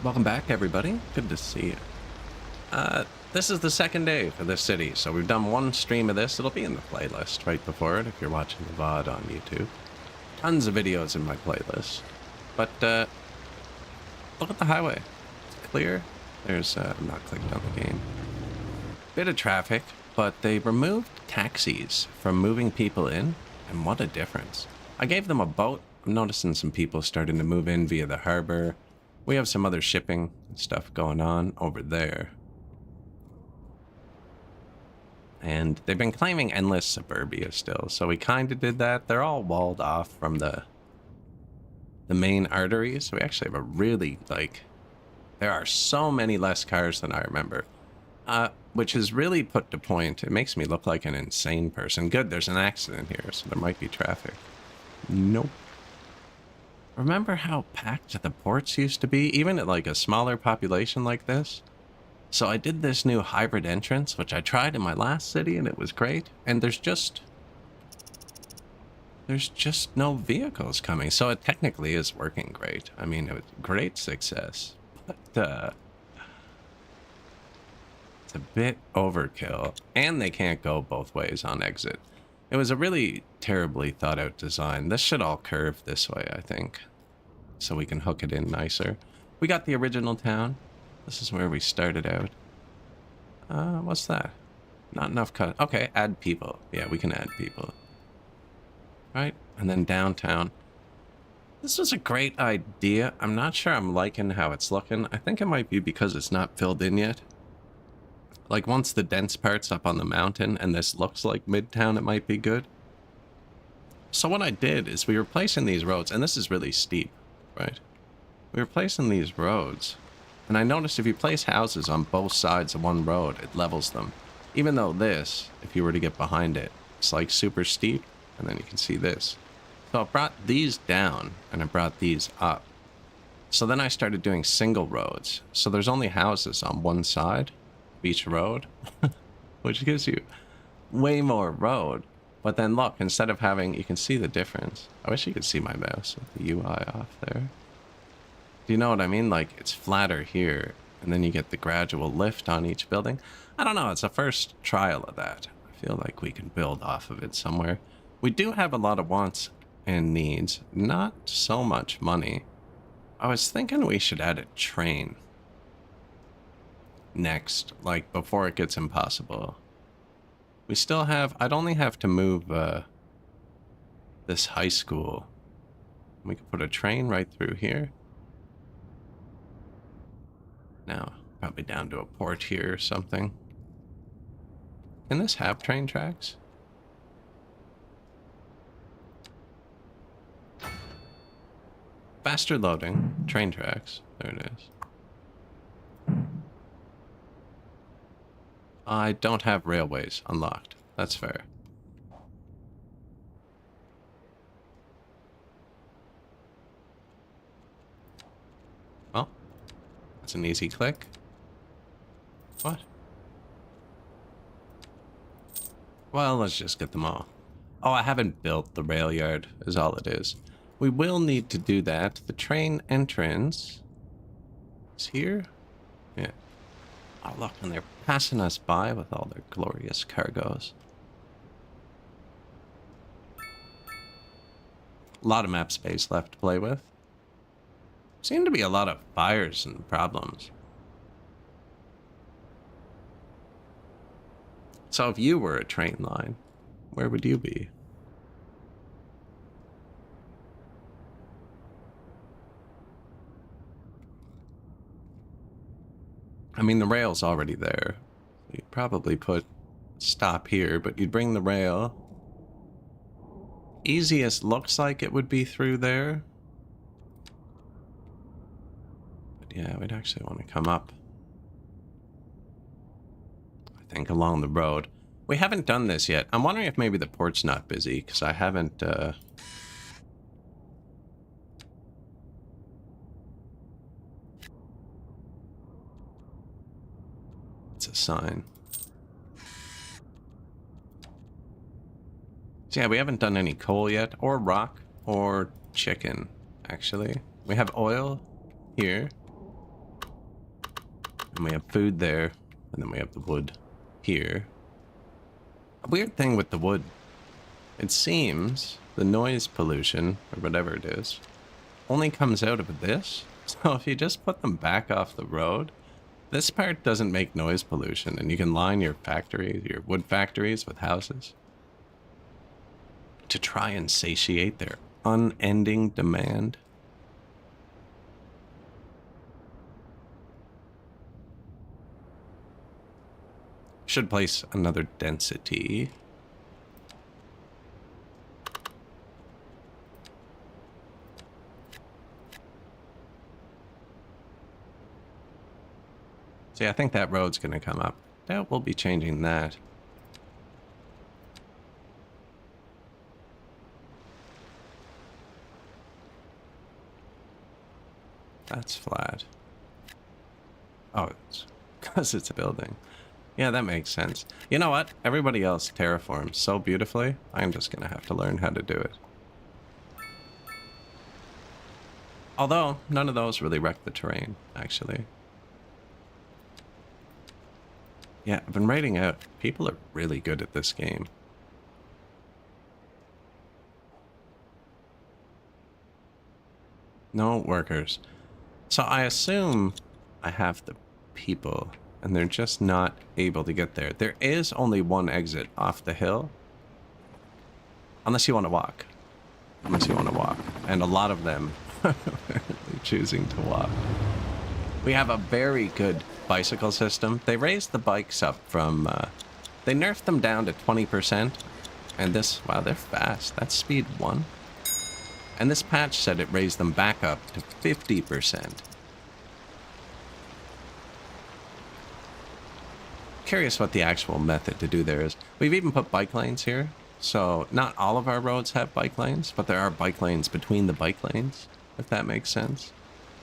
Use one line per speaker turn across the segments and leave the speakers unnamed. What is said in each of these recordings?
Welcome back, everybody. Good to see you. This is the second day for this city, so we've done one stream of this. It'll be in the playlist right before it if you're watching the VOD on YouTube. Tons of videos in my playlist. But, look at the highway. It's clear. I'm not clicked on the game. Bit of traffic, but they removed taxis from moving people in, and what a difference. I gave them a boat. I'm noticing some people starting to move in via the harbor. We have some other shipping stuff going on over there. And they've been claiming endless suburbia still, so we kind of did that. They're all walled off from the main arteries. So we actually have a really, there are so many less cars than I remember. Which is really put to point. It makes me look like an insane person. Good, there's an accident here, so there might be traffic. Nope. Remember how packed the ports used to be, even at like a smaller population like this? So I did this new hybrid entrance, which I tried in my last city, and it was great. And there's just no vehicles coming. So it technically is working great. I mean, it was great success. But, it's a bit overkill. And they can't go both ways on exit. It was a really terribly thought out design. This should all curve this way, I think. So we can hook it in nicer. We got the original town. This is where we started out. What's that? Not enough cut. Okay, add people. Yeah, we can add people. Right, and then downtown. This was a great idea. I'm not sure I'm liking how it's looking. I think it might be because it's not filled in yet. Like, once the dense part's up on the mountain and this looks like Midtown, it might be good. So what I did is we were placing these roads, and this is really steep, right? We were placing these roads, and I noticed if you place houses on both sides of one road, it levels them. Even though this, if you were to get behind it, it's like super steep, and then you can see this. So I brought these down, and I brought these up. So then I started doing single roads. So there's only houses on one side of each road, which gives you way more road. But then look, instead of having, you can see the difference. I wish you could see my mouse with the UI off there. Do you know what I mean? Like, it's flatter here, and then you get the gradual lift on each building. I don't know, it's a first trial of that. I feel like we can build off of it somewhere. We do have a lot of wants and needs, not so much money. I was thinking we should add a train next, like before it gets impossible. We still have, I'd only have to move this high school. We could put a train right through here. Now, probably down to a port here or something. Can this have train tracks? Faster loading, train tracks. There it is. I don't have railways unlocked. That's fair. Well, that's an easy click. What? Well, let's just get them all. Oh, I haven't built the rail yard, is all it is. We will need to do that. The train entrance is here. Yeah. Oh, look, and they're passing us by with all their glorious cargoes. A lot of map space left to play with. Seem to be a lot of fires and problems. So if you were a train line, where would you be? I mean, the rail's already there. You'd probably put stop here, but you'd bring the rail. Easiest looks like it would be through there. But yeah, we'd actually want to come up, I think, along the road. We haven't done this yet. I'm wondering if maybe the port's not busy, because I haven't, It's a sign. So yeah, we haven't done any coal yet, or rock, or chicken, actually. We have oil here. And we have food there. And then we have the wood here. A weird thing with the wood. It seems the noise pollution, or whatever it is, only comes out of this. So if you just put them back off the road, this part doesn't make noise pollution. And you can line your factories, your wood factories with houses to try and satiate their unending demand. Should place another density. See, I think that road's going to come up. Doubt we'll be changing that. That's flat. Oh, it's because it's a building. Yeah, that makes sense. You know what? Everybody else terraforms so beautifully. I'm just going to have to learn how to do it. Although, none of those really wreck the terrain, actually. Yeah, I've been writing out. People are really good at this game. No workers. So I assume I have the people, and they're just not able to get there. There is only one exit off the hill. Unless you want to walk. Unless you want to walk. And a lot of them are choosing to walk. We have a very good bicycle system. They raised the bikes up from... they nerfed them down to 20%. And this... Wow, they're fast. That's speed 1. And this patch said it raised them back up to 50%. Curious what the actual method to do there is. We've even put bike lanes here. So not all of our roads have bike lanes, but there are bike lanes between the bike lanes, if that makes sense.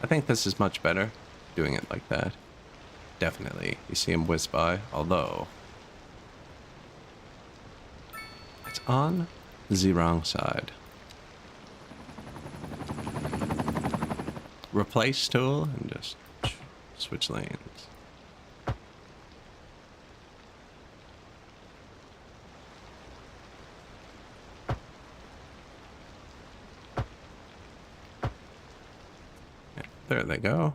I think this is much better, doing it like that. Definitely. You see them whiz by, although... it's on the wrong side. Replace tool and just switch lanes. Yeah, there they go.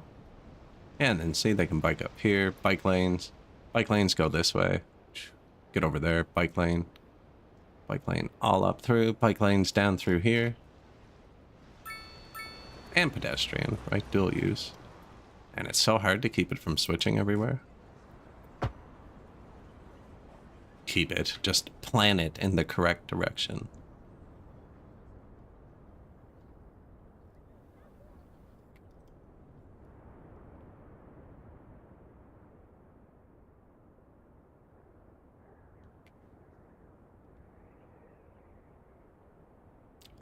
And then see, they can bike up here, bike lanes. Bike lanes go this way. Get over there, bike lane. Bike lane all up through, bike lanes down through here. And pedestrian, right? Dual use. And it's so hard to keep it from switching everywhere. Keep it. Just plan it in the correct direction.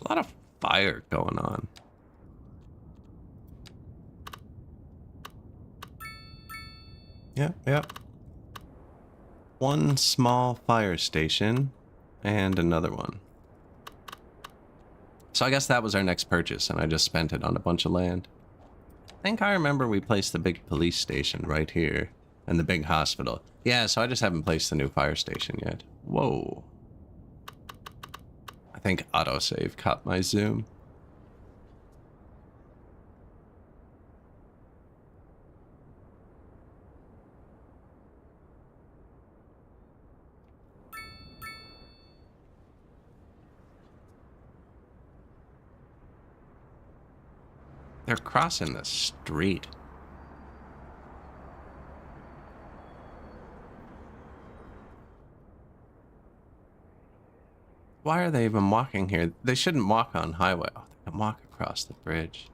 A lot of fire going on. Yep. One small fire station and another one. So I guess that was our next purchase, and I just spent it on a bunch of land. I think I remember we placed the big police station right here and the big hospital. Yeah, so I just haven't placed the new fire station yet. Whoa. I think autosave caught my zoom. They're crossing the street. Why are they even walking here? They shouldn't walk on highway. Oh, they can walk across the bridge.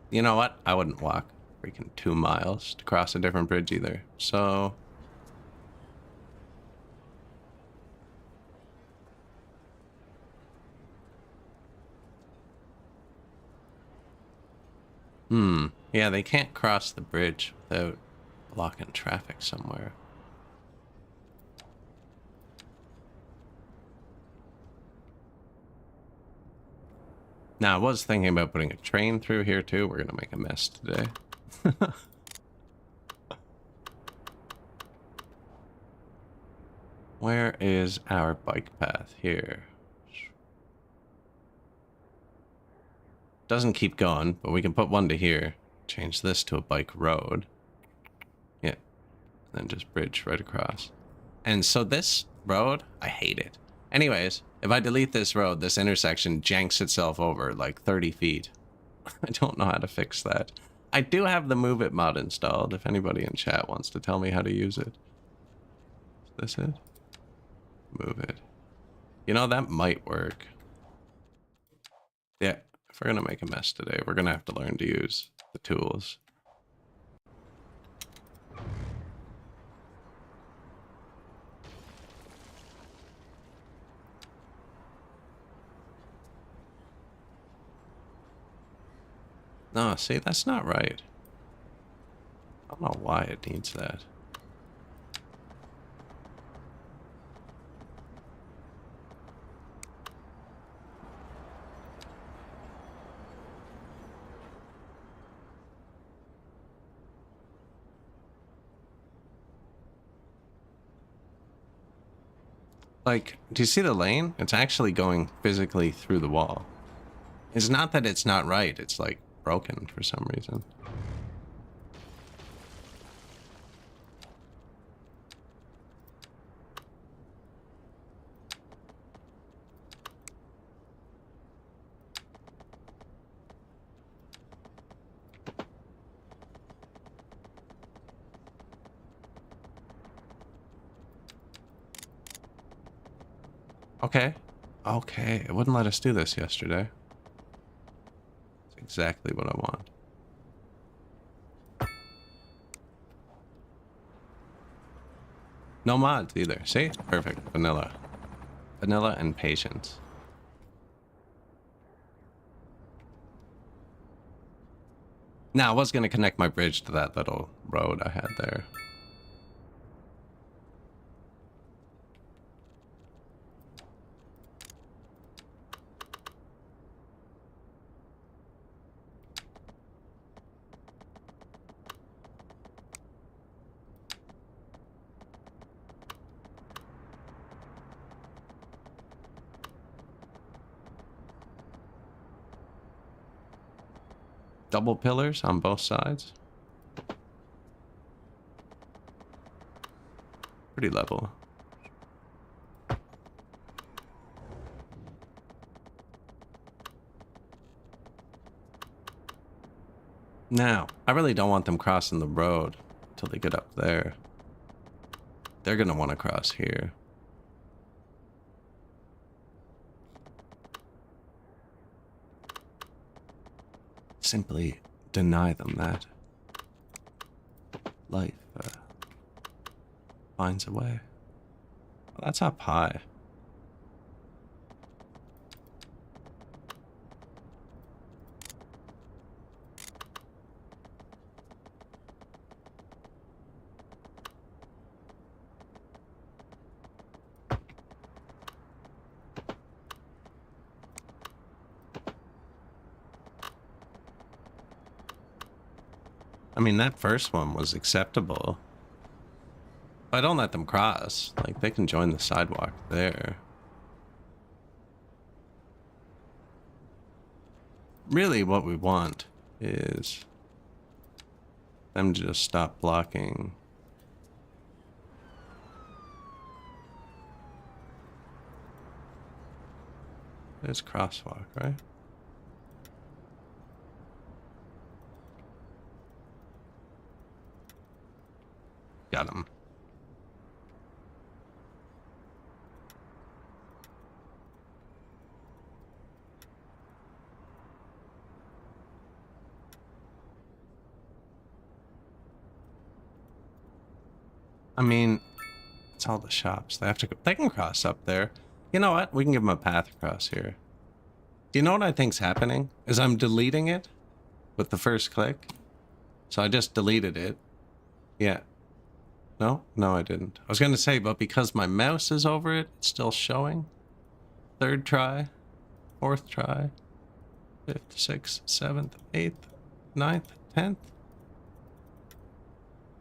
You know what? I wouldn't walk freaking 2 miles to cross a different bridge either. So... yeah, they can't cross the bridge without blocking traffic somewhere. Now, I was thinking about putting a train through here too. We're gonna make a mess today. Where is our bike path? Here. Doesn't keep going, but we can put one to here. Change this to a bike road. Yeah. And then just bridge right across. And so this road, I hate it. Anyways, if I delete this road, this intersection janks itself over like 30 feet. I don't know how to fix that. I do have the Move It mod installed, if anybody in chat wants to tell me how to use it. Is this it? Move it. You know, that might work. Yeah, if we're gonna make a mess today, we're gonna have to learn to use the tools. No, see, that's not right. I don't know why it needs that. Like, do you see the lane? It's actually going physically through the wall. It's not that it's not right, it's like broken for some reason. Okay. Okay, it wouldn't let us do this yesterday. It's exactly what I want. No mods either. See? Perfect. Vanilla. Vanilla and patience. Now, I was going to connect my bridge to that little road I had there. Double pillars on both sides. Pretty level. Now, I really don't want them crossing the road until they get up there. They're gonna want to cross here. Simply deny them that. Life finds a way. Well, that's up high. I mean, that first one was acceptable. I don't let them cross. Like, they can join the sidewalk there. Really, what we want is them to just stop blocking. There's crosswalk, right? Got him. I mean, it's all the shops. They have to. They can cross up there. You know what? We can give them a path across here. Do you know what I think's happening? Is I'm deleting it with the first click. So I just deleted it. Yeah. No, I didn't. I was going to say, but because my mouse is over it, it's still showing. Third try. Fourth try. 5th, 6th, 7th, 8th, 9th, 10th,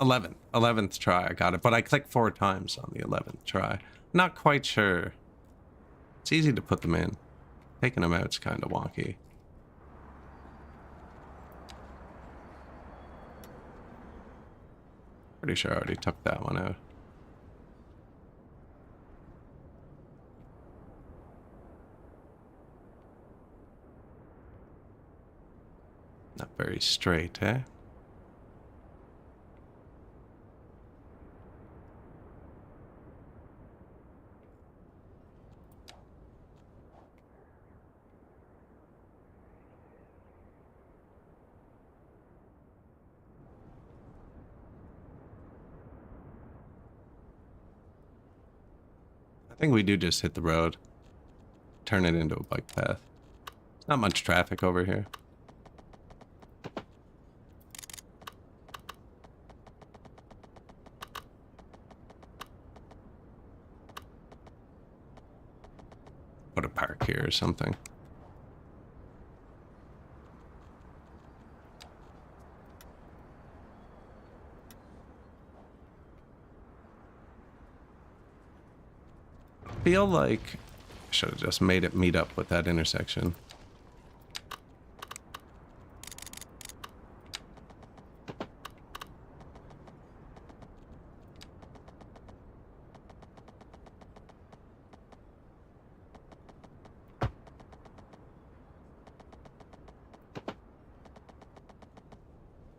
11th. 11th try, I got it. But I clicked 4 times on the 11th try. Not quite sure. It's easy to put them in. Taking them out's kind of wonky. Pretty sure I already took that one out. Not very straight, eh? I think we do just hit the road. Turn it into a bike path. Not much traffic over here. Put a park here or something. Feel like I should have just made it meet up with that intersection.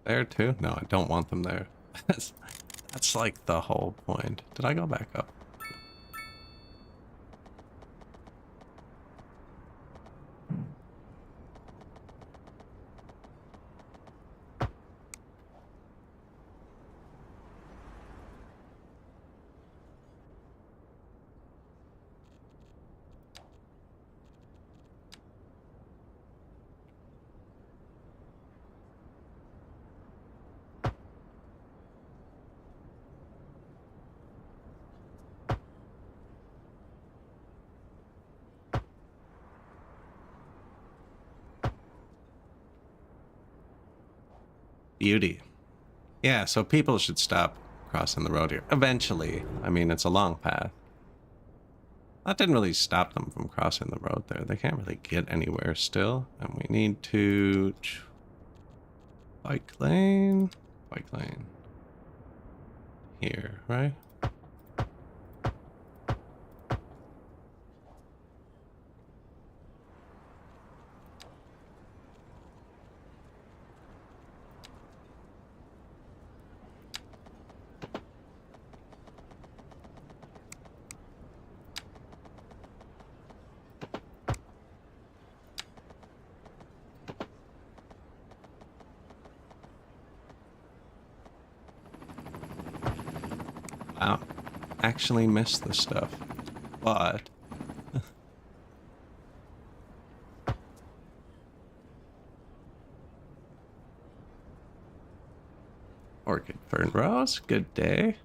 There too? No, I don't want them there. That's like the whole point. Did I go back up? Beauty. Yeah, so people should stop crossing the road here. Eventually. I mean, it's a long path. That didn't really stop them from crossing the road there. They can't really get anywhere still. And we need to... Bike lane. Bike lane. Here, right? Wow. Actually missed the stuff. But... Orchid Fern Rose, good day.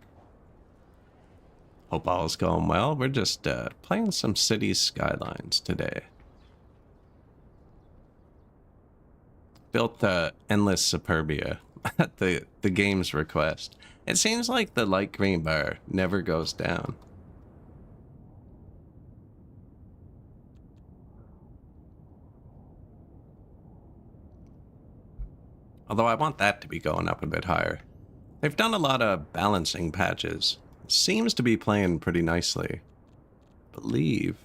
Hope all is going well. We're just playing some Cities Skylines today. Built Endless Superbia at the game's request. It seems like the light green bar never goes down. Although I want that to be going up a bit higher. They've done a lot of balancing patches. It seems to be playing pretty nicely. I believe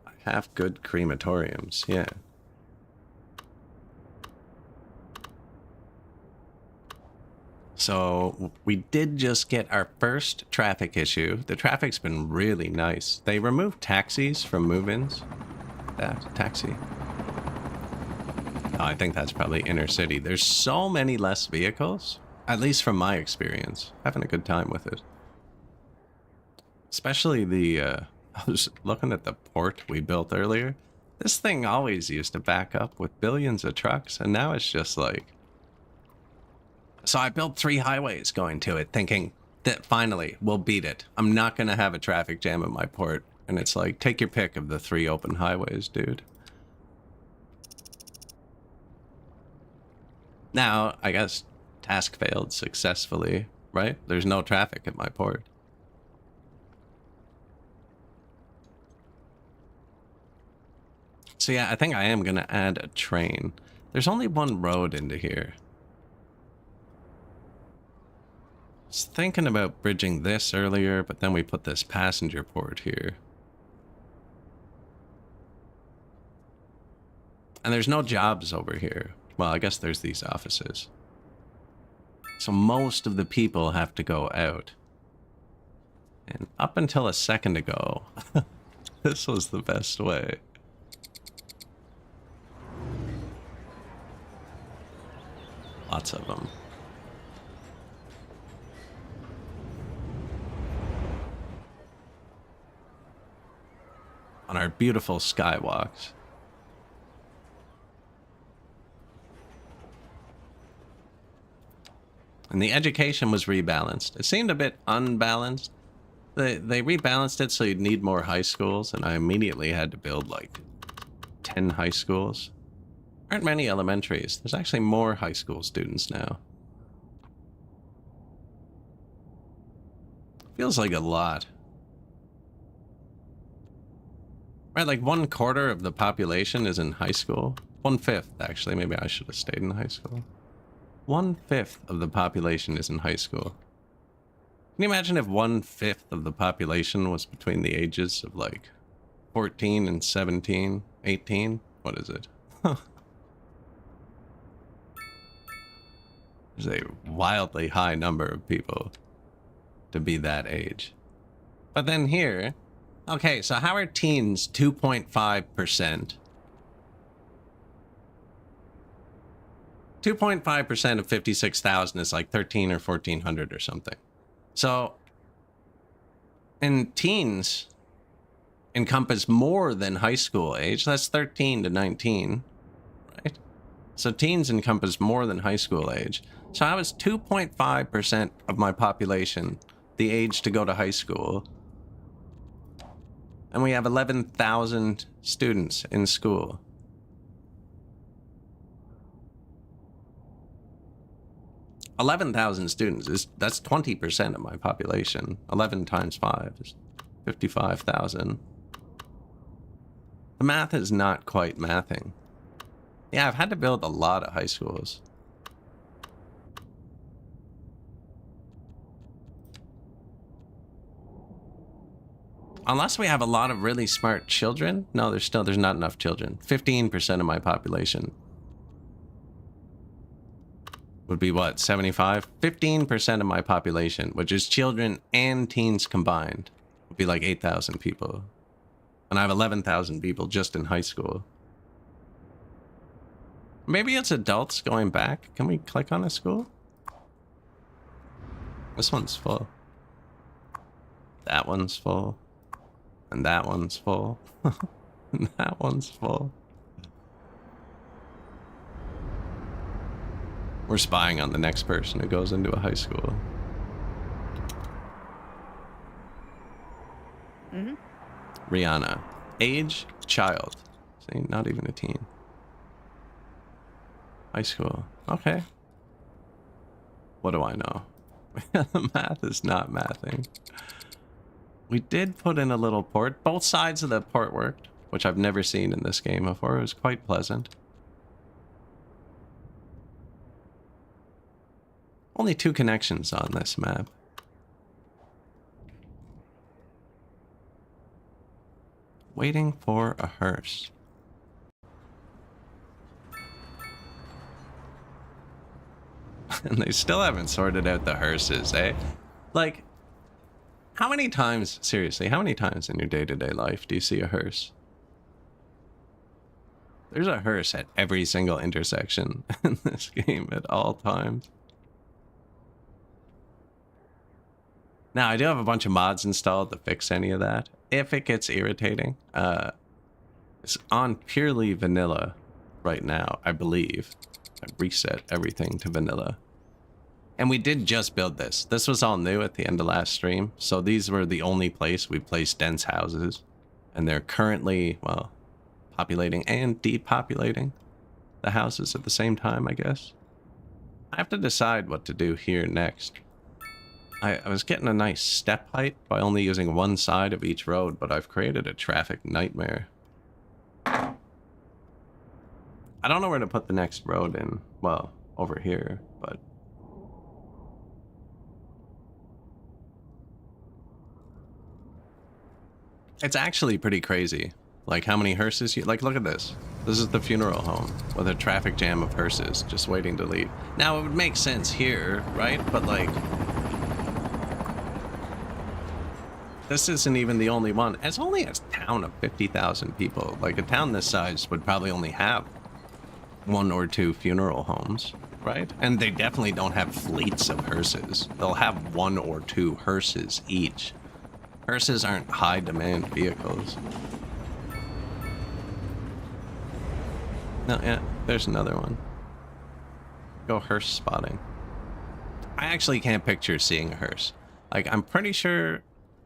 I have good crematoriums, yeah. So we did just get our first traffic issue. The traffic's been really nice. They removed taxis from move-ins. That taxi. Oh, I think that's probably inner city. There's so many less vehicles, at least from my experience. Having a good time with it. Especially the, I was looking at the port we built earlier. This thing always used to back up with billions of trucks, and now it's just like... So I built 3 highways going to it, thinking that finally we'll beat it. I'm not going to have a traffic jam at my port. And it's like, take your pick of the 3 open highways, dude. Now, I guess task failed successfully, right? There's no traffic at my port. So yeah, I think I am going to add a train. There's only one road into here. I was thinking about bridging this earlier, but then we put this passenger port here. And there's no jobs over here. Well, I guess there's these offices. So most of the people have to go out. And up until a second ago, this was the best way. Lots of them. On our beautiful skywalks. And the education was rebalanced. It seemed a bit unbalanced. They rebalanced it so you'd need more high schools, and I immediately had to build like 10 high schools. Aren't many elementaries. There's actually more high school students now. Feels like a lot. Right, like 1/4 of the population is in high school. 1/5, actually. Maybe I should have stayed in high school. 1/5 of the population is in high school. Can you imagine if 1/5 of the population was between the ages of like 14 and 17, 18? What is it? There's a wildly high number of people to be that age. But then here, okay, so how are teens 2.5%? 2.5% of 56,000 is like 13 or 1,400 or something. So, and teens encompass more than high school age. That's 13 to 19, right? So teens encompass more than high school age. So I was 2.5% of my population, the age to go to high school. And we have 11,000 students in school. $11,000 students that's 20% of my population. 11 times 5 is 55,000. The math is not quite mathing. Yeah, I've had to build a lot of high schools. Unless we have a lot of really smart children. No, there's not enough children. 15% of my population would be what, 75? 15% of my population, which is children and teens combined, would be like 8,000 people. And I have 11,000 people just in high school. Maybe it's adults going back. Can we click on a school? This one's full. That one's full. And that one's full. And that one's full. We're spying on the next person who goes into a high school.
Mm-hmm.
Rihanna. Age, child. See, not even a teen. High school. Okay. What do I know? The math is not mathing. We did put in a little port. Both sides of the port worked, which I've never seen in this game before. It was quite pleasant. Only 2 connections on this map. Waiting for a hearse. And they still haven't sorted out the hearses, eh? Like, how many times, seriously, how many times in your day-to-day life do you see a hearse? There's a hearse at every single intersection in this game at all times. Now, I do have a bunch of mods installed to fix any of that. If it gets irritating, it's on purely vanilla right now, I believe. I reset everything to vanilla. And we did just build this. This was all new at the end of last stream. So these were the only place we placed dense houses. And they're currently, well, populating and depopulating the houses at the same time, I guess. I have to decide what to do here next. I was getting a nice step height by only using one side of each road, but I've created a traffic nightmare. I don't know where to put the next road in. Well, over here, but... It's actually pretty crazy. Like, how many hearses you... Like, look at this. This is the funeral home with a traffic jam of hearses just waiting to leave. Now, it would make sense here, right? But, like... This isn't even the only one. It's only a town of 50,000 people. Like, a town this size would probably only have 1 or 2 funeral homes, right? And they definitely don't have fleets of hearses. They'll have 1 or 2 hearses each. Hearses aren't high-demand vehicles. No, yeah, there's another one. Go hearse spotting. I actually can't picture seeing a hearse. Like, I'm pretty sure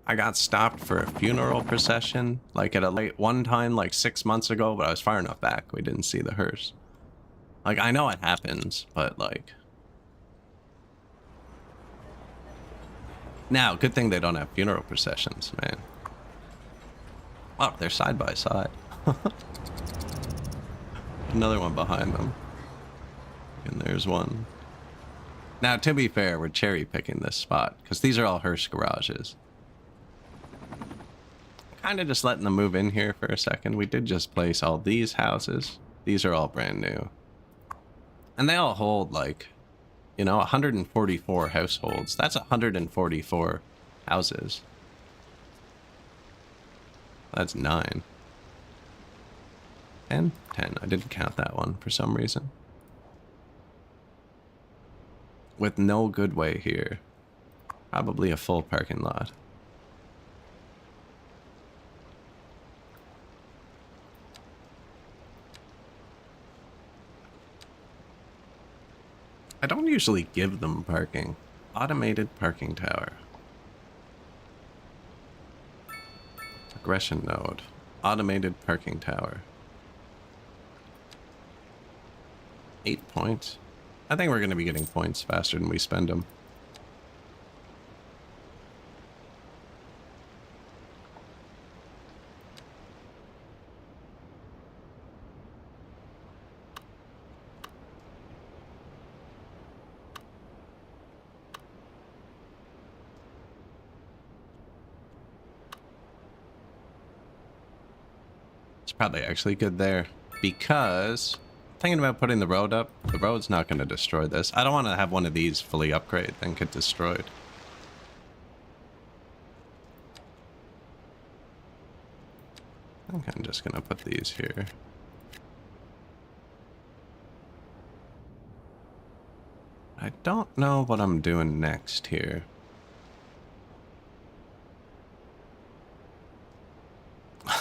I got stopped for a funeral procession, like at a late one time, like 6 months ago, but I was far enough back, we didn't see the hearse. Like, I know it happens, but like... Now, good thing they don't have funeral processions, man. Oh, they're side by side. Another one behind them. And there's one. Now, to be fair, we're cherry picking this spot, because these are all hearse garages. Kind of just letting them move in here for a second. We did just place all these houses. These are all brand new. And they all hold, like, you know, 144 households. That's 144 houses. That's 9. And 10. I didn't count that one for some reason. With no good way here. Probably a full parking lot. I don't usually give them parking. Automated parking tower. Aggression node. Automated parking tower. 8 points. I think we're going to be getting points faster than we spend them. Probably actually good there, because thinking about putting the road up, the road's not going to destroy this. I don't want to have one of these fully upgrade and get destroyed. I think I'm just going to put these here. I don't know what I'm doing next here.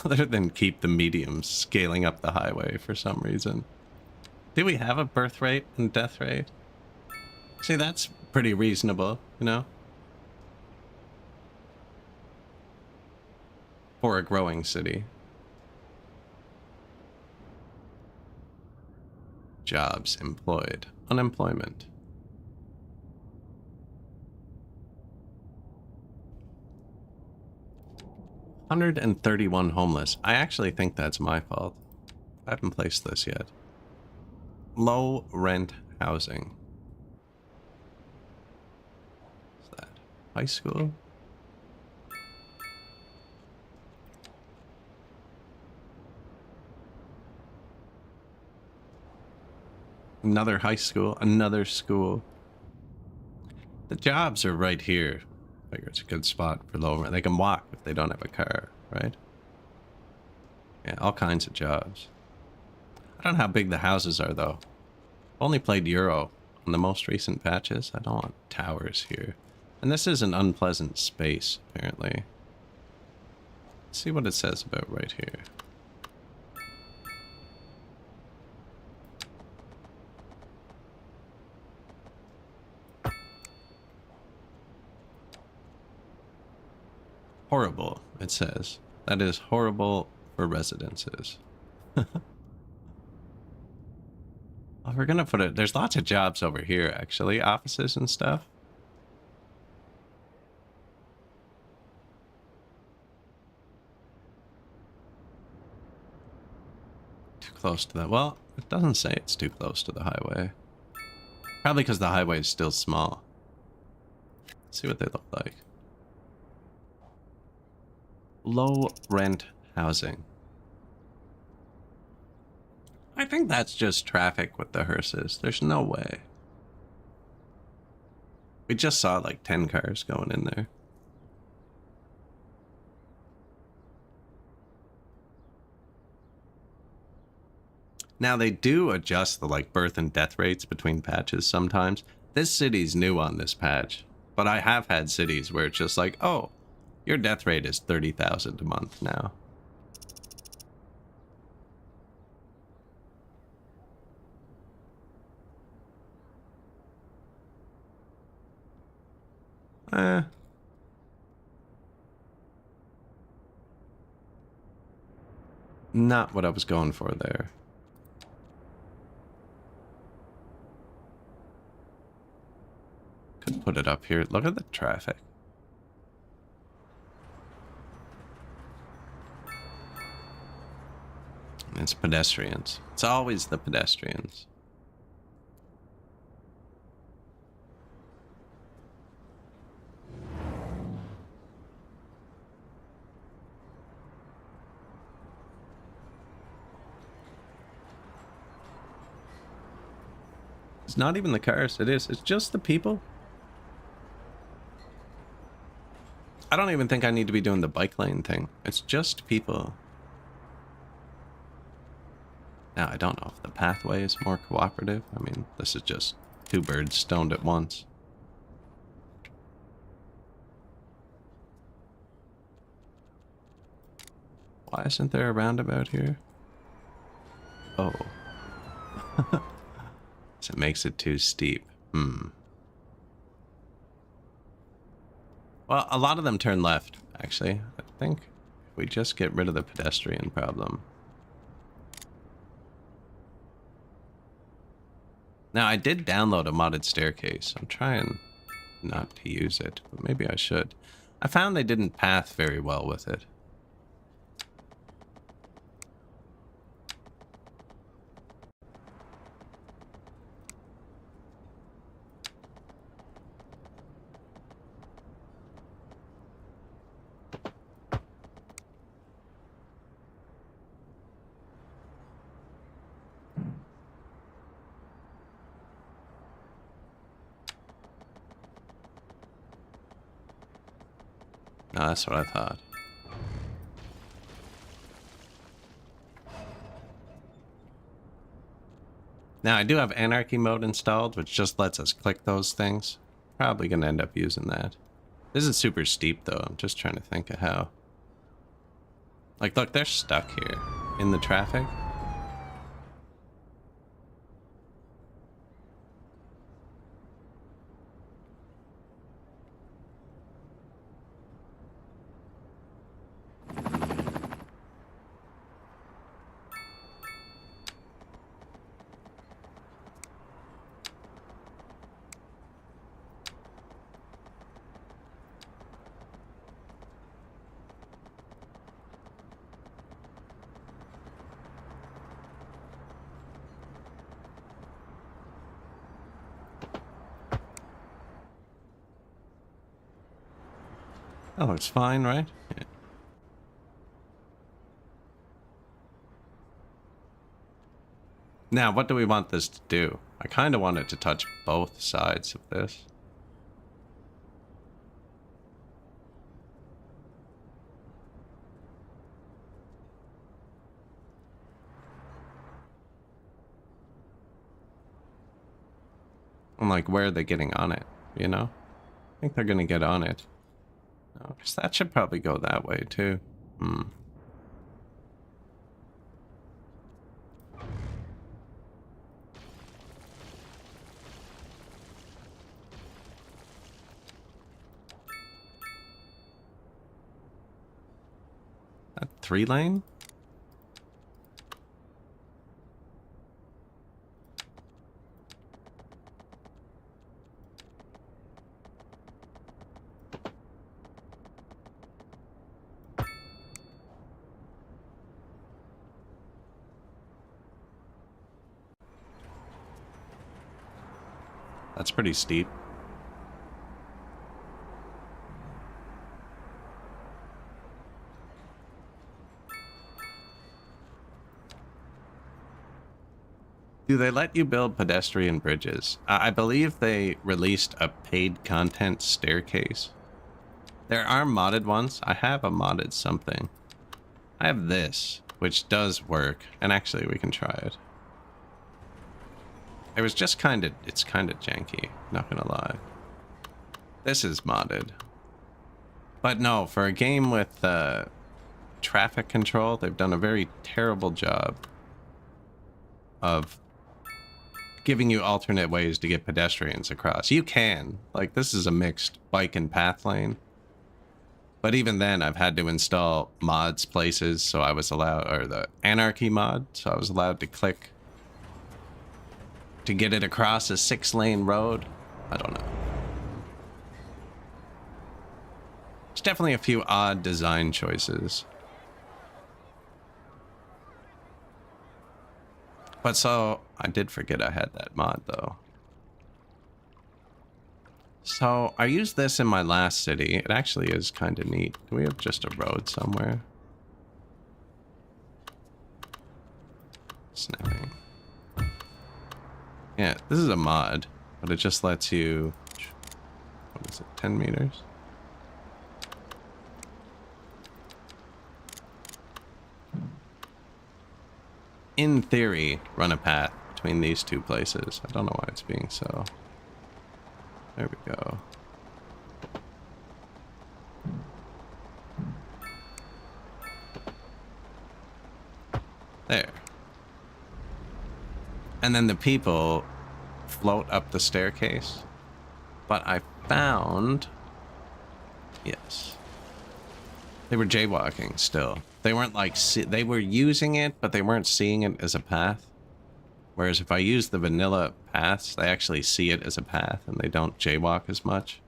Other than keep the mediums scaling up the highway for some reason. Do we have a birth rate and death rate? See, that's pretty reasonable, you know? For a growing city. Jobs, employed, unemployment. $131 homeless. I actually think that's my fault. I haven't placed this yet. Low rent housing. What's that? High school? Another high school, another school. The jobs are right here. I figure it's a good spot for low rent. They can walk if they don't have a car, right? Yeah, all kinds of jobs. I don't know how big the houses are, though. I've only played Euro on the most recent patches. I don't want towers here. And this is an unpleasant space, apparently. Let's see what it says about right here. Horrible, it says. That is horrible for residences. Oh, we're gonna put it. There's lots of jobs over here, actually, offices and stuff. Too close to that. Well, it doesn't say it's too close to the highway. Probably because the highway is still small. Let's see what they look like. Low rent housing. I think that's just traffic with the hearses. There's no way. We just saw like 10 cars going in there. Now they do adjust the like birth and death rates between patches sometimes. This city's new on this patch, but I have had cities where it's just like, oh, your death rate is 30,000 a month now. Not what I was going for there. Could put it up here. Look at the traffic. It's pedestrians. It's always the pedestrians. It's not even the cars. It's just the people. I don't even think I need to be doing the bike lane thing. It's just people. Now, I don't know if the pathway is more cooperative. I mean, this is just two birds stoned at once. Why isn't there a roundabout here? Oh. So it makes it too steep. Well, a lot of them turn left, actually. I think if we just get rid of the pedestrian problem. Now, I did download a modded staircase. I'm trying not to use it, but maybe I should. I found they didn't path very well with it. No, that's what I thought. Now, I do have Anarchy mode installed, which just lets us click those things. Probably going to end up using that. This is super steep, though. I'm just trying to think of how. Like, look, they're stuck here in the traffic. That looks fine, right? Yeah. Now, what do we want this to do? I kind of want it to touch both sides of this. And like, where are they getting on it? You know? I think they're going to get on it. No, because that should probably go that way, too. 3-lane? That's pretty steep. Do they let you build pedestrian bridges? I believe they released a paid content staircase. There are modded ones. I have a modded something. I have this, which does work. And actually, we can try it. It was just it's kind of janky, not gonna lie. This is modded. But no, for a game with traffic control, they've done a very terrible job of giving you alternate ways to get pedestrians across. You can. Like, this is a mixed bike and path lane. But even then, I've had to install mods places, so I was allowed, or the anarchy mod, so I was allowed to click to get it across a 6-lane road. I don't know. There's definitely a few odd design choices. But so, I did forget I had that mod though. So, I used this in my last city. It actually is kind of neat. Do we have just a road somewhere? Snapping. Yeah, this is a mod, but it just lets you, what is it, 10 meters? In theory, run a path between these two places. I don't know why it's being so. There we go. There. And then the people float up the staircase. But I found... Yes. They were jaywalking still. They weren't like... They were using it, but they weren't seeing it as a path. Whereas if I use the vanilla paths, they actually see it as a path and they don't jaywalk as much.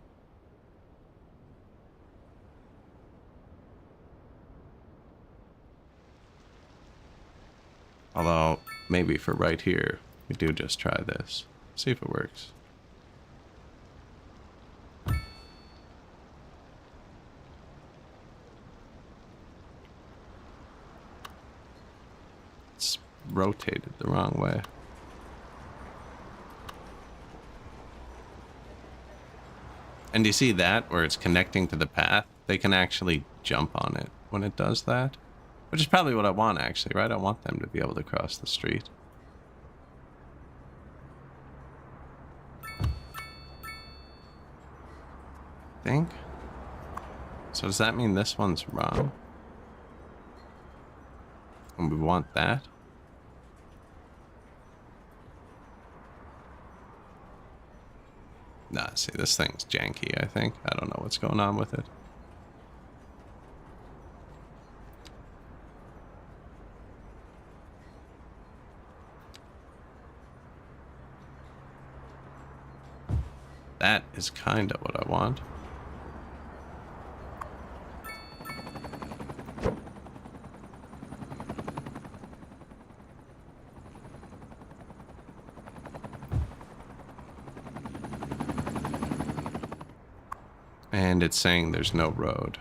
Although, maybe for right here, we do just try this. See if it works. It's rotated the wrong way. And you see that, where it's connecting to the path? They can actually jump on it when it does that. Which is probably what I want, actually, right? I want them to be able to cross the street. I think. So does that mean this one's wrong? And we want that? Nah, see, this thing's janky, I think. I don't know what's going on with it. That is kind of what I want. And it's saying there's no road.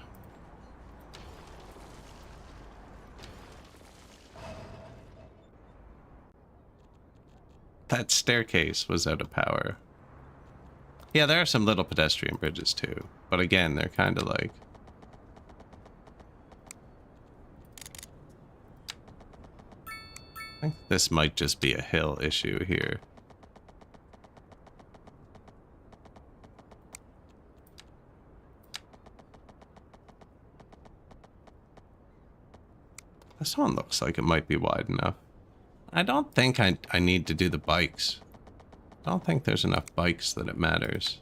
That staircase was out of power. Yeah, there are some little pedestrian bridges too. But again, they're kind of like... I think this might just be a hill issue here. This one looks like it might be wide enough. I don't think I need to do the bikes. I don't think there's enough bikes that it matters.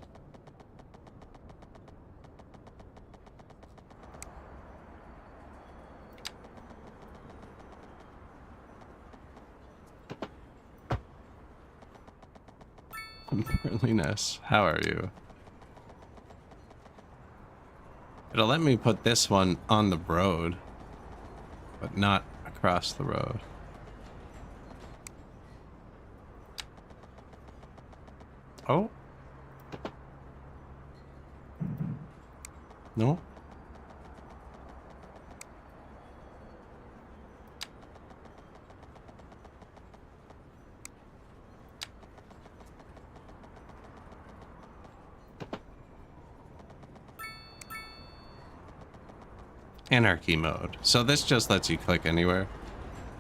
Burliness, how are you? It'll let me put this one on the road, but not across the road. Oh. No. Anarchy mode. So this just lets you click anywhere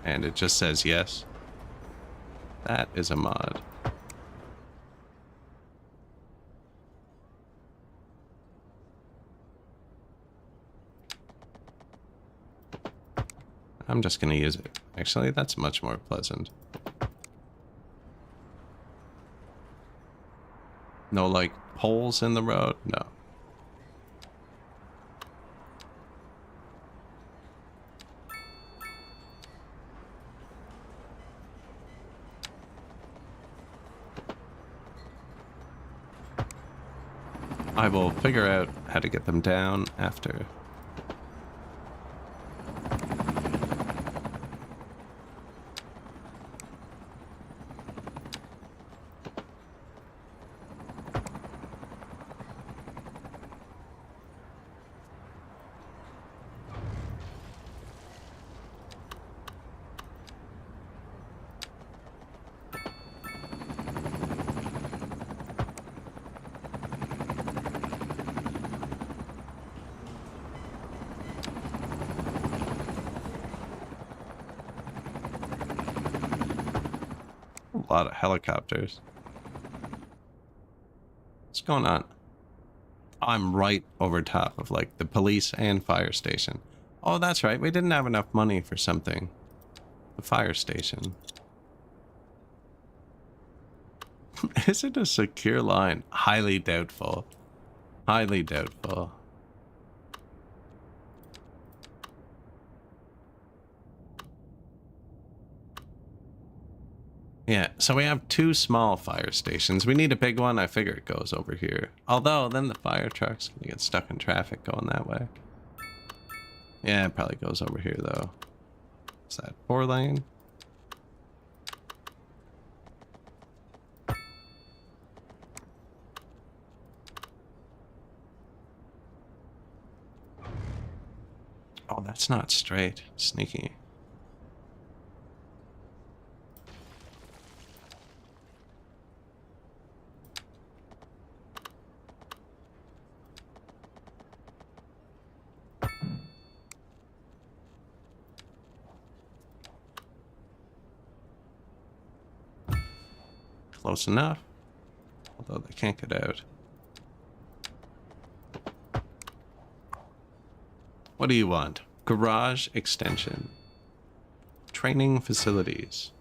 and it just says yes. That is a mod. I'm just gonna use it. Actually, that's much more pleasant. No, like, holes in the road? No. I will figure out how to get them down after. A lot of helicopters. What's going on? I'm right over top of like the police and fire station. Oh, that's right. We didn't have enough money for something. The fire station. Is it a secure line? Highly doubtful. Highly doubtful. Yeah, so we have two small fire stations. We need a big one. I figure it goes over here. Although, then the fire truck's gonna get stuck in traffic going that way. Yeah, it probably goes over here, though. Is that 4-lane? Oh, that's not straight. Sneaky. Close enough. Although they can't get out. What do you want? Garage extension. Training facilities.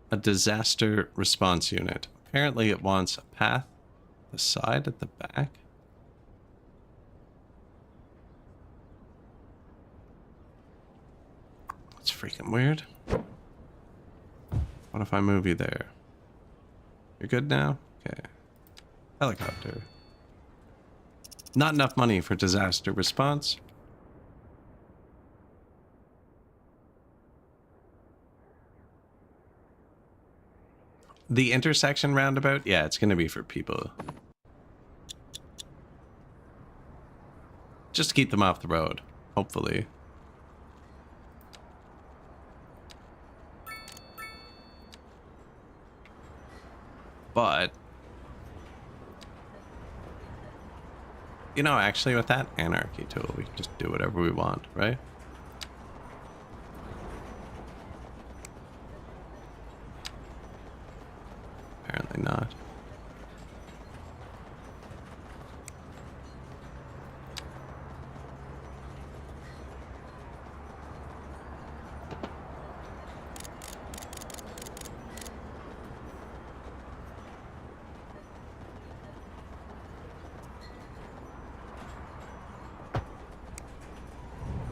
A disaster response unit. Apparently it wants a path, the side at the back. That's freaking weird. What if I move you there? You're good now? Okay. Helicopter. Not enough money for disaster response. The intersection roundabout? Yeah, it's going to be for people. Just to keep them off the road, hopefully. But, you know, actually with that anarchy tool, we can just do whatever we want, right? Apparently not.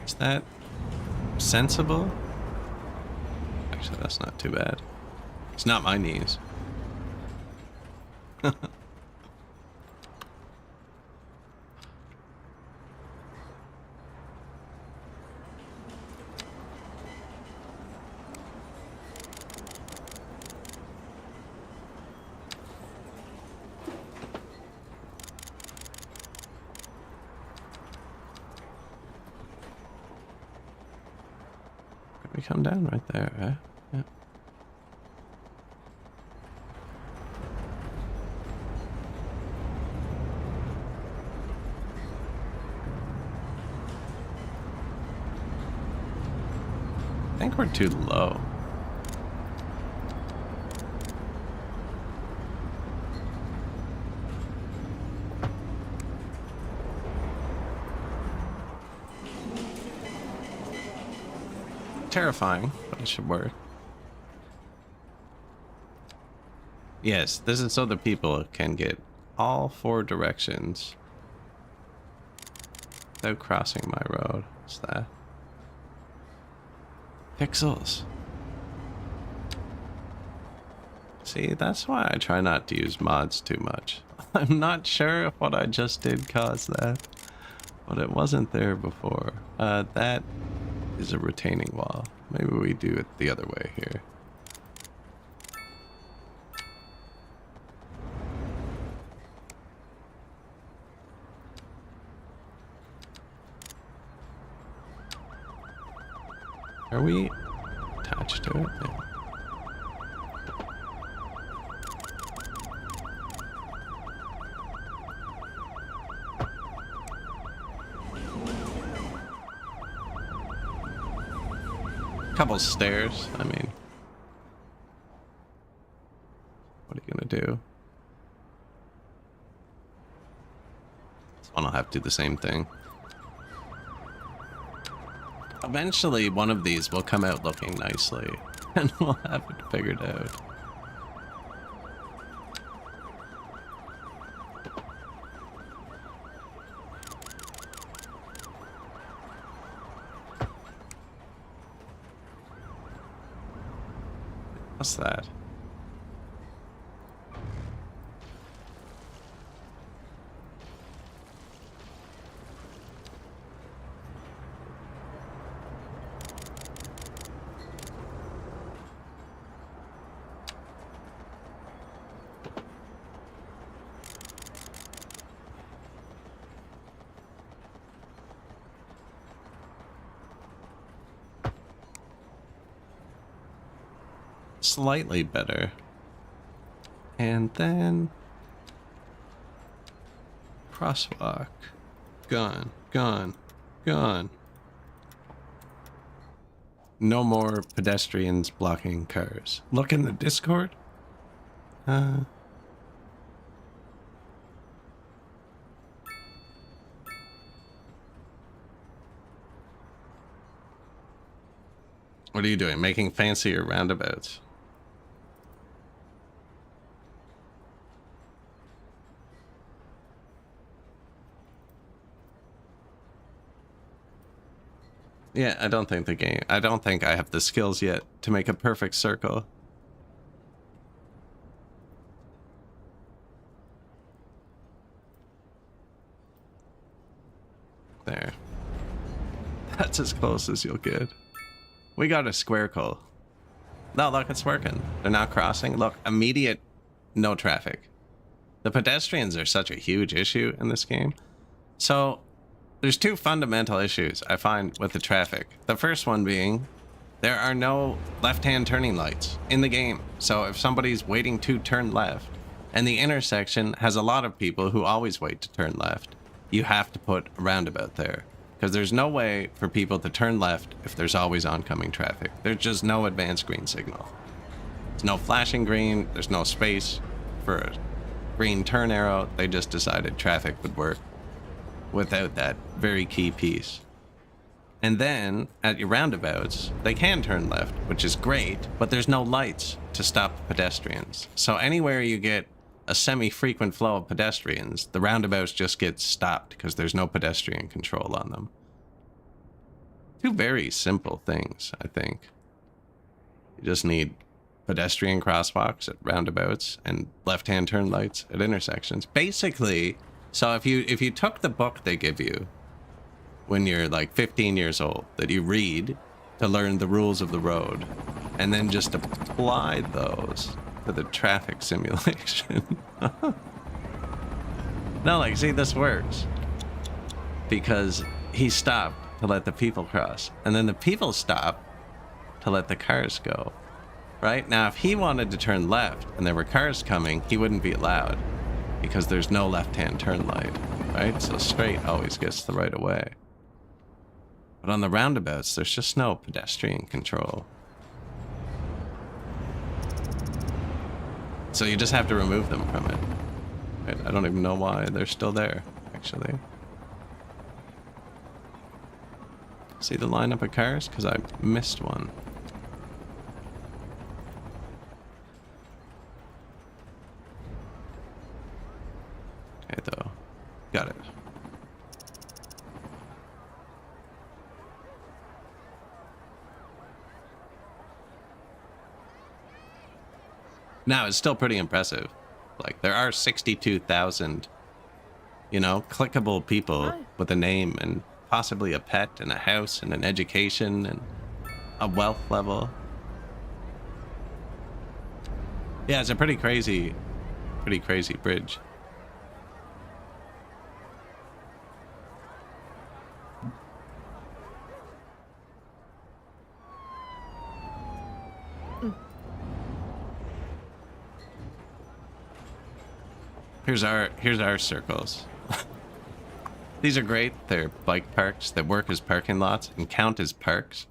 Is that sensible? Actually, that's not too bad. It's not my knees. We come down right there, right? Yeah. I think we're too low. Terrifying, but it should work. Yes, this is so the people can get all 4 directions without crossing my road. What's that? Pixels. See, that's why I try not to use mods too much. I'm not sure if what I just did caused that, but it wasn't there before. That is a retaining wall. Maybe we do it the other way here. Are we attached to it? Yeah. Couple stairs. I mean, what are you gonna do? This one will have to do the same thing. Eventually, one of these will come out looking nicely, and we'll have it figured out. What's that? Slightly better. And then crosswalk. Gone, gone, gone. No more pedestrians blocking cars. Look in the Discord. What are you doing? Making fancier roundabouts. Yeah, I don't think I have the skills yet to make a perfect circle. There. That's as close as you'll get. We got a square call. No, look, it's working. They're not crossing. Look, immediate no traffic. The pedestrians are such a huge issue in this game. So there's 2 fundamental issues I find with the traffic. The first one being there are no left-hand turning lights in the game. So if somebody's waiting to turn left and the intersection has a lot of people who always wait to turn left, you have to put a roundabout there. Because there's no way for people to turn left if there's always oncoming traffic. There's just no advanced green signal. There's no flashing green. There's no space for a green turn arrow. They just decided traffic would work without that very key piece. And then at your roundabouts, they can turn left, which is great, but there's no lights to stop the pedestrians. So anywhere you get a semi-frequent flow of pedestrians, the roundabouts just get stopped because there's no pedestrian control on them. 2 very simple things, I think. You just need pedestrian crosswalks at roundabouts and left-hand turn lights at intersections. Basically, so if you took the book they give you when you're like 15 years old that you read to learn the rules of the road and then just applied those to the traffic simulation. No, like, see, this works because he stopped to let the people cross, and then the people stopped to let the cars go. Right? Now, if he wanted to turn left and there were cars coming, he wouldn't be allowed because there's no left-hand turn light, right? So straight always gets the right of way. But on the roundabouts, there's just no pedestrian control. So you just have to remove them from it. Right? I don't even know why they're still there, actually. See the lineup of cars? Because I missed one. Okay, though. Got it. Now, it's still pretty impressive. Like, there are 62,000, you know, clickable people with a name and possibly a pet and a house and an education and a wealth level. Yeah, it's a pretty crazy bridge. Here's our circles. These are great. They're bike parks that work as parking lots and count as parks.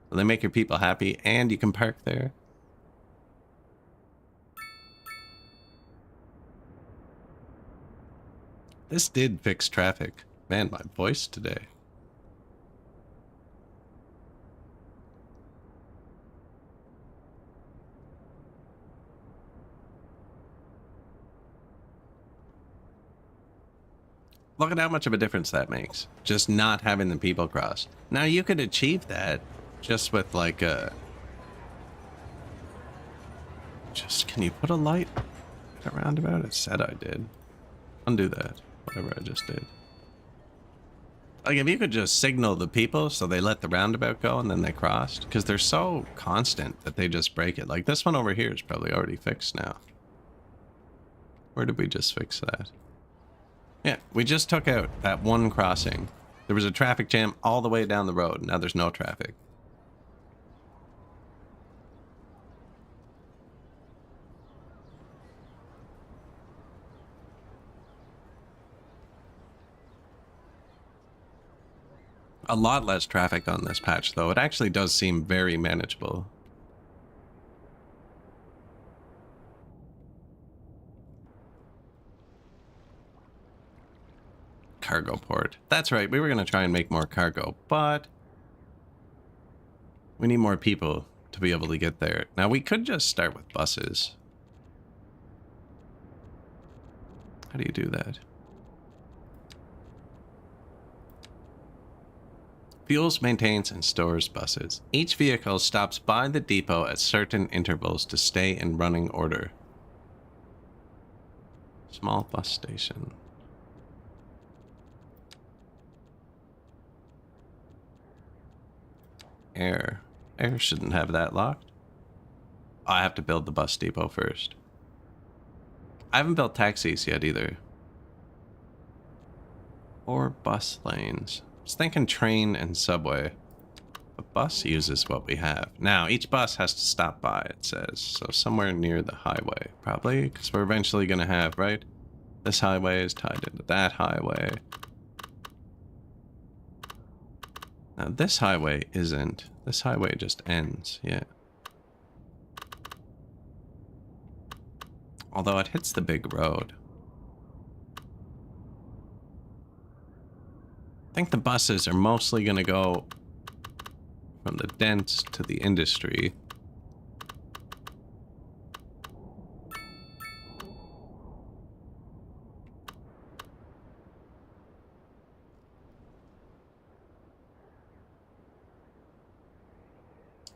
So they make your people happy and you can park there. This did fix traffic. Man, my voice today. Look at how much of a difference that makes. Just not having the people cross. Now you could achieve that just with like a... Just, can you put a light at a roundabout? It said I did. Undo that. Whatever I just did. Like if you could just signal the people so they let the roundabout go and then they crossed. Because they're so constant that they just break it. Like this one over here is probably already fixed now. Where did we just fix that? Yeah, we just took out that one crossing. There was a traffic jam all the way down the road. Now there's no traffic. A lot less traffic on this patch, though. It actually does seem very manageable. Cargo port. That's right, we were going to try and make more cargo, but we need more people to be able to get there. Now, we could just start with buses. How do you do that? Fuels, maintains, and stores buses. Each vehicle stops by the depot at certain intervals to stay in running order. Small bus station. Air. Air shouldn't have that locked. I have to build the bus depot first. I haven't built taxis yet either. Or bus lanes. I was thinking train and subway. But bus uses what we have. Now, each bus has to stop by, it says. So somewhere near the highway, probably. Because we're eventually going to have, right? This highway is tied into that highway. Now, this highway isn't. This highway just ends, yeah. Although it hits the big road. I think the buses are mostly going to go from the dense to the industry.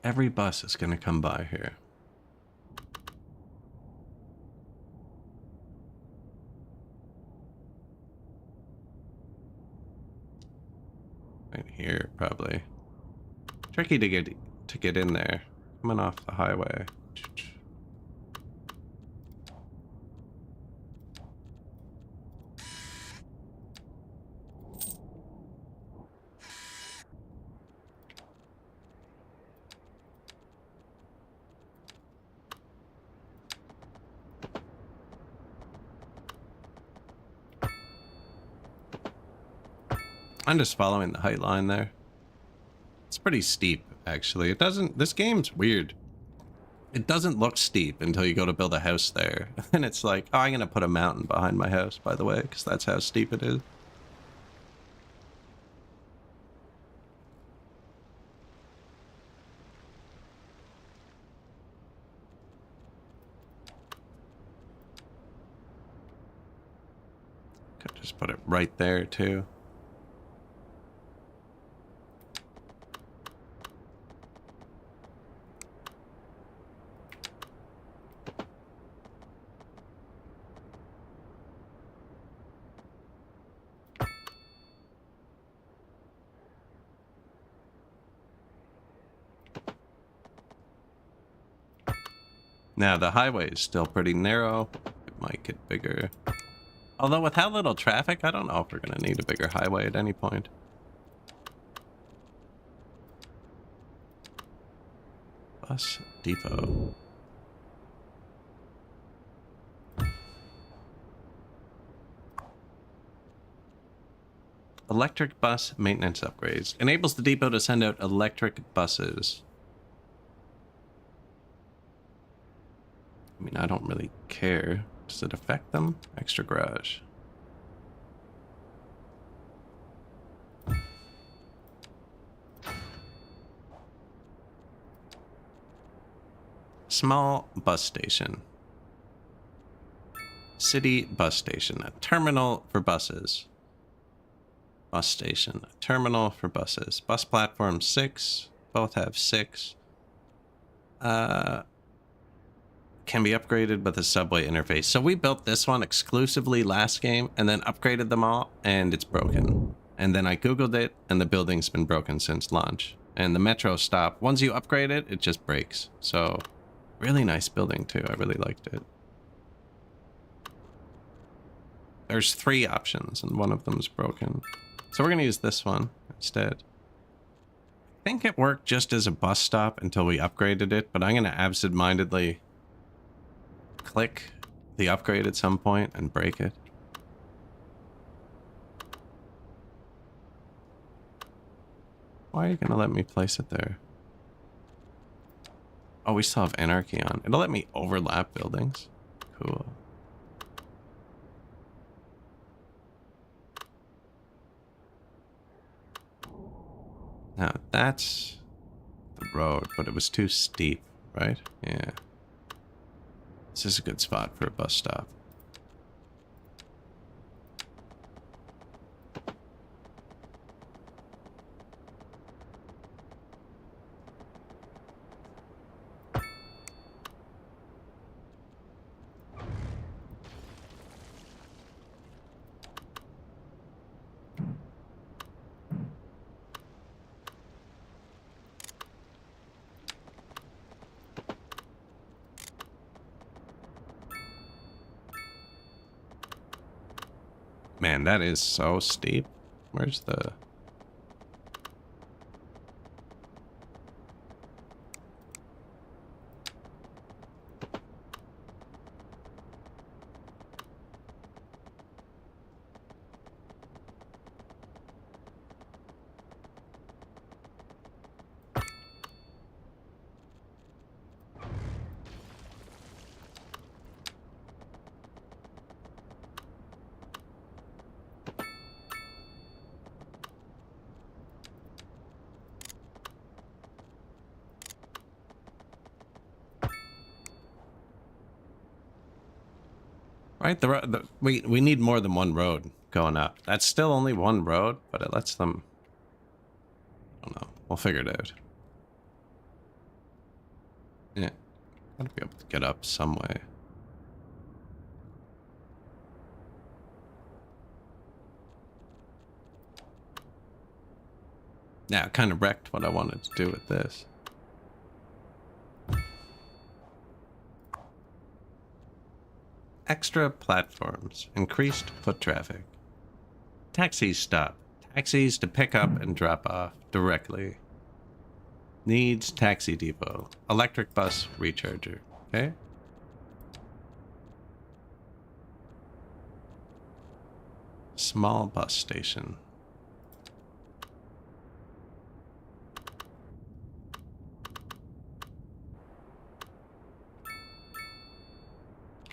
Every bus is going to come by here. Right here, probably. Tricky to get in there. Coming off the highway. I'm just following the height line there. It's pretty steep, actually. It doesn't... This game's weird. It doesn't look steep until you go to build a house there. And it's like, oh, I'm going to put a mountain behind my house, by the way, because that's how steep it is. Could just put it right there, too. Now, the highway is still pretty narrow. It might get bigger. Although with how little traffic, I don't know if we're going to need a bigger highway at any point. Bus depot. Electric bus maintenance upgrades. Enables the depot to send out electric buses. I mean, I don't really care. Does it affect them? Extra garage. Small bus station. City bus station. A terminal for buses. Bus station. A terminal for buses. Bus platform 6. Both have 6. Can be upgraded with a subway interface. So we built this one exclusively last game and then upgraded them all, and it's broken. And then I Googled it, and the building's been broken since launch. And the metro stop, once you upgrade it, it just breaks. So, really nice building too. I really liked it. There's 3 options, and one of them's broken. So we're gonna use this one instead. I think it worked just as a bus stop until we upgraded it, but I'm gonna absent-mindedly click the upgrade at some point and break it. Why are you gonna let me place it there? Oh, we still have anarchy on. It'll let me overlap buildings. Cool. Now that's the road, but it was too steep, right? Yeah. This is a good spot for a bus stop. Man, that is so steep. Where's the... Right, we need more than one road going up. That's still only one road, but it lets them... I don't know. We'll figure it out. Yeah. Gotta be able to get up some way. Yeah, it kind of wrecked what I wanted to do with this. Extra platforms. Increased foot traffic. Taxis stop. Taxis to pick up and drop off directly. Needs taxi depot. Electric bus recharger. Okay. Small bus station.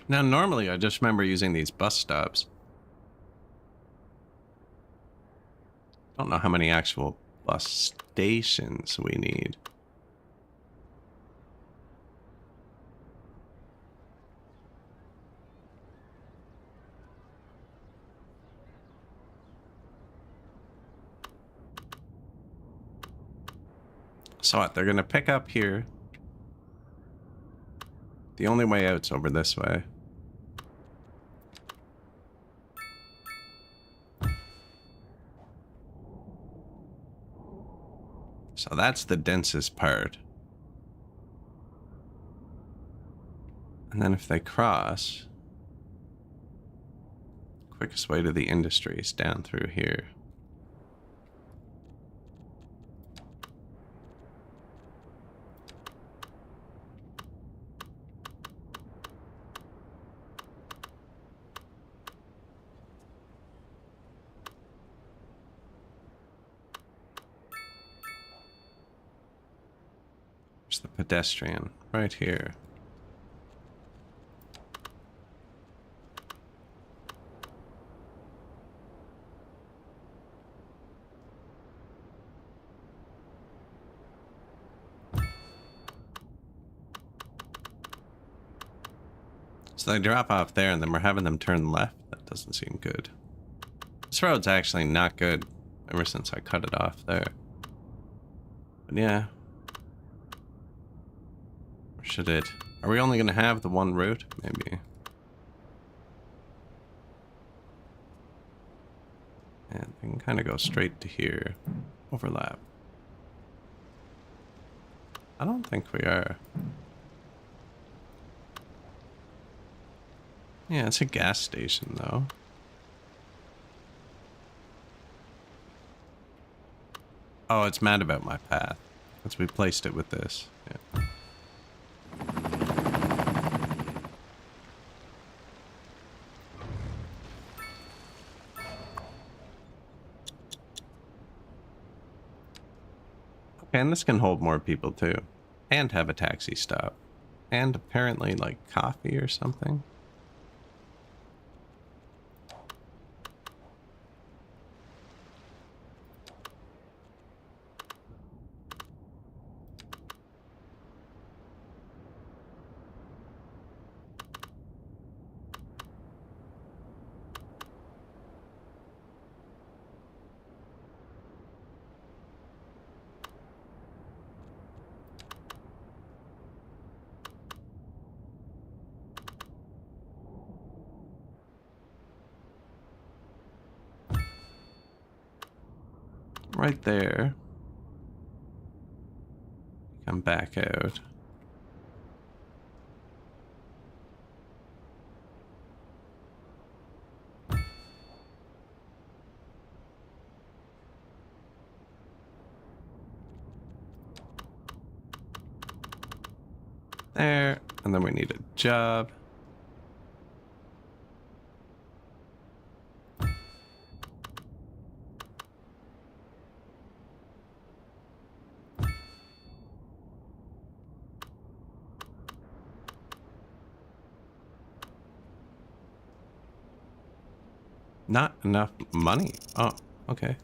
Now, normally I just remember using these bus stops. Don't know how many actual bus stations we need. So what? They're gonna pick up here. The only way out's over this way. So that's the densest part. And then if they cross, quickest way to the industry is down through here. There's the pedestrian right here. So they drop off there and then we're having them turn left. That doesn't seem good. This road's actually not good ever since I cut it off there. But yeah. Or should it? Are we only going to have the one route? Maybe. And we can kind of go straight to here. Overlap. I don't think we are. Yeah, it's a gas station, though. Oh, it's mad about my path. Let's replace it with this. Yeah. Okay, and this can hold more people, too. And have a taxi stop. And apparently, like, coffee or something. Right there. Come back out. There, and then we need a job. Not enough money. Oh, okay.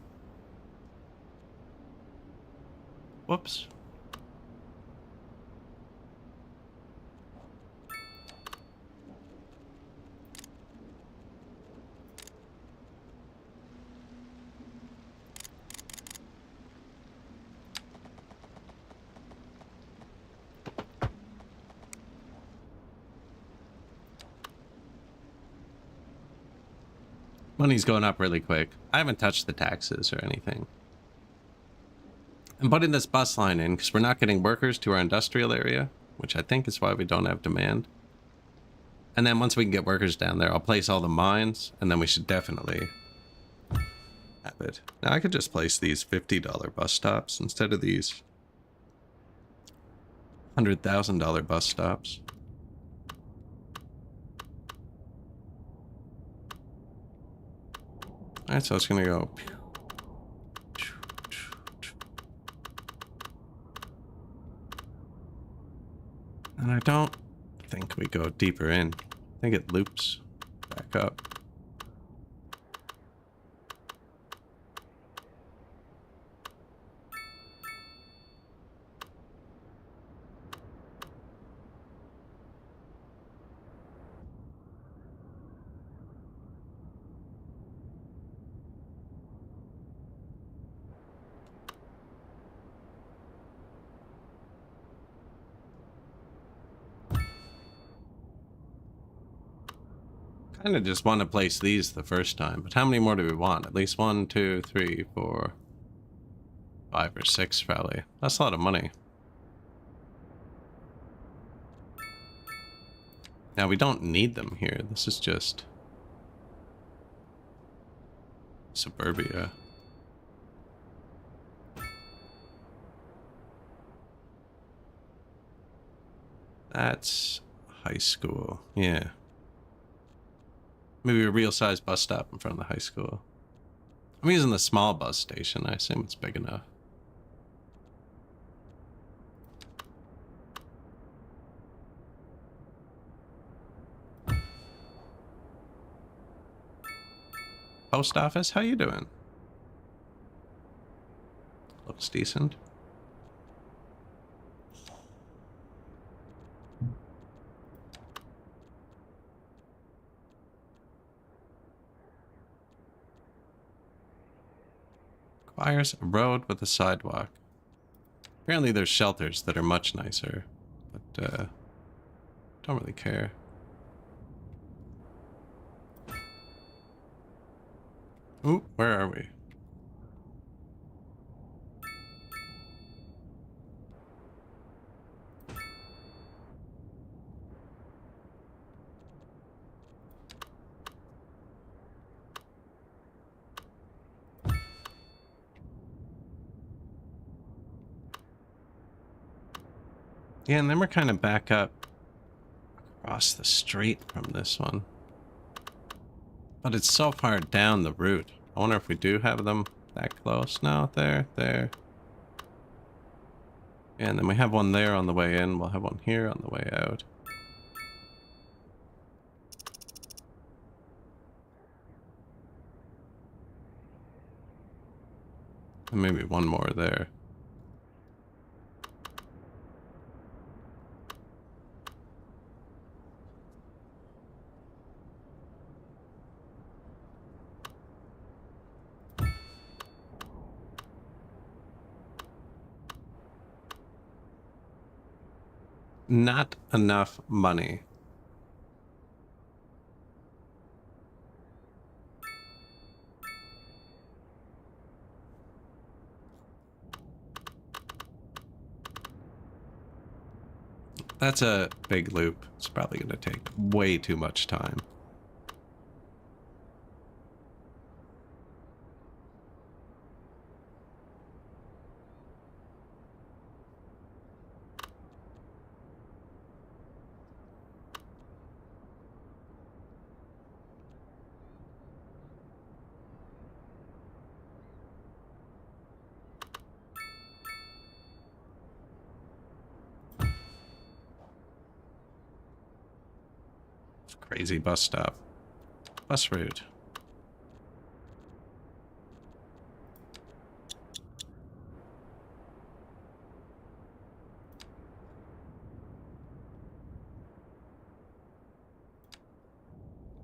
Whoops. Money's going up really quick. I haven't touched the taxes or anything. I'm putting this bus line in because we're not getting workers to our industrial area, which I think is why we don't have demand. And then once we can get workers down there, I'll place all the mines, and then we should definitely have it. Now I could just place these $50 bus stops instead of these $100,000 bus stops. Alright, so it's gonna go. And I don't think we go deeper in. I think it loops back up. Kind of just want to place these the first time, but how many more do we want? At least 1, 2, 3, 4, 5 or 6 probably. That's a lot of money. Now we don't need them here. This is just suburbia. That's high school. Yeah. Maybe a real size bus stop in front of the high school. I'm using the small bus station. I assume it's big enough. Post office, how you doing? Looks decent. Requires a road with a sidewalk. Apparently there's shelters that are much nicer, but don't really care. Ooh, where are we? Yeah, and then we're kind of back up across the street from this one. But it's so far down the route. I wonder if we do have them that close. No, there. Yeah, and then we have one there on the way in. We'll have one here on the way out. And maybe one more there. Not enough money. That's a big loop. It's probably going to take way too much time. Crazy bus stop. Bus route.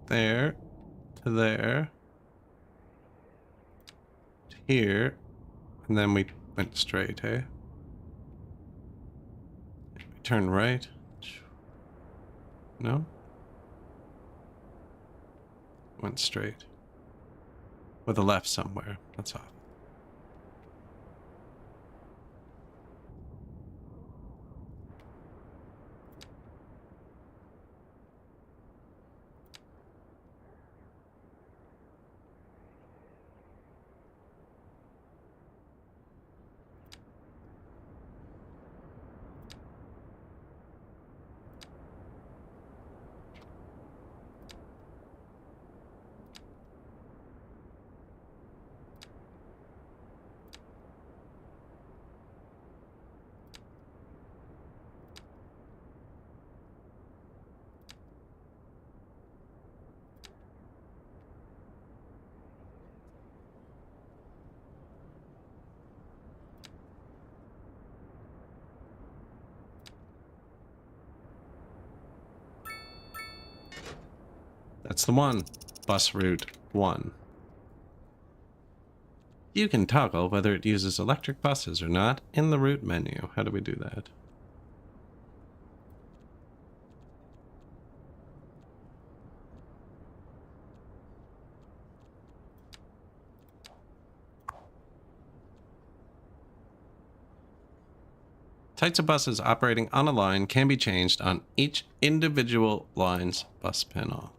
There. To there. To here. And then we went straight, hey? We turn right. No? Went straight. With a left somewhere. That's all. That's the one. Bus route 1. You can toggle whether it uses electric buses or not in the route menu. How do we do that? Types of buses operating on a line can be changed on each individual line's bus panel.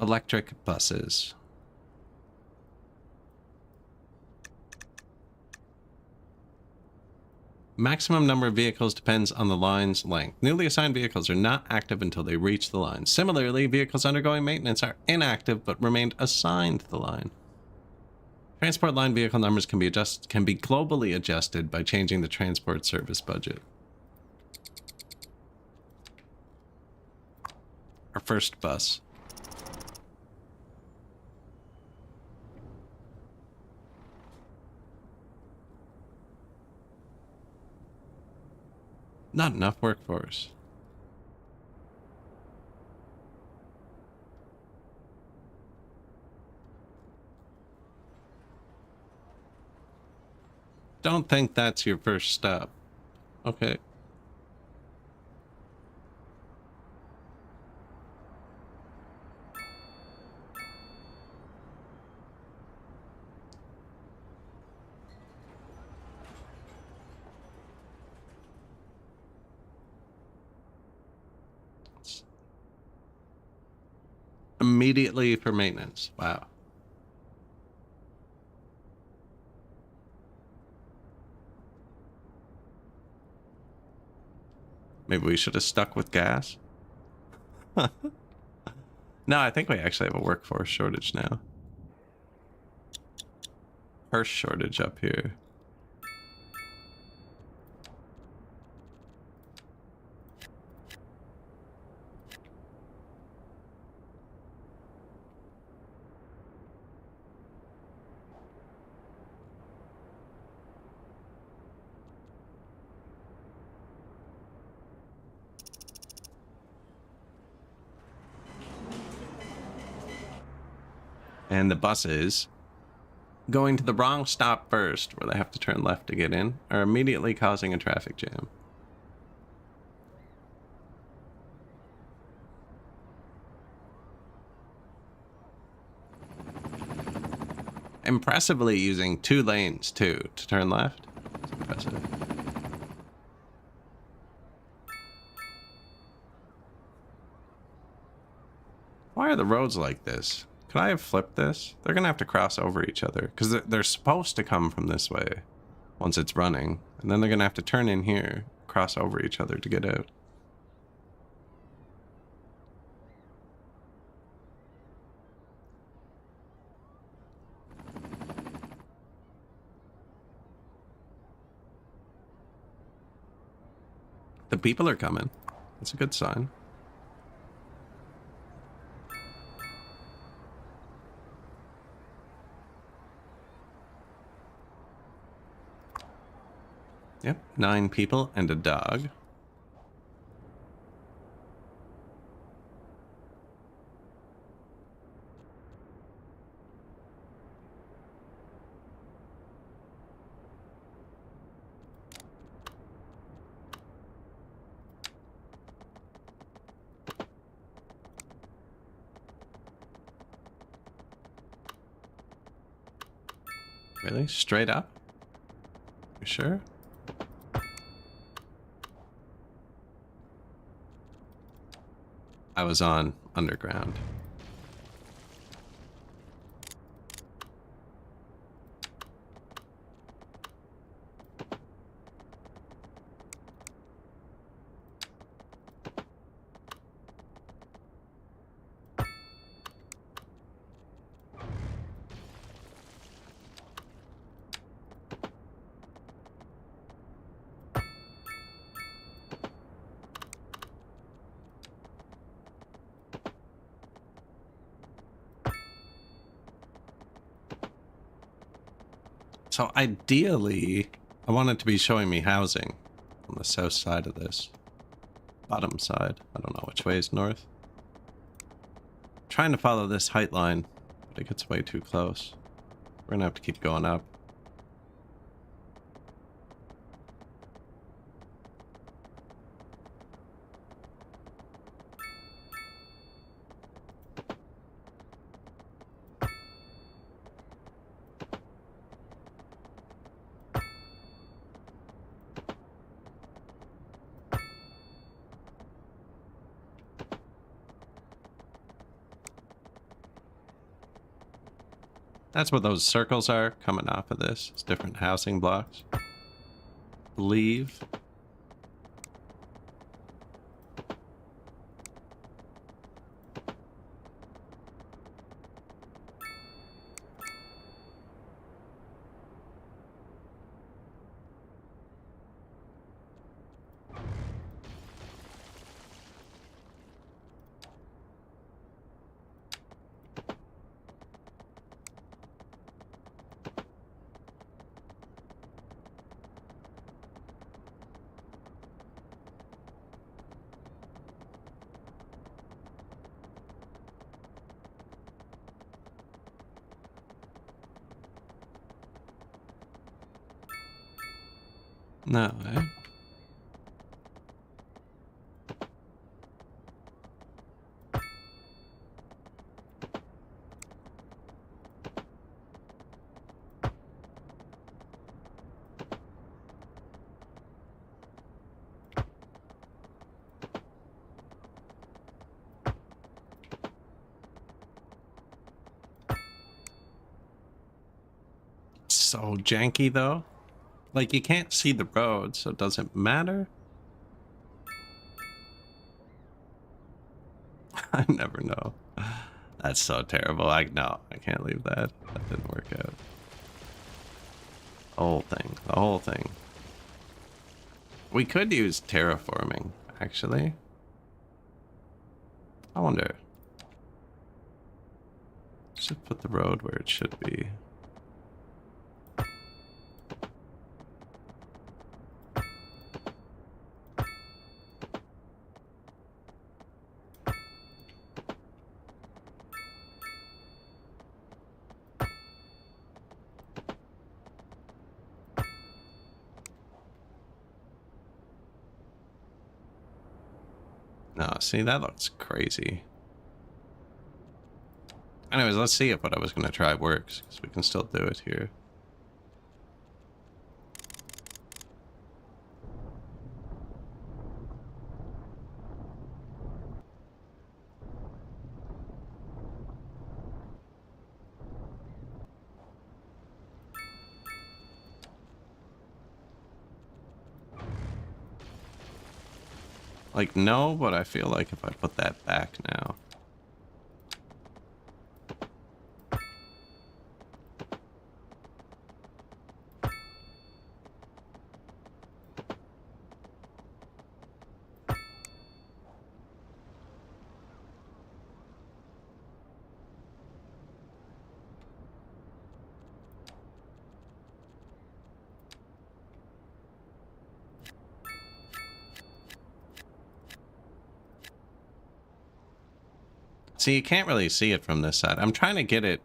Electric buses. Maximum number of vehicles depends on the line's length. Newly assigned vehicles are not active until they reach the line. Similarly, vehicles undergoing maintenance are inactive but remained assigned to the line. Transport line vehicle numbers can be globally adjusted by changing the transport service budget. Our first bus. Not enough workforce. Don't think that's your first stop. Okay. Immediately for maintenance. Wow. Maybe we should have stuck with gas. No, I think we actually have a workforce shortage now. Hearse shortage up here. And the buses going to the wrong stop first, where they have to turn left to get in, are immediately causing a traffic jam. Impressively using 2 lanes, too, to turn left. It's impressive. Why are the roads like this? Could I have flipped this? They're gonna have to cross over each other, because they're supposed to come from this way once it's running, and then they're gonna have to turn in here, cross over each other to get out. The people are coming. That's a good sign. Yep, 9 people and a dog. Really? Straight up? You sure? I was on underground. So ideally, I want it to be showing me housing on the south side of this. Bottom side. I don't know which way is north. Trying to follow this height line, but it gets way too close. We're gonna have to keep going up. That's what those circles are coming off of this. It's different housing blocks. Believe. No, eh? So janky though. Like, you can't see the road, so it doesn't matter. I never know. That's so terrible. No, I can't leave that. That didn't work out. The whole thing. The whole thing. We could use terraforming, actually. I wonder. Should put the road where it should be. No, see, that looks crazy. Anyways, let's see if what I was going to try works, because we can still do it here. Like, no, but I feel like if I put that back now. See, you can't really see it from this side. I'm trying to get it,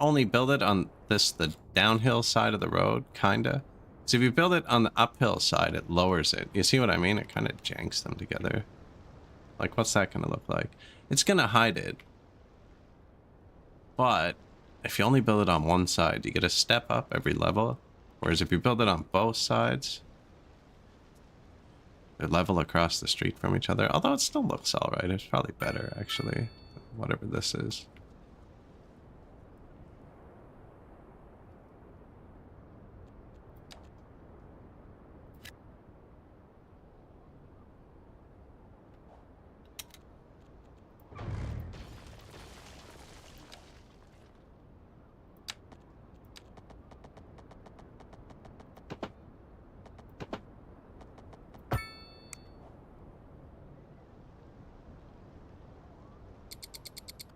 only build it on this, the downhill side of the road, kinda. So if you build it on the uphill side, it lowers it. You see what I mean? It kind of janks them together. Like, what's that gonna look like? It's gonna hide it. But if you only build it on one side, you get a step up every level. Whereas if you build it on both sides, they're level across the street from each other. Although it still looks alright. It's probably better, actually. Whatever this is.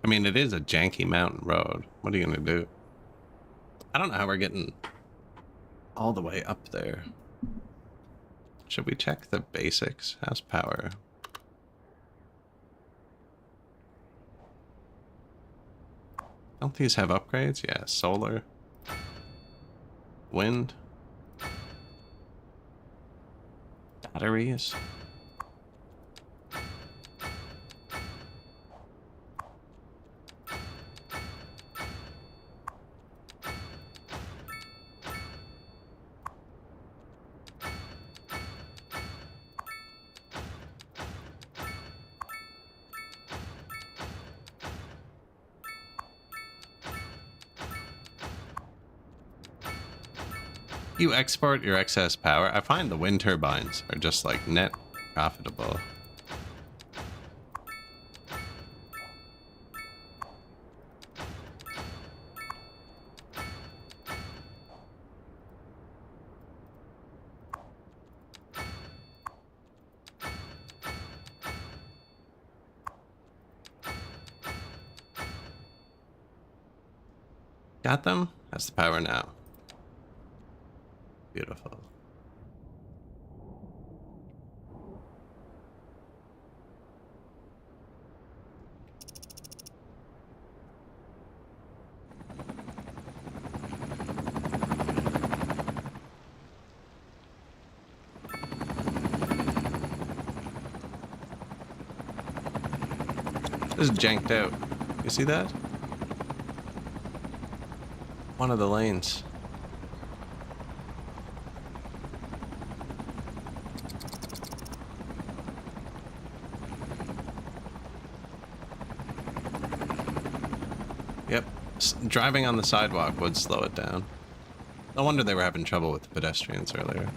I mean, it is a janky mountain road. What are you gonna do? I don't know how we're getting all the way up there. Should we check the basics? How's power? Don't these have upgrades? Yeah, solar. Wind. Batteries. You export your excess power. I find the wind turbines are just like net profitable. Got them? Has the power now. Beautiful. This is janked out. You see that? One of the lanes. Yep. Driving on the sidewalk would slow it down. No wonder they were having trouble with the pedestrians earlier.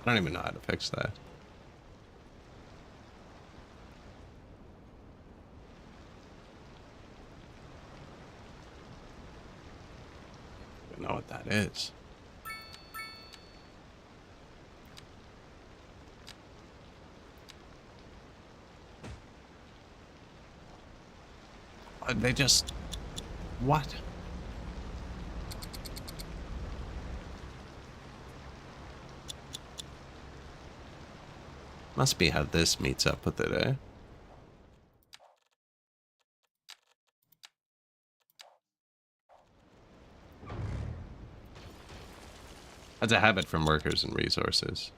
I don't even know how to fix that. I don't know what that is. They just... What? Must be how this meets up with it, eh? That's a habit from workers and resources.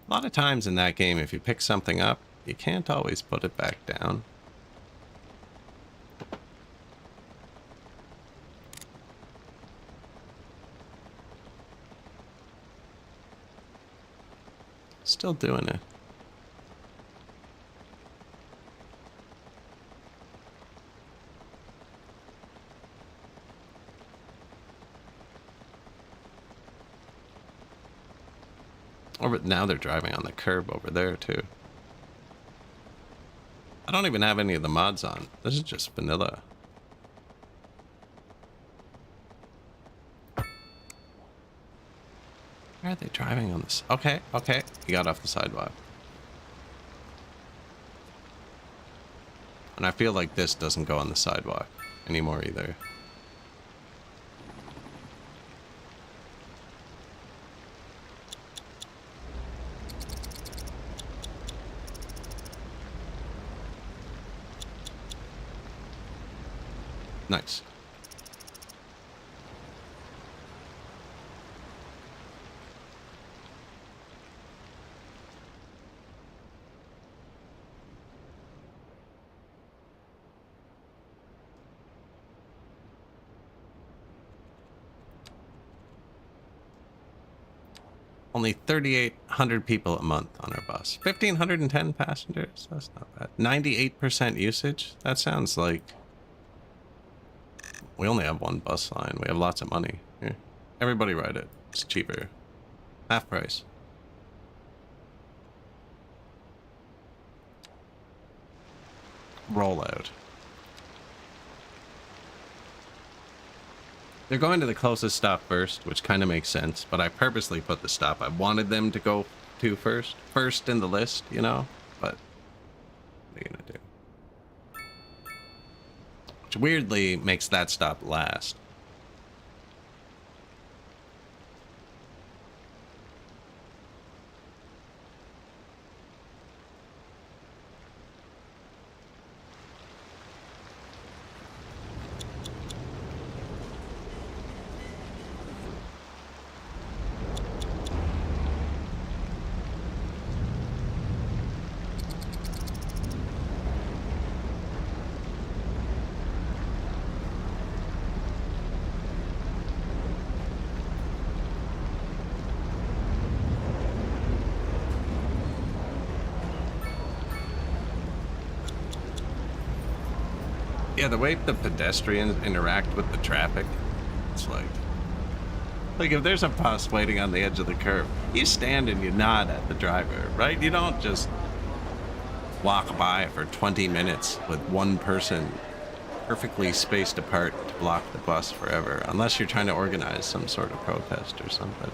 A lot of times in that game, if you pick something up, you can't always put it back down. Still doing it. Over now they're driving on the curb over there too. I don't even have any of the mods on. This is just vanilla. Why are they driving on this? Okay, okay. He got off the sidewalk. And I feel like this doesn't go on the sidewalk anymore either. Nice. Only 3,800 people a month on our bus. 1,510 passengers. That's not bad. 98% usage. That sounds like we only have one bus line. We have lots of money. Here. Everybody ride it. It's cheaper. Half price. Rollout. They're going to the closest stop first, which kind of makes sense, but I purposely put the stop I wanted them to go to first. First in the list, you know? But what are you gonna do? Which weirdly makes that stop last. Yeah, the way the pedestrians interact with the traffic, it's like if there's a bus waiting on the edge of the curb, you stand and you nod at the driver, right? You don't just walk by for 20 minutes with one person perfectly spaced apart to block the bus forever, unless you're trying to organize some sort of protest or something.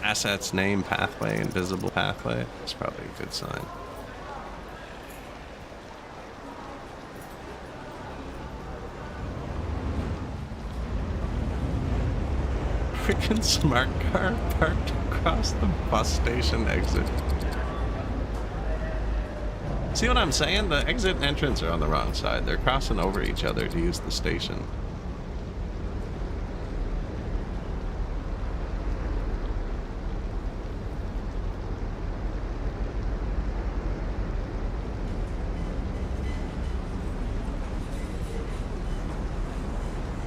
Assets, name, pathway, invisible pathway. That's probably a good sign. Freaking smart car parked across the bus station exit. See what I'm saying? The exit and entrance are on the wrong side. They're crossing over each other to use the station.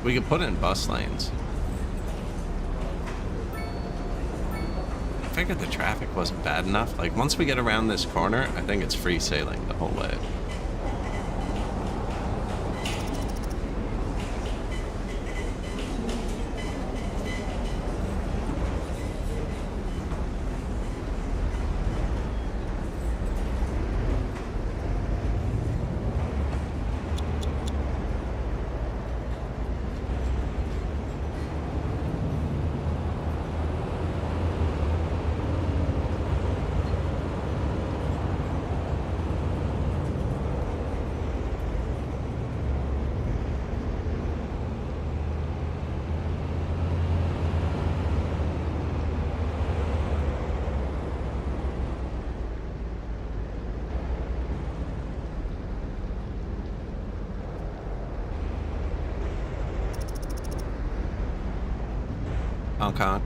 We could put in bus lanes. I figured the traffic wasn't bad enough. Like, once we get around this corner, I think it's free sailing the whole way. Honk honk.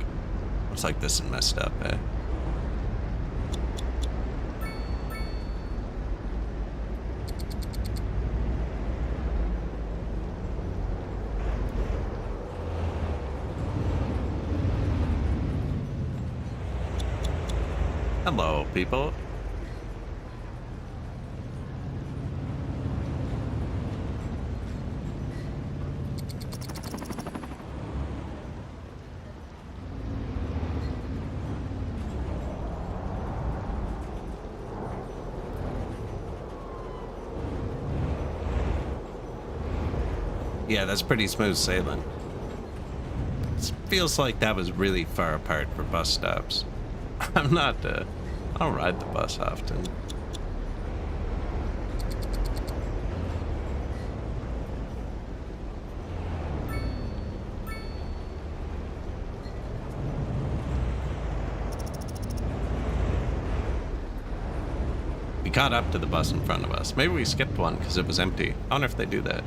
Looks like this is messed up, eh? Hello, people. Yeah, that's pretty smooth sailing. It feels like that was really far apart for bus stops. I don't ride the bus often. We caught up to the bus in front of us. Maybe we skipped one because it was empty. I wonder if they do that.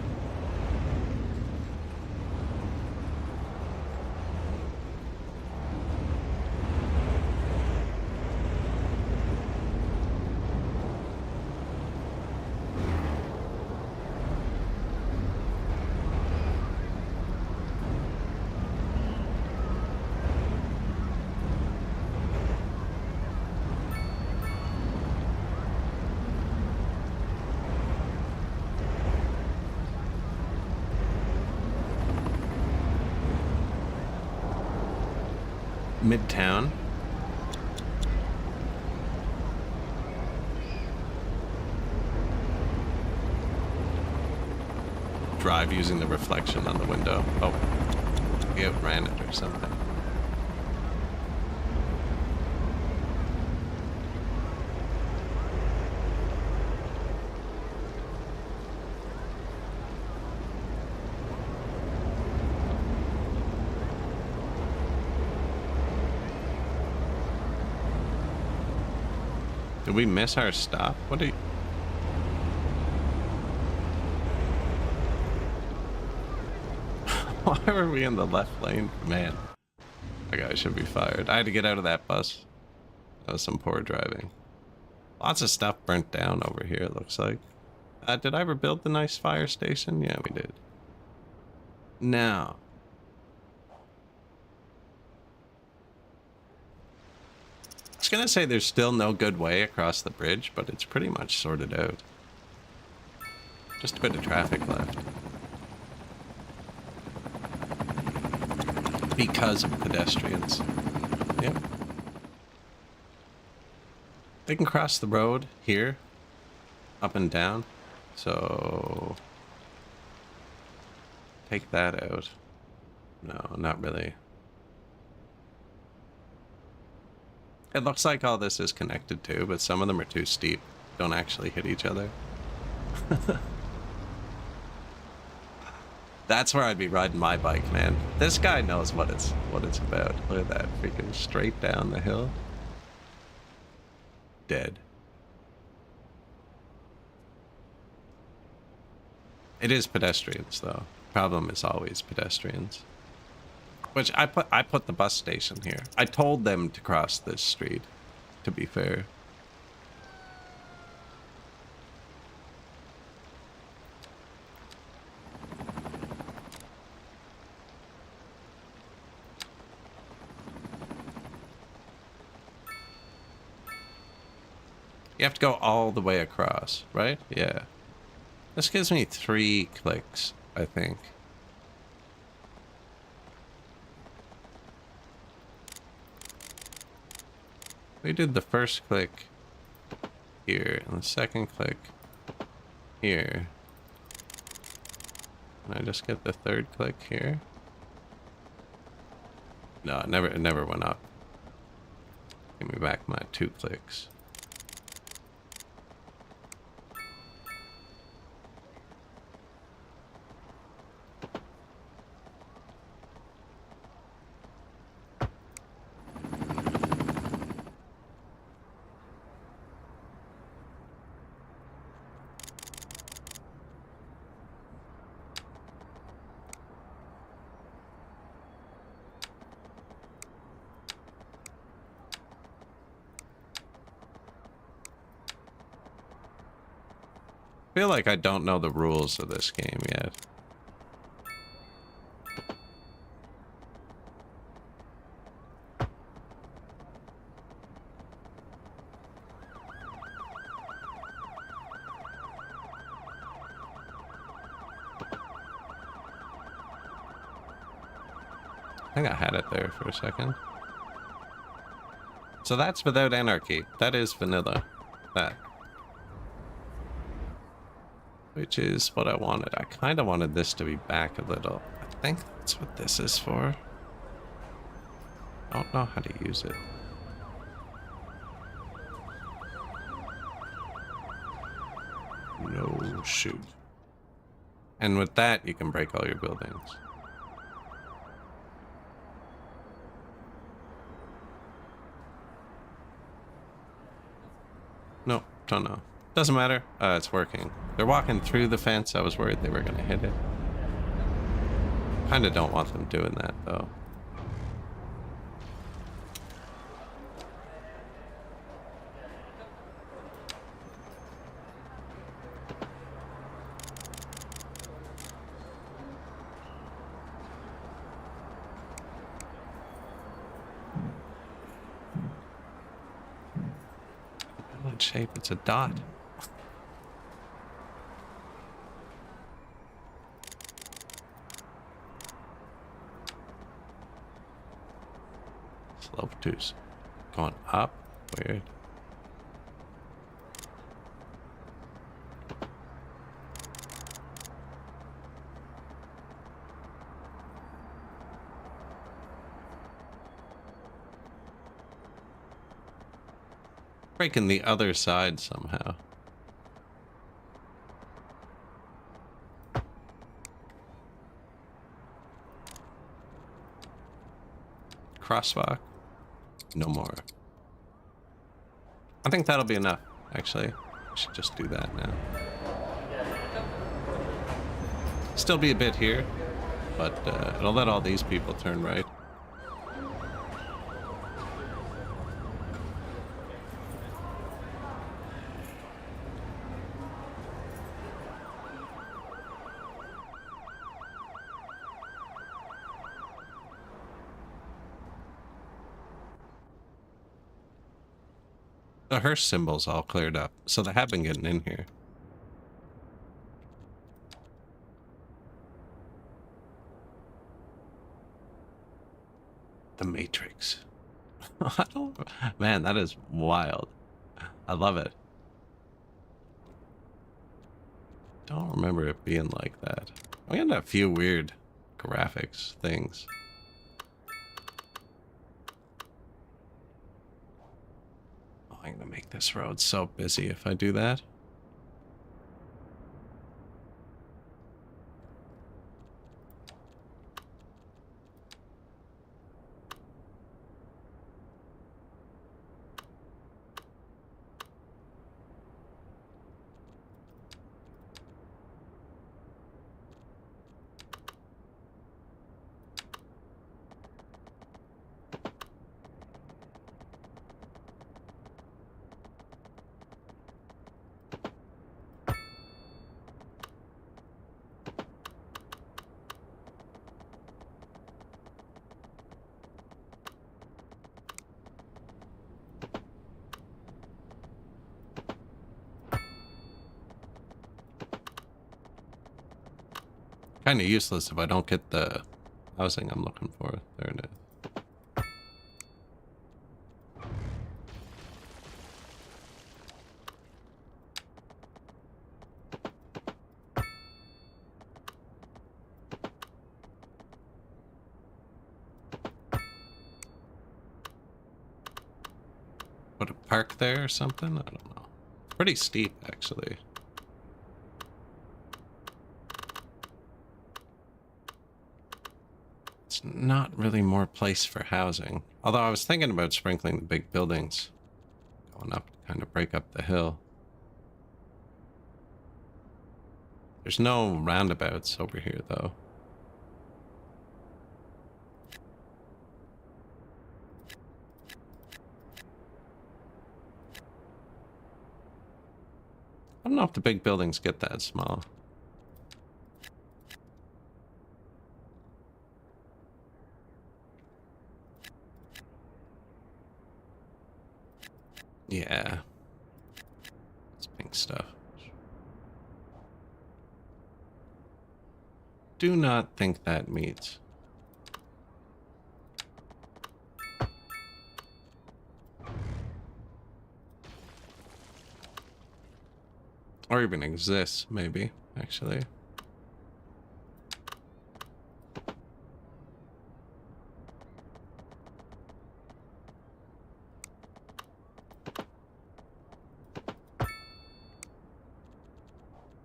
Midtown. Drive using the reflection on the window. Oh, he outran it or something. Did we miss our stop? What do you... Why were we in the left lane? Man, that guy should be fired. I had to get out of that bus. That was some poor driving. Lots of stuff burnt down over here, it looks like. Did I ever build the nice fire station? Yeah, we did. Now... I was gonna say there's still no good way across the bridge, but it's pretty much sorted out. Just a bit of traffic left. Because of pedestrians. Yep. They can cross the road here, up and down. So take that out. No, not really. It looks like all this is connected too, but some of them are too steep. Don't actually hit each other. That's where I'd be riding my bike, man. This guy knows what it's about. Look at that, freaking straight down the hill. Dead. It is pedestrians though. Problem is always pedestrians. Which I put the bus station here. I told them to cross this street, to be fair. You have to go all the way across, right? Yeah. This gives me 3 clicks, I think. We did the first click here and the second click here. Can I just get the third click here? No, it never went up. Give me back my 2 clicks. I feel like I don't know the rules of this game yet. I think I had it there for a second. So that's without anarchy. That is vanilla. That. Which is what I wanted. I kind of wanted this to be back a little. I think that's what this is for. I don't know how to use it. No, shoot. And with that, you can break all your buildings. No, don't know. Doesn't matter. It's working. They're walking through the fence. I was worried they were going to hit it. Kind of don't want them doing that, though. What shape? It's a dot. Slope 2's going up. Weird. Breaking the other side somehow. Crosswalk. No more. I think that'll be enough, actually. I should just do that now. Still be a bit here, but it'll let all these people turn right. The hearse symbol's all cleared up, so they have been getting in here. I don't, man, that is wild. I love it. Don't remember it being like that. We had a few weird graphics things. Oh, I'm gonna make this road so busy if I do that. Kind of useless if I don't get the housing I'm looking for. There it is. Put a park there or something? I don't know. It's pretty steep, actually. It's not really more place for housing. Although I was thinking about sprinkling the big buildings. Going up to kind of break up the hill. There's no roundabouts over here, though. I don't know if the big buildings get that small. Yeah. It's pink stuff. Do not think that meets. Or even exists, maybe, actually.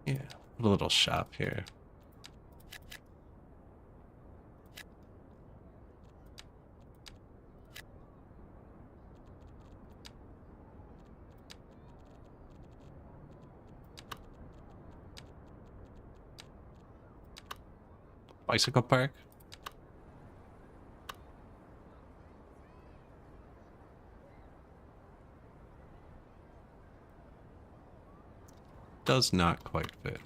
Yeah, put a little shop here. Bicycle park. Does not quite fit.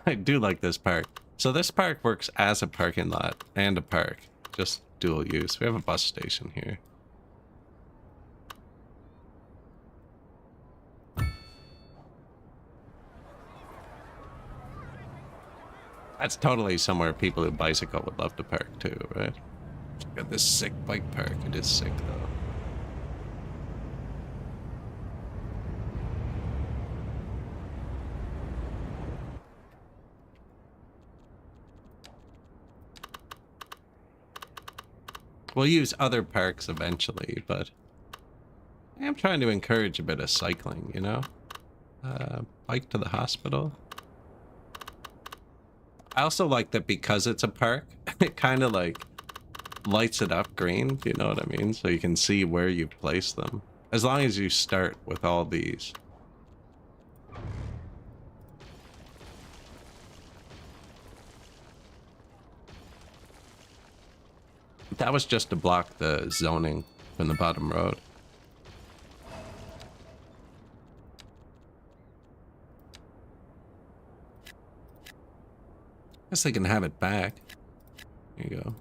I do like this park. So this park works as a parking lot and a park. Just dual use. We have a bus station here. That's totally somewhere people who bicycle would love to park too, right? Got this sick bike park. It is sick though. We'll use other parks eventually, but I am trying to encourage a bit of cycling, you know? Bike to the hospital. I also like that because it's a park, it kind of like lights it up green, you know what I mean? So you can see where you've placed them. As long as you start with all these. That was just to block the zoning from the bottom road. Guess they can have it back. There you go.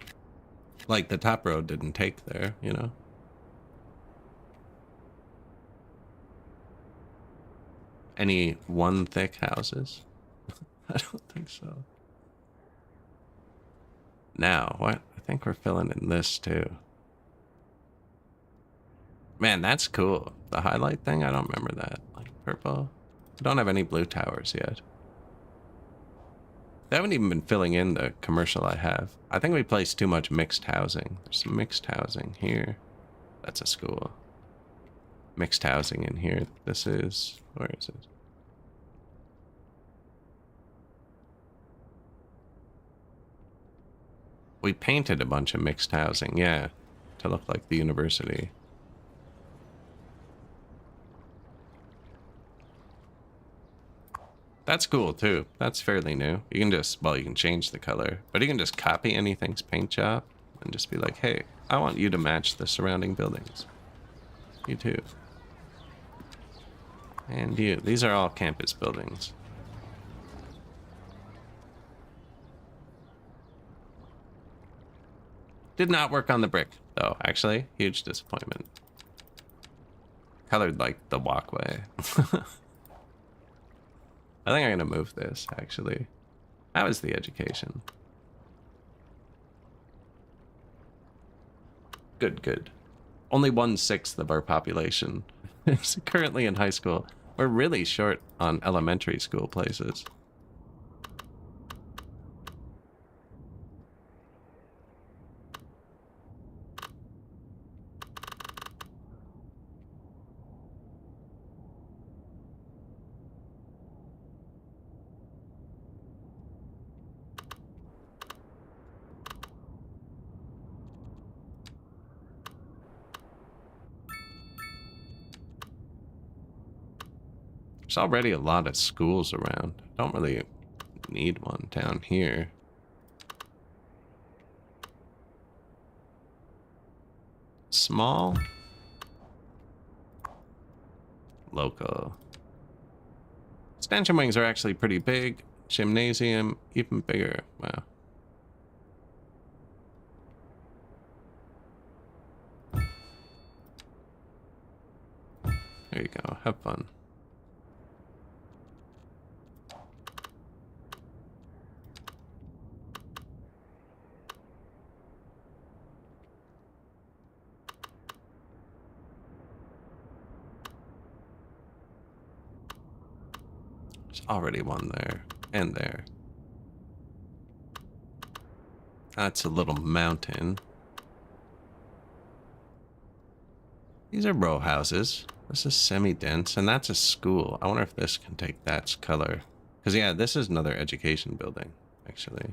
Like the top road didn't take there, you know? Any one thick houses? I don't think so. Now, what? I think we're filling in this too. Man, that's cool. The highlight thing, I don't remember that. Like purple. I don't have any blue towers yet. They haven't even been filling in the commercial I have. I think we placed too much mixed housing. There's some mixed housing here. That's a school. Mixed housing in here. This is... Where is it? We painted a bunch of mixed housing, yeah, to look like the university. That's cool too. That's fairly new. You can just, well, you can change the color, but you can just copy anything's paint job and just be like, hey, I want you to match the surrounding buildings. You too. And you. These are all campus buildings. Did not work on the brick, though, actually. Huge disappointment. Colored like the walkway. I think I'm gonna move this, actually. That was the education. Good, good. Only 1/6 of our population is currently in high school. We're really short on elementary school places. There's already a lot of schools around. Don't really need one down here. Small. Local. Extension wings are actually pretty big. Gymnasium, even bigger. Wow. There you go. Have fun. There's already one there. And there. That's a little mountain. These are row houses. This is semi-dense, and that's a school. I wonder if this can take that color. Because, yeah, this is another education building, actually.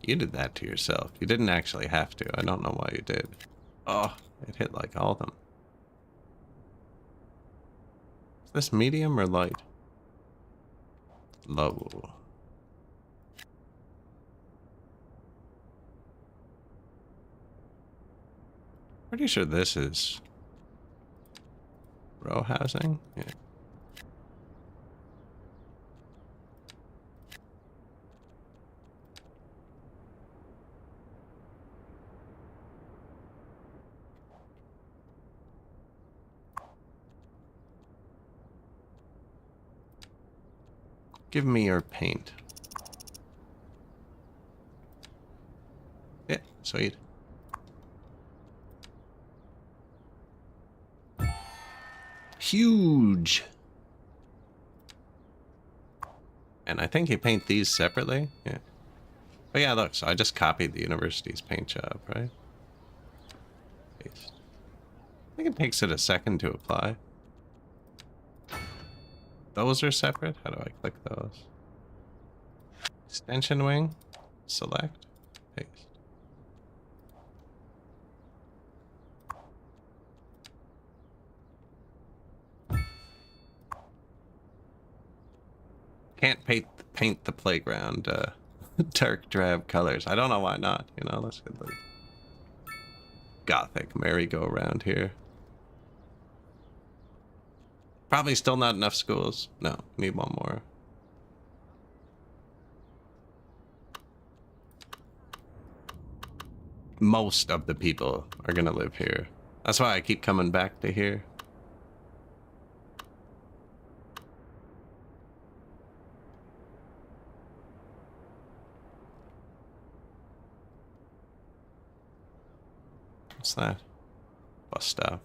You did that to yourself. You didn't actually have to. I don't know why you did. Oh, it hit like all of them. Is this medium or light? Low. Pretty sure this is row housing. Yeah. Give me your paint. Yeah, sweet. Huge. And I think you paint these separately. Yeah. But yeah, look, so I just copied the university's paint job, right? Paste. I think it takes it a second to apply. Those are separate? How do I click those? Extension wing. Select. Paste. Can't paint paint the playground dark drab colors. I don't know why not, you know, let's get the gothic merry-go-round here. Probably still not enough schools. No, need one more. Most of the people are gonna live here. That's why I keep coming back to here. What's that? Bus stop.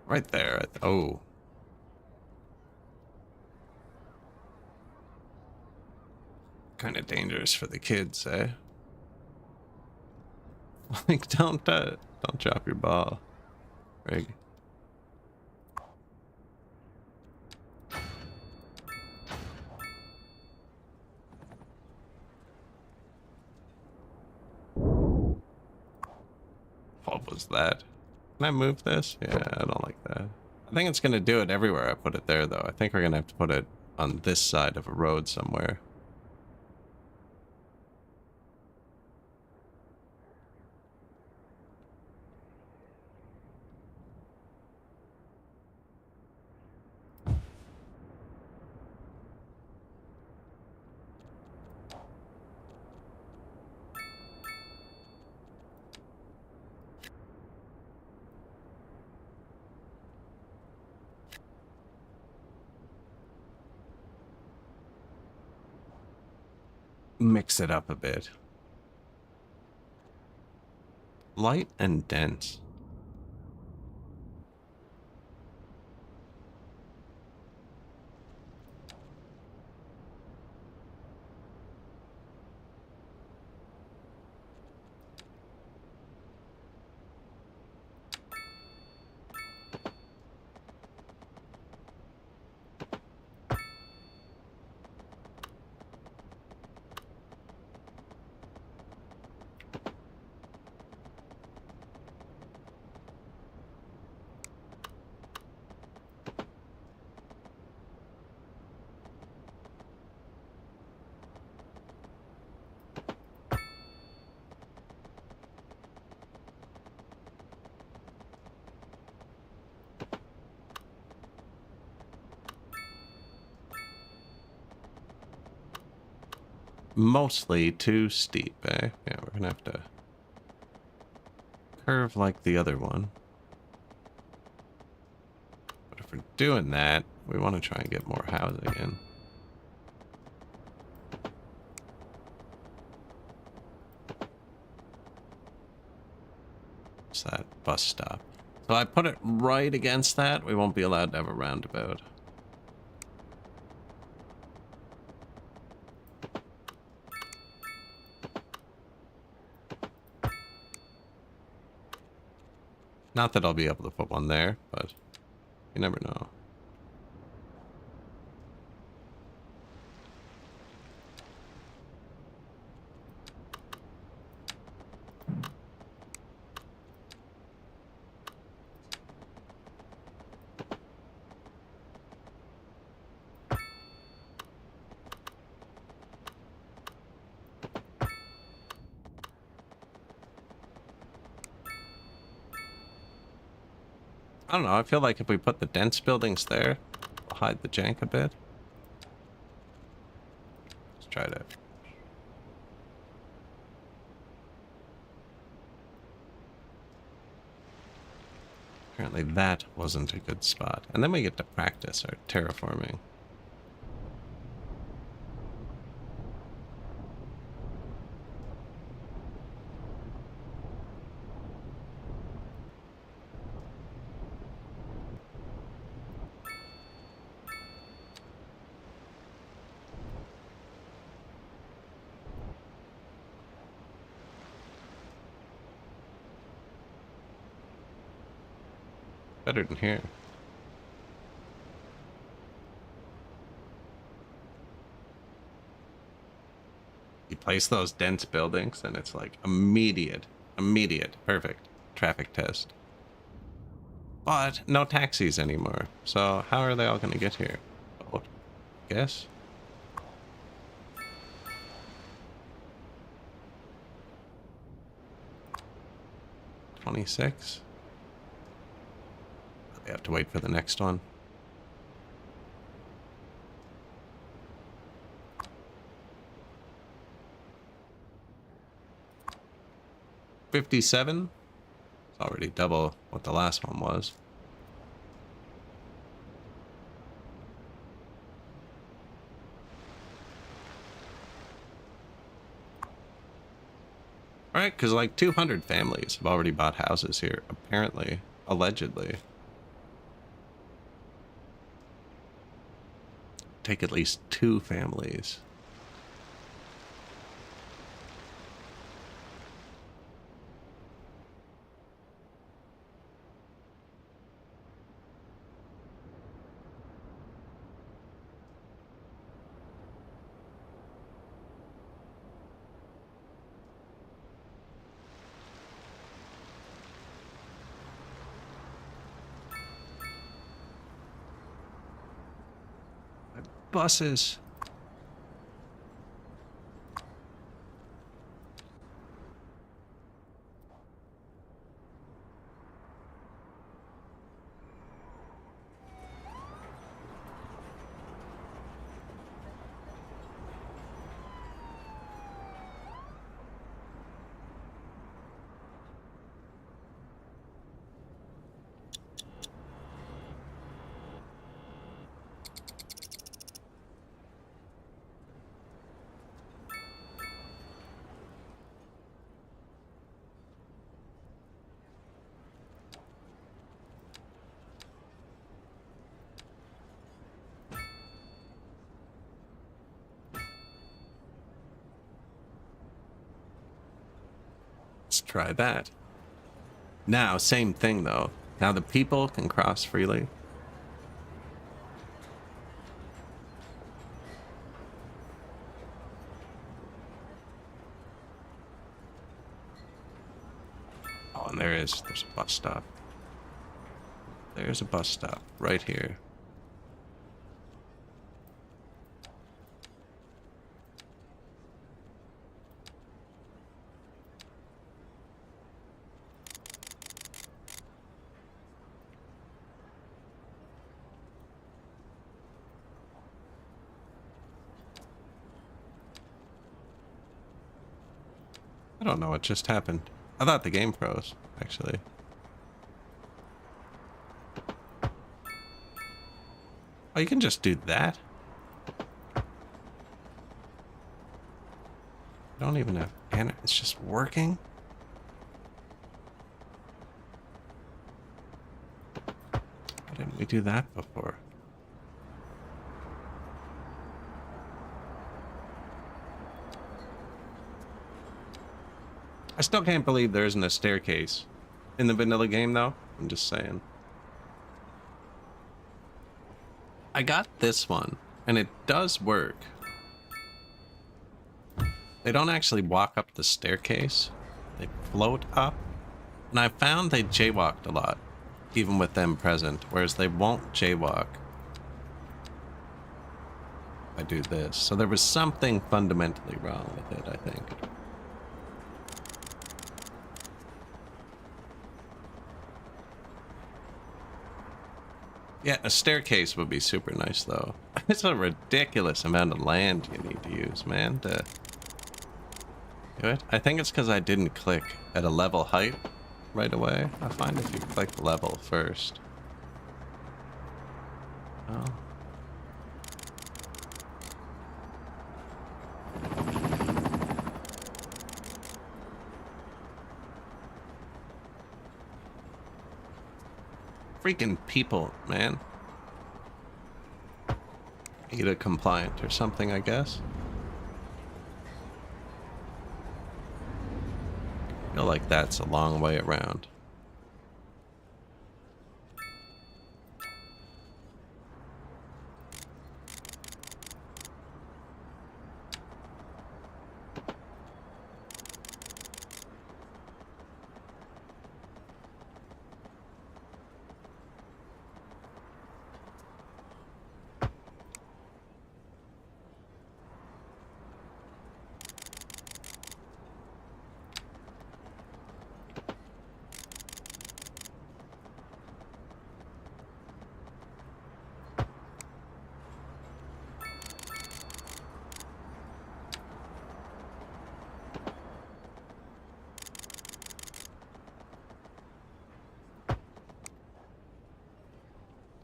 Right there. Oh. Kind of dangerous for the kids, eh? Like, don't drop your ball, Greg. What was that? Can I move this? Yeah, I don't like that. I think it's gonna do it everywhere I put it there, though. I think we're gonna have to put it on this side of a road somewhere. Mix it up a bit. Light and dense. Mostly too steep, eh? Yeah, we're gonna have to curve like the other one. But if we're doing that, we want to try and get more housing in. What's that? Bus stop. So I put it right against that. We won't be allowed to have a roundabout. Not that I'll be able to put one there, but you never know. I don't know, I feel like if we put the dense buildings there, we'll hide the jank a bit. Let's try to... Apparently that wasn't a good spot. And then we get to practice our terraforming. Better than here. You place those dense buildings and it's like immediate, perfect traffic test. But no taxis anymore. So how are they all going to get here? Boat, guess. $26. We have to wait for the next one. $57. It's already double what the last one was. All right, because like 200 families have already bought houses here, apparently, allegedly. Take at least 2 families. Buses. Let's try that. Now, same thing though. Now the people can cross freely. Oh, and there's a bus stop. There's a bus stop right here. I don't know what just happened. I thought the game froze, actually. Oh, you can just do that? I don't even have... And it's just working? Why didn't we do that before? I still can't believe there isn't a staircase in the vanilla game, though. I'm just saying. I got this one, and it does work. They don't actually walk up the staircase. They float up. And I found they jaywalked a lot, even with them present, whereas they won't jaywalk. I do this. So there was something fundamentally wrong with it, I think. Yeah, a staircase would be super nice, though. It's a ridiculous amount of land you need to use, man, to do it. I think it's because I didn't click at a level height right away. I find if you click level first. Oh. Freaking people, man. ADA compliant or something, I guess. Feel like that's a long way around.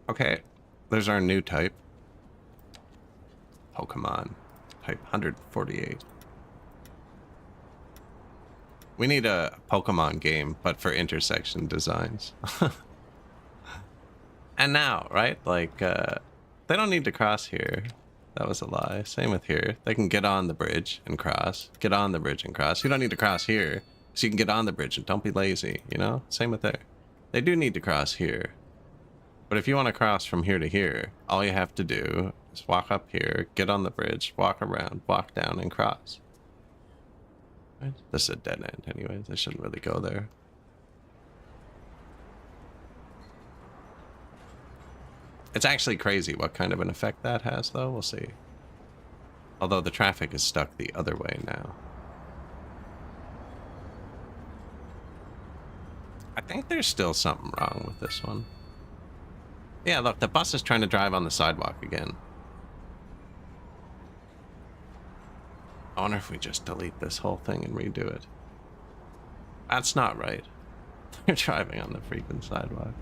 Okay, there's our new type. Pokemon. Type 148. We need a Pokemon game, but for intersection designs. And now, right? Like, they don't need to cross here. That was a lie. Same with here. They can get on the bridge and cross. Get on the bridge and cross. You don't need to cross here, so you can get on the bridge and don't be lazy, you know? Same with there. They do need to cross here. But if you want to cross from here to here, all you have to do is walk up here, get on the bridge, walk around, walk down, and cross. Right? This is a dead end anyways. I shouldn't really go there. It's actually crazy what kind of an effect that has, though. We'll see. Although the traffic is stuck the other way now. I think there's still something wrong with this one. Yeah, look, the bus is trying to drive on the sidewalk again. I wonder if we just delete this whole thing and redo it. That's not right. They're driving on the freaking sidewalk.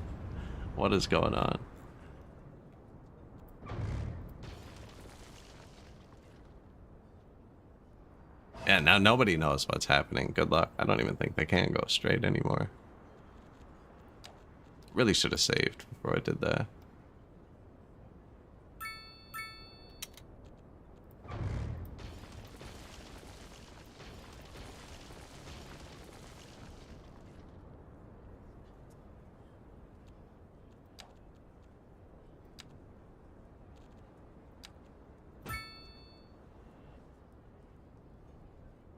What is going on? Yeah, now nobody knows what's happening. Good luck. I don't even think they can go straight anymore. Really should have saved before I did that.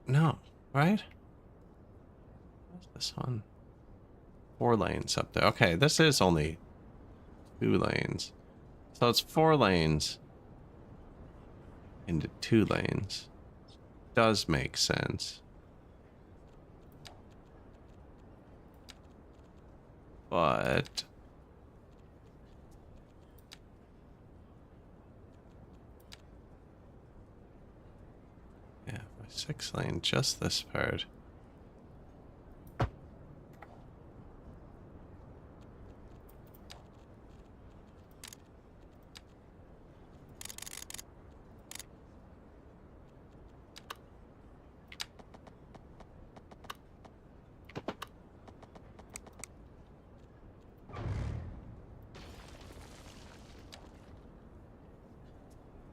No, right? What's this one? 4 lanes up there. Okay, this is only 2 lanes. So it's 4 lanes into 2 lanes. Does make sense. But yeah, 6 lane, just this part.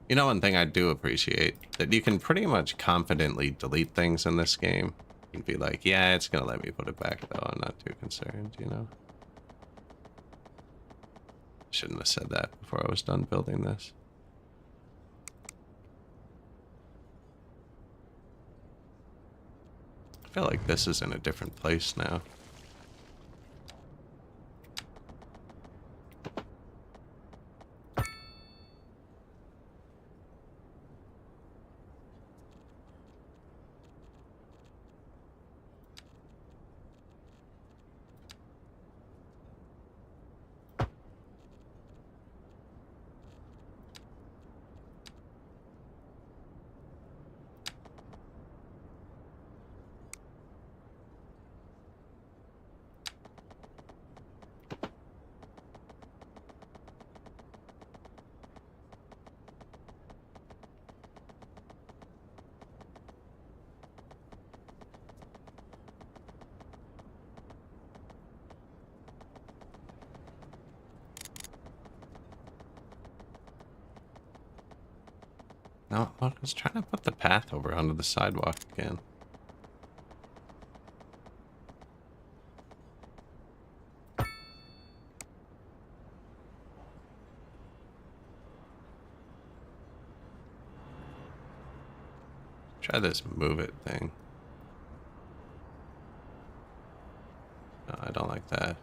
You know, one thing I do appreciate, that you can pretty much confidently delete things in this game. You can be like, yeah, it's gonna let me put it back though. I'm not too concerned, you know? Shouldn't have said that before I was done building this. I feel like this is in a different place now. No, I was trying to put the path over onto the sidewalk again. Try this move it thing. No, I don't like that.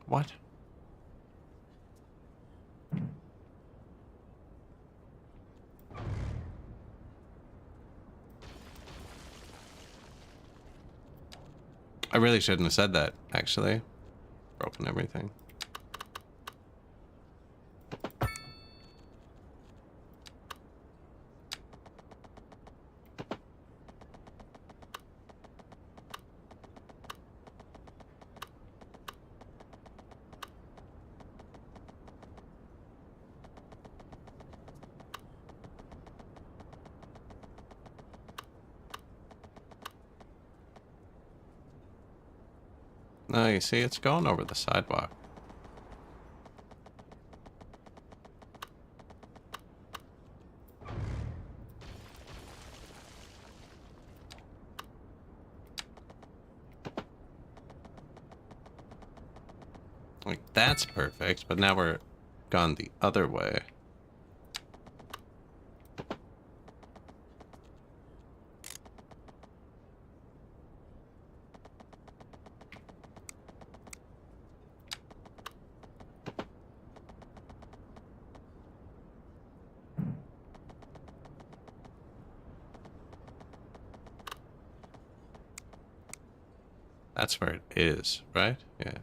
What? I really shouldn't have said that, actually. Broken everything. No, you see, it's going over the sidewalk. Like, that's perfect, but now we're gone the other way. That's where it is, right? Yeah.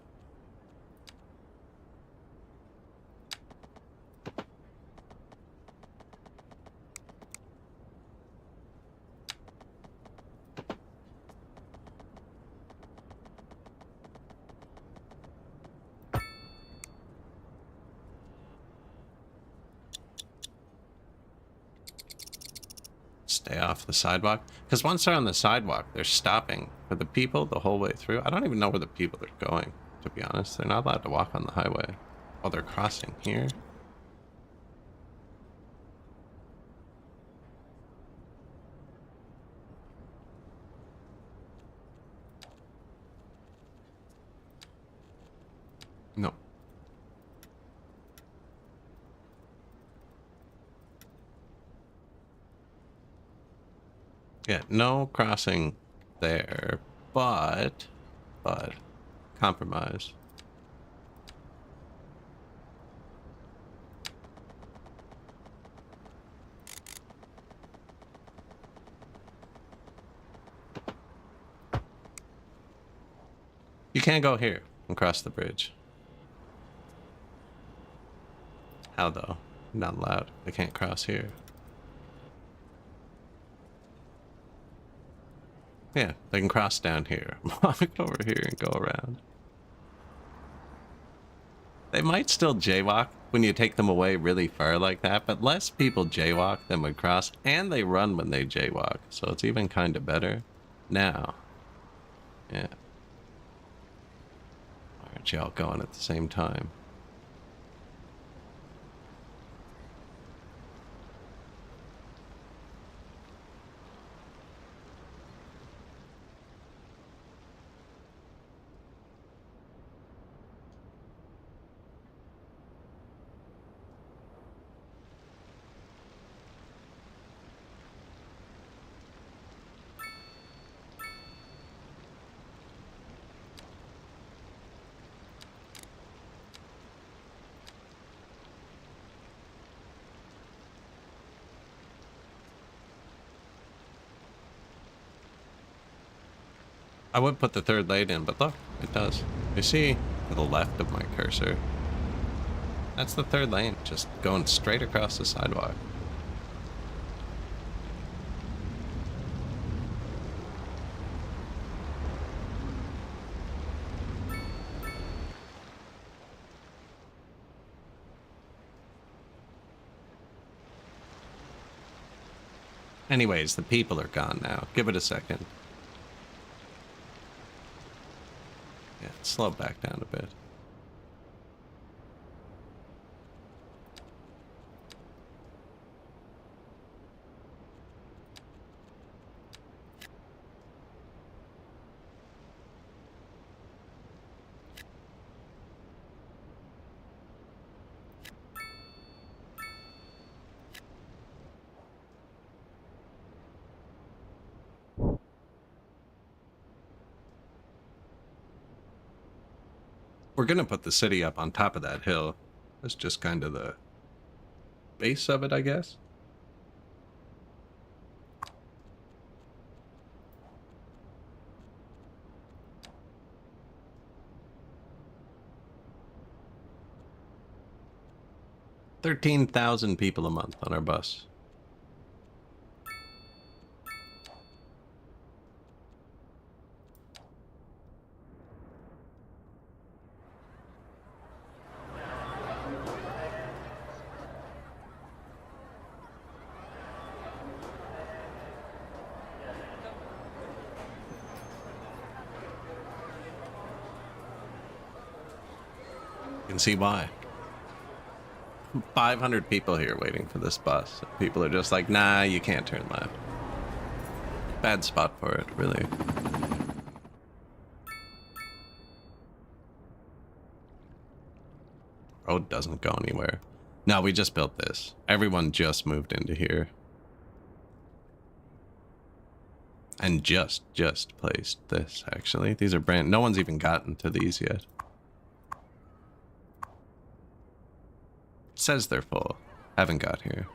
Stay off the sidewalk. Because once they're on the sidewalk, they're stopping for the people the whole way through. I don't even know where the people are going, to be honest. They're not allowed to walk on the highway while they're crossing here. No. Yeah, no crossing there, but compromise. You can't go here and cross the bridge. How though? Not allowed. They can't cross here. Yeah, they can cross down here, walk over here and go around. They might still jaywalk when you take them away really far like that, but less people jaywalk than would cross, and they run when they jaywalk, so it's even kind of better. Now, yeah. Why aren't y'all going at the same time? I would put the third lane in, but look, it does. You see to the left of my cursor? That's the third lane, just going straight across the sidewalk. Anyways, the people are gone now. Give it a second. Yeah, slow back down a bit. We're gonna put the city up on top of that hill. That's just kind of the base of it, I guess. $13,000 people a month on our bus. You can see why. 500 people here waiting for this bus. People are just like, nah, you can't turn left. Bad spot for it, really. Road doesn't go anywhere. No, we just built this. Everyone just moved into here. And just placed this, actually. These are brand... No one's even gotten to these yet. It says they're full. Haven't got here.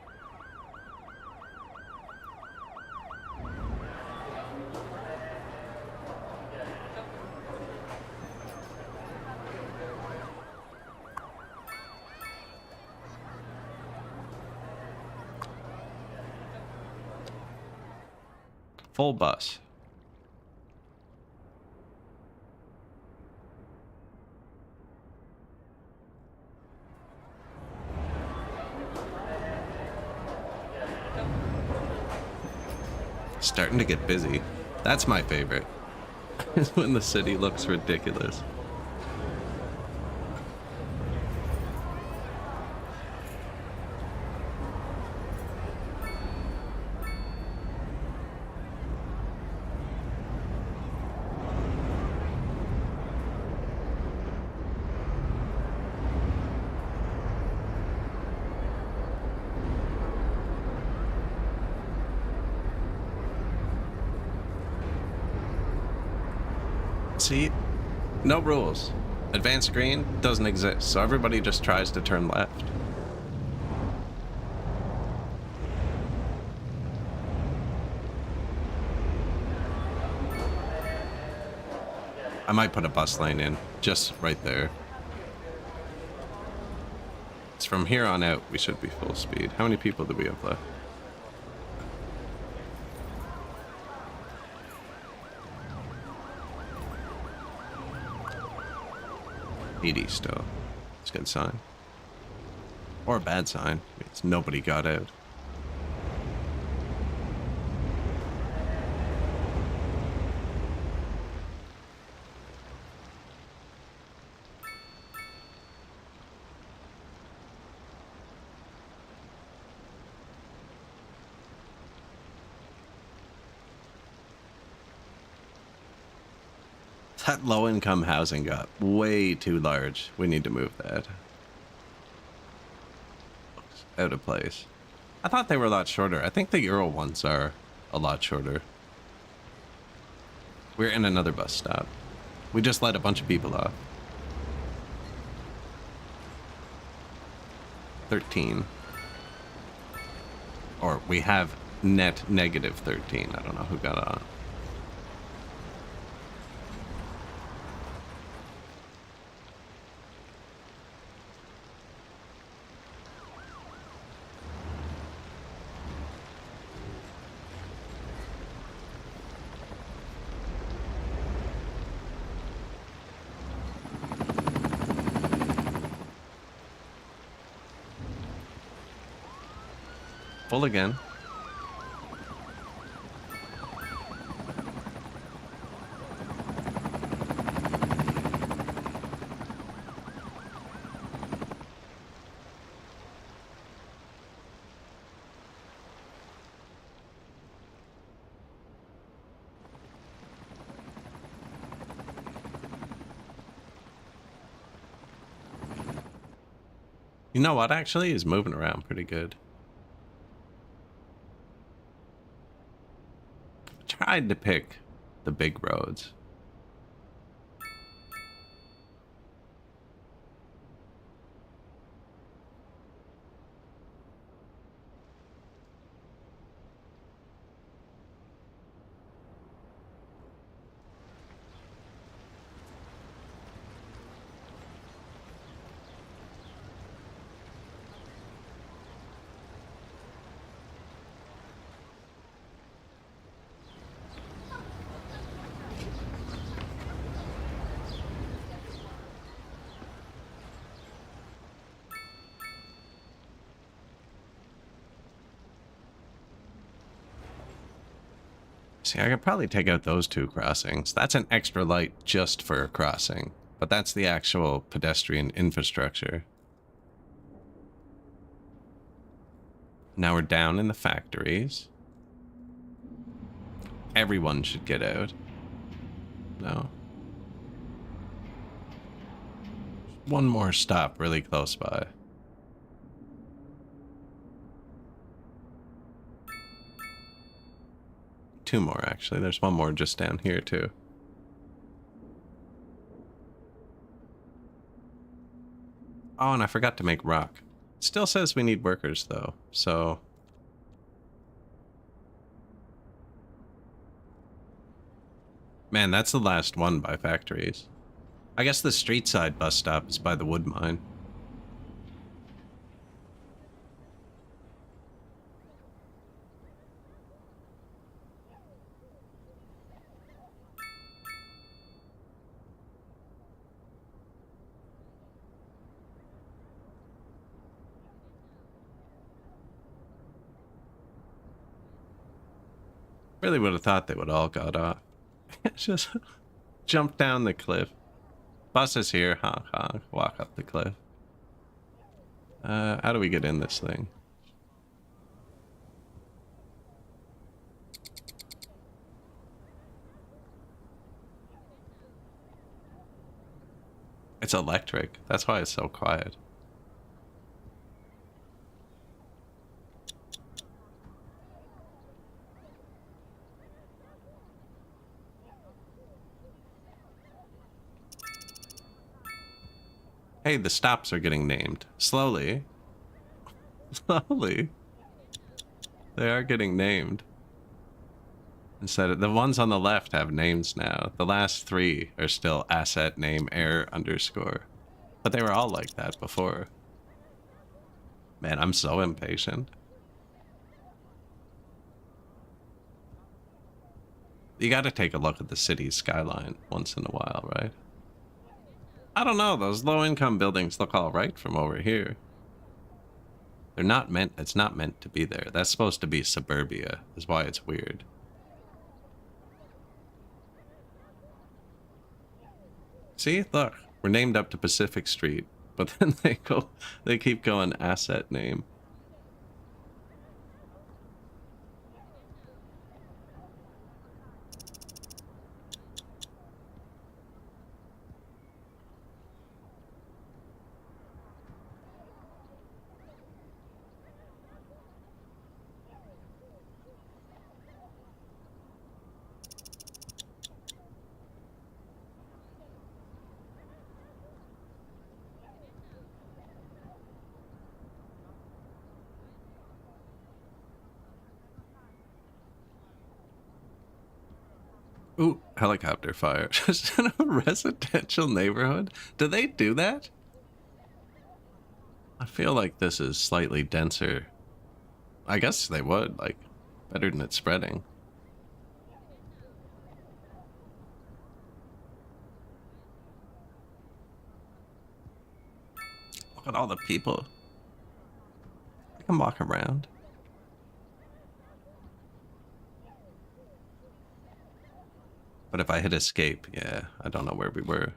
Full bus. Starting to get busy. That's my favorite. Is when the city looks ridiculous. See, no rules. Advanced green doesn't exist, so everybody just tries to turn left. I might put a bus lane in, just right there. It's from here on out, we should be full speed. How many people do we have left? Still. It's a good sign. Or a bad sign. It's nobody got out. That low-income housing got way too large. We need to move that. Looks out of place. I thought they were a lot shorter. I think the Euro ones are a lot shorter. We're in another bus stop. We just let a bunch of people off. 13. Or we have net negative 13. I don't know who got on. Full again. You know what, actually? He's moving around pretty good. Tried to pick the big roads. See, I could probably take out those two crossings. That's an extra light just for a crossing. But that's the actual pedestrian infrastructure. Now we're down in the factories. Everyone should get out. No. One more stop really close by. Two more, actually. There's one more just down here, too. Oh, and I forgot to make rock. It still says we need workers, though, so... Man, that's the last one by factories. I guess the street side bus stop is by the wood mine. Really would have thought they would all got off. Just jump down the cliff. Bus is here. Honk, honk. Walk up the cliff. How do we get in this thing? It's electric. That's why it's so quiet. Hey, the stops are getting named. Slowly. Slowly. They are getting named. Instead of the ones on the left have names now. The last three are still asset name error underscore. But they were all like that before. Man, I'm so impatient. You gotta take a look at the city's skyline once in a while, right? I don't know, those low-income buildings look all right from over here. They're not meant, it's not meant to be there. That's supposed to be suburbia, is why it's weird. See, look, we're named up to Pacific Street, but then they keep going asset name. Ooh, helicopter fire. Just in a residential neighborhood? Do they do that? I feel like this is slightly denser. I guess they would, like, better than it spreading. Look at all the people. I can walk around. But if I hit escape, yeah, I don't know where we were.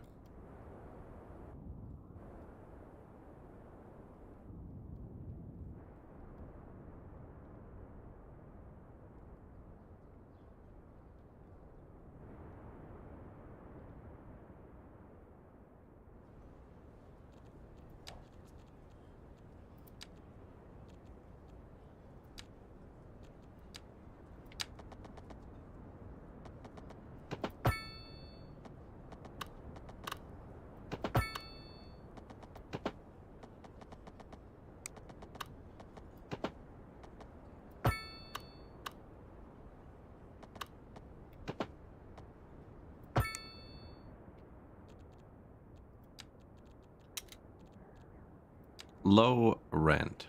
low rent.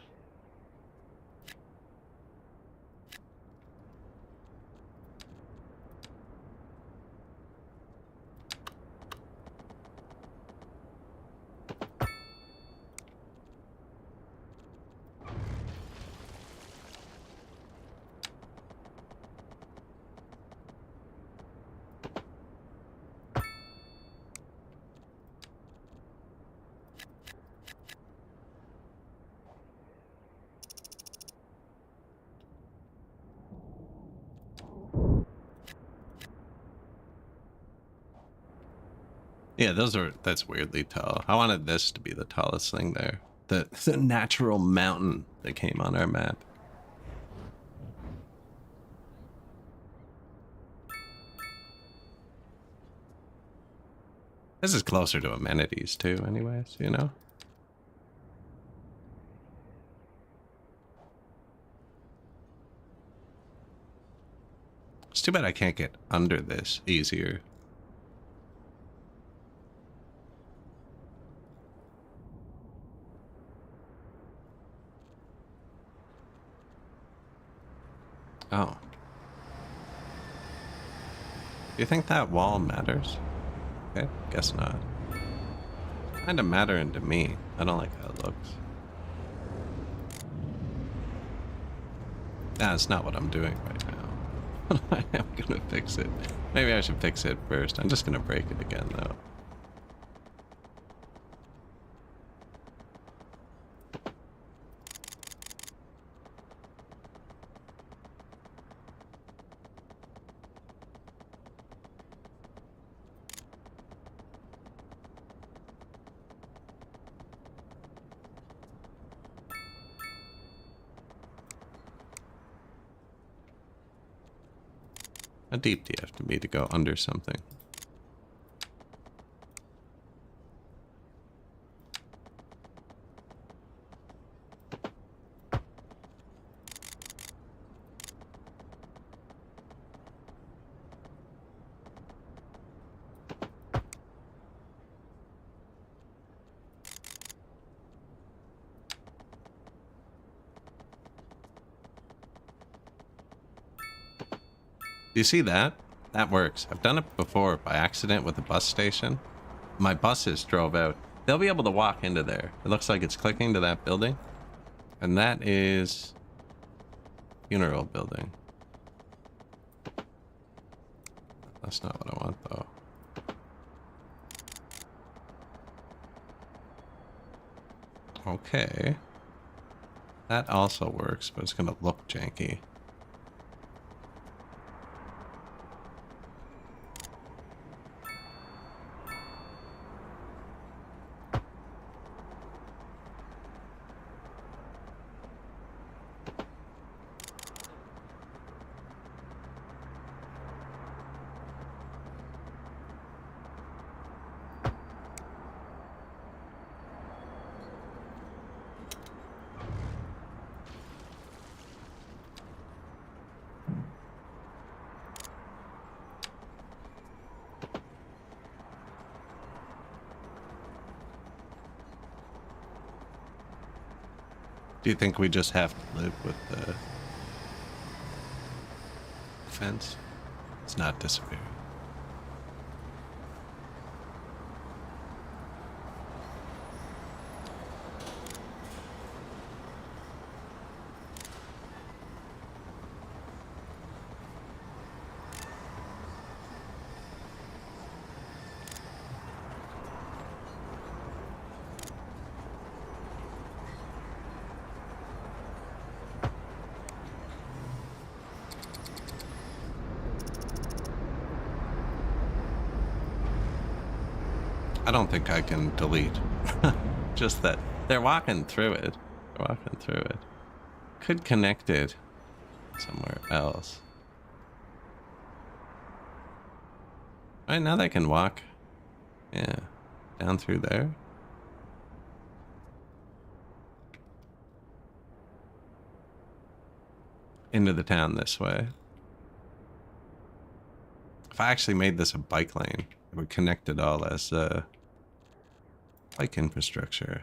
Yeah, that's weirdly tall. I wanted this to be the tallest thing there. The natural mountain that came on our map. This is closer to amenities too, anyways, you know? It's too bad I can't get under this easier. Oh. Do you think that wall matters? Okay, guess not. Kinda mattering to me. I don't like how it looks. That's not what I'm doing right now. I am gonna fix it. Maybe I should fix it first. I'm just gonna break it again though. How deep do you have to be to go under something? Do you see that? That works. I've done it before by accident with the bus station. My buses drove out. They'll be able to walk into there. It looks like it's clicking to that building. And that is... funeral building. That's not what I want though. Okay. That also works, but it's gonna look janky. Do you think we just have to live with the fence? It's not disappearing. I don't think I can delete. Just that they're walking through it. They're walking through it. Could connect it somewhere else. Right now they can walk. Yeah. Down through there. Into the town this way. If I actually made this a bike lane, it would connect it all as bike infrastructure.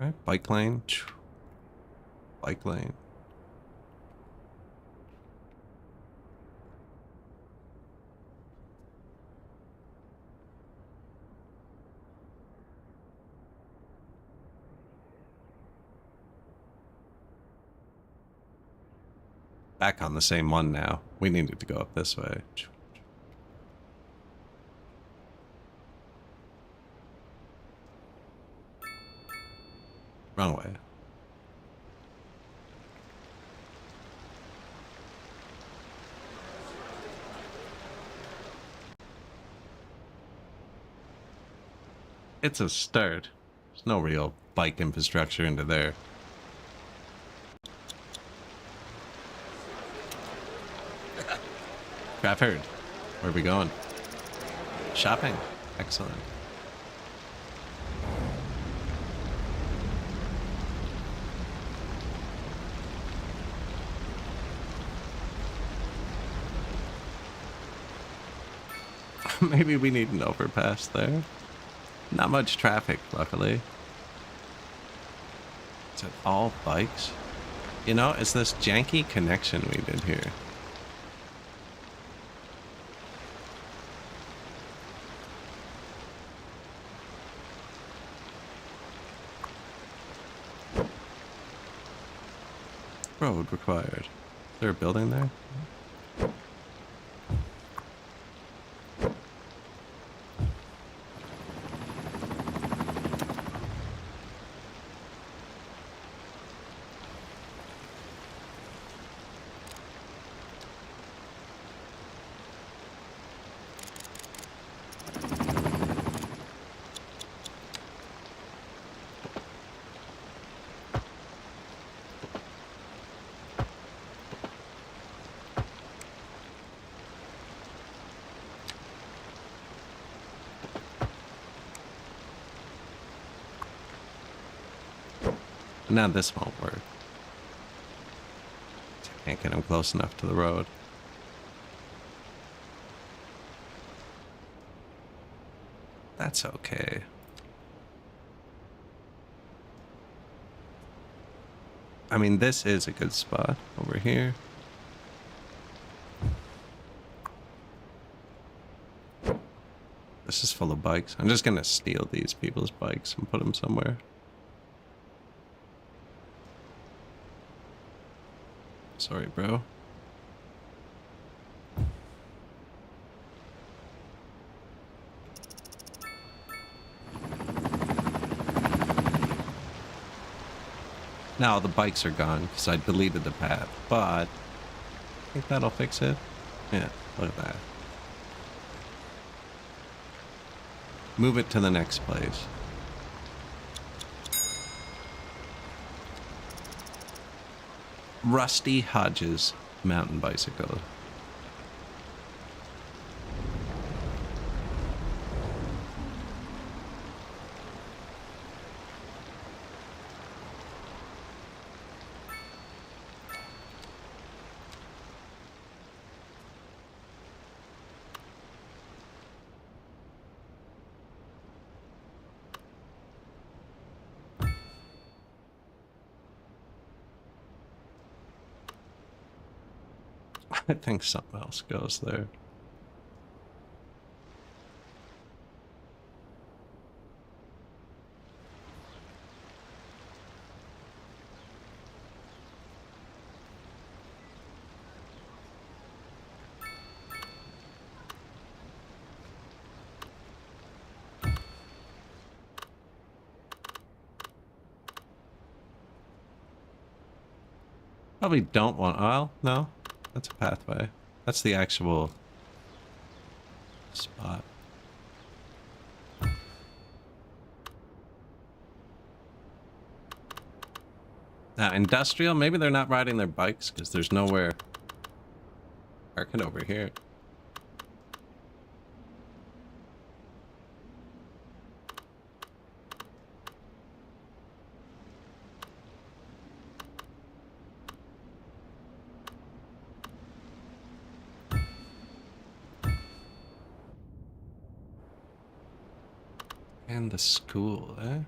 Right, bike lane. Bike lane. Back on the same one now. We needed to go up this way. Wrong way. It's a start. There's no real bike infrastructure into there. Trafford, where are we going? Shopping. Excellent. Maybe we need an overpass there. Not much traffic, luckily. Is it all bikes? You know, it's this janky connection we did here. Road required. Is there a building there? Now this won't work. Can't get him close enough to the road. That's okay. I mean, this is a good spot over here. This is full of bikes. I'm just gonna steal these people's bikes and put them somewhere. Sorry, bro. Now the bikes are gone because I deleted the path, but I think that'll fix it. Yeah, look at that. Move it to the next place. Rusty Hodges mountain bicycle. I think something else goes there. Probably don't want oil. No, that's a pathway. That's the actual spot. Now, industrial, maybe they're not riding their bikes because there's nowhere parking over here. And the school, eh?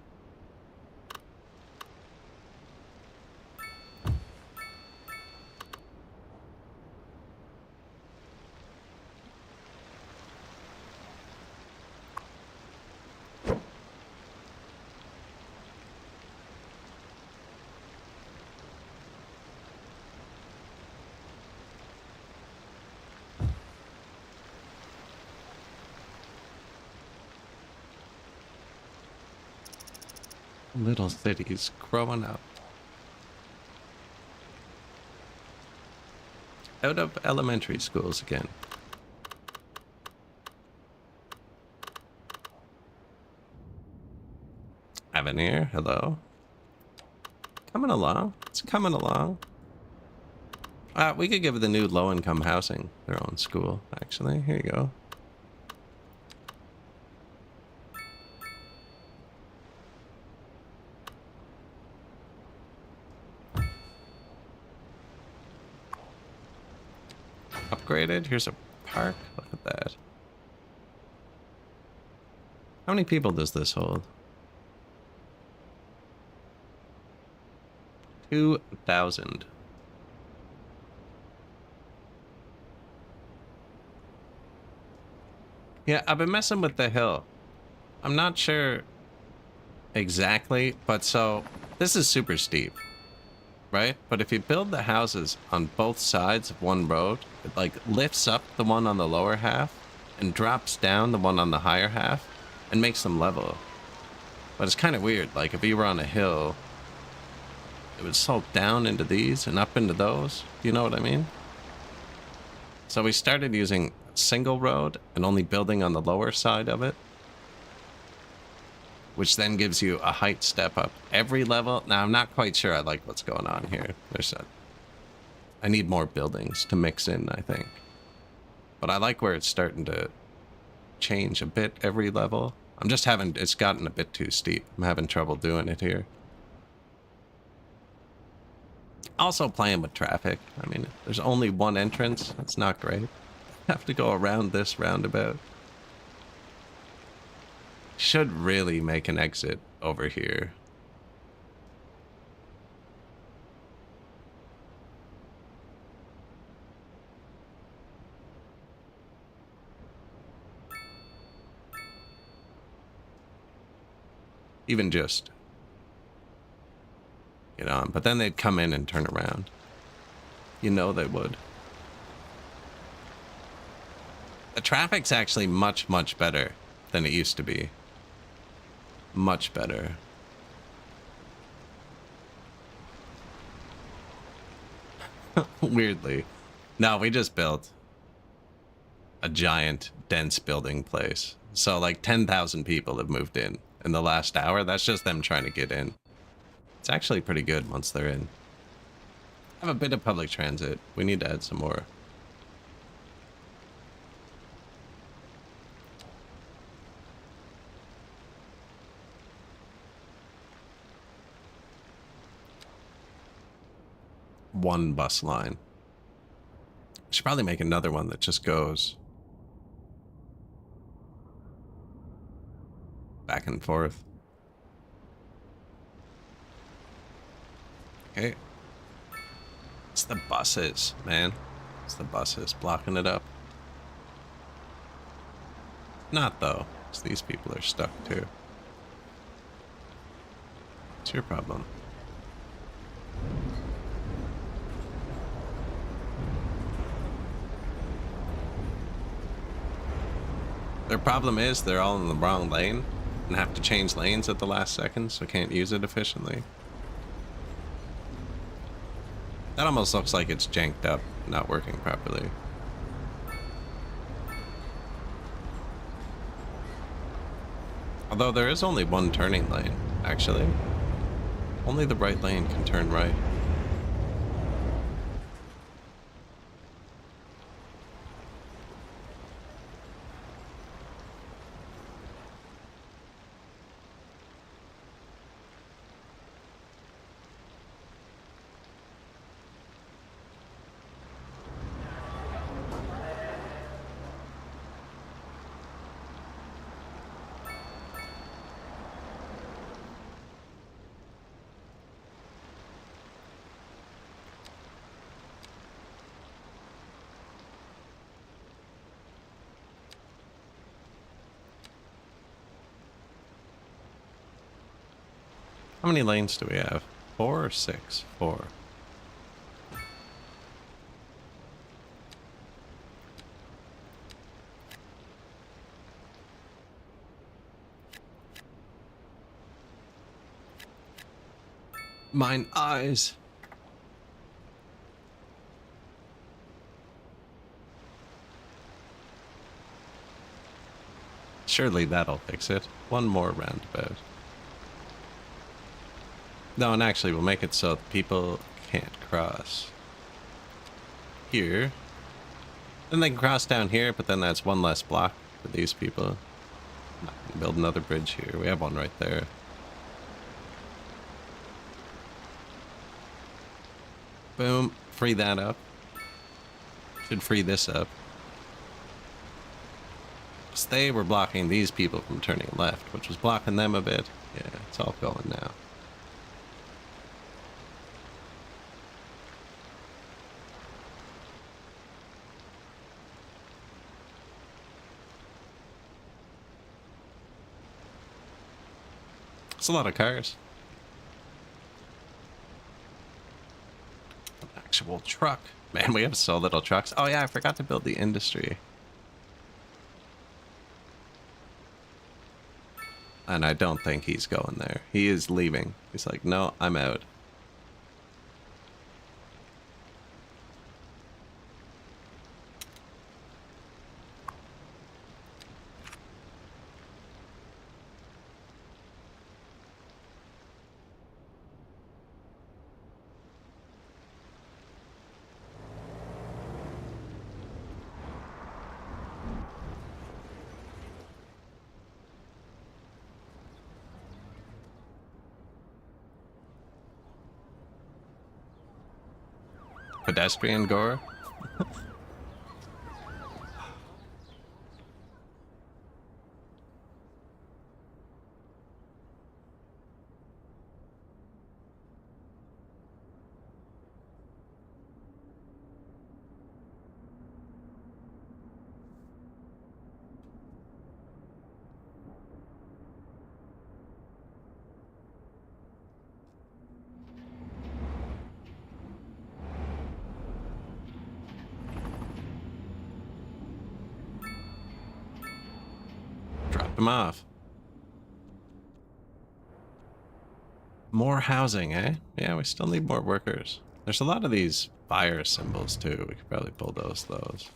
Little cities growing up. Out of elementary schools again. Avenir, hello. Coming along. It's coming along. We could give the new low-income housing their own school, actually. Here you go. Upgraded. Here's a park. Look at that. How many people does this hold? 2,000. Yeah, I've been messing with the hill. I'm not sure exactly, but so this is super steep, right? But if you build the houses on both sides of one road, it like lifts up the one on the lower half and drops down the one on the higher half and makes them level. But it's kind of weird. Like if you were on a hill, it would slope down into these and up into those. Do you know what I mean? So we started using single road and only building on the lower side of it, which then gives you a height step up every level. Now, I'm not quite sure I like what's going on here. I need more buildings to mix in, I think. But I like where it's starting to change a bit every level. It's gotten a bit too steep. I'm having trouble doing it here. Also playing with traffic. I mean, there's only one entrance. That's not great. Have to go around this roundabout. Should really make an exit over here. Even just get on. But then they'd come in and turn around. You know they would. The traffic's actually much, much better than it used to be. Much better. Weirdly. No, we just built a giant, dense building place. So like 10,000 people have moved in the last hour. That's just them trying to get in. It's actually pretty good once they're in. Have a bit of public transit. We need to add some more. One bus line. Should probably make another one that just goes back and forth. Okay. It's the buses, man. It's the buses blocking it up. Not though, because these people are stuck too. It's your problem. Their problem is they're all in the wrong lane and have to change lanes at the last second, so can't use it efficiently. That almost looks like it's janked up, not working properly. Although there is only one turning lane, actually. Only the right lane can turn right. How many lanes do we have? 4 or 6? 4. Mine eyes. Surely that'll fix it. One more roundabout. No, and actually we'll make it so people can't cross here. Then they can cross down here, but then that's one less block for these people. Build another bridge here. We have one right there. Boom. Free that up. Should free this up. So they were blocking these people from turning left, which was blocking them a bit. Yeah, it's all going now. It's a lot of cars. An actual truck. Man, we have so little trucks. Oh yeah, I forgot to build the industry. And I don't think he's going there. He is leaving. He's like, no, I'm out. Pedestrian gore. Drop them off. More housing, eh? Yeah, we still need more workers. There's a lot of these fire symbols too. We could probably bulldoze those.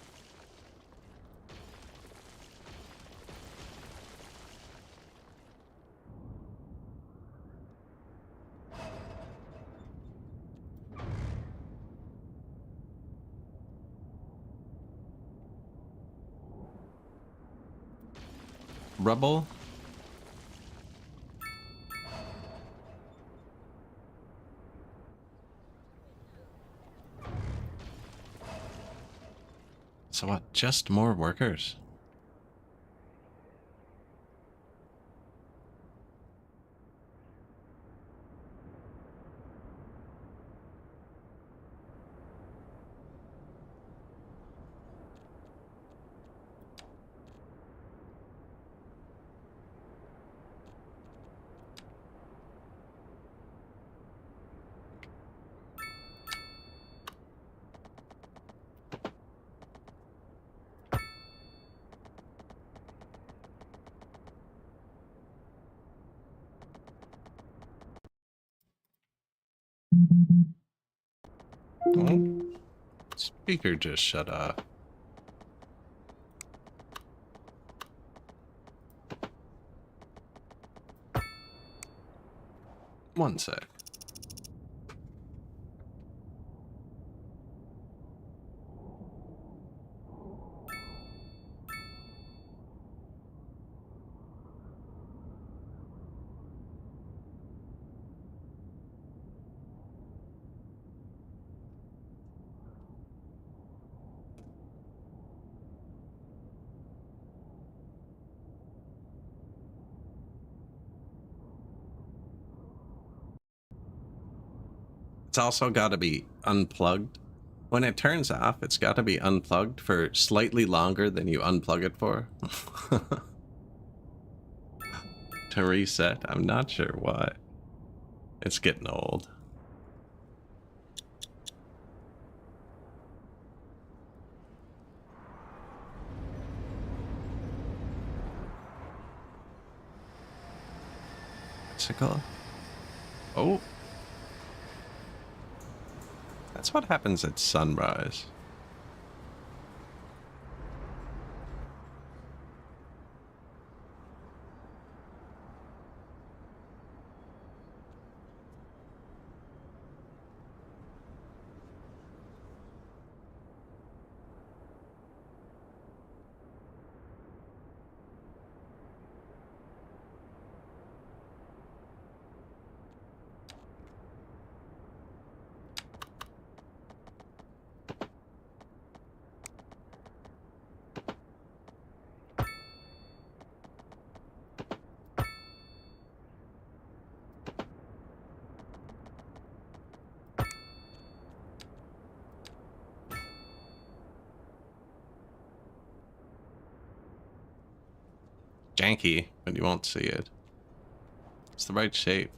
Rubble. So what? Just more workers? Oh, speaker just shut off. One sec. It's also got to be unplugged. When it turns off, it's got to be unplugged for slightly longer than you unplug it for. To reset, I'm not sure why. It's getting old. Bicycle. Oh. That's what happens at sunrise. Janky, but you won't see it. It's the right shape.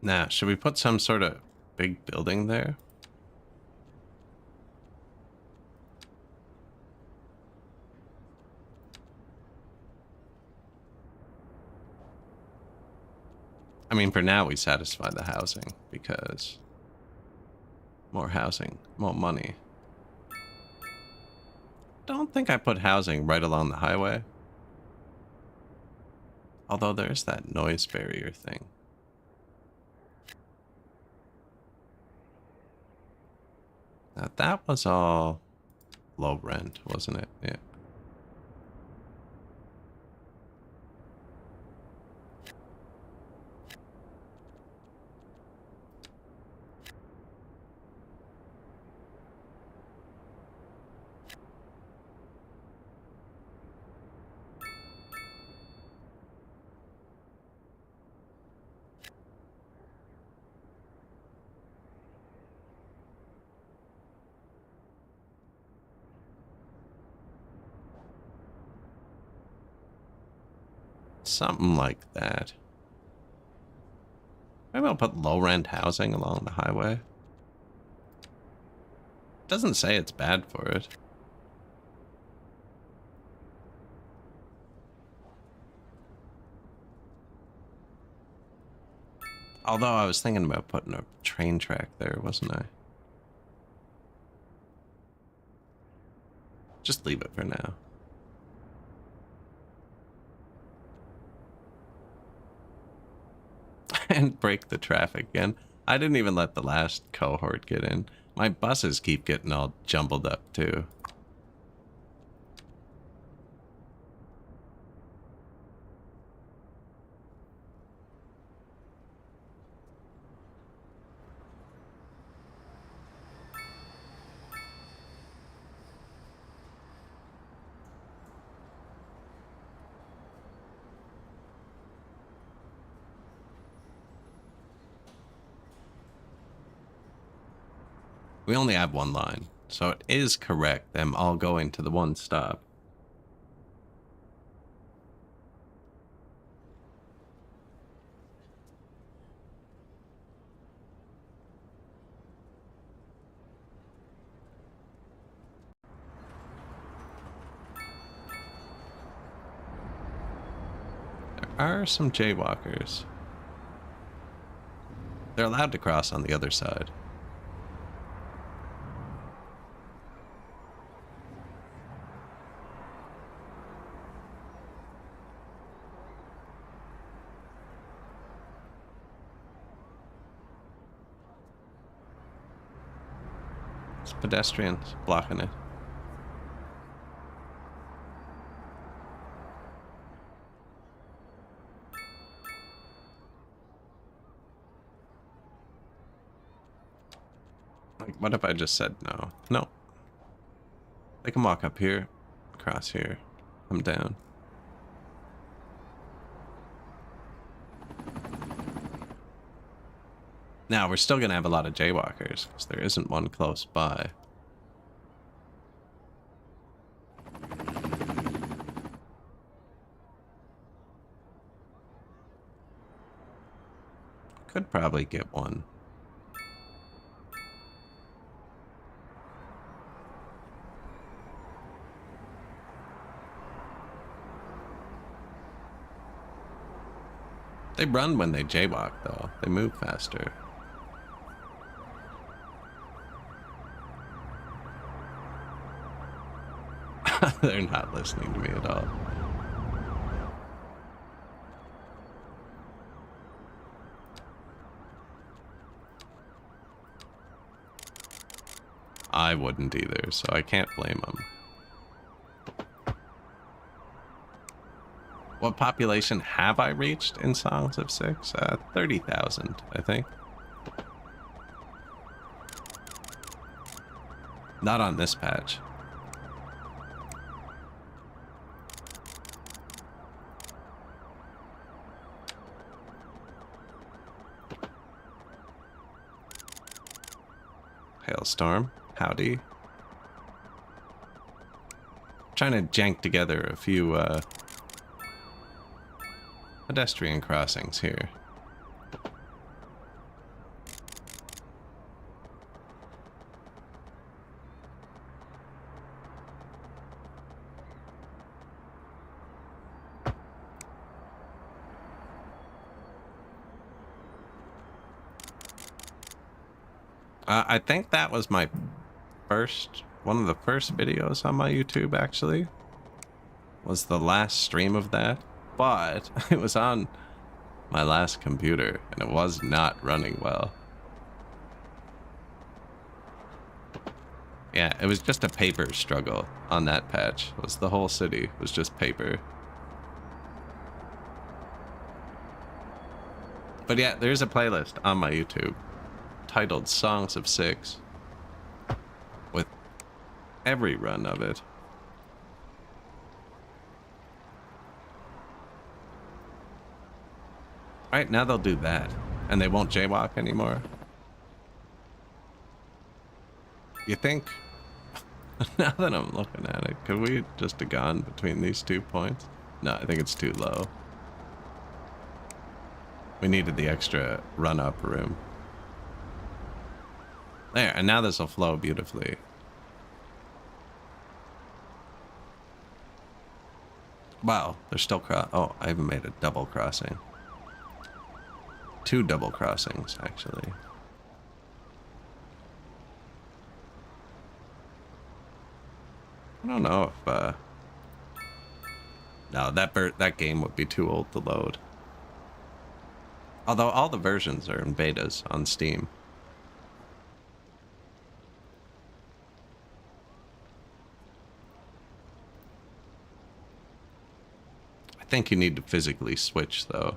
Now, should we put some sort of big building there? I mean, for now, we satisfy the housing because more housing, more money. Don't think I put housing right along the highway. Although there's that noise barrier thing. Now, that was all low rent, wasn't it? Yeah. Something like that. Maybe I'll put low rent housing along the highway. Doesn't say it's bad for it. Although I was thinking about putting a train track there, wasn't I? Just leave it for now. And break the traffic again. I didn't even let the last cohort get in. My buses keep getting all jumbled up too. We only have one line, so it is correct them all going to the one stop. There are some jaywalkers. They're allowed to cross on the other side. It's pedestrians blocking it. Like, what if I just said no? No. They can walk up here, across here, come down. Now, we're still going to have a lot of jaywalkers, because there isn't one close by. Could probably get one. They run when they jaywalk, though. They move faster. They're not listening to me at all. I wouldn't either, so I can't blame them. What population have I reached in Songs of Six? 30,000, I think. Not on this patch. Hailstorm. Howdy. Trying to jank together a few pedestrian crossings here. I think that was my one of the first videos on my YouTube, actually. Was the last stream of that. But it was on my last computer, and it was not running well. Yeah, it was just a paper struggle on that patch. It was the whole city was just paper. But yeah, there's a playlist on my YouTube titled Songs of Six with every run of it. Right, now they'll do that, and they won't jaywalk anymore. You think, now that I'm looking at it, could we just have gone between these 2 points? No, I think it's too low. We needed the extra run-up room. There, and now this will flow beautifully. Wow, they're still oh, I even made a double crossing. 2 double crossings, actually. I don't know if, no, that game would be too old to load. Although all the versions are in betas on Steam. I think you need to physically switch, though.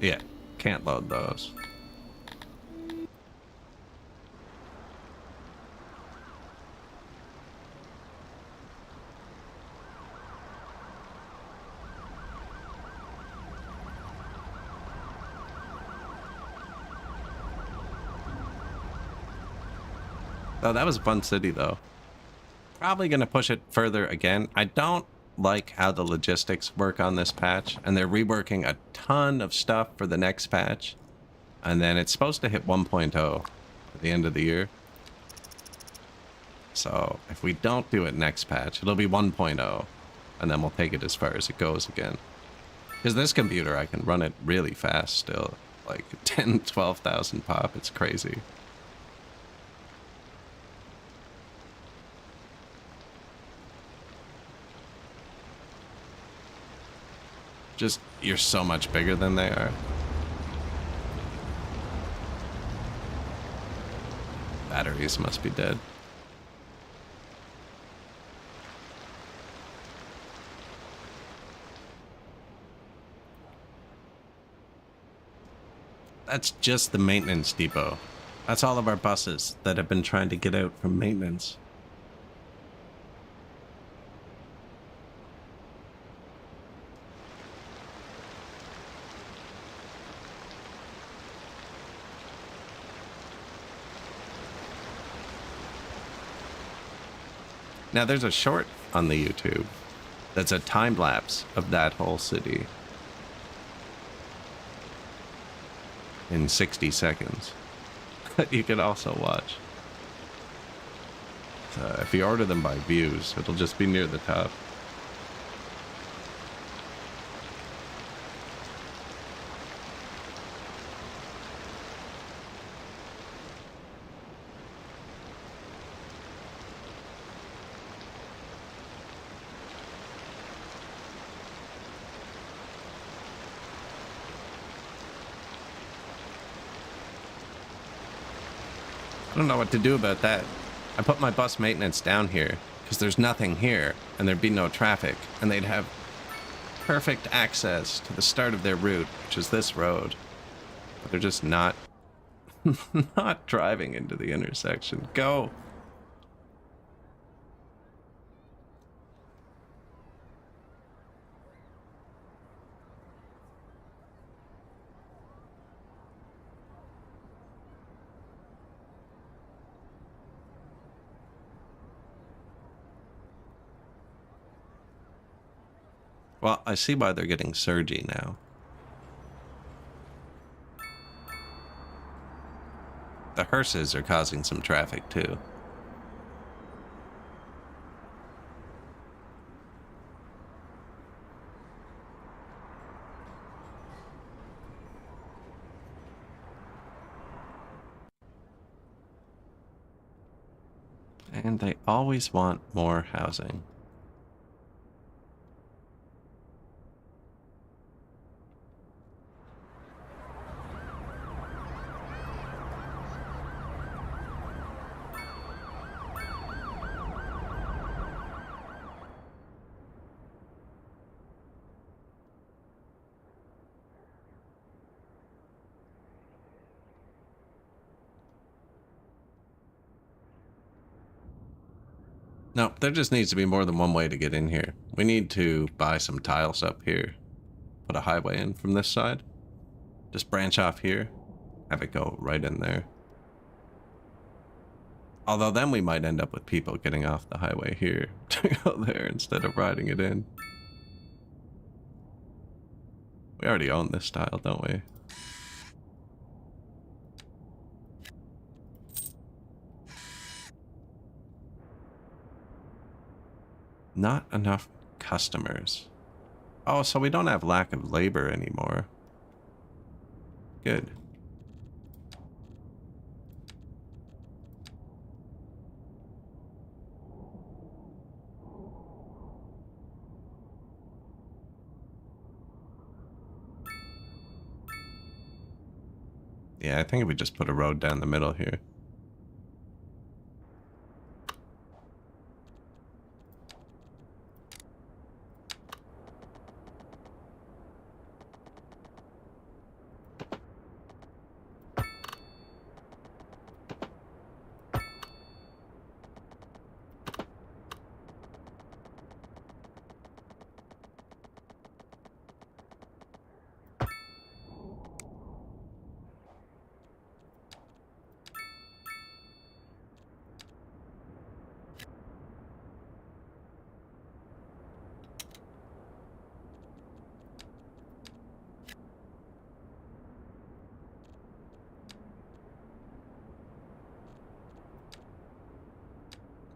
Yeah, can't load those. Oh, that was a fun city, though. Probably going to push it further again. I don't like how the logistics work on this patch, and they're reworking a ton of stuff for the next patch. And then it's supposed to hit 1.0 at the end of the year. So if we don't do it next patch, it'll be 1.0, and then we'll take it as far as it goes again. Because this computer, I can run it really fast still. Like 10, 12,000 pop. It's crazy. Just, you're so much bigger than they are. Batteries must be dead. That's just the maintenance depot. That's all of our buses that have been trying to get out from maintenance. Now, there's a short on the YouTube that's a time lapse of that whole city. in 60 seconds that you can also watch. If you order them by views, it'll just be near the top. I don't know what to do about that. I put my bus maintenance down here because there's nothing here and there'd be no traffic and they'd have perfect access to the start of their route, which is this road. But they're just not not driving into the intersection. Go. Well, I see why they're getting surgy now. The hearses are causing some traffic too. And they always want more housing. No, there just needs to be more than one way to get in here. We need to buy some tiles up here. Put a highway in from this side. Just branch off here. Have it go right in there. Although then we might end up with people getting off the highway here to go there instead of riding it in. We already own this tile, don't we? Not enough customers. Oh, so we don't have lack of labor anymore. Good. Yeah, I think if we just put a road down the middle here.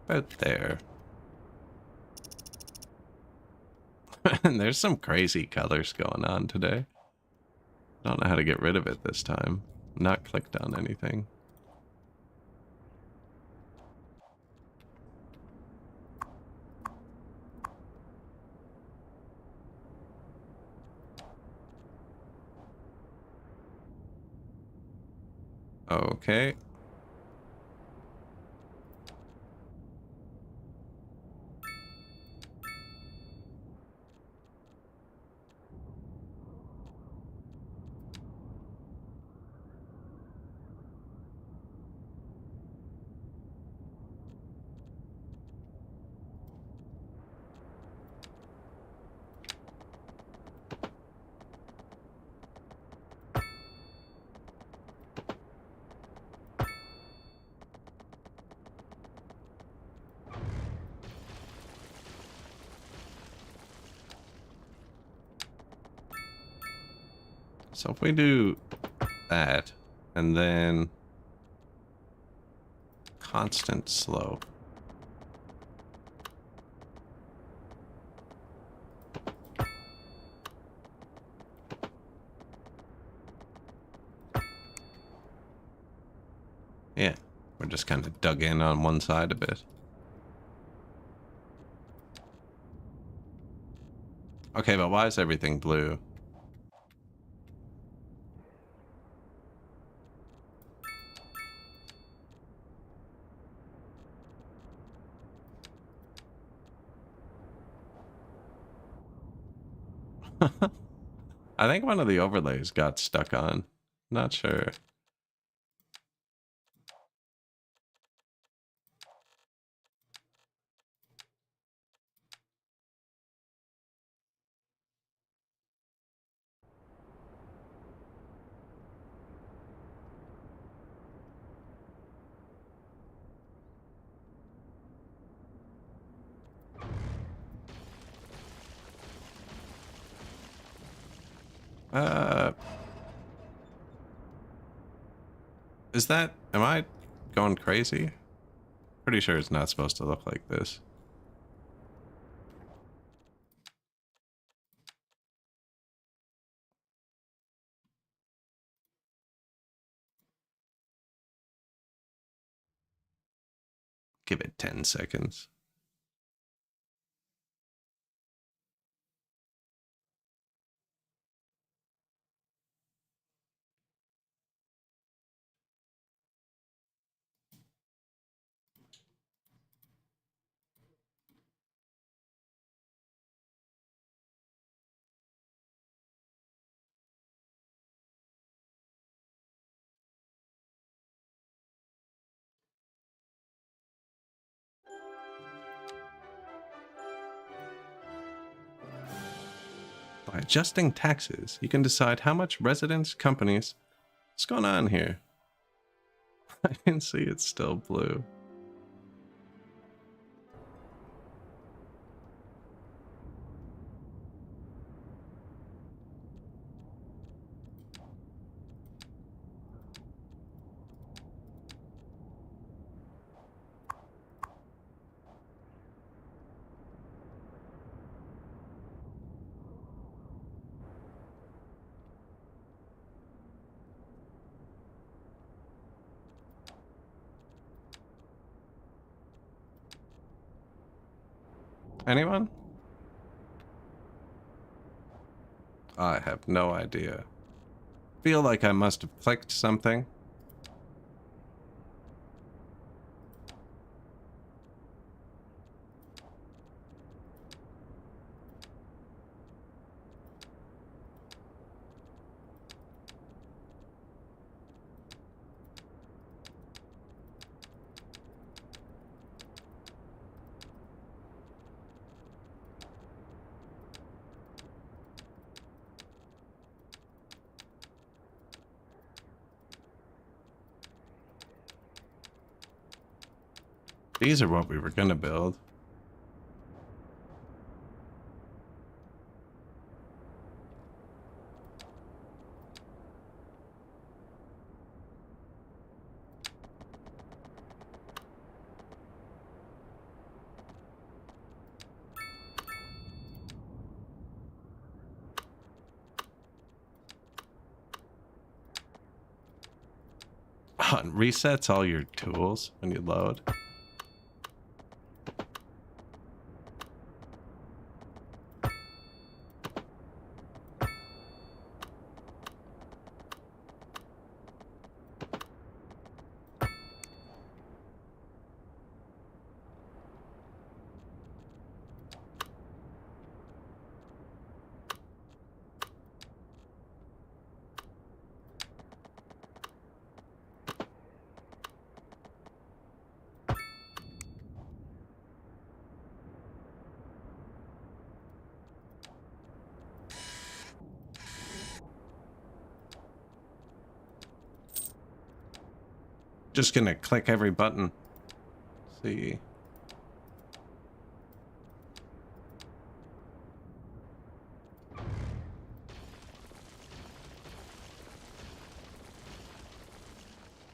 About there. And there's some crazy colors going on today. Don't know how to get rid of it this time. Not clicked on anything. Okay. So if we do that. And then constant slope. Yeah, we're just kind of dug in on one side a bit. Okay, but why is everything blue? I think one of the overlays got stuck on. Not sure. Is that, am I going crazy? Pretty sure it's not supposed to look like this. Give it 10 seconds. By adjusting taxes, you can decide how much residents, companies... What's going on here? I can see it's still blue. Anyone? I have no idea. Feel like I must have clicked something. These are what we were gonna build. Oh, it resets all your tools when you load. Just gonna click every button. See.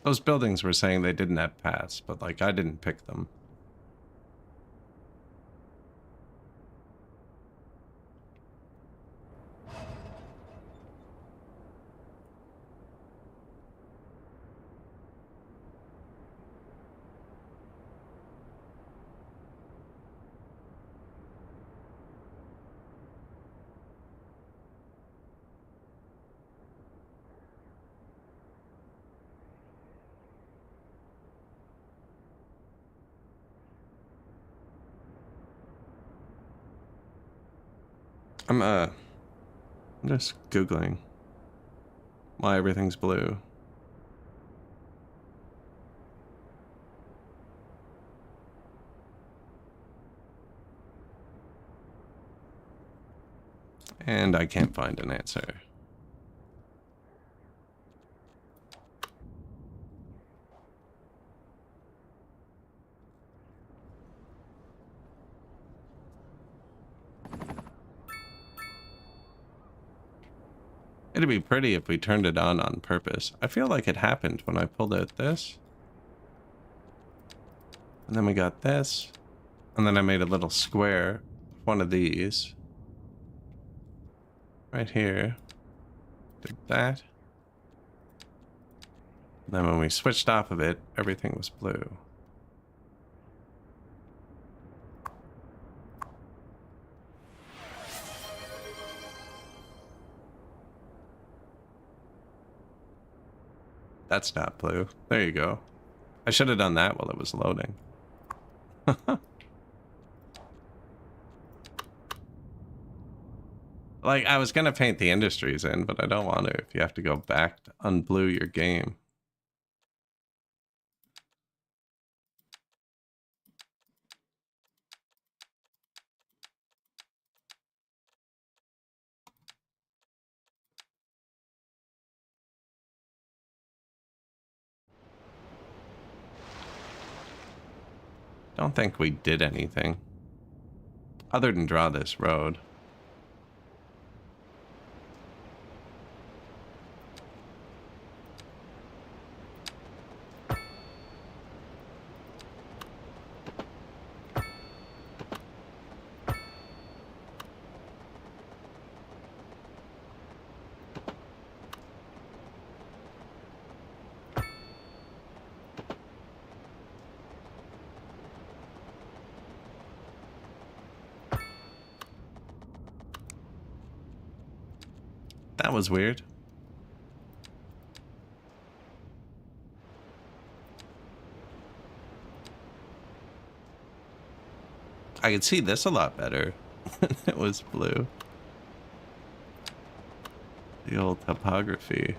Those buildings were saying they didn't have paths, but like I didn't pick them. I'm just Googling why everything's blue. And I can't find an answer. It'd be pretty if we turned it on purpose. I feel like it happened when I pulled out this. And then we got this. And then I made a little square, one of these. Right here. Did that. And then when we switched off of it, everything was blue. That's not blue. There you go. I should have done that while it was loading. Like, I was gonna paint the industries in, but I don't want to if you have to go back to unblue your game. Don't think we did anything other than draw this road. That was weird. I could see this a lot better when it was blue. The old topography.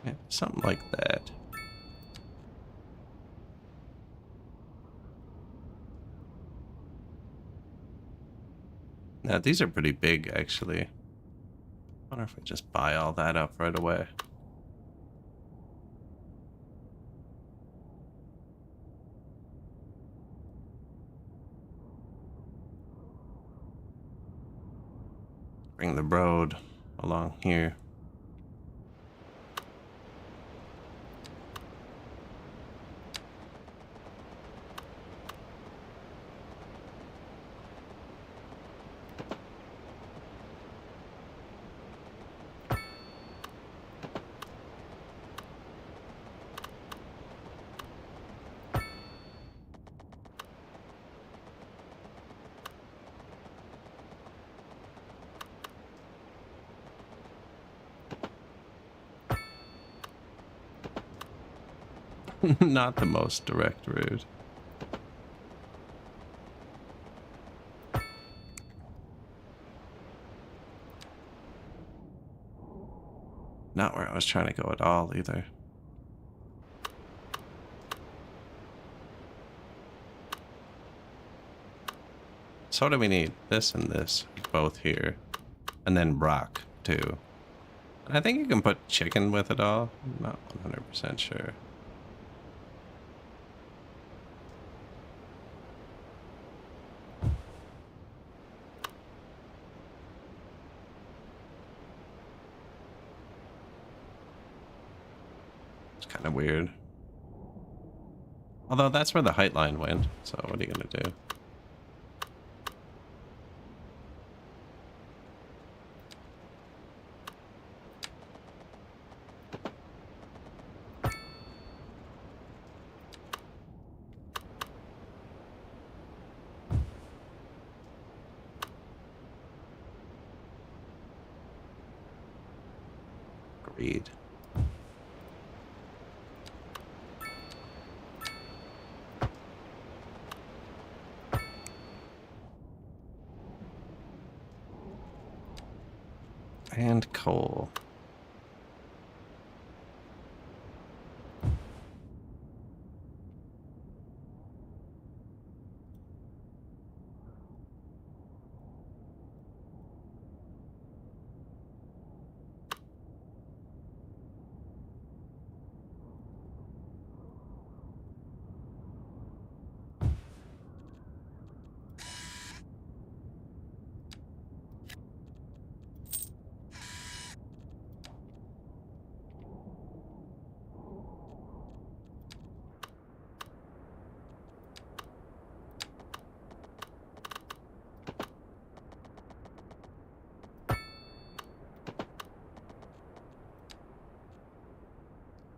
Yeah, something like that. Now, these are pretty big, actually. I wonder if we just buy all that up right away. Bring the road along here. Not the most direct route. Not where I was trying to go at all, either. So what do we need? This and this, both here. And then rock, too. I think you can put chicken with it all. I'm not 100% sure. It's kind of weird. Although that's where the height line went, so what are you gonna do? Agreed. And coal.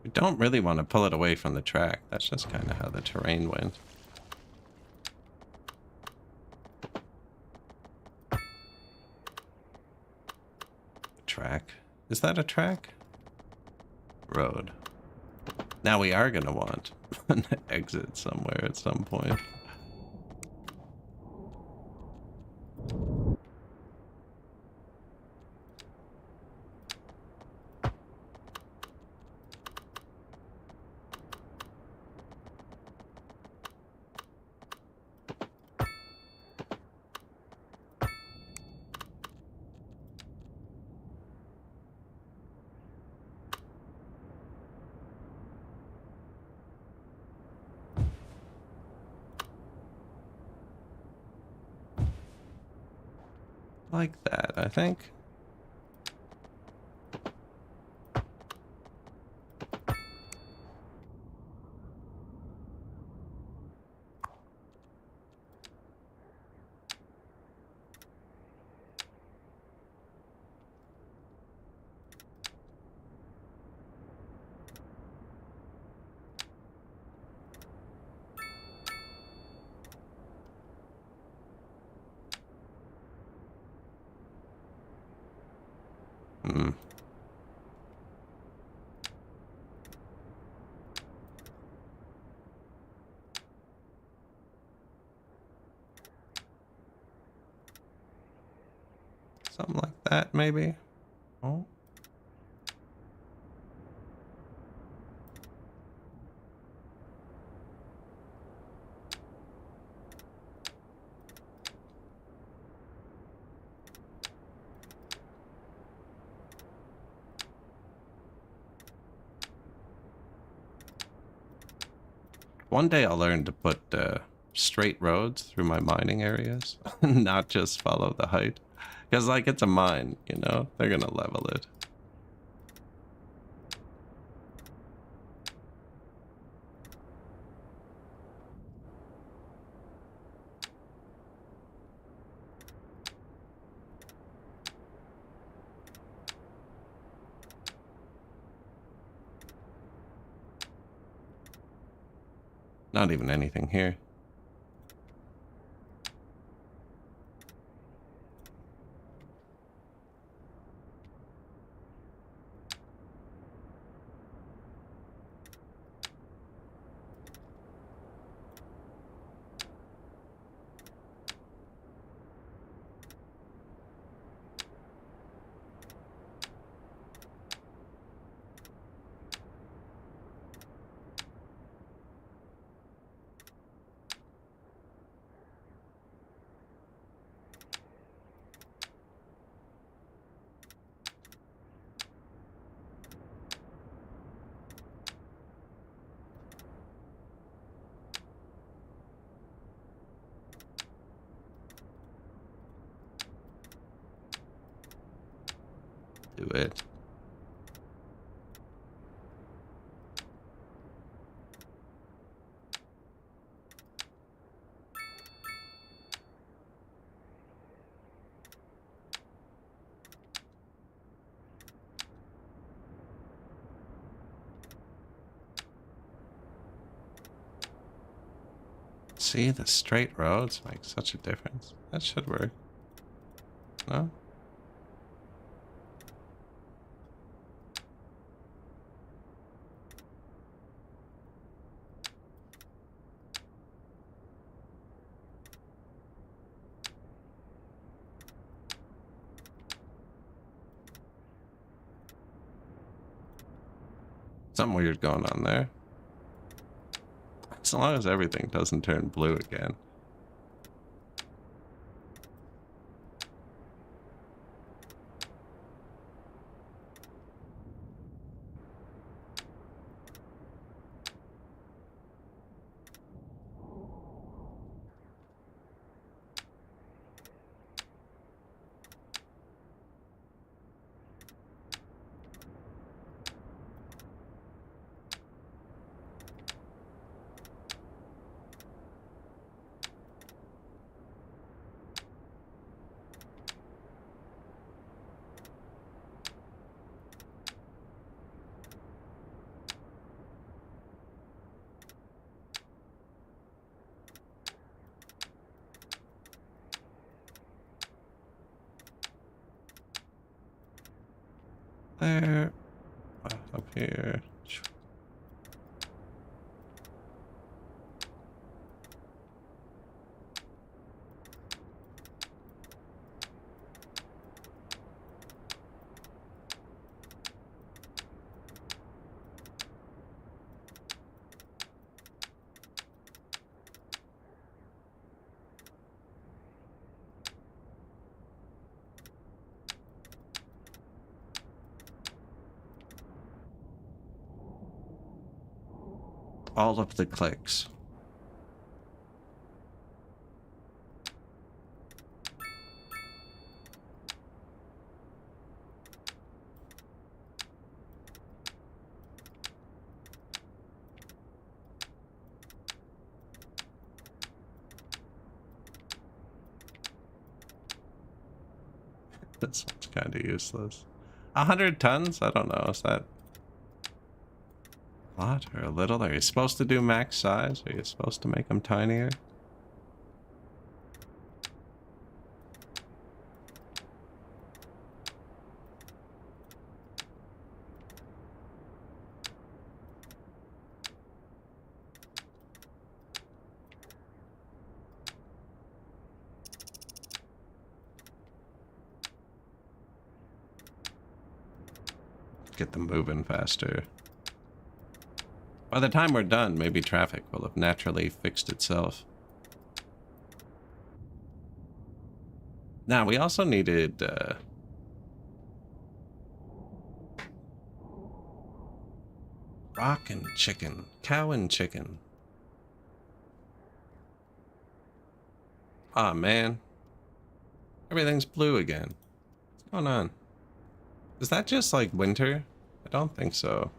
We don't really want to pull it away from the track. That's just kind of how the terrain went. Track. Is that a track? Road. Now we are going to want an exit somewhere at some point. Like that, I think. Hmm. Something like that, maybe. Oh. One day I'll learn to put straight roads through my mining areas, not just follow the height. Because, like, it's a mine, you know? They're gonna level it. Not even anything here. it. See, the straight roads make such a difference. That should work. No? Something weird going on there. As long as everything doesn't turn blue again. There. Up here. All of the clicks. This one's kind of useless. 100 tons? I don't know. Is that a lot or a little? Are you supposed to do max size? Are you supposed to make them tinier? Get them moving faster. By the time we're done, maybe traffic will have naturally fixed itself. Now, we also needed rock and chicken. Cow and chicken. Aw, man. Everything's blue again. What's going on? Is that just like winter? I don't think so.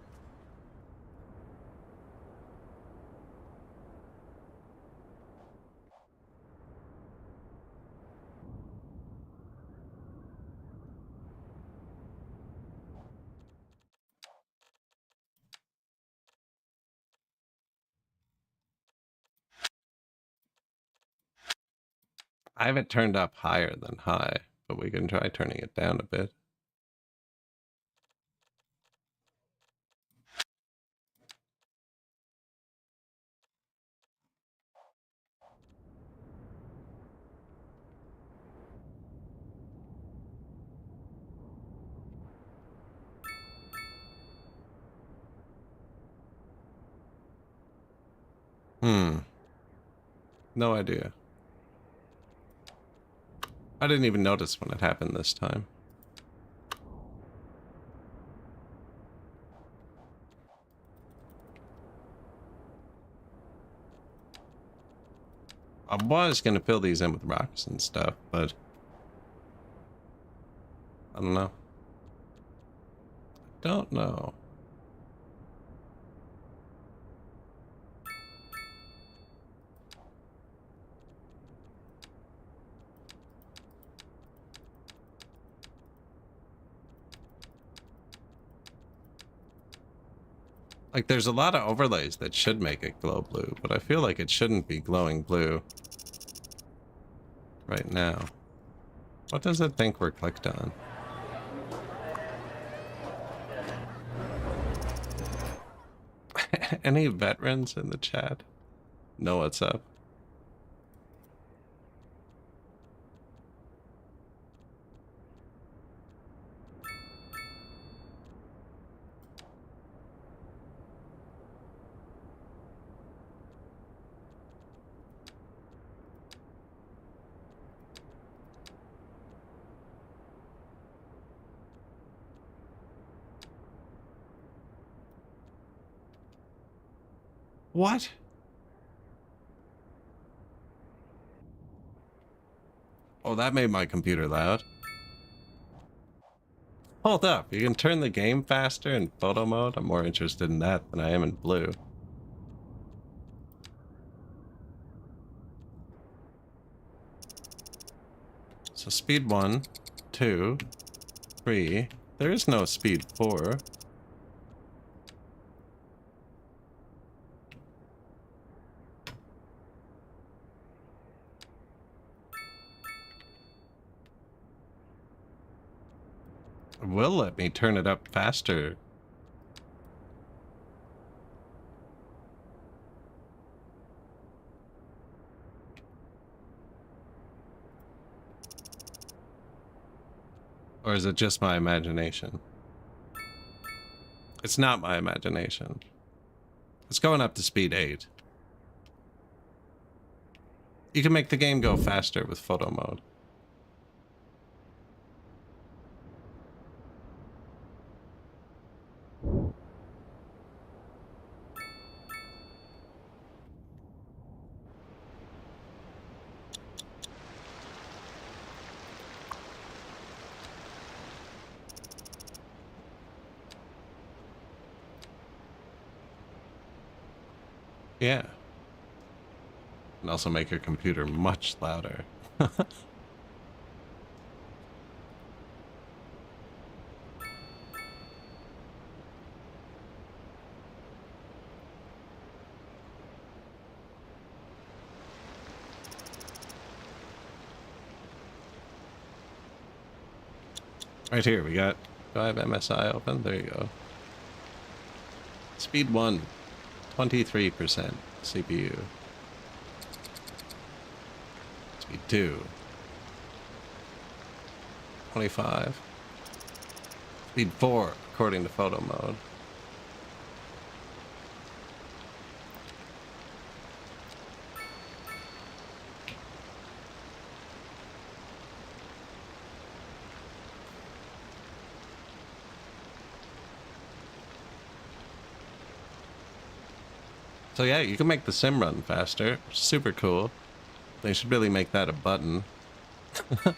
I have it turned up higher than high, but we can try turning it down a bit. No idea. I didn't even notice when it happened this time. I was gonna fill these in with rocks and stuff, but I don't know. Don't know. Like, there's a lot of overlays that should make it glow blue, but I feel like it shouldn't be glowing blue right now. What does it think we're clicked on? Any veterans in the chat know what's up? What? Oh, that made my computer loud. Hold up, you can turn the game faster in photo mode? I'm more interested in that than I am in blue. So speed 1, 2, 3. There is no speed 4. It will let me turn it up faster. Or is it just my imagination? It's not my imagination. It's going up to speed 8. You can make the game go faster with photo mode. Yeah. And also make your computer much louder. Right here, we got, do I have MSI open? There you go. Speed 1, 23% CPU. Speed 2, 25. Speed 4, according to photo mode. So yeah, you can make the sim run faster. Super cool. They should really make that a button. I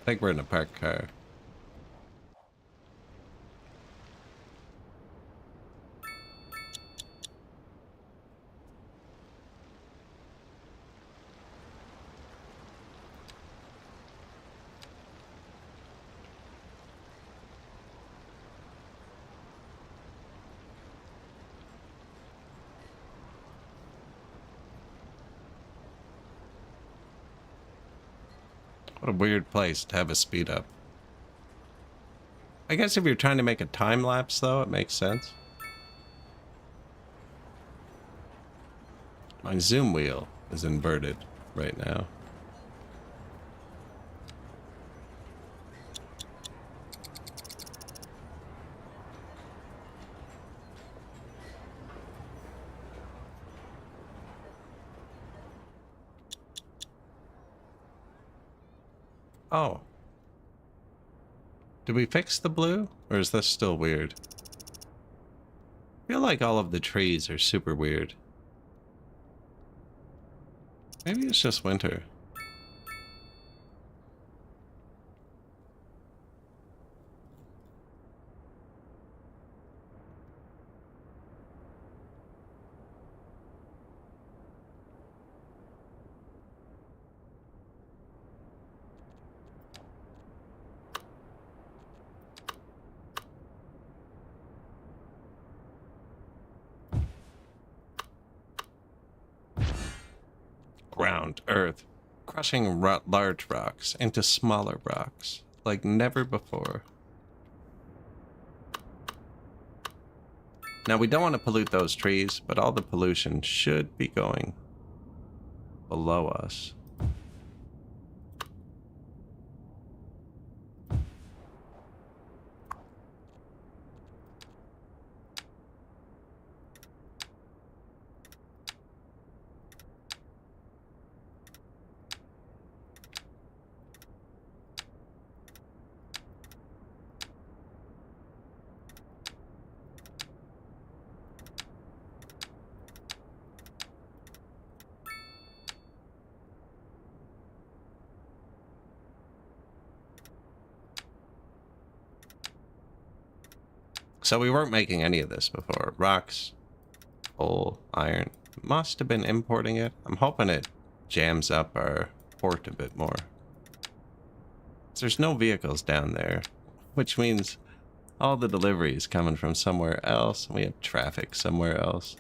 think we're in a parked car. What a weird place to have a speed up. I guess if you're trying to make a time lapse, though, it makes sense. My zoom wheel is inverted right now. Oh. Did we fix the blue? Or is this still weird? I feel like all of the trees are super weird. Maybe it's just winter. Ground, earth, crushing large rocks into smaller rocks like never before. Now we don't want to pollute those trees, but all the pollution should be going below us. So we weren't making any of this before. Rocks, coal, iron. Must have been importing it. I'm hoping it jams up our port a bit more. There's no vehicles down there, which means all the deliveries coming from somewhere else. We have traffic somewhere else.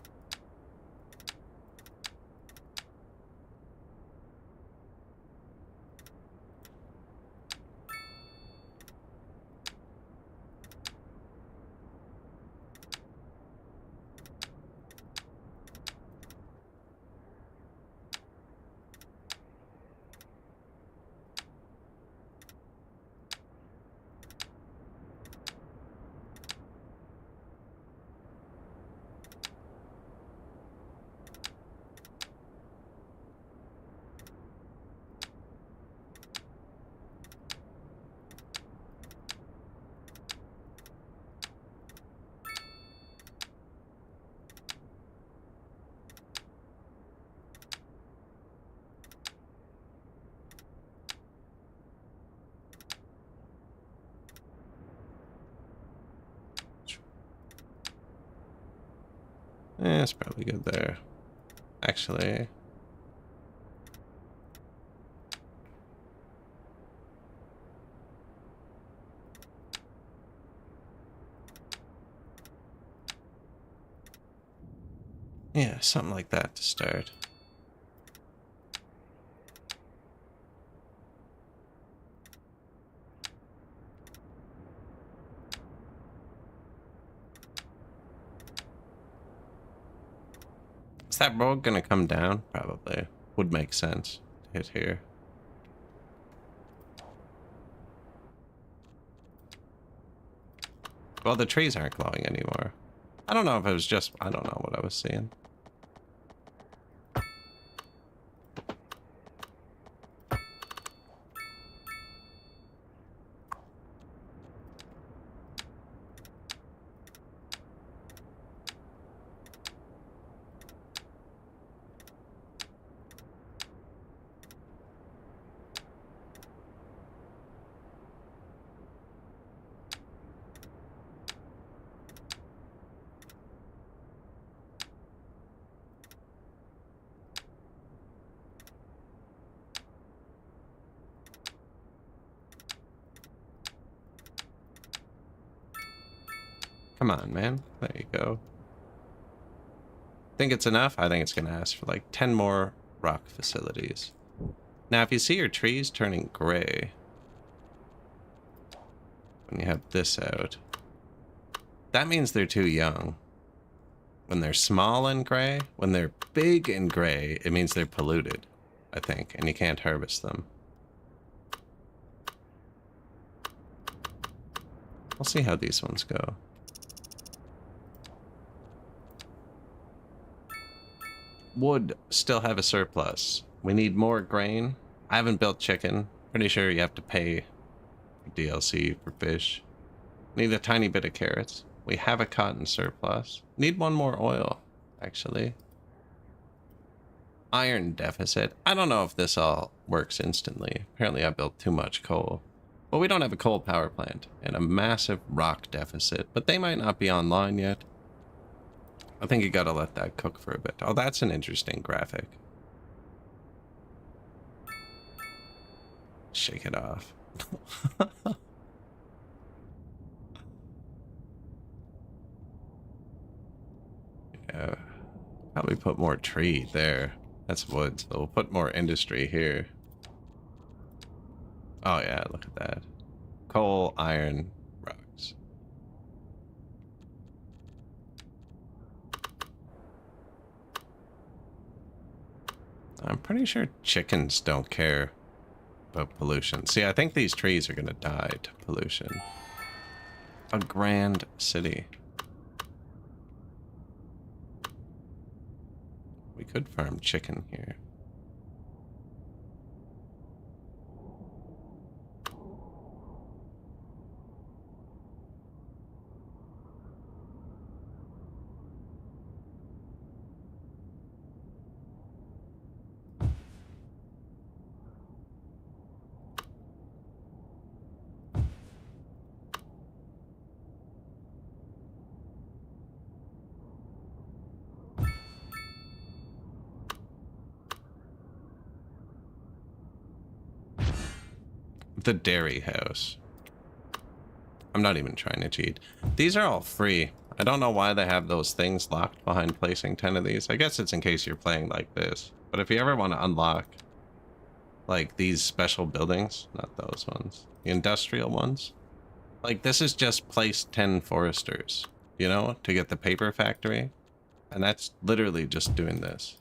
It's probably good there. Actually, yeah, something like that to start. Is that road gonna come down? Probably. Would make sense to hit here. Well, the trees aren't glowing anymore. I don't know if it was just... I don't know what I was seeing. Come on, man. There you go. Think it's enough? I think it's going to ask for like 10 more rock facilities. Now, if you see your trees turning gray, when you have this out, that means they're too young. When they're small and gray, when they're big and gray, it means they're polluted, I think, and you can't harvest them. We'll see how these ones go. Wood still have a surplus. We need more grain. I haven't built chicken. Pretty sure you have to pay for DLC for fish. Need a tiny bit of carrots. We have a cotton surplus. Need one more oil, actually. Iron deficit. I don't know if this all works instantly. Apparently I built too much coal. But we don't have a coal power plant. And a massive rock deficit. But they might not be online yet. I think you gotta let that cook for a bit. Oh, that's an interesting graphic. Shake it off. Yeah. Probably put more tree there. That's wood, so we'll put more industry here. Oh yeah, look at that. Coal, iron, rocks. I'm pretty sure chickens don't care about pollution. See, I think these trees are gonna die to pollution. A grand city. We could farm chicken here. The dairy house. I'm not even trying to cheat. These are all free. I don't know why they have those things locked behind placing 10 of these. I guess it's in case you're playing like this. But if you ever want to unlock like these special buildings, not those ones, the industrial ones, like this is just place 10 foresters, you know, to get the paper factory. And that's literally just doing this.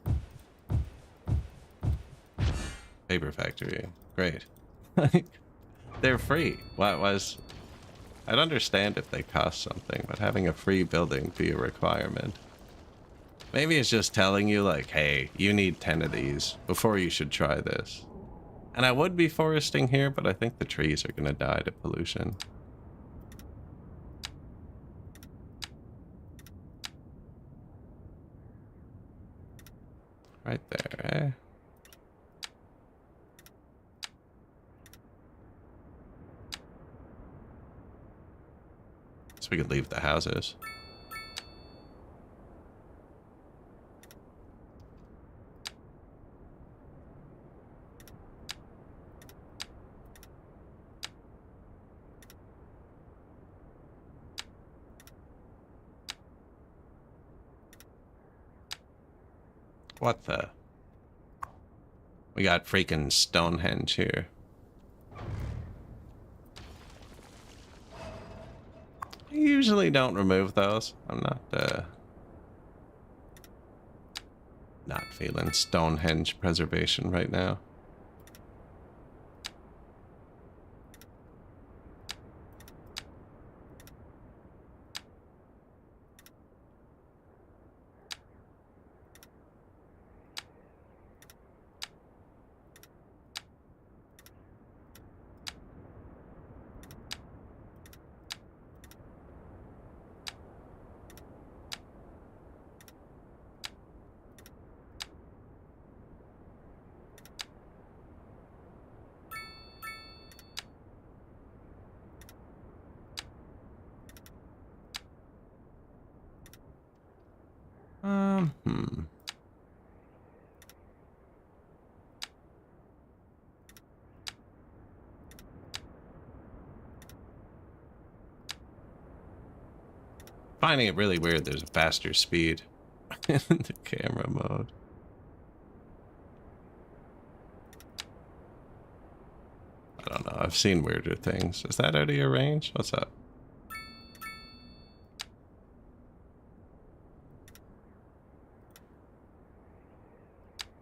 Paper factory. Great. They're free. Why was... I'd understand if they cost something, but having a free building be a requirement. Maybe it's just telling you like, hey, you need 10 of these before you should try this. And I would be foresting here, but I think the trees are gonna die to pollution. Right there, eh? So we could leave the houses. What the? We got freaking Stonehenge here. I usually don't remove those. I'm not feeling Stonehenge preservation right now. Hmm. Finding it really weird there's a faster speed in the camera mode. I don't know, I've seen weirder things. Is that out of your range? What's up?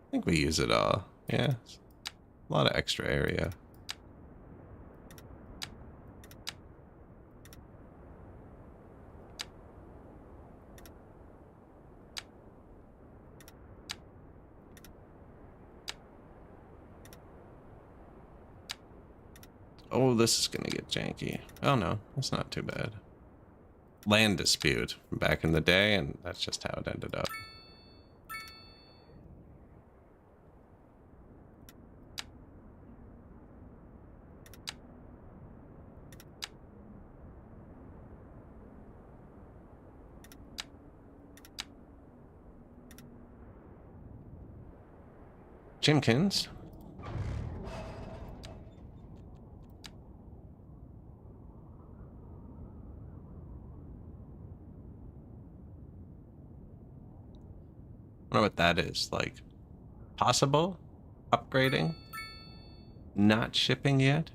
I think we use it all. Yeah, a lot of extra area. Oh, this is gonna get janky. Oh no, that's not too bad. land dispute from back in the day, and that's just how it ended up. Jimkins. I wonder what that is. Like, possible upgrading? Not shipping yet?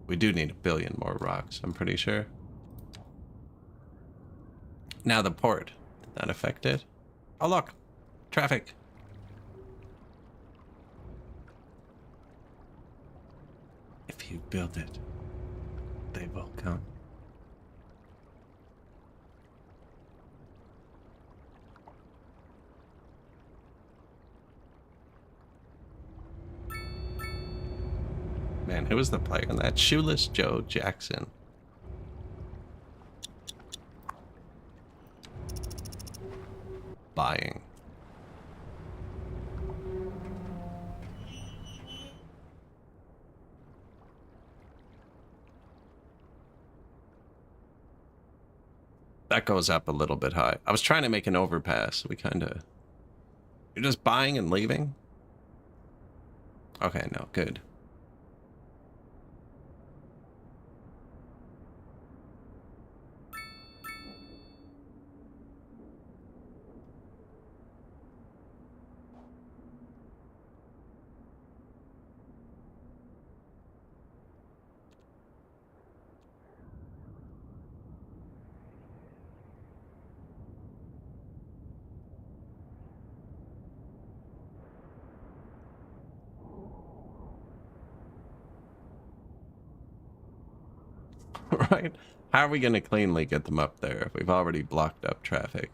We do need 1 billion more rocks, I'm pretty sure. Now the port. Did that affect it? Oh, look. Traffic. If you build it, they will come. Man, who was the player in that? Shoeless Joe Jackson. Buying. That goes up a little bit high. I was trying to make an overpass. We kind of... You're just buying and leaving? Okay, no, good. Right? How are we going to cleanly get them up there if we've already blocked up traffic?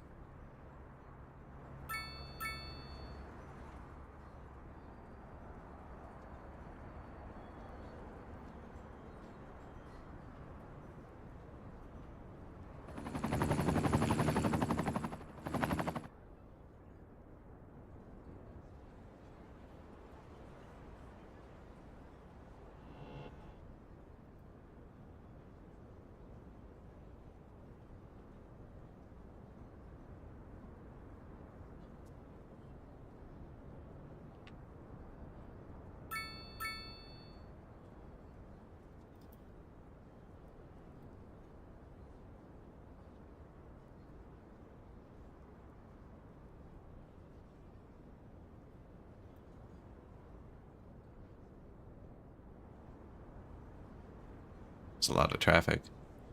It's a lot of traffic.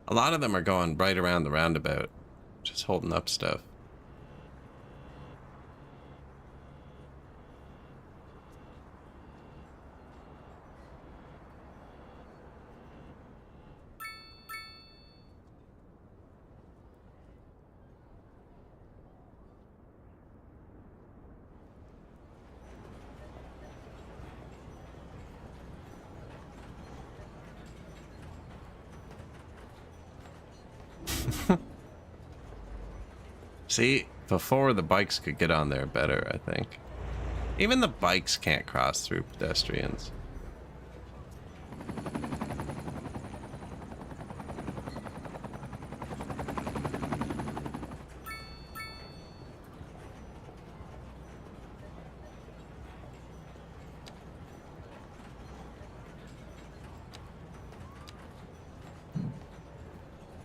A lot of them are going right around the roundabout, just holding up stuff. See, before the bikes could get on there better, I think. Even the bikes can't cross through pedestrians.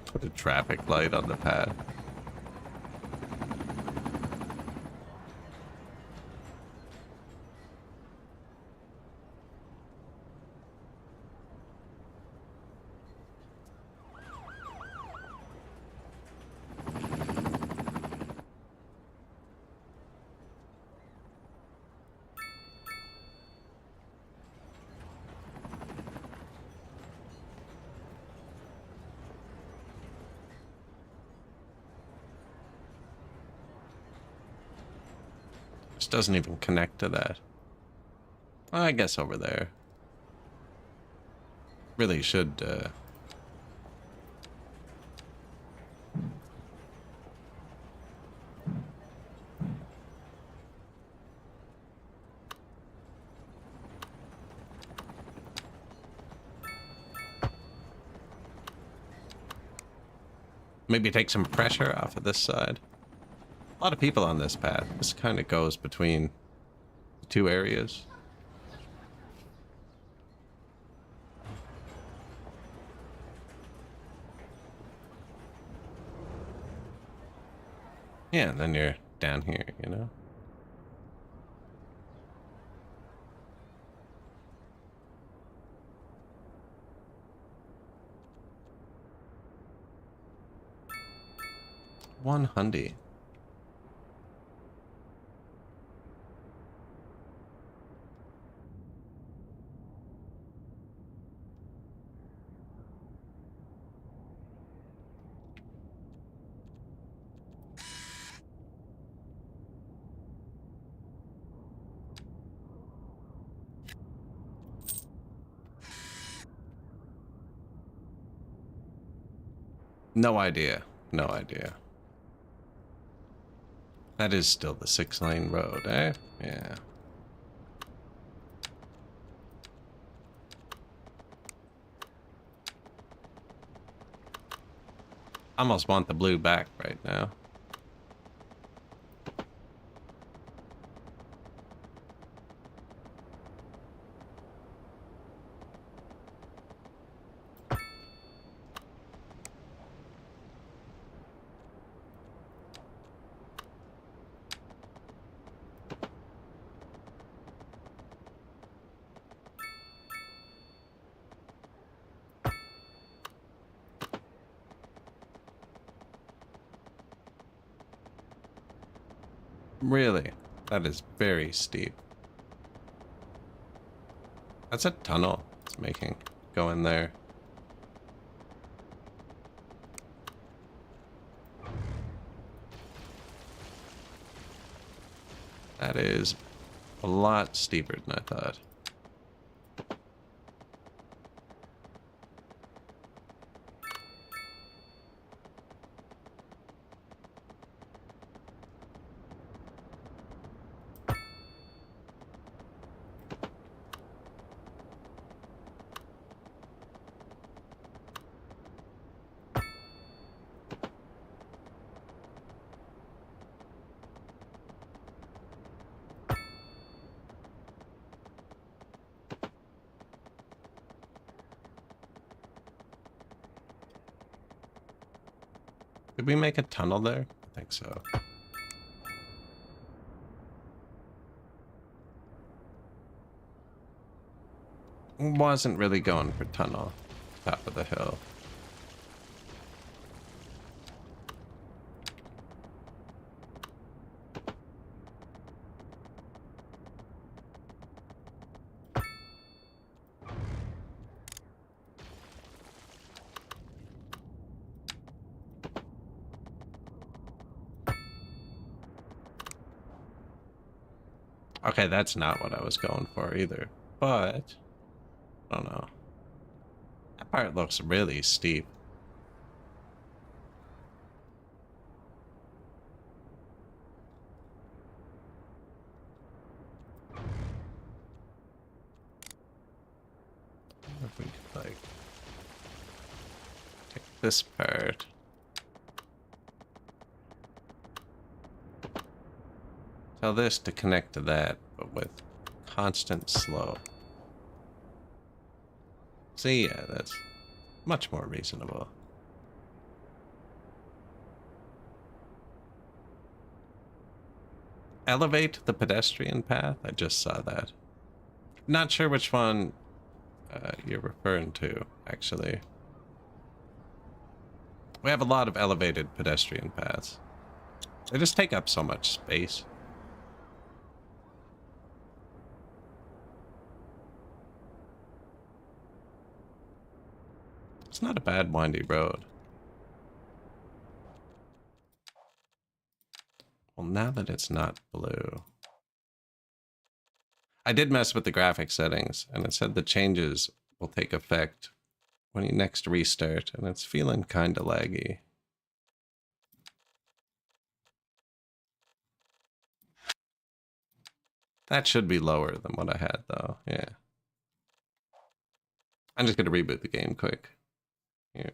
Put a traffic light on the path. Just doesn't even connect to that. I guess over there. Really should maybe take some pressure off of this side. A lot of people on this path. This kind of goes between the two areas. Yeah, and then you're down here, you know? $100. No idea. No idea. That is still the 6-lane road, eh? Yeah. Almost want the blue back right now. Really? That is very steep. That's a tunnel it's making. Go in there. That is a lot steeper than I thought. Did we make a tunnel there? I think so. Wasn't really going for tunnel. Top of the hill. Okay, that's not what I was going for either. But I don't know. That part looks really steep. I wonder if we could, like, take this part. Tell this to connect to that, but with constant slow. See, yeah, that's much more reasonable. Elevate the pedestrian path? I just saw that. Not sure which one you're referring to, actually. We have a lot of elevated pedestrian paths. They just take up so much space. It's not a bad windy road. Well, now that it's not blue. I did mess with the graphic settings, and it said the changes will take effect when you next restart, and it's feeling kind of laggy. That should be lower than what I had, though. Yeah. I'm just going to reboot the game quick. Here.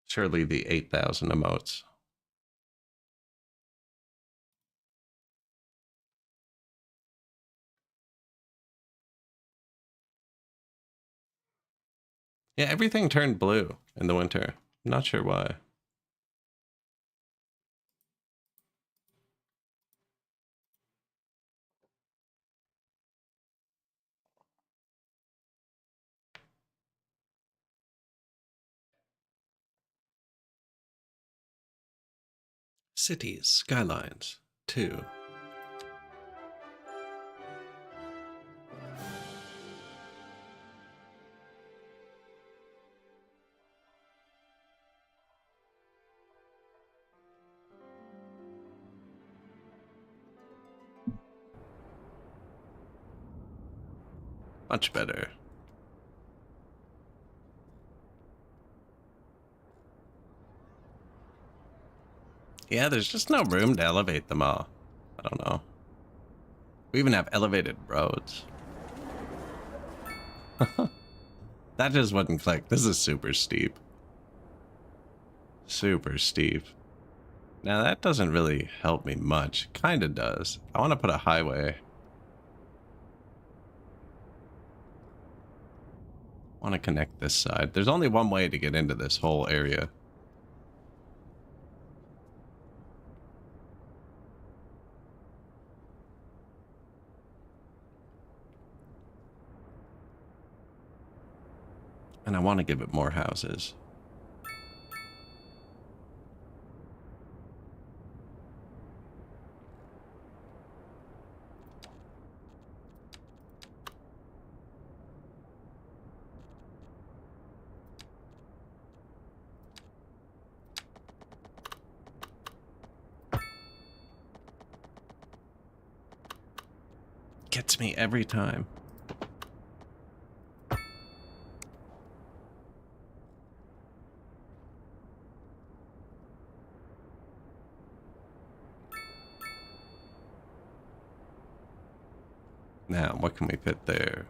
Surely the 8,000 emotes. Yeah, everything turned blue in the winter. I'm not sure why. Cities, Skylines, 2. Much better. Yeah, there's just no room to elevate them all. I don't know. We even have elevated roads. That just wouldn't click. This is super steep. Super steep. Now that doesn't really help me much. Kinda does. I want to put a highway. I want to connect this side. There's only one way to get into this whole area. And I want to give it more houses. Gets me every time. Now, what can we put there?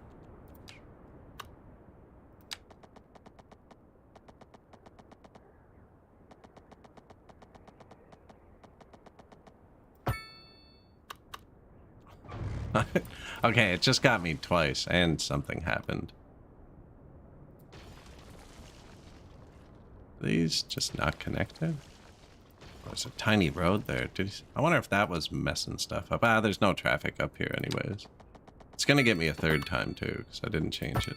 Okay, it just got me twice, and something happened. Are these just not connected? Oh, there's a tiny road there. I wonder if that was messing stuff up. Ah, there's no traffic up here anyways. It's gonna get me a third time too, because I didn't change it.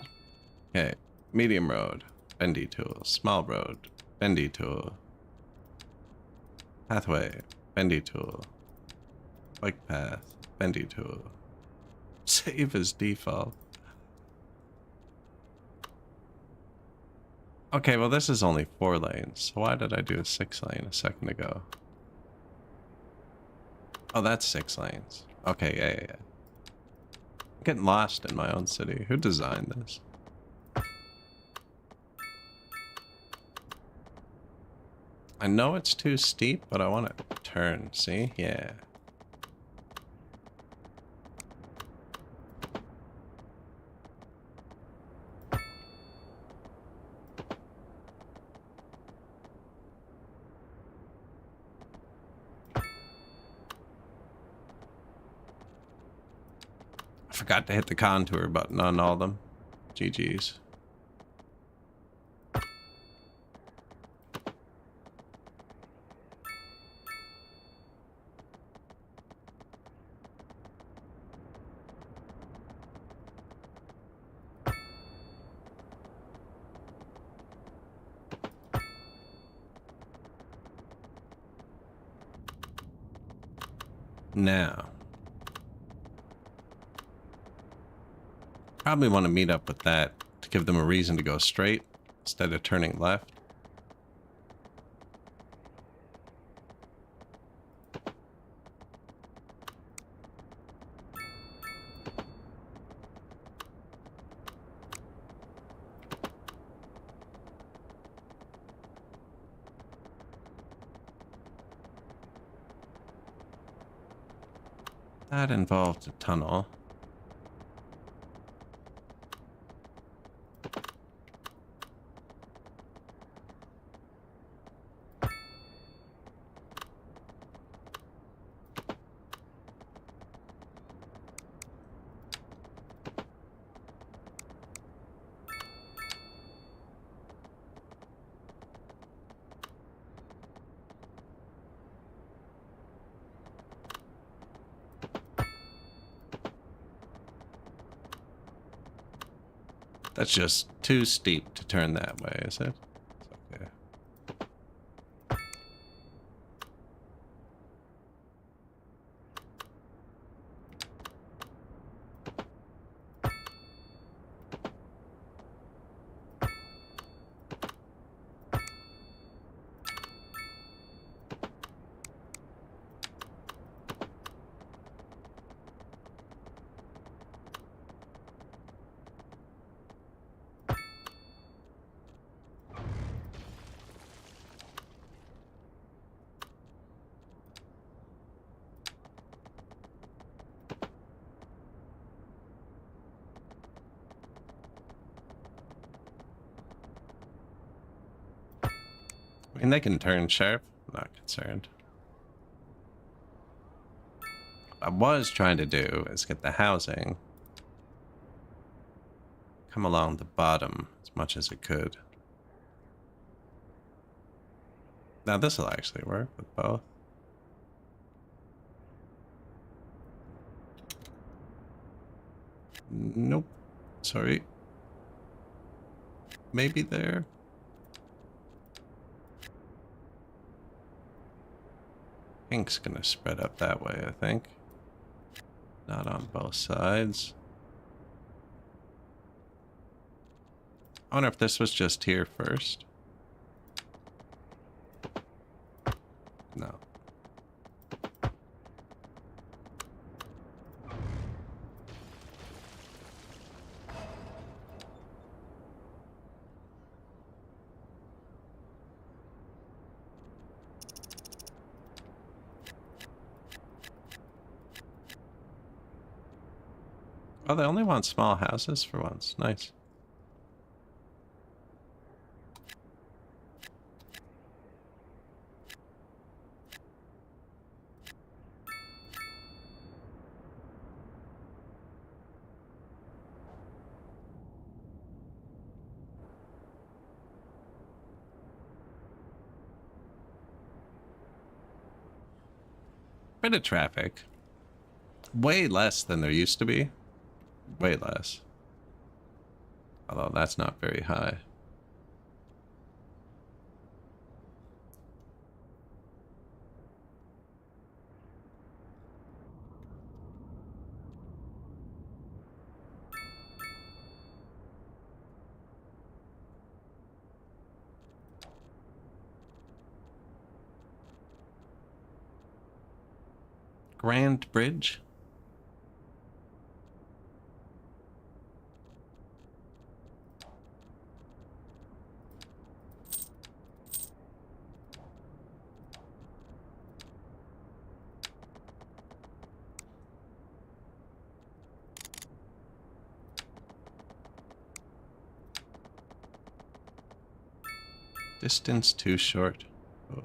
Okay, medium road, bendy tool. Small road, bendy tool. Pathway, bendy tool. Bike path, bendy tool. Save as default. Okay, well this is only 4 lanes, so why did I do a 6 lane a second ago? Oh, that's 6 lanes. Okay, yeah. I'm getting lost in my own city. Who designed this? I know it's too steep, but I want to turn, see? Yeah. I forgot to hit the contour button on all of them. GG's. Now, probably want to meet up with that to give them a reason to go straight instead of turning left. That involved a tunnel. That's just too steep to turn that way, is it? It's okay. I mean, they can turn sharp. I'm not concerned. What I was trying to do is get the housing come along the bottom as much as it could. Now this will actually work with both. Nope. Sorry. Maybe there. Pink's gonna spread up that way, I think. Not on both sides. I wonder if this was just here first. No. Oh, they only want small houses for once. Nice. Bit of traffic. Way less than there used to be. Way less. Although that's not very high. Grand Bridge. Distance too short. Oh.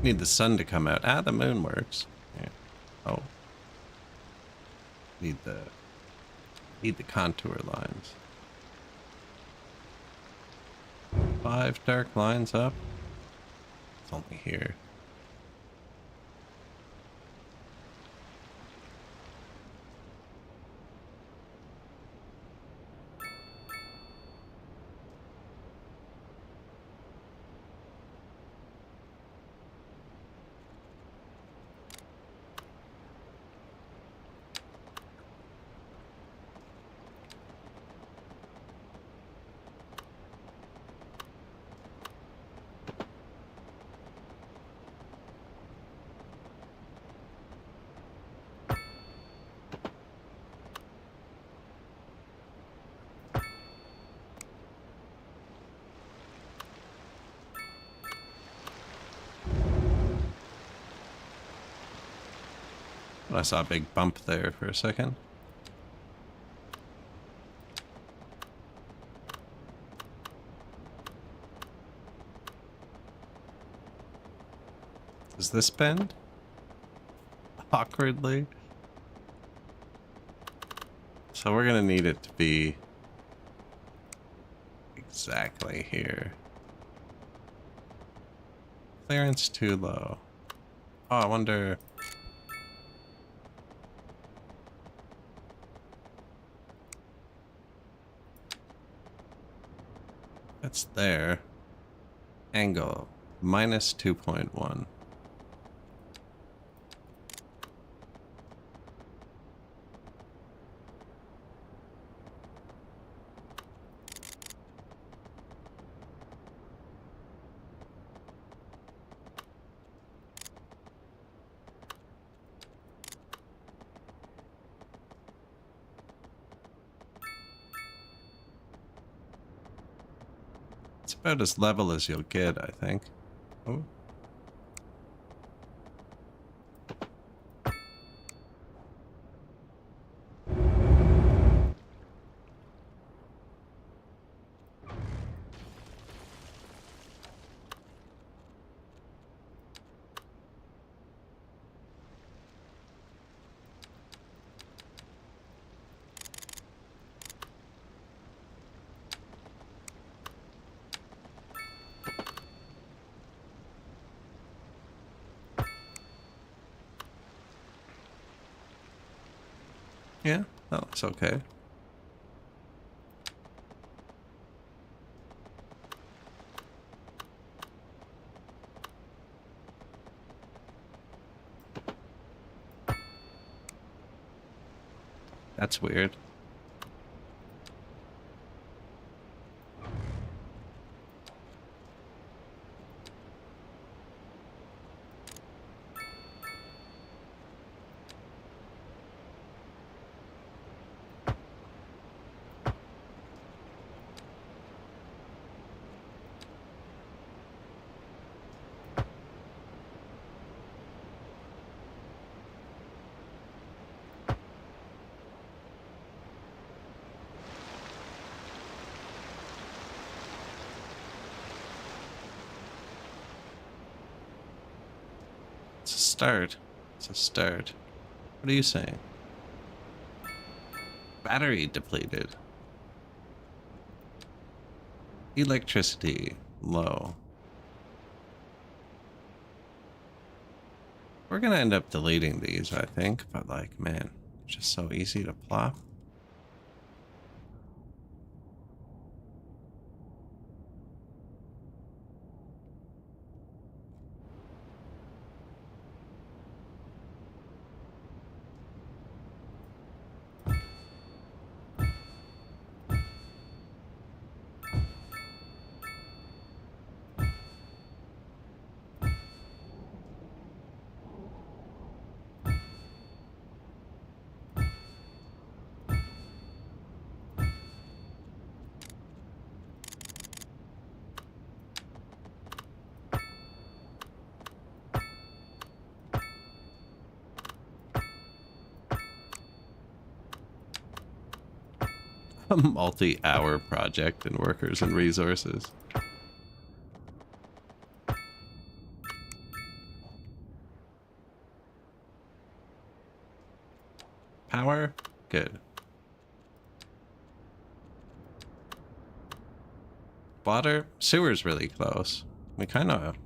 Need the sun to come out. Ah, the moon works. Yeah. Oh. Need the contour lines. 5 dark lines up. It's only here. I saw a big bump there for a second. Does this bend? Awkwardly. So we're gonna need it to be exactly here. Clearance too low. Oh, I wonder. That's there. Angle minus 2.1. It's about as level as you'll get, I think. Oh. Yeah, that looks okay. That's weird. It's a start. It's a start. What are you saying? Battery depleted. Electricity low. We're gonna end up deleting these, I think, but like, man, it's just so easy to plop. A multi-hour project in workers and resources. Power? Good. Water? Sewer's really close. We kind of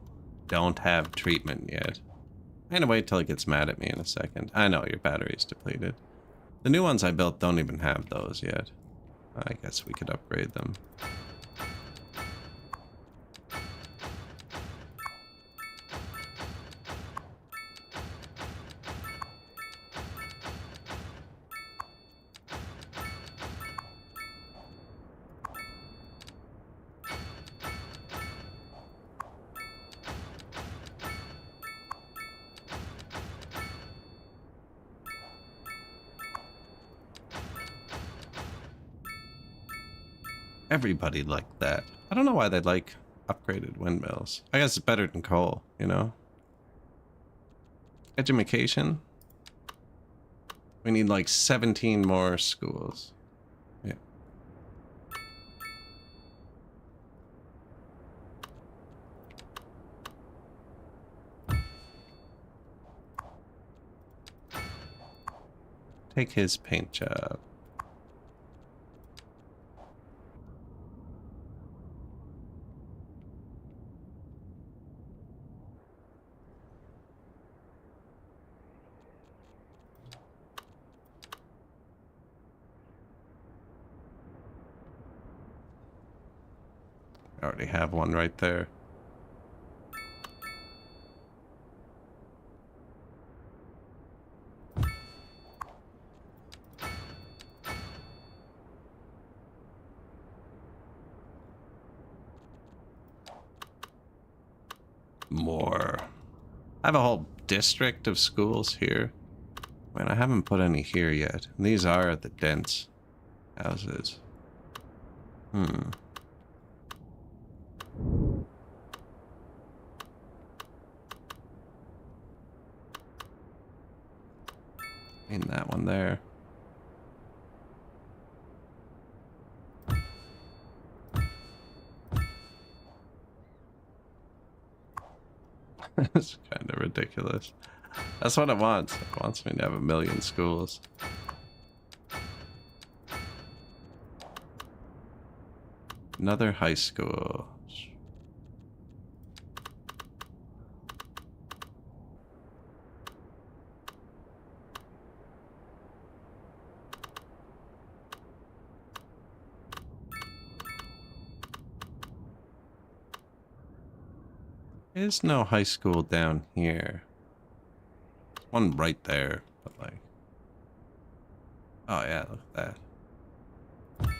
don't have treatment yet. I'm gonna wait till it gets mad at me in a second. I know your battery's depleted. The new ones I built don't even have those yet. I guess we could upgrade them. Everybody liked that. I don't know why they like upgraded windmills. I guess it's better than coal, you know? Education? We need like 17 more schools. Yeah. Take his paint job. I already have one right there. More. I have a whole district of schools here. Man, I haven't put any here yet. And these are the dense houses. Hmm. In that one there. It's kind of ridiculous. That's what it wants. It wants me to have 1 million schools. Another high school. There's no high school down here. One right there, but like... Oh yeah, look at that.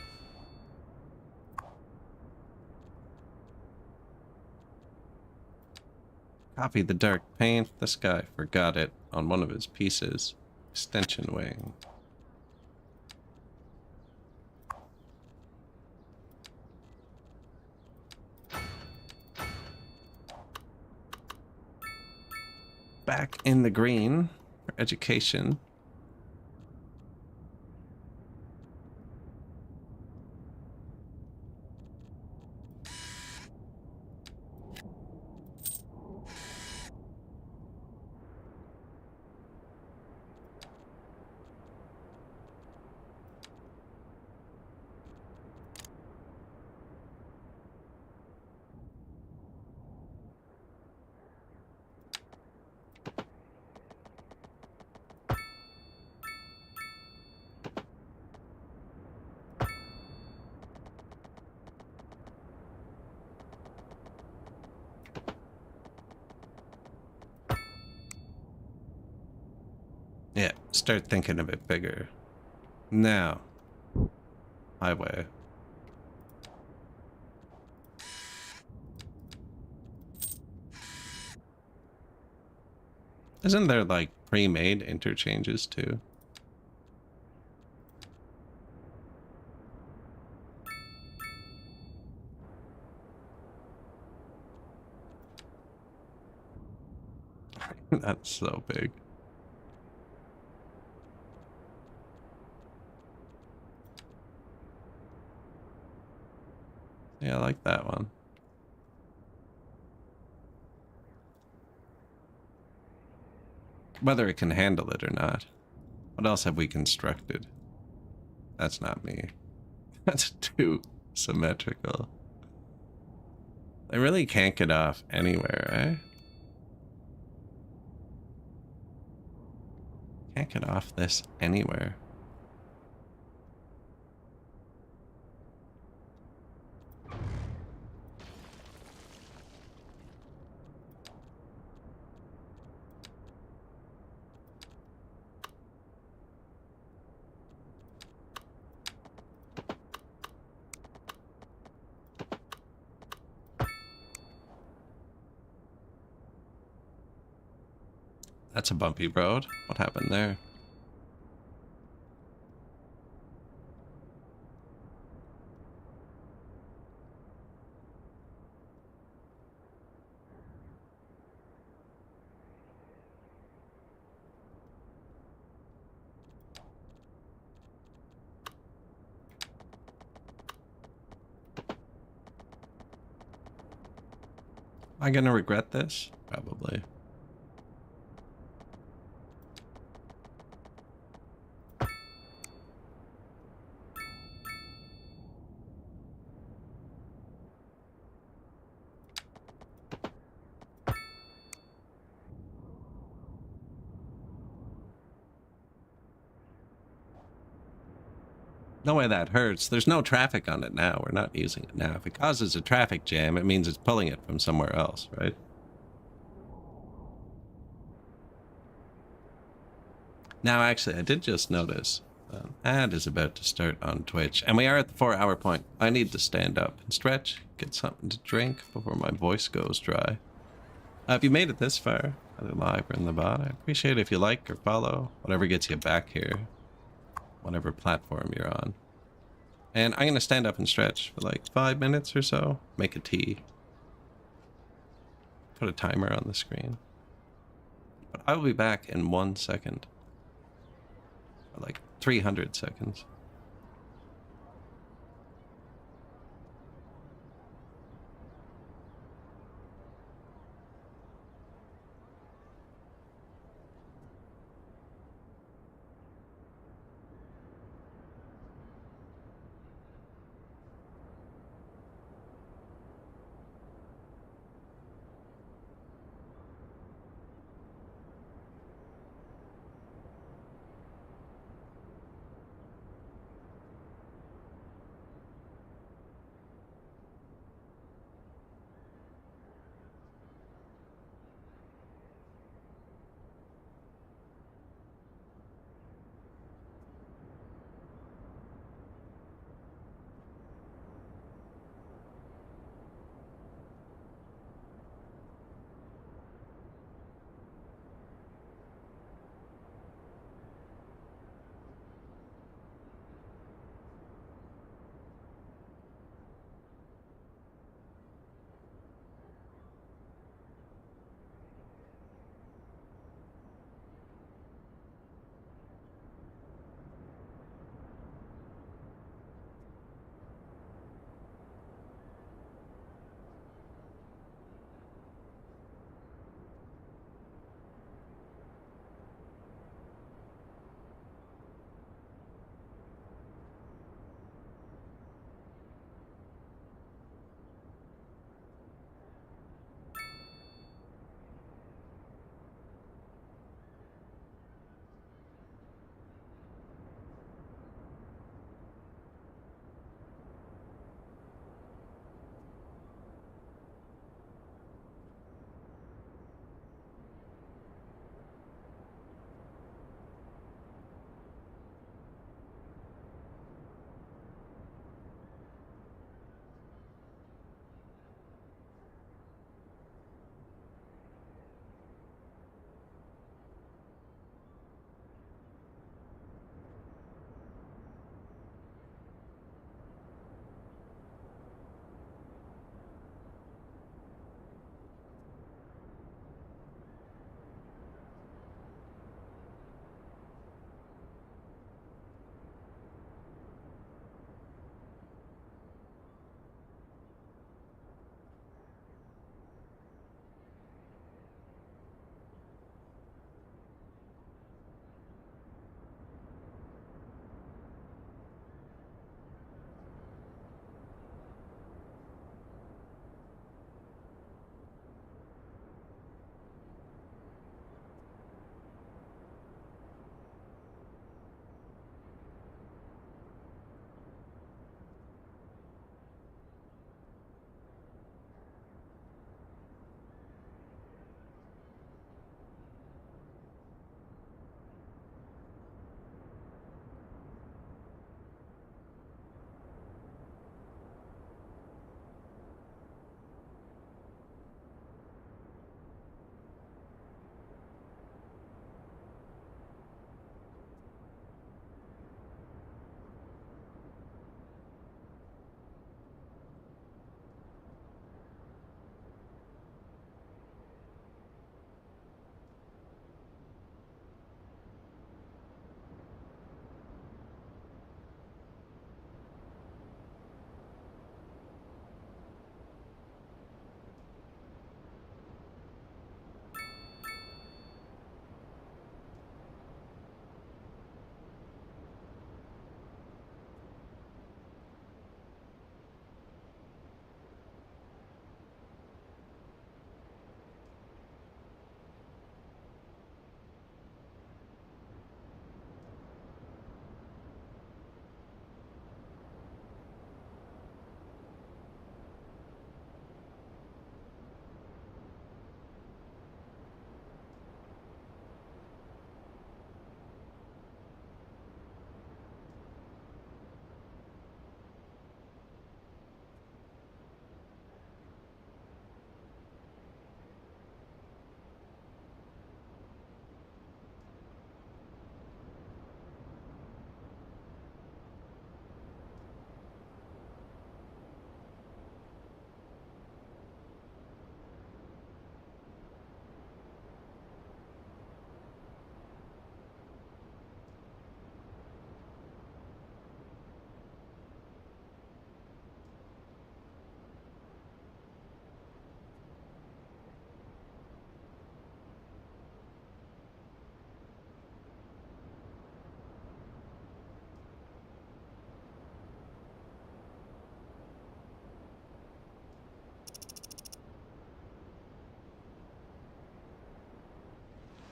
Copy the dark paint. This guy forgot it on one of his pieces. Extension wing. Back in the green for education. Yeah, start thinking a bit bigger. Now, highway. Isn't there like pre-made interchanges too? That's so big. Yeah, I like that one. Whether it can handle it or not. What else have we constructed? That's not me. That's too symmetrical. They really can't get off anywhere, eh? Can't get off this anywhere. That's a bumpy road. What happened there? I gonna regret this? Probably. No way that hurts. There's no traffic on it now. We're not using it now. If it causes a traffic jam, it means it's pulling it from somewhere else, right? Now, actually, I did just notice an ad is about to start on Twitch, and we are at the 4-hour point. I need to stand up and stretch, get something to drink before my voice goes dry. If you made it this far, either live or in the bot, I appreciate it if you like or follow, whatever gets you back here, whatever platform you're on. And I'm going to stand up and stretch for like 5 minutes or so, make a tea, put a timer on the screen. But I will be back in 1 second. Or like 300 seconds.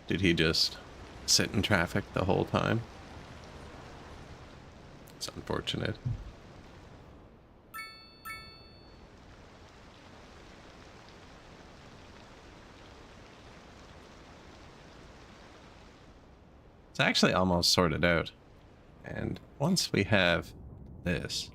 Did he just sit in traffic the whole time? It's unfortunate. It's actually almost sorted out. And once we have this,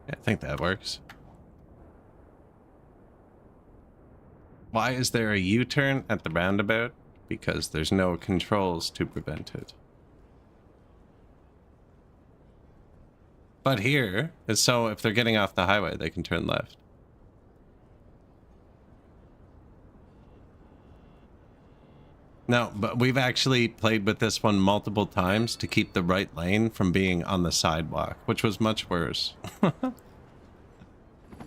I think that works. Why is there a U-turn at the roundabout? Because there's no controls to prevent it. But here is so if they're getting off the highway, they can turn left. No, but we've actually played with this one multiple times to keep the right lane from being on the sidewalk, which was much worse.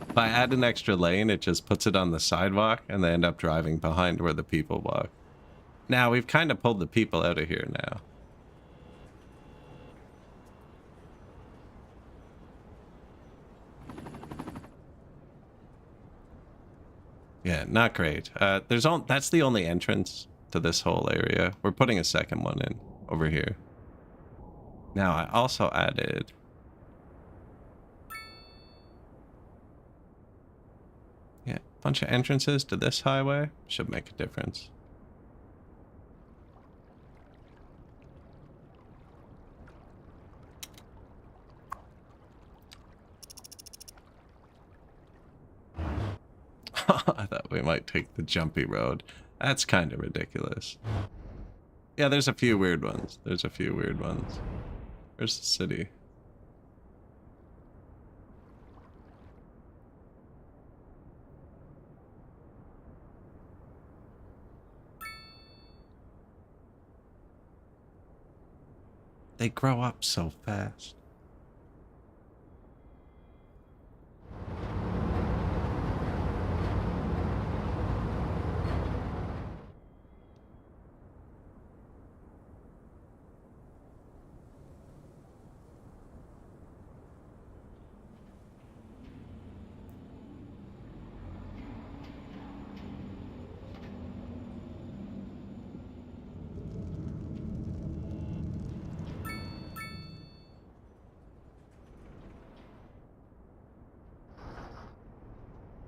If I add an extra lane, it just puts it on the sidewalk and they end up driving behind where the people walk. Now, we've kind of pulled the people out of here now. Yeah, not great. That's the only entrance to this whole area. We're putting a second one in over here. Now, I also added... yeah, a bunch of entrances to this highway. Should make a difference. I thought we might take the jumpy road. That's kind of ridiculous. Yeah, there's a few weird ones. There's a few weird ones. Where's the city? They grow up so fast.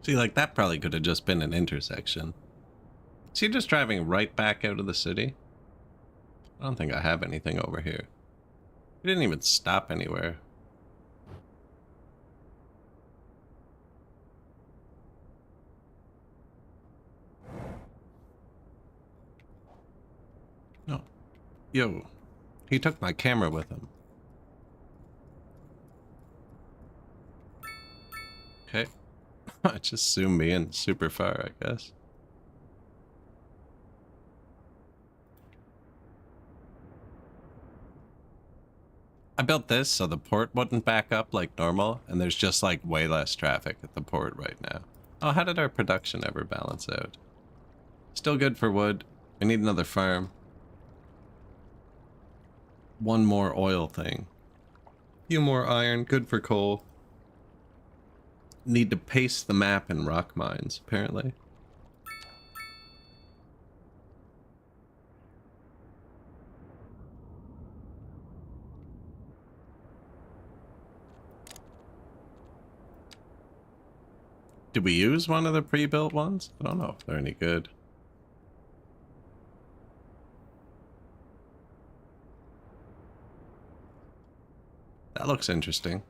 See, like, that probably could have just been an intersection. Is he just driving right back out of the city? I don't think I have anything over here. He didn't even stop anywhere. No. Yo, he took my camera with him. Okay. Just zoom me in super far, I guess. I built this so the port wouldn't back up like normal, and there's just like way less traffic at the port right now. Oh, how did our production ever balance out? Still good for wood. We need another farm. One more oil thing. Few more iron, good for coal. Need to paste the map in rock mines, apparently. Did we use one of the pre-built ones? I don't know if they're any good. That looks interesting.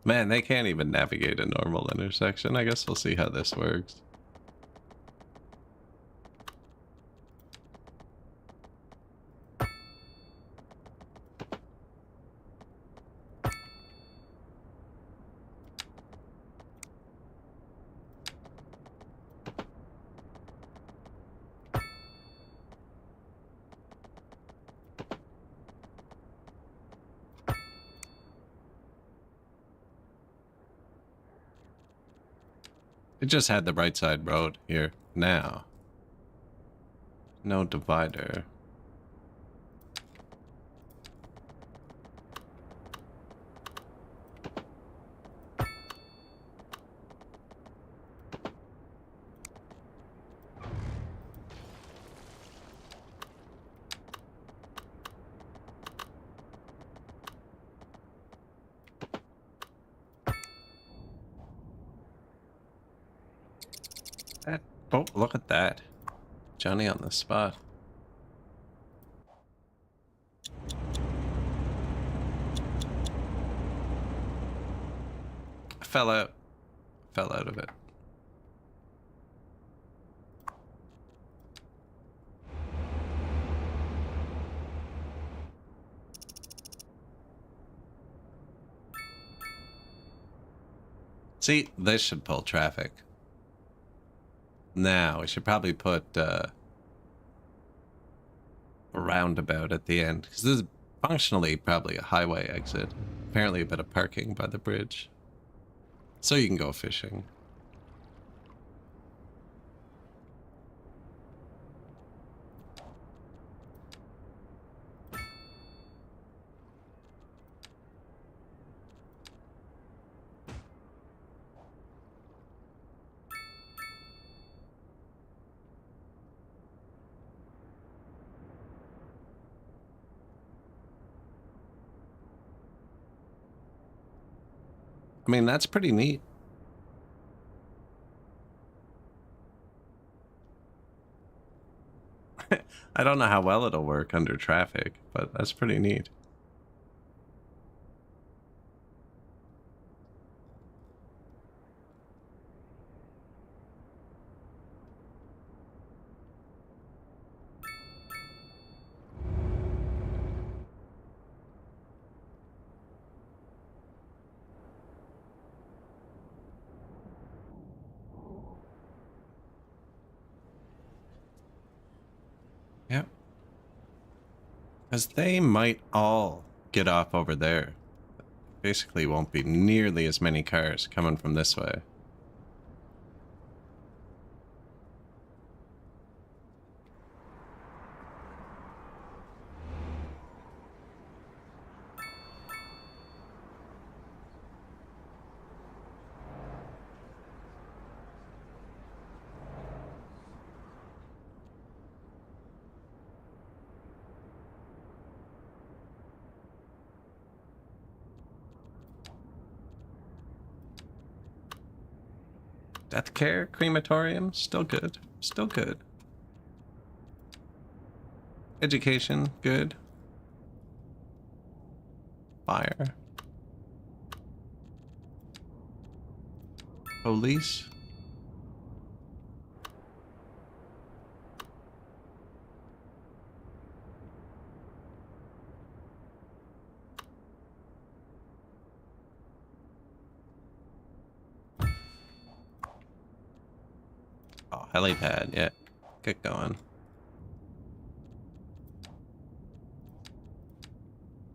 Man, they can't even navigate a normal intersection. I guess we'll see how this works. It just had the right side road here. Now. No divider. That, oh, look at that. Johnny on the spot. I fell out. Fell out of it. See, this should pull traffic. Now, we should probably put a roundabout at the end. Because this is functionally probably a highway exit. Apparently a bit of parking by the bridge. So you can go fishing. I mean, that's pretty neat. I don't know how well it'll work under traffic, but that's pretty neat. Yep. Because they might all get off over there. Basically won't be nearly as many cars coming from this way. Death care, crematorium, still good. Still good. Education, good. Fire. Police. Oh, helipad, yeah. Get going.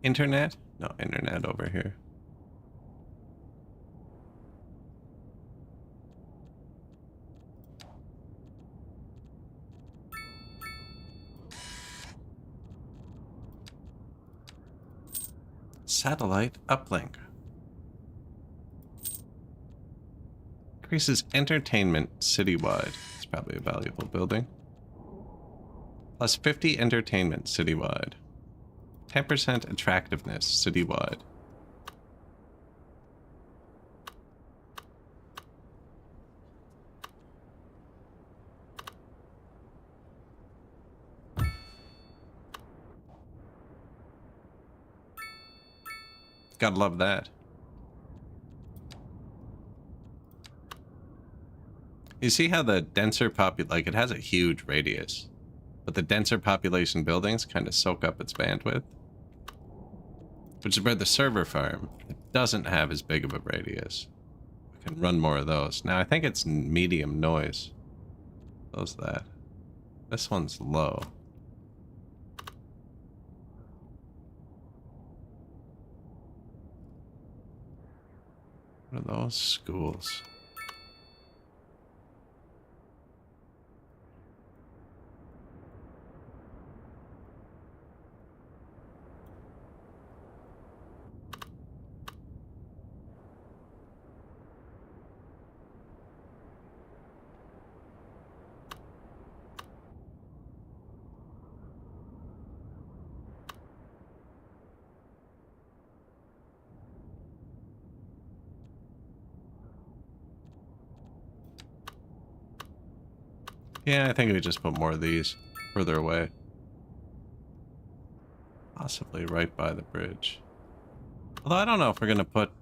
Internet? No, internet over here. Satellite uplink. Increases entertainment citywide. It's probably a valuable building. Plus 50 entertainment citywide. 10% attractiveness citywide. Gotta love that. You see how the denser like it has a huge radius, but the denser population buildings kind of soak up its bandwidth, which is where the server farm, it doesn't have as big of a radius. We can run more of those. Now I think it's medium noise. Close that. This one's low. What are those schools? Yeah, I think we just put more of these further away. Possibly right by the bridge. Although I don't know if we're going to put,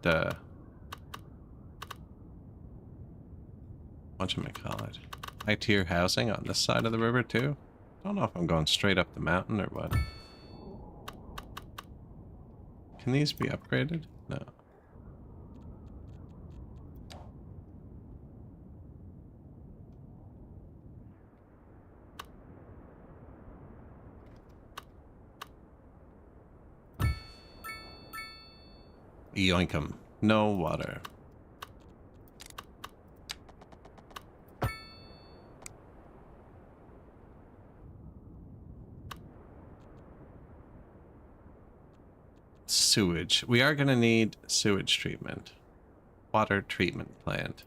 whatchamacallit, high-tier housing on this side of the river too. I don't know if I'm going straight up the mountain or what. Can these be upgraded? No. Yoink 'em. No water. Sewage. We are going to need sewage treatment. Water treatment plant.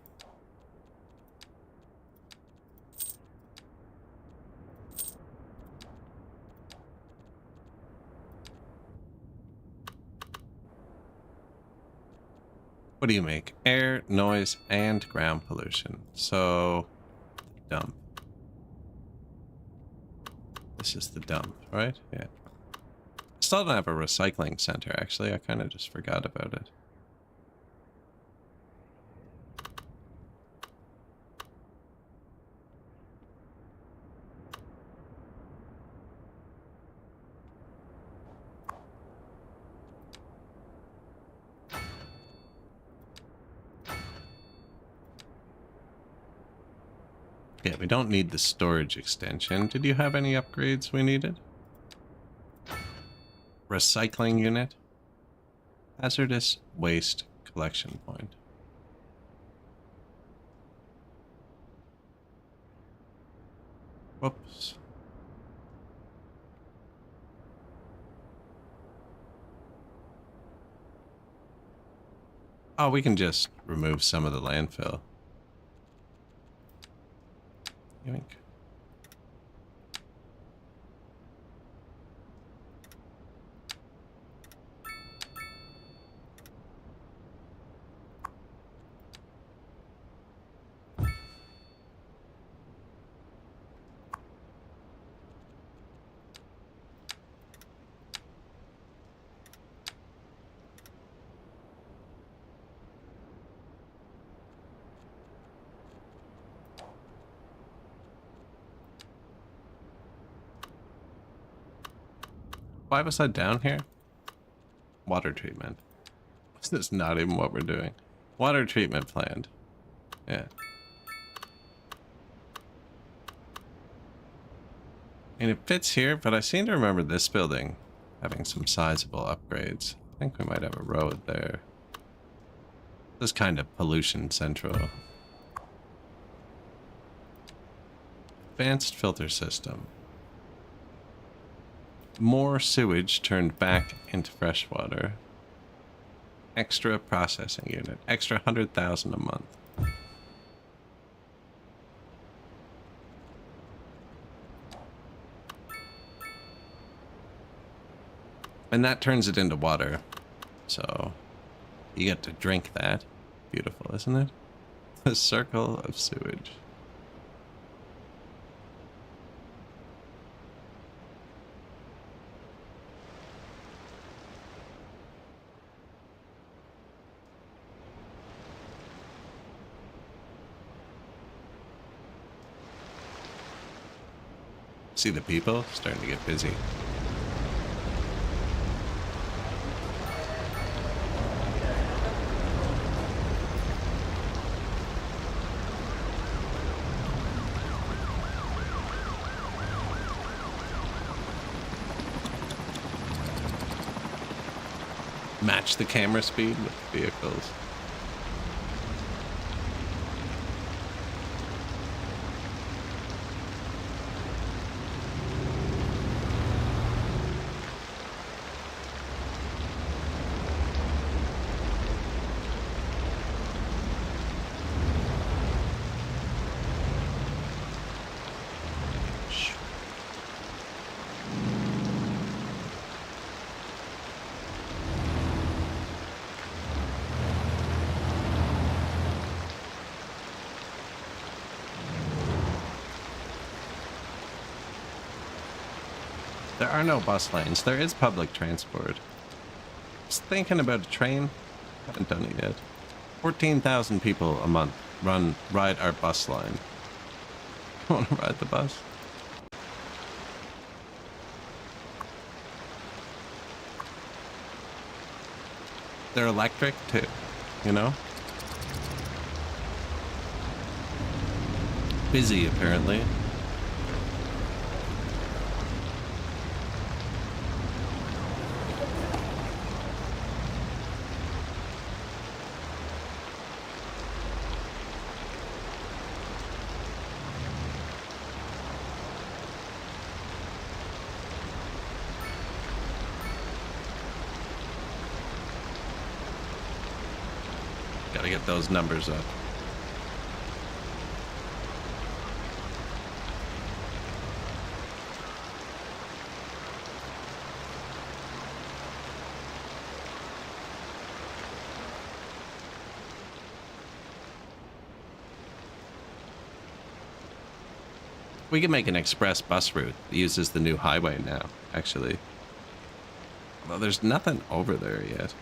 What do you make? Air, noise, and ground pollution. So, dump. This is the dump, right? Yeah. Still don't have a recycling center, actually. I kind of just forgot about it. Yeah, we don't need the storage extension. Did you have any upgrades we needed? Recycling unit. Hazardous waste collection point. Whoops. Oh, we can just remove some of the landfill. Yoink. Why was that down here? Water treatment. This is not even what we're doing. Water treatment plant. Yeah. And it fits here, but I seem to remember this building having some sizable upgrades. I think we might have a road there. This is kind of pollution central. Advanced filter system. More sewage turned back into fresh water. Extra processing unit. Extra 100,000 a month. And that turns it into water. So you get to drink that. Beautiful, isn't it? The circle of sewage. See the people starting to get busy. Match the camera speed with vehicles. There are no bus lanes. There is public transport. Just thinking about a train. Haven't done it yet. 14,000 people a month ride our bus line. Want to ride the bus? They're electric too, you know? Busy apparently. Gotta get those numbers up. We can make an express bus route that uses the new highway now, actually. Although there's nothing over there yet.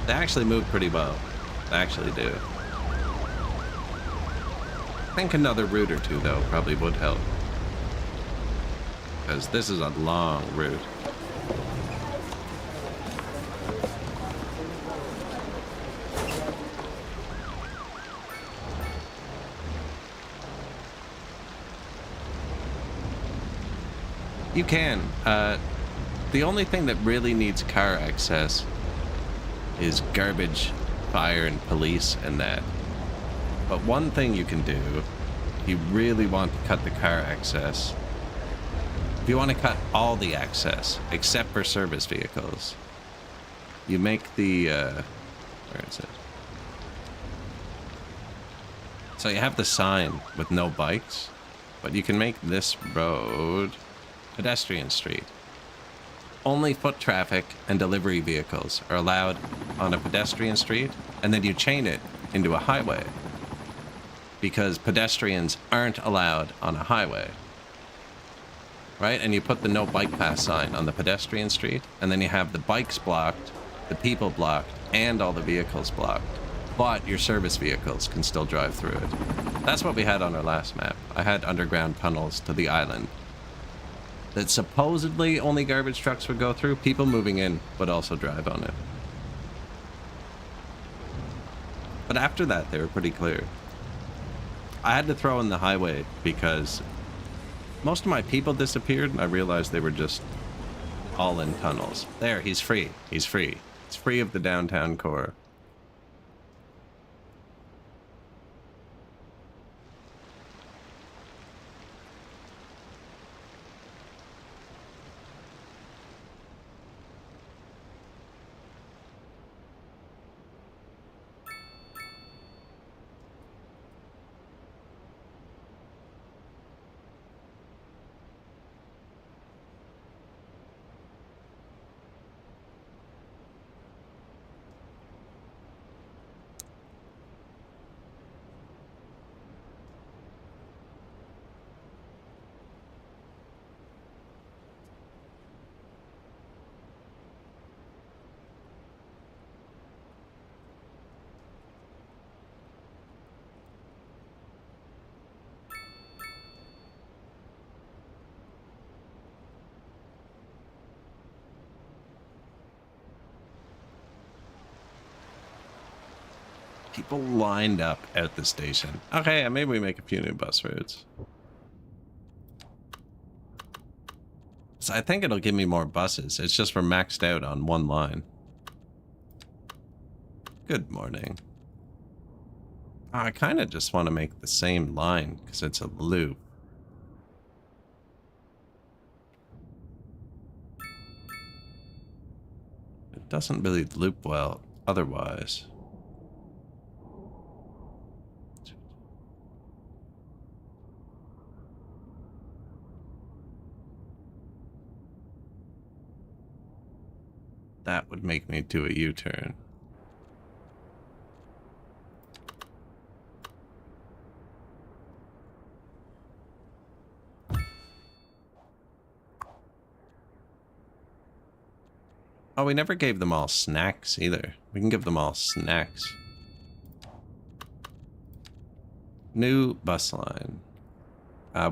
They actually move pretty well. They actually do. I think another route or two, though, probably would help. Because this is a long route. You can. The only thing that really needs car access is garbage, fire, and police and that. But one thing you can do, if you really want to cut the car access, if you want to cut all the access, except for service vehicles, you make the, where is it? So you have the sign with no bikes, but you can make this road pedestrian street. Only foot traffic and delivery vehicles are allowed on a pedestrian street, and then you chain it into a highway. Because pedestrians aren't allowed on a highway. Right? And you put the no bike pass sign on the pedestrian street, and then you have the bikes blocked, the people blocked, and all the vehicles blocked. But your service vehicles can still drive through it. That's what we had on our last map. I had underground tunnels to the island that supposedly only garbage trucks would go through. People moving in would also drive on it. But after that, they were pretty clear. I had to throw in the highway because most of my people disappeared, and I realized they were just all in tunnels. There, he's free. He's free. He's free of the downtown core. People lined up at the station. Okay, maybe we make a few new bus routes. So I think it'll give me more buses. It's just we're maxed out on one line. Good morning. I kind of just want to make the same line because it's a loop. It doesn't really loop well otherwise. That would make me do a U-turn. Oh, we never gave them all snacks either. We can give them all snacks. New bus line.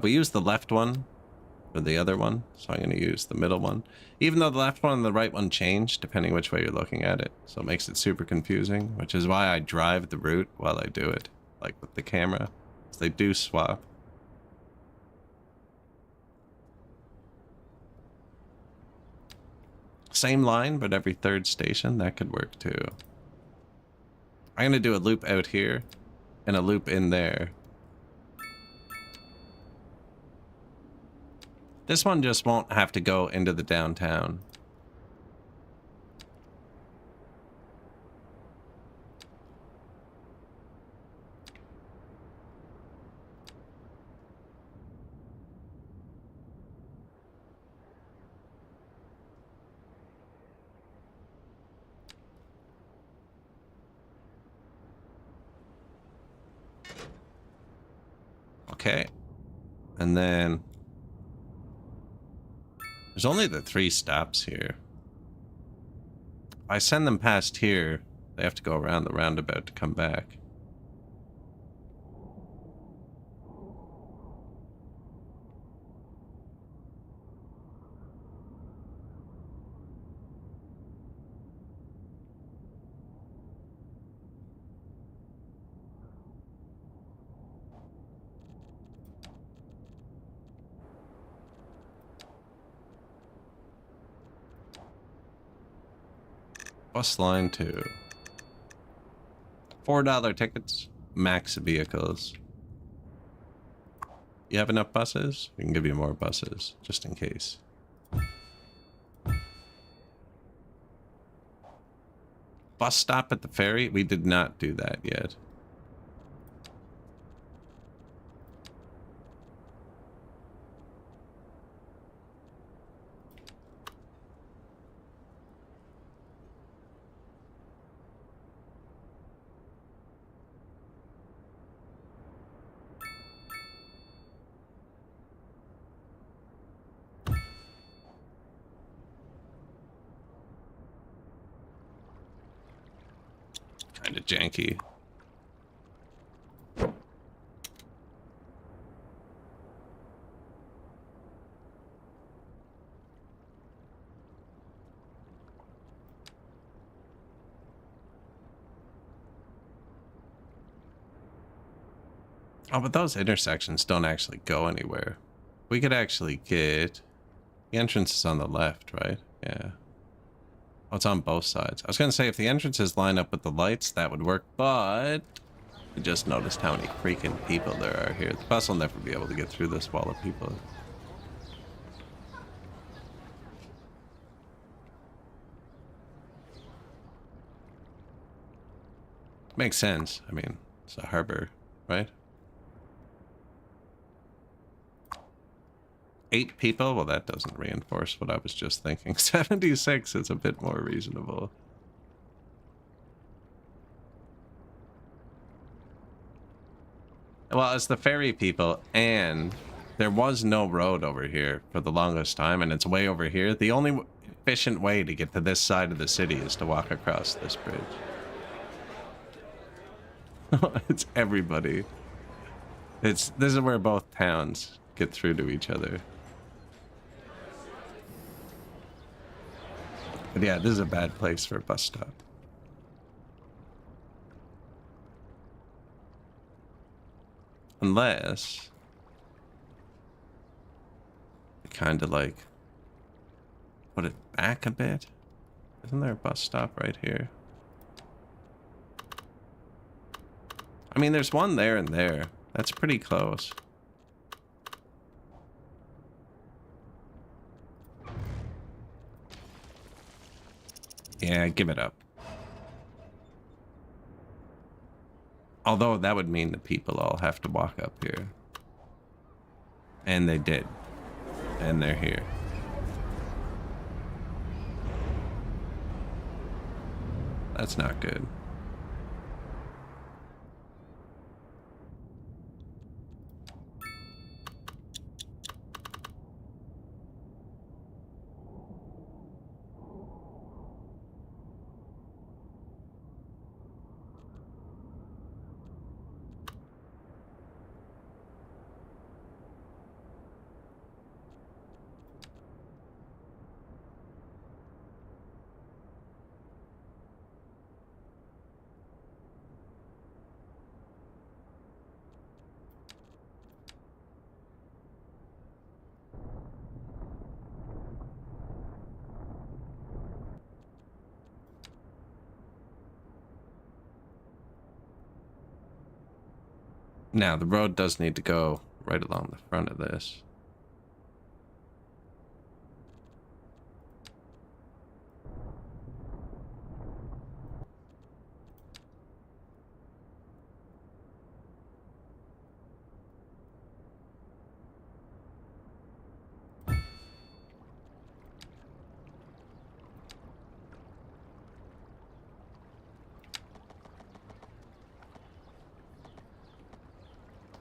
We used the left one for the other one, so I'm going to use the middle one. Even though the left one and the right one change, depending which way you're looking at it. So it makes it super confusing, which is why I drive the route while I do it. Like with the camera. So they do swap. Same line, but every third station. That could work too. I'm going to do a loop out here and a loop in there. This one just won't have to go into the downtown. Okay. And then there's only the 3 stops here. If I send them past here, they have to go around the roundabout to come back. Bus line 2. $4 tickets, max vehicles. You have enough buses? We can give you more buses, just in case. Bus stop at the ferry? We did not do that yet. Kind of janky. Oh, but those intersections don't actually go anywhere. We could actually get... The entrance is on the left, right? Yeah. Oh, it's on both sides. I was going to say, if the entrances line up with the lights, that would work, but... I just noticed how many freaking people there are here. The bus will never be able to get through this wall of people. Makes sense. I mean, it's a harbor, right? 8 people? Well, that doesn't reinforce what I was just thinking. 76 is a bit more reasonable. Well, it's the ferry people, and there was no road over here for the longest time, and it's way over here. The only efficient way to get to this side of the city is to walk across this bridge. It's everybody. This is where both towns get through to each other. But yeah, this is a bad place for a bus stop. Unless we kind of like put it back a bit. Isn't there a bus stop right here? I mean, there's one there and there. That's pretty close. Yeah, give it up. Although that would mean the people all have to walk up here. And they did. And they're here. That's not good. Now, the road does need to go right along the front of this.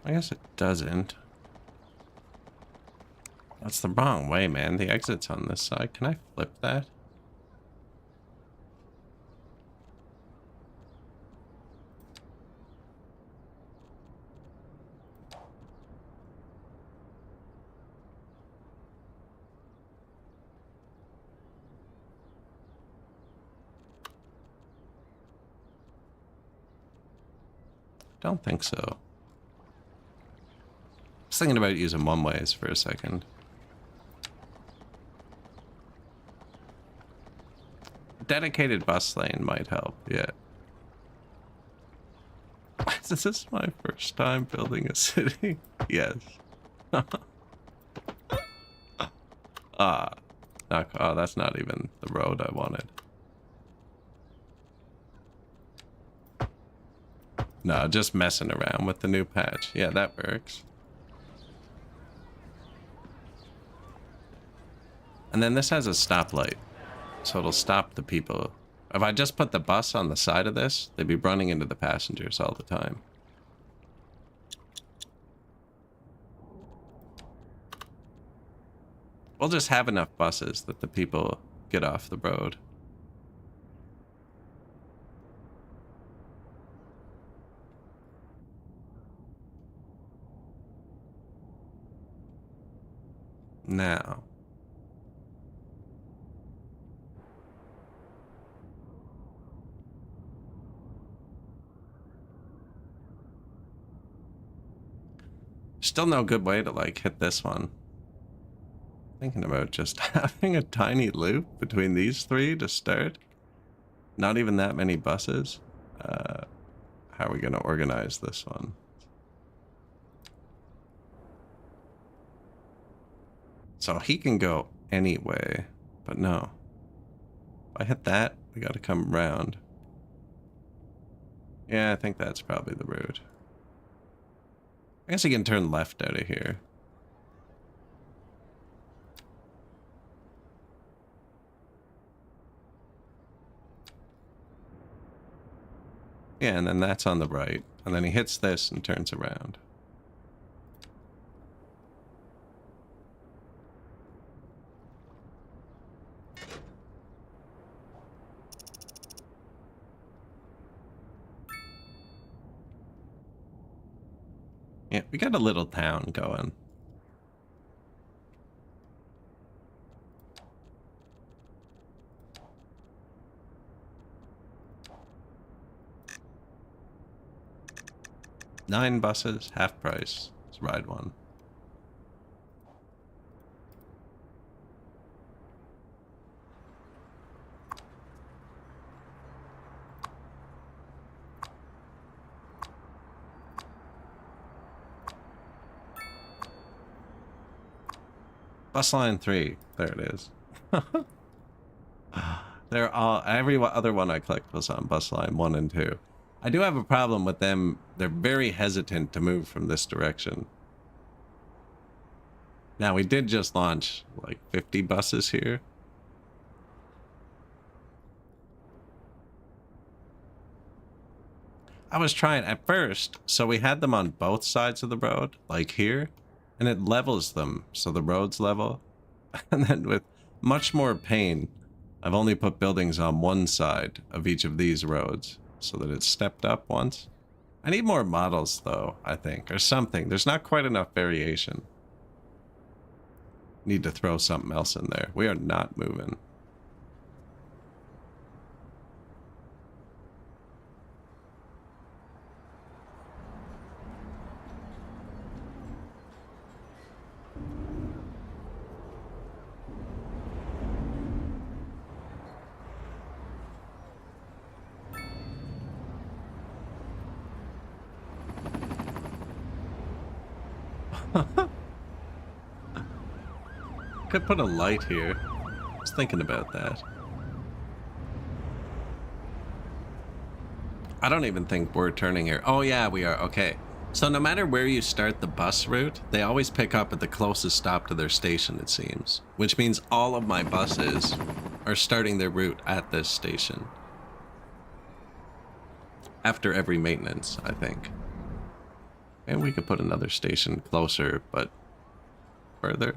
I guess it doesn't. That's the wrong way, man. The exit's on this side. Can I flip that? Don't think so. I was thinking about using one ways for a second. Dedicated bus lane might help, yeah. This is my first time building a city. Yes. Oh, that's not even the road I wanted. No, just messing around with the new patch. Yeah, that works. And then this has a stoplight, so it'll stop the people. If I just put the bus on the side of this, they'd be running into the passengers all the time. We'll just have enough buses that the people get off the road. Now. Still no good way to like hit this one. Thinking about just having a tiny loop between these three to start. Not even that many buses. How are we going to organize this one? So he can go anyway, but no. If I hit that, we got to come around. Yeah, I think that's probably the route. I guess he can turn left out of here. Yeah, and then that's on the right. And then he hits this and turns around. Yeah, we got a little town going. 9 buses, half price. Let's ride one. Bus line 3. There it is. They're all, every other one I clicked was on bus line 1 and 2. I do have a problem with them. They're very hesitant to move from this direction. Now, we did just launch like 50 buses here. I was trying at first, so we had them on both sides of the road, like here, and it levels them so the road's level. And then with much more pain, I've only put buildings on one side of each of these roads so that it's stepped up once. I need more models though, I think, or something. There's not quite enough variation. Need to throw something else in there. We are not moving. Could put a light here. I was thinking about that. I don't even think we're turning here. Oh yeah, we are. Okay. So no matter where you start the bus route, they always pick up at the closest stop to their station, it seems. Which means all of my buses are starting their route at this station. After every maintenance, I think. And we could put another station closer, but further.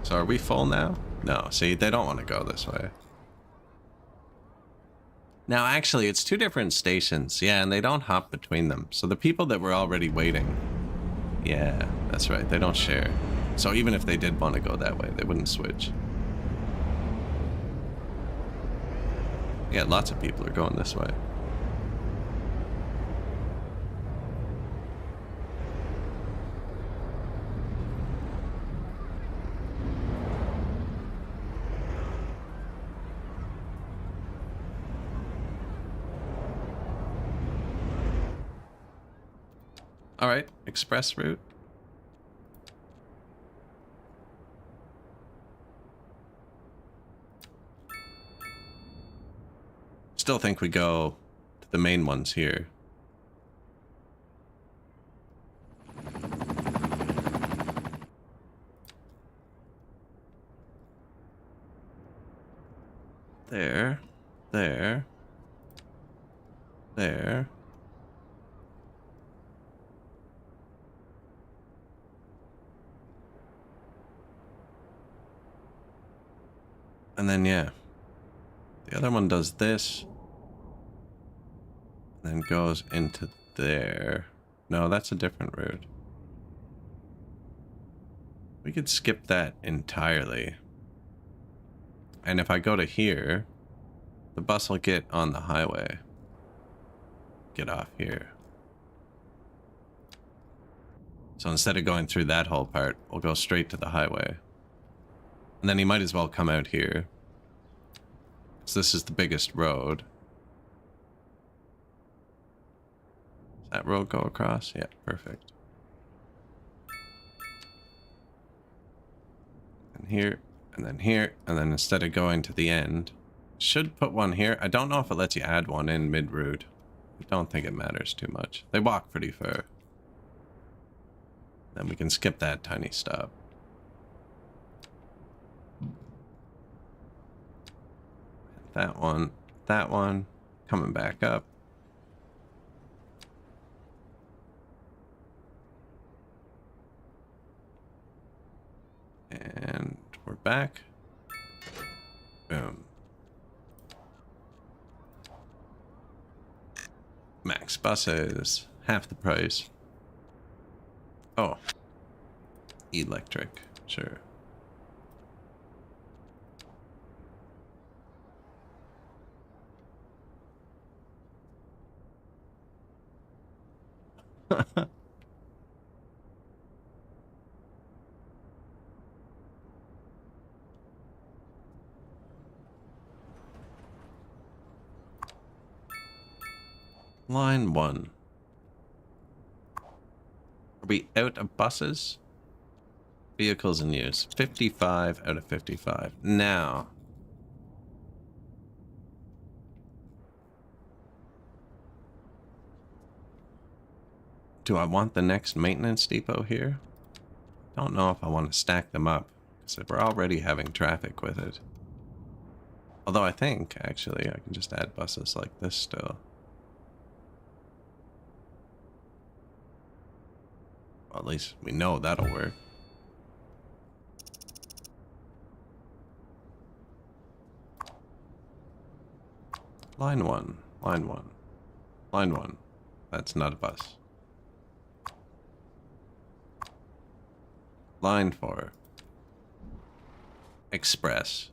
So are we full now? No, see, they don't want to go this way. Now, actually, it's 2 different stations. Yeah, and they don't hop between them. So the people that were already waiting... Yeah, that's right. They don't share. So even if they did want to go that way, they wouldn't switch. Yeah, lots of people are going this way. All right, express route. Still think we go to the main ones here. There, there, there. And then, yeah, the other one does this, then goes into there. No, that's a different route. We could skip that entirely. And if I go to here, the bus will get on the highway. Get off here. So instead of going through that whole part, we'll go straight to the highway. And then he might as well come out here. So this is the biggest road. Does that road go across? Yeah, perfect. And here, and then here, and then instead of going to the end, should put one here. I don't know if it lets you add one in mid-route. I don't think it matters too much. They walk pretty far. Then we can skip that tiny stop. That one, coming back up. And we're back. Boom. Max. buses. Half the price. Oh. Electric. Sure. Line 1. Are we out of buses? Vehicles in use. 55 out of 55. Now. Do I want the next maintenance depot here? Don't know if I want to stack them up, because we're already having traffic with it. Although I think, actually, I can just add buses like this still. Well, at least we know that'll work. Line 1, line 1, line 1. That's not a bus. Line 4. Express.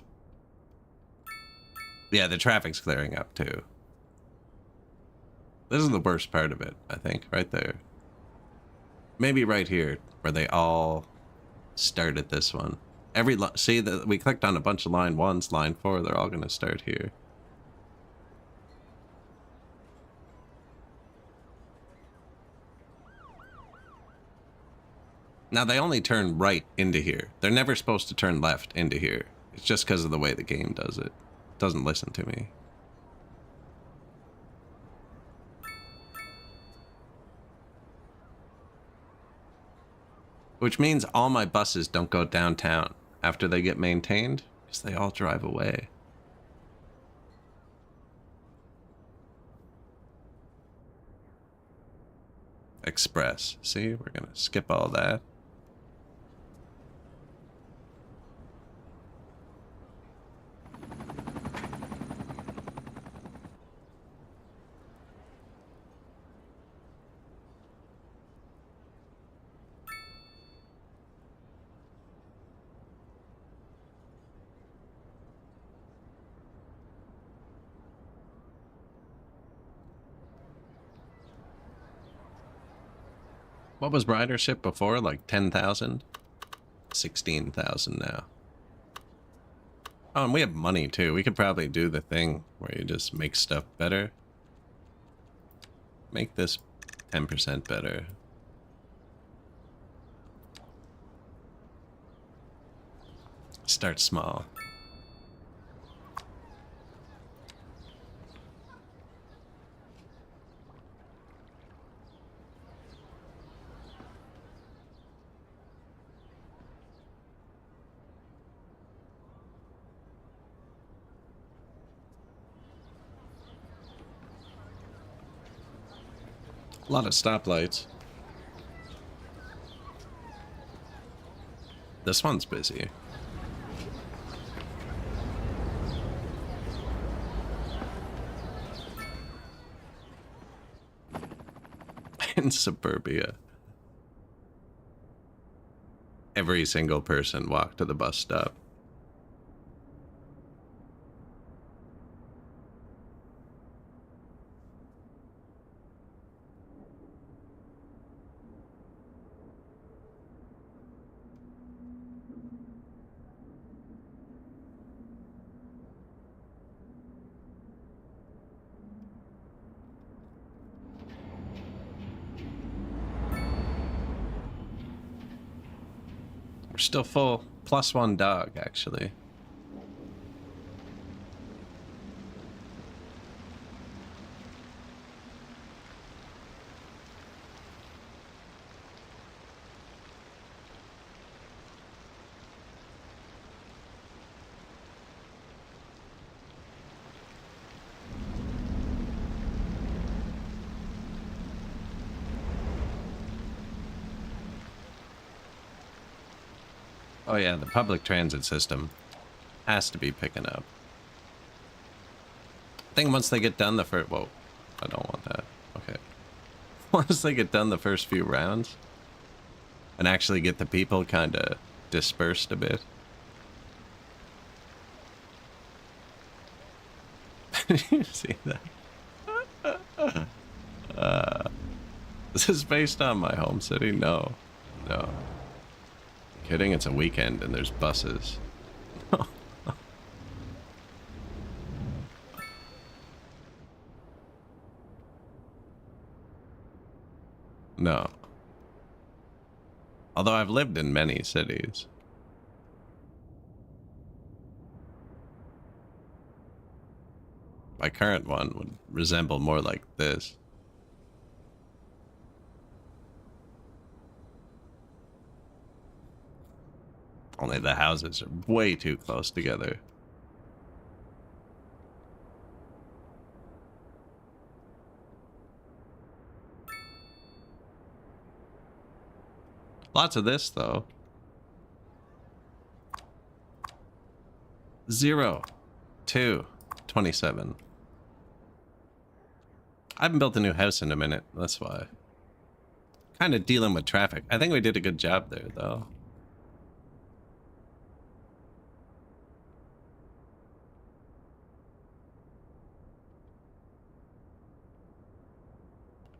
Yeah, the traffic's clearing up too. This is the worst part of it, I think, right there. Maybe right here, where they all start at this one. See that we clicked on a bunch of line 1s, line 4, they're all gonna start here. Now they only turn right into here. They're never supposed to turn left into here. It's just because of the way the game does it. It doesn't listen to me. Which means all my buses don't go downtown after they get maintained, because they all drive away. Express. See, we're gonna skip all that. What was ridership before? Like 10,000? 16,000 now. Oh, and we have money too. We could probably do the thing where you just make stuff better. Make this 10% better. Start small. A lot of stoplights. This one's busy. In suburbia, every single person walked to the bus stop. Still full. +1 dog, actually. Oh yeah, the public transit system has to be picking up. I think once they get done the first... Whoa, I don't want that. Okay. Once they get done the first few rounds and actually get the people kind of dispersed a bit. Did you see that? This is based on my home city? No. No. Kidding, it's a weekend and there's buses. No. Although I've lived in many cities. My current one would resemble more like this. Only the houses are way too close together. Lots of this, though. 0, 2, 27. I haven't built a new house in a minute, that's why. Kind of dealing with traffic. I think we did a good job there, though.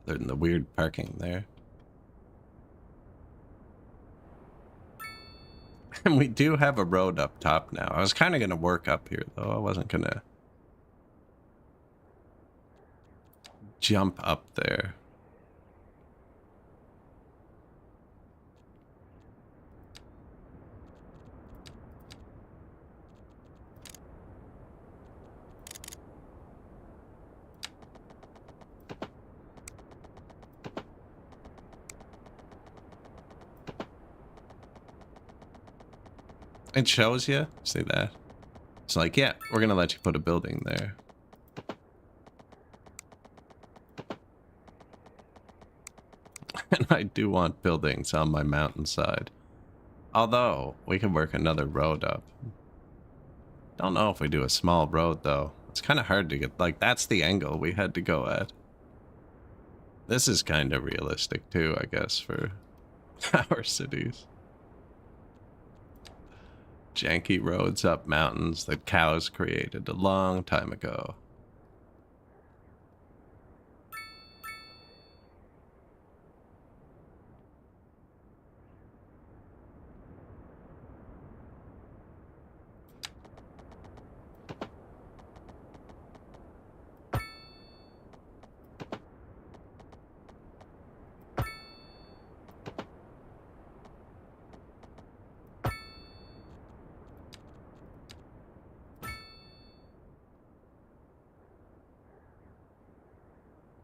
Other than the weird parking there. And we do have a road up top now. I was kind of going to work up here, though. I wasn't going to jump up there. It shows you. See that? It's like, yeah, we're going to let you put a building there. And I do want buildings on my mountainside. Although, we could work another road up. Don't know if we do a small road, though. It's kind of hard to get... Like, that's the angle we had to go at. This is kind of realistic, too, I guess, for our cities. Janky roads up mountains that cows created a long time ago.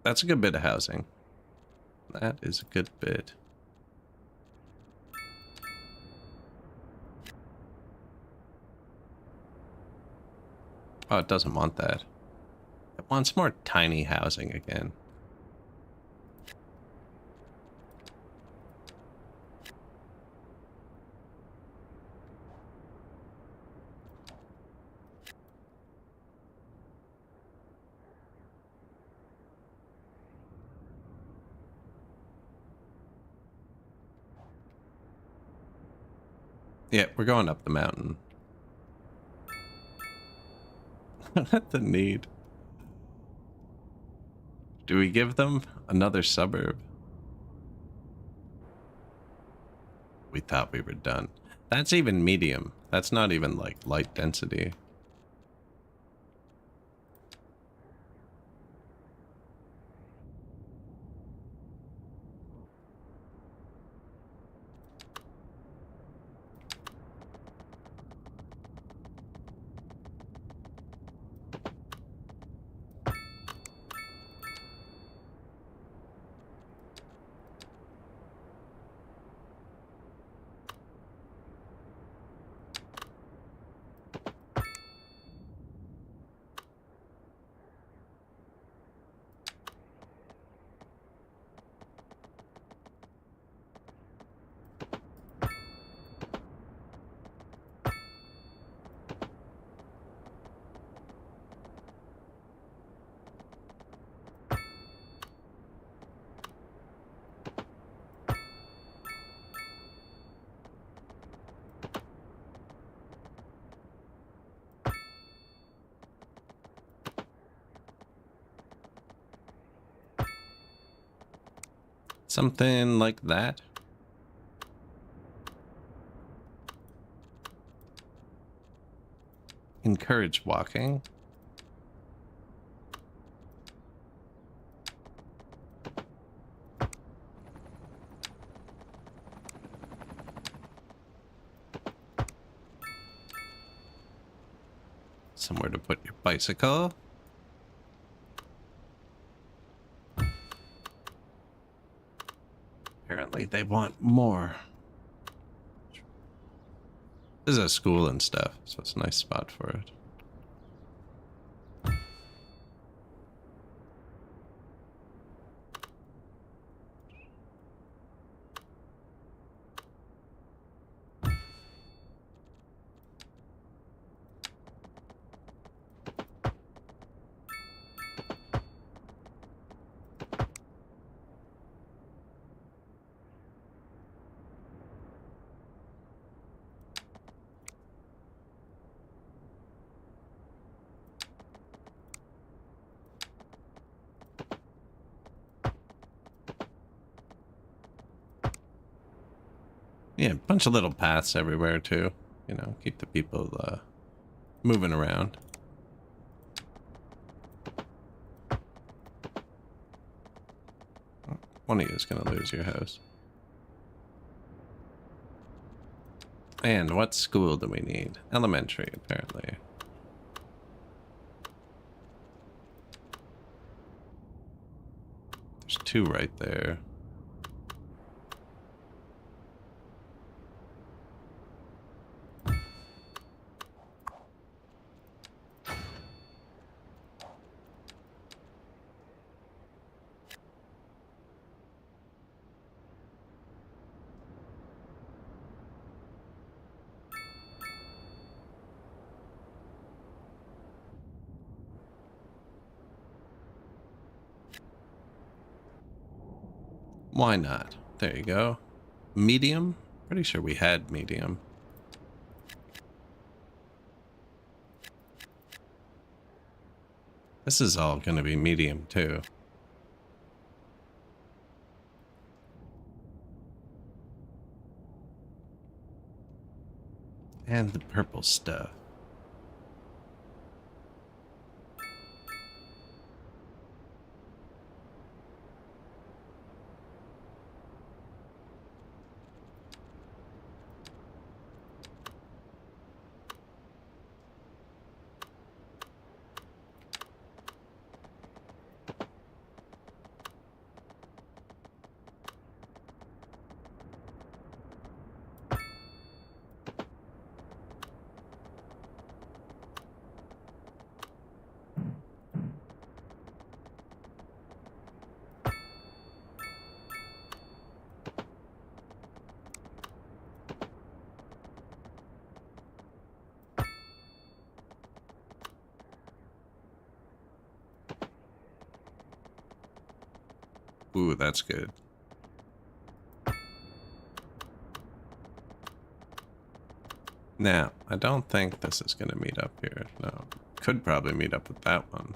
That's a good bit of housing. That is a good bit. Oh, it doesn't want that. It wants more tiny housing again. Yeah, we're going up the mountain. Not the need. Do we give them another suburb? We thought we were done. That's even medium. That's not even like light density. Something like that. Encourage walking. Somewhere to put your bicycle. Apparently they want more. This is a school and stuff, so it's a nice spot for it. Yeah, a bunch of little paths everywhere too. You know, keep the people moving around. One of you is gonna lose your house. And what school do we need? Elementary, apparently. There's two right there. Why not? There you go. Medium? Pretty sure we had medium. This is all going to be medium too. And the purple stuff. Ooh, that's good. Now, I don't think this is going to meet up here. No. Could probably meet up with that one.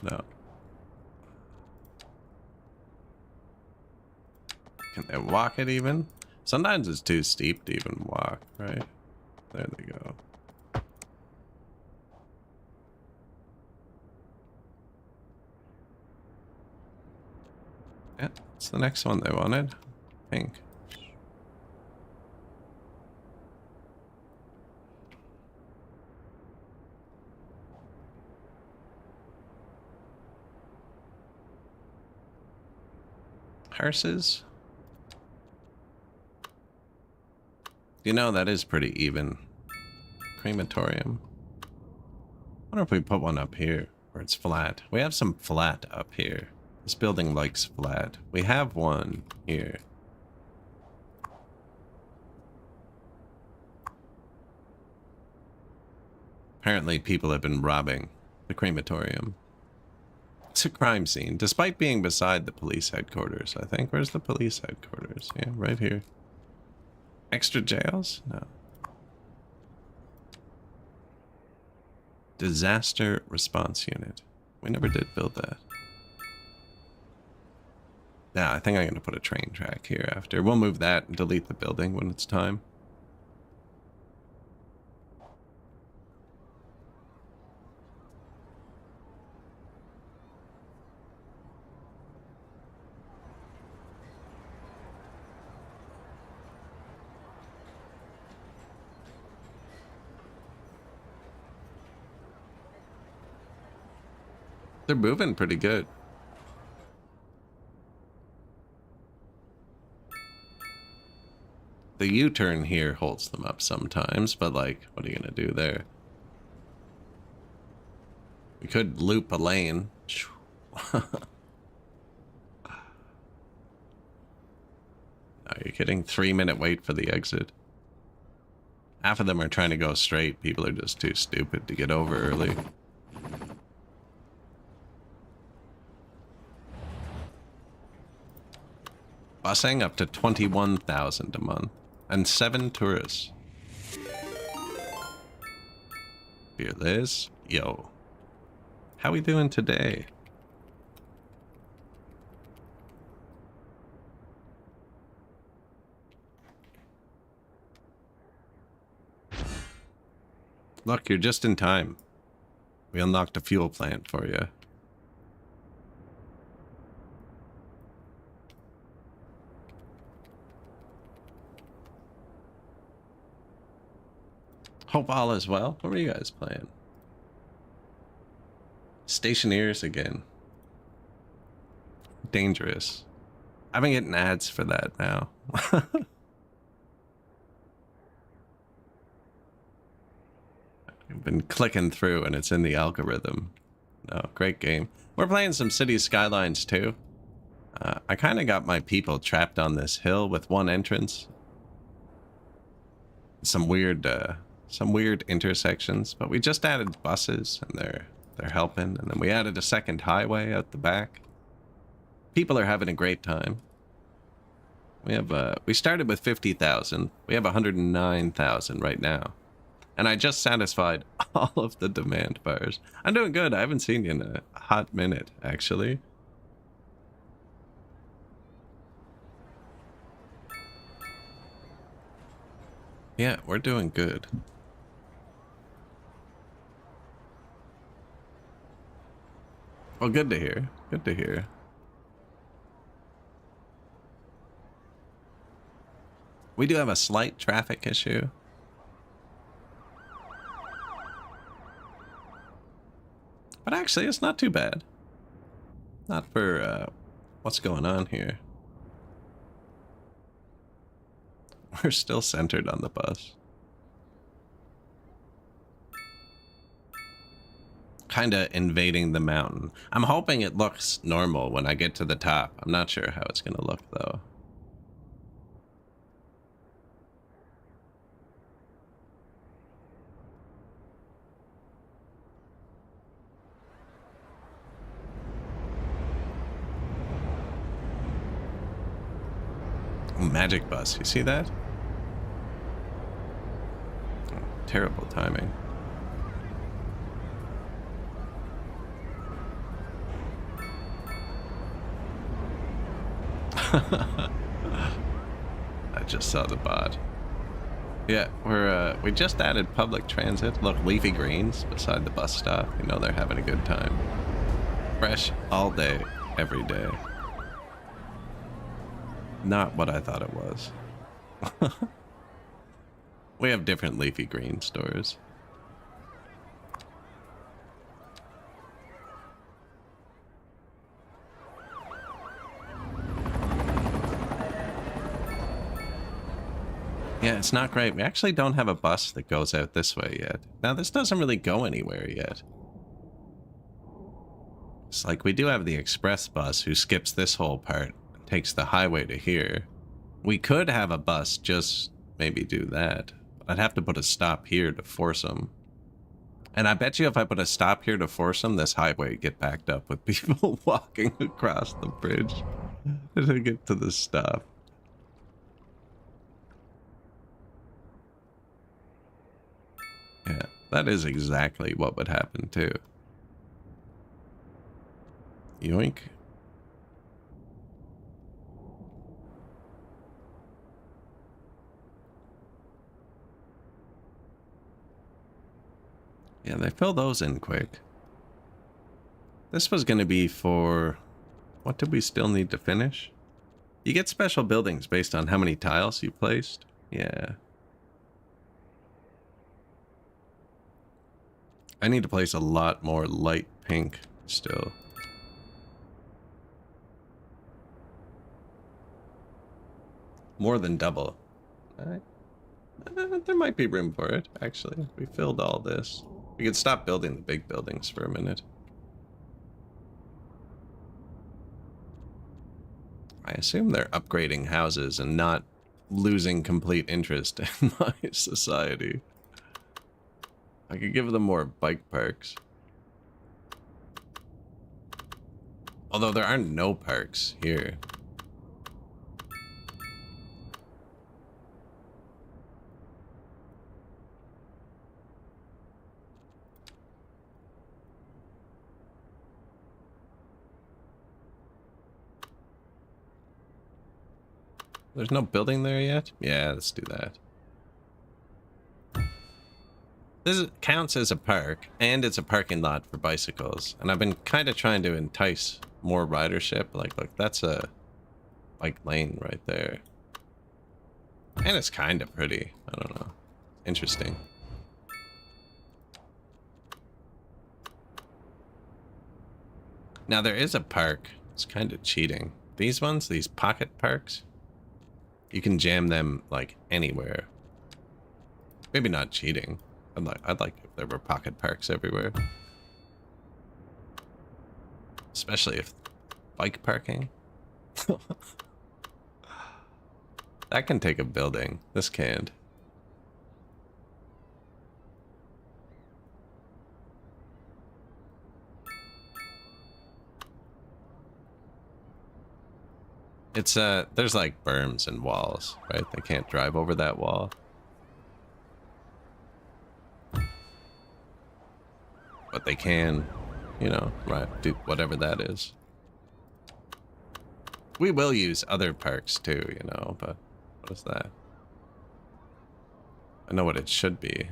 No. Can they walk it even? Sometimes it's too steep to even walk, right? There they go. Yeah, it's the next one they wanted. Pink. Hearses? You know, that is pretty even. Crematorium. I wonder if we put one up here where it's flat. We have some flat up here. This building likes flat. We have one here. Apparently people have been robbing the crematorium. It's a crime scene, despite being beside the police headquarters, I think. Where's the police headquarters? Yeah, right here. Extra jails? No. Disaster response unit. We never did build that. Yeah, I think I'm going to put a train track here after. We'll move that and delete the building when it's time. They're moving pretty good. The U-turn here holds them up sometimes, but like, what are you gonna do there? We could loop a lane. Are you kidding? 3-minute wait for the exit. Half of them are trying to go straight. People are just too stupid to get over early. Busing up to 21,000 a month. And 7 tourists. Here, Liz. Yo. How we doing today? Look, you're just in time. We unlocked a fuel plant for you. Hope all is well. What were you guys playing? Stationeers again. Dangerous. I've been getting ads for that now. I've been clicking through and it's in the algorithm. No, great game. We're playing some Cities Skylines too. I kind of got my people trapped on this hill with one entrance. Some weird intersections, but we just added buses and they're helping, and then we added a second highway out the back. People are having a great time. We started with 50,000. We have 109,000 right now. And I just satisfied all of the demand bars. I'm doing good. I haven't seen you in a hot minute, actually. Yeah, we're doing good. Well, good to hear. Good to hear. We do have a slight traffic issue. But actually, it's not too bad. Not for what's going on here. We're still centered on the bus. Kind of invading the mountain. I'm hoping it looks normal when I get to the top. I'm not sure how it's going to look, though. Magic bus, you see that? Oh, terrible timing. I just saw the bot. Yeah, we just added public transit. Look, leafy greens beside the bus stop. You know they're having a good time. Fresh all day, every day. Not what I thought it was. We have different leafy green stores. Yeah, it's not great. We actually don't have a bus that goes out this way yet. Now, this doesn't really go anywhere yet. It's like we do have the express bus who skips this whole part and takes the highway to here. We could have a bus just maybe do that. I'd have to put a stop here to force them. And I bet you if I put a stop here to force them, this highway would get backed up with people walking across the bridge to get to the stop. Yeah, that is exactly what would happen too. Yoink. Yeah, they fill those in quick. This was going to be for... What did we still need to finish? You get special buildings based on how many tiles you placed. Yeah. I need to place a lot more light pink still. More than double. There might be room for it, actually. We filled all this. We could stop building the big buildings for a minute. I assume they're upgrading houses and not losing complete interest in my society. I could give them more bike parks. Although there are no parks here. There's no building there yet? Yeah, let's do that. This counts as a park, and it's a parking lot for bicycles. And I've been kind of trying to entice more ridership. Like, look, that's a bike lane right there. And it's kind of pretty. I don't know. Interesting. Now, there is a park. It's kind of cheating. These ones, these pocket parks, you can jam them, like, anywhere. Maybe not cheating. I'd like if there were pocket parks everywhere. Especially if bike parking. That can take a building. This can't. It's, there's like berms and walls, right? They can't drive over that wall. But they can, you know, right, do whatever that is. We will use other parks too, you know, but what is that? I know what it should be.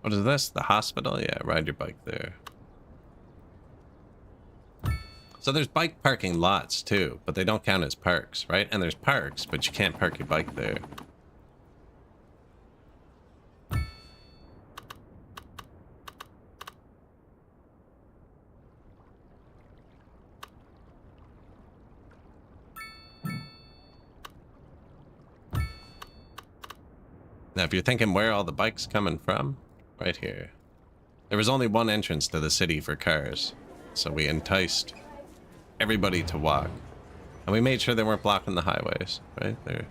What is this? The hospital? Yeah, ride your bike there. So there's bike parking lots too, but they don't count as parks, right? And there's parks, but you can't park your bike there. Now, if you're thinking where are all the bikes coming from, right here. There was only one entrance to the city for cars, so we enticed everybody to walk. And we made sure they weren't blocking the highways, right there.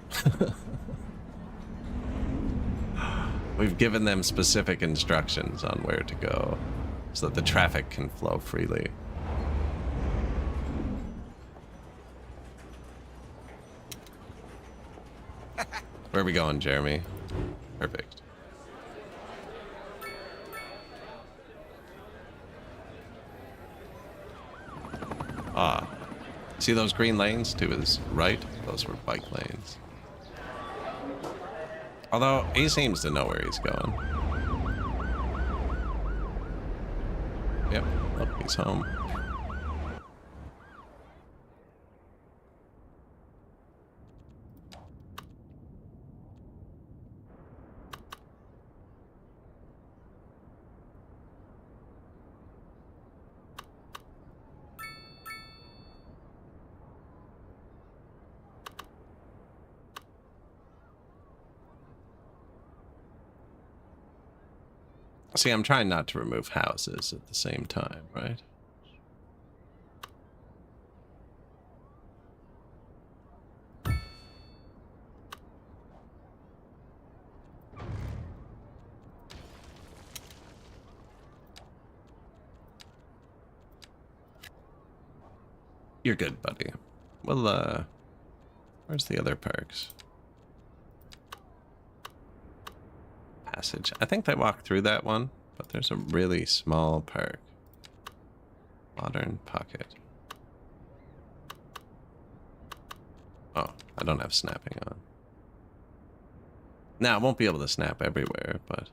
We've given them specific instructions on where to go so that the traffic can flow freely. Where are we going, Jeremy? Perfect. Ah, see those green lanes to his right? Those were bike lanes. Although, he seems to know where he's going. Yep, look, he's home. See, I'm trying not to remove houses at the same time, right? You're good, buddy. Well, where's the other parks? passage. I think they walked through that one, but there's a really small park. Modern pocket. Oh, I don't have snapping on. Now, I won't be able to snap everywhere, but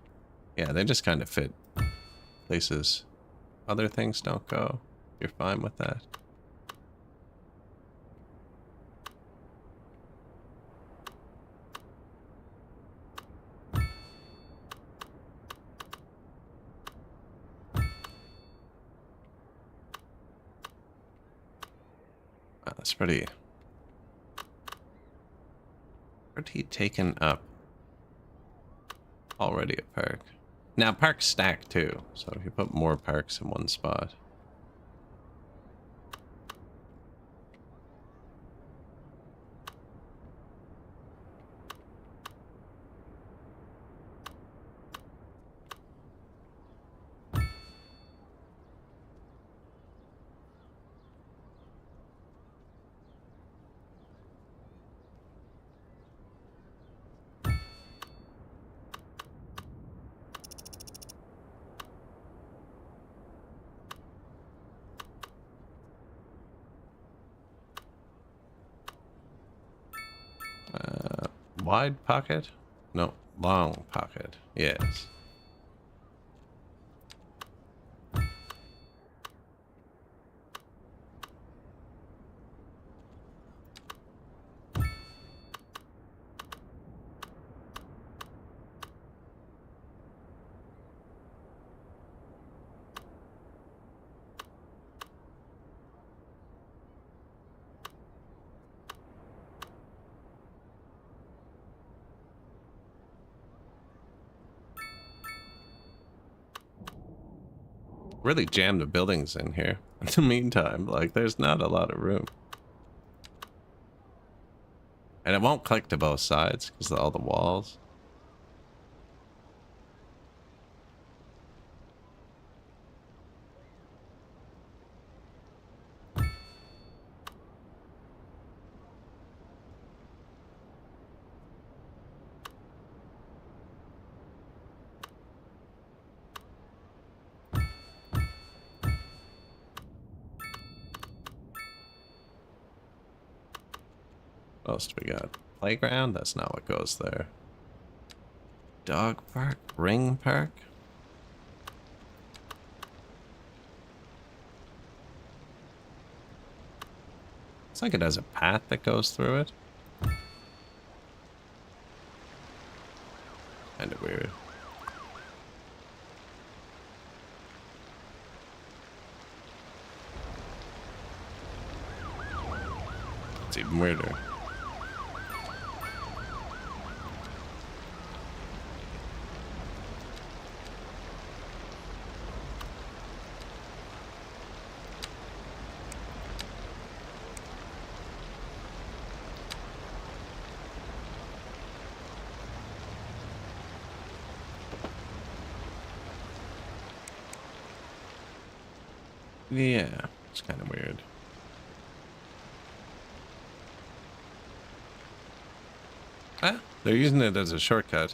yeah, they just kind of fit places other things don't go. You're fine with that. Wow, that's pretty taken up. Already a park. Now, parks stack too, so if you put more parks in one spot. Wide pocket? No, long pocket. Yes. Really jammed the buildings in here. In the meantime, like, there's not a lot of room. And it won't click to both sides because of all the walls. What else do we got? Playground? That's not what goes there. Dog park? Ring park? It's like it has a path that goes through it. Kind of weird. It's even weirder. Yeah, it's kind of weird. Ah, they're using it as a shortcut.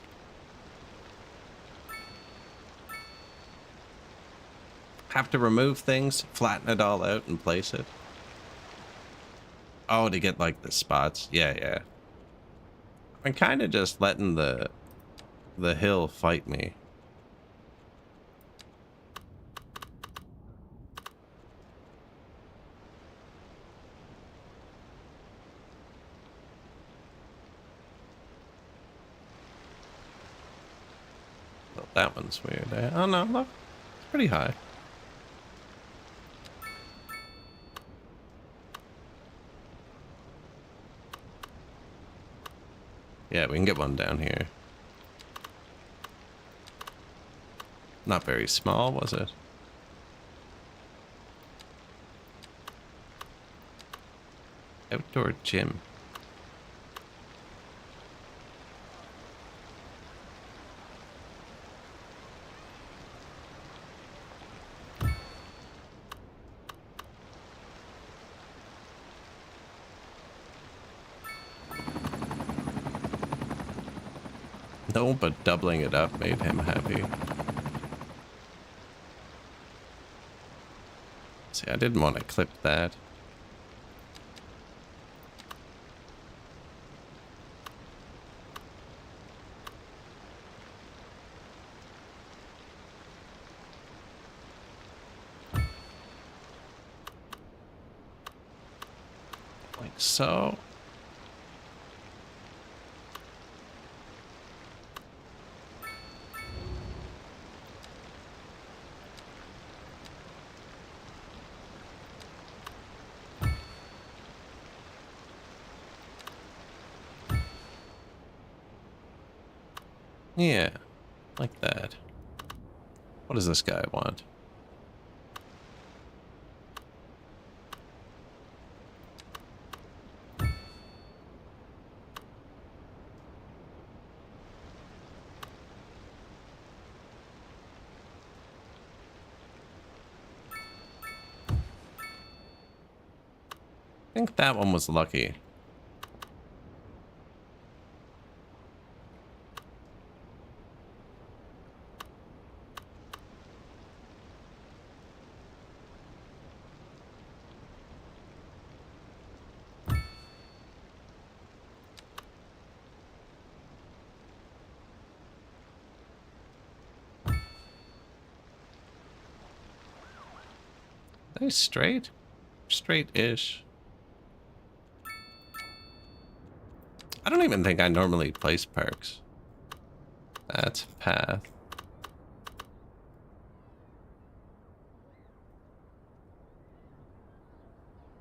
Have to remove things, flatten it all out, and place it. Oh, to get like the spots. Yeah, yeah. I'm kind of just letting the hill fight me. Oh, that one's weird. Oh no, look, it's pretty high. Yeah, we can get one down here. Not very small, was it? Outdoor gym. No, but doubling it up made him happy. See, I didn't want to clip that. Like so. Yeah, like that. What does this guy want? I think that one was lucky. Are they straight? Straight-ish. I don't even think I normally place parks. That's path.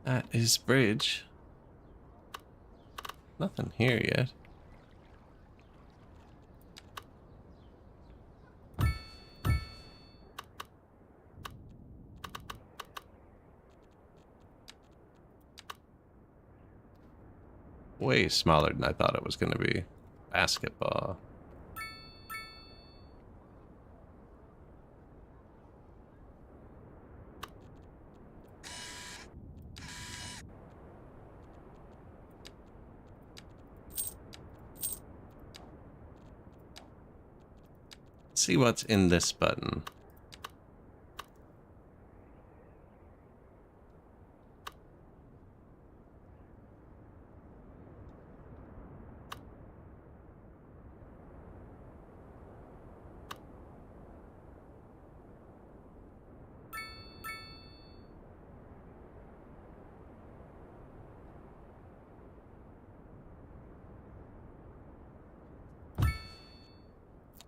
That is bridge. Nothing here yet. Way smaller than I thought it was going to be. Basketball. Let's see what's in this button.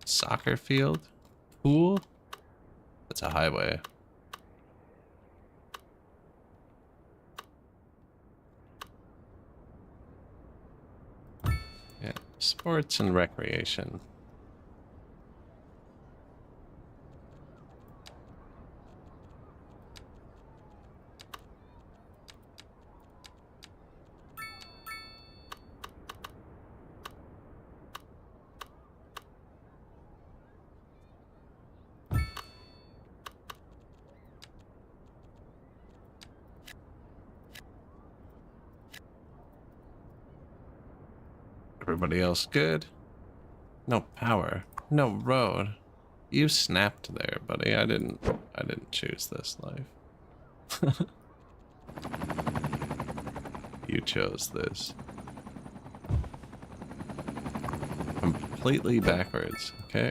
Soccer field? Pool? That's a highway. Yeah, sports and recreation. Everybody else good? No power. No road. You snapped there, buddy. I didn't choose this life. You chose this. Completely backwards, okay?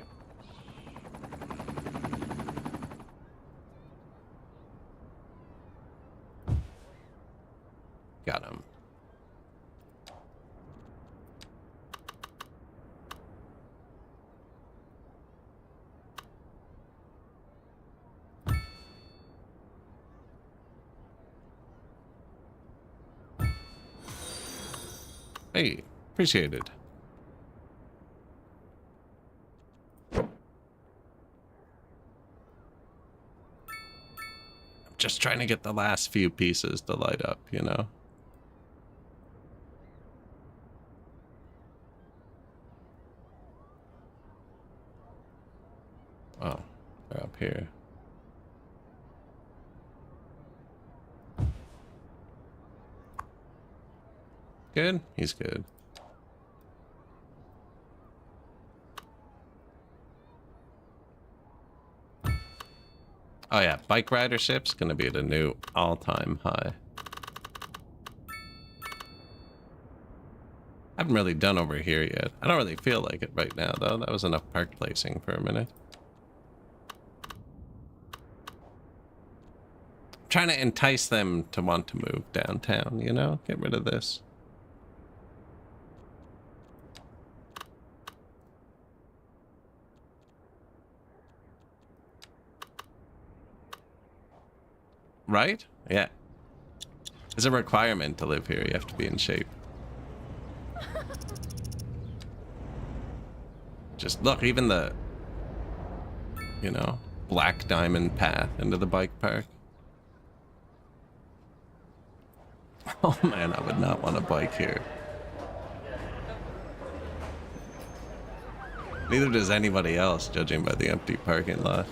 Got him. Hey, appreciate it. I'm just trying to get the last few pieces to light up, you know? Oh, they're up here. Good? He's good. Oh yeah, bike ridership's gonna be at a new all-time high. I haven't really done over here yet. I don't really feel like it right now, though. That was enough park placing for a minute. I'm trying to entice them to want to move downtown, you know? Get rid of this. Right? Yeah. It's a requirement to live here. You have to be in shape. Just look, even the, you know, black diamond path into the bike park. Oh man, I would not want to bike here. Neither does anybody else, judging by the empty parking lot.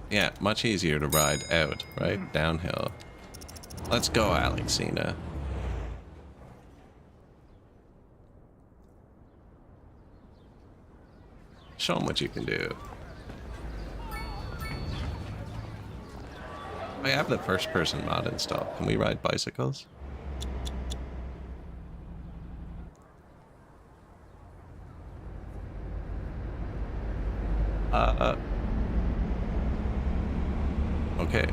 Yeah, much easier to ride out, right? Downhill. Let's go, Alexina. Show them what you can do. I have the first person mod installed. Can we ride bicycles? Okay.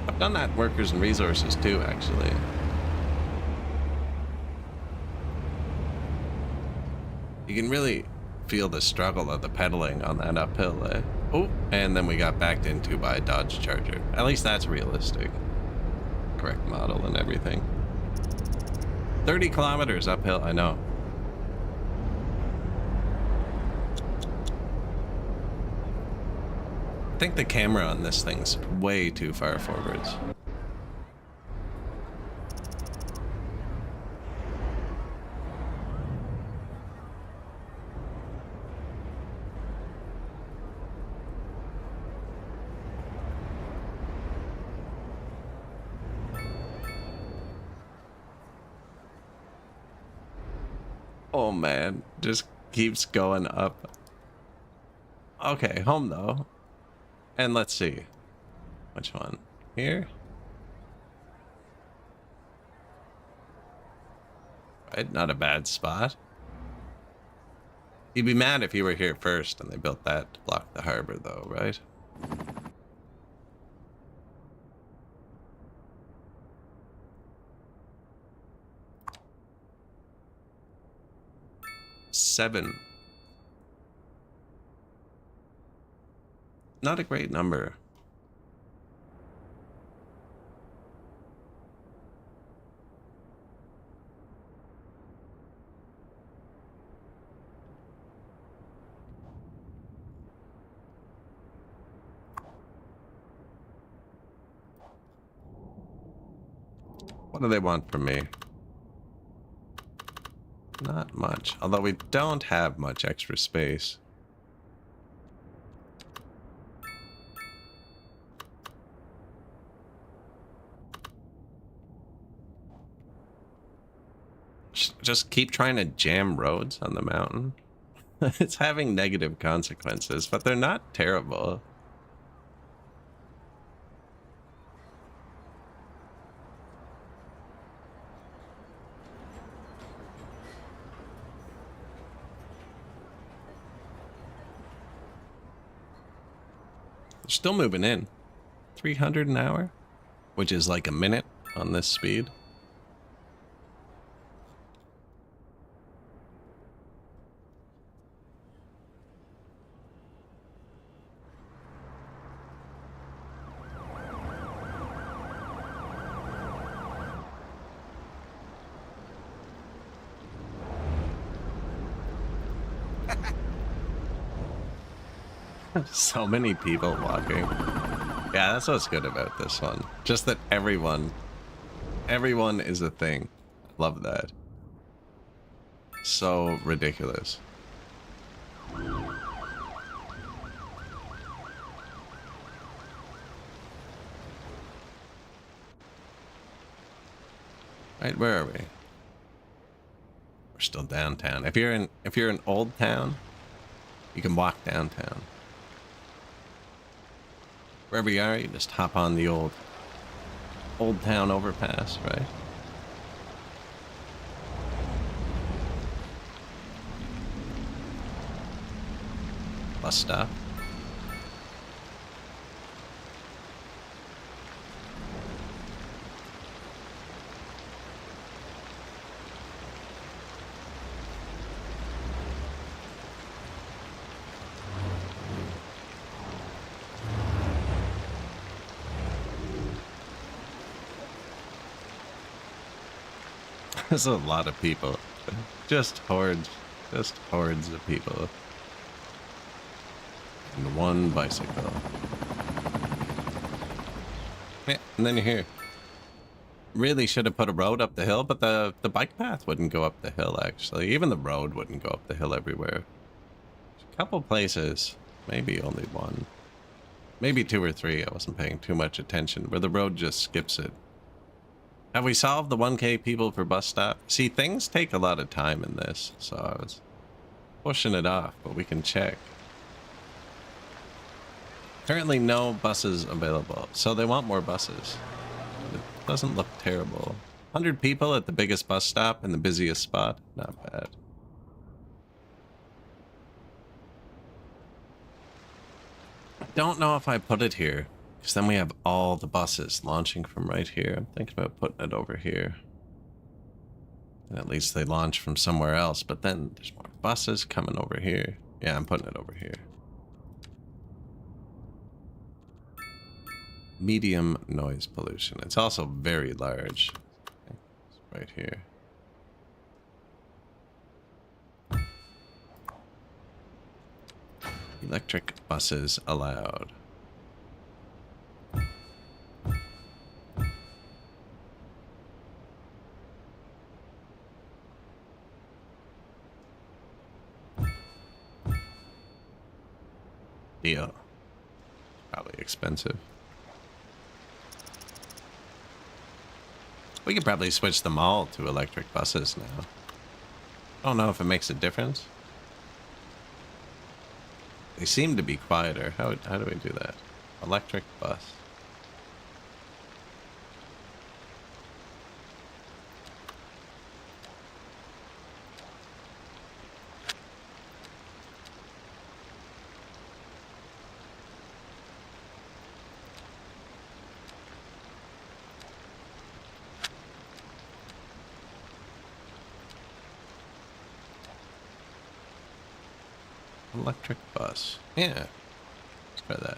I've done that in workers and resources too, actually. You can really feel the struggle of the pedaling on that uphill, eh? Oh, and then we got backed into by a Dodge Charger. At least that's realistic. Correct model and everything. 30 kilometers uphill, I know. I think the camera on this thing's way too far forwards. Oh man, just keeps going up. Okay, home though. And let's see. Which one? Here? Right, not a bad spot. You'd be mad if you were here first and they built that to block the harbor though, right? Seven. Not a great number. What do they want from me? Not much. Although we don't have much extra space. Just keep trying to jam roads on the mountain. It's having negative consequences, but they're not terrible. They're still moving in. 300 an hour, which is like a minute on this speed. So many people walking. Yeah, that's what's good about this one. Just that everyone is a thing. Love that. So ridiculous. Right, where are we? We're still downtown. If you're in Old Town, you can walk downtown. Wherever you are, you just hop on the Old Town overpass, right? Bus stop. There's a lot of people. Just hordes of people. And one bicycle. Yeah, and then you're here. Really should have put a road up the hill, but the bike path wouldn't go up the hill, actually. Even the road wouldn't go up the hill everywhere. A couple places, maybe only one. Maybe 2 or 3, I wasn't paying too much attention, where the road just skips it. Have we solved the 1K people per bus stop? See, things take a lot of time in this, so I was pushing it off, but we can check. Currently no buses available, so they want more buses. It doesn't look terrible. 100 people at the biggest bus stop in the busiest spot? Not bad. Don't know if I put it here, because then we have all the buses launching from right here. I'm thinking about putting it over here. And at least they launch from somewhere else, but then there's more buses coming over here. Yeah, I'm putting it over here. Medium noise pollution. It's also very large. It's right here. Electric buses allowed. Deal. Probably expensive. We could probably switch them all to electric buses now. I don't know if it makes a difference. They seem to be quieter. How do we do that? Electric bus. Electric bus. Yeah. Let's try that.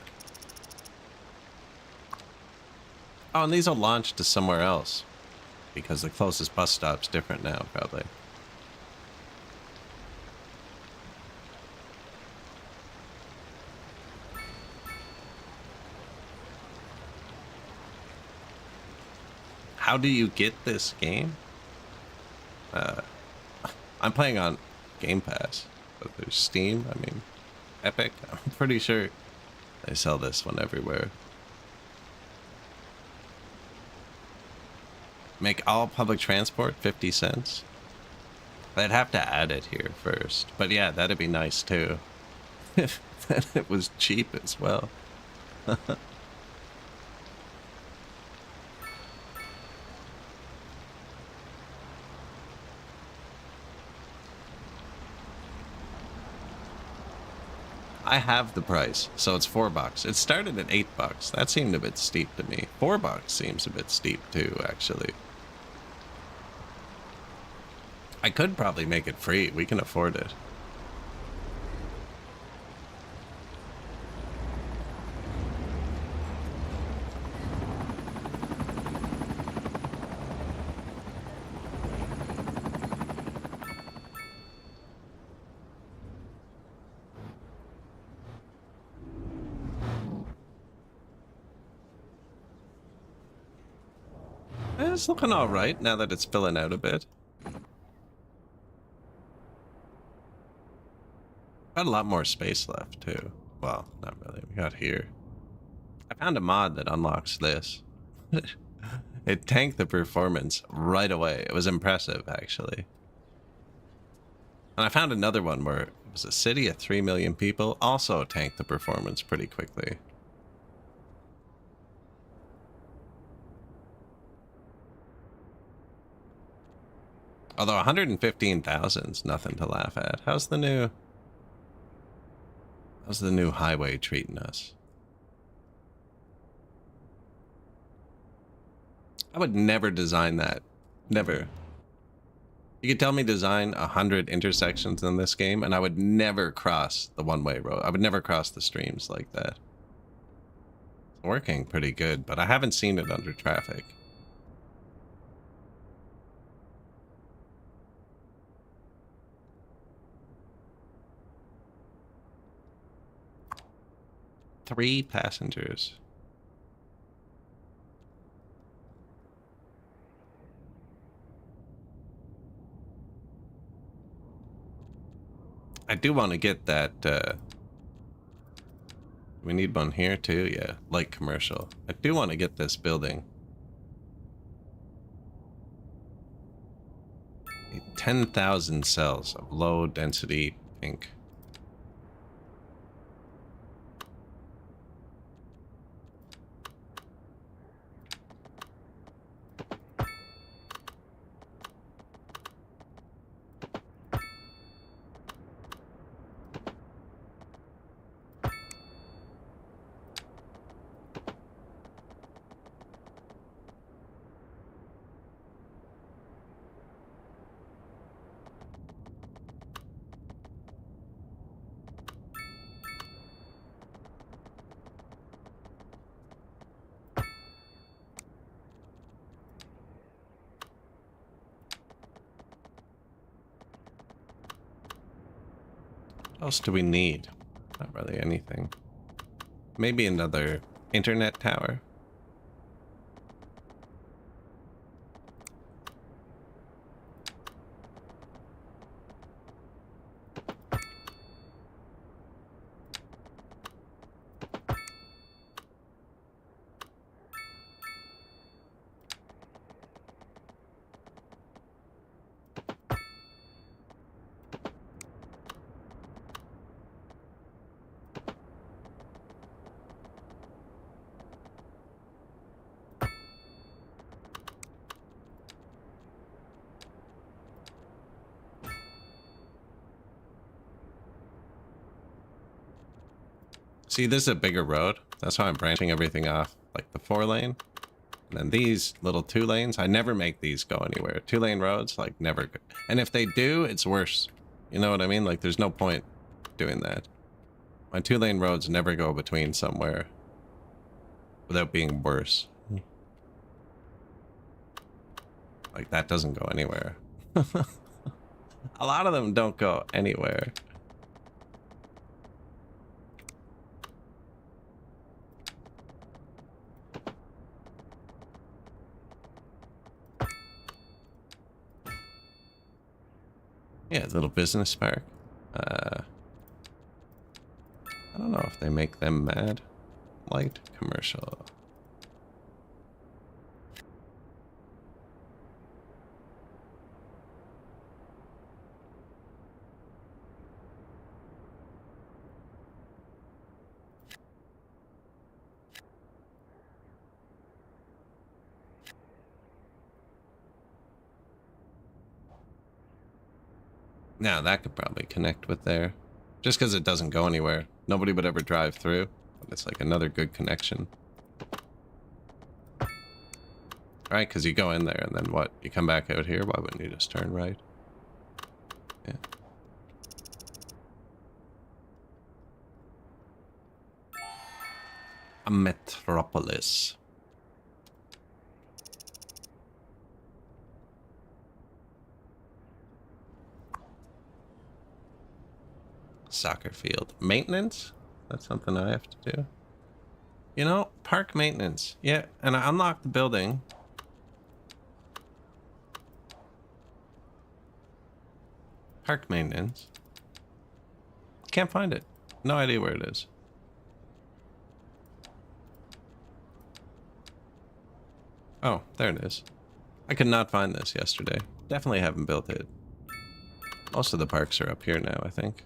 Oh, and these will launch to somewhere else. Because the closest bus stop's different now, probably. How do you get this game? I'm playing on Game Pass. But there's Steam, I mean, Epic. I'm pretty sure they sell this one everywhere. Make all public transport 50 cents. They'd have to add it here first. But yeah, that'd be nice too. If it was cheap as well. I have the price, so it's $4. It started at $8. That seemed a bit steep to me. $4 seems a bit steep too, actually. I could probably make it free. We can afford it. It's looking all right now that it's filling out a bit. Got a lot more space left too. Well, not really. We got here. I found a mod that unlocks this. It tanked the performance right away. It was impressive, actually. And I found another one where it was a city of 3 million people, also tanked the performance pretty quickly. Although 115,000 is nothing to laugh at. How's the new highway treating us? I would never design that. Never. You could tell me design 100 intersections in this game, and I would never cross the one-way road. I would never cross the streams like that. It's working pretty good, but I haven't seen it under traffic. Three passengers. I do want to get that, we need one here too, yeah, light commercial. I do want to get this building. 10,000 cells of low density pink. What else do we need? Not really anything. Maybe another internet tower. See, this is a bigger road. That's why I'm branching everything off, like the 4-lane. And then these little 2 lanes, I never make these go anywhere. 2-lane roads, like, never go. And if they do, it's worse. You know what I mean? Like, there's no point doing that. My 2-lane roads never go between somewhere without being worse. Like, that doesn't go anywhere. A lot of them don't go anywhere. Yeah, little business park. I don't know if they make them mad. Light commercial. Now that could probably connect with there. Just because it doesn't go anywhere. Nobody would ever drive through. But it's like another good connection. Right, because you go in there and then what? You come back out here? Why wouldn't you just turn right? Yeah. A metropolis. Soccer field. Maintenance? That's something I have to do. You know, park maintenance. Yeah, and I unlocked the building. Park maintenance. Can't find it. No idea where it is. Oh, there it is. I could not find this yesterday. Definitely haven't built it. Most of the parks are up here now, I think.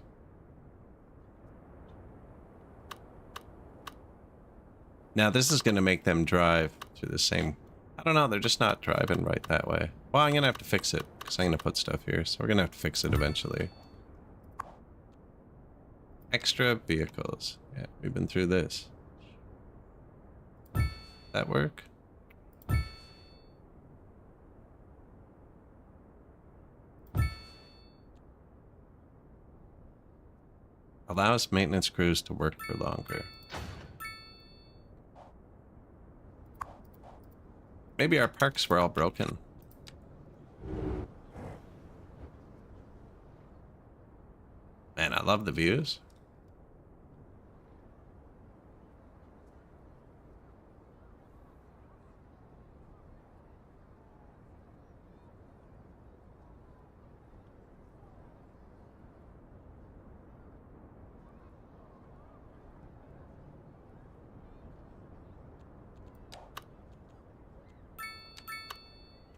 Now, this is going to make them drive through the same... I don't know, they're just not driving right that way. Well, I'm going to have to fix it, because I'm going to put stuff here, so we're going to have to fix it eventually. Extra vehicles. Yeah, we've been through this. That work? Allows maintenance crews to work for longer. Maybe our parks were all broken. Man, I love the views.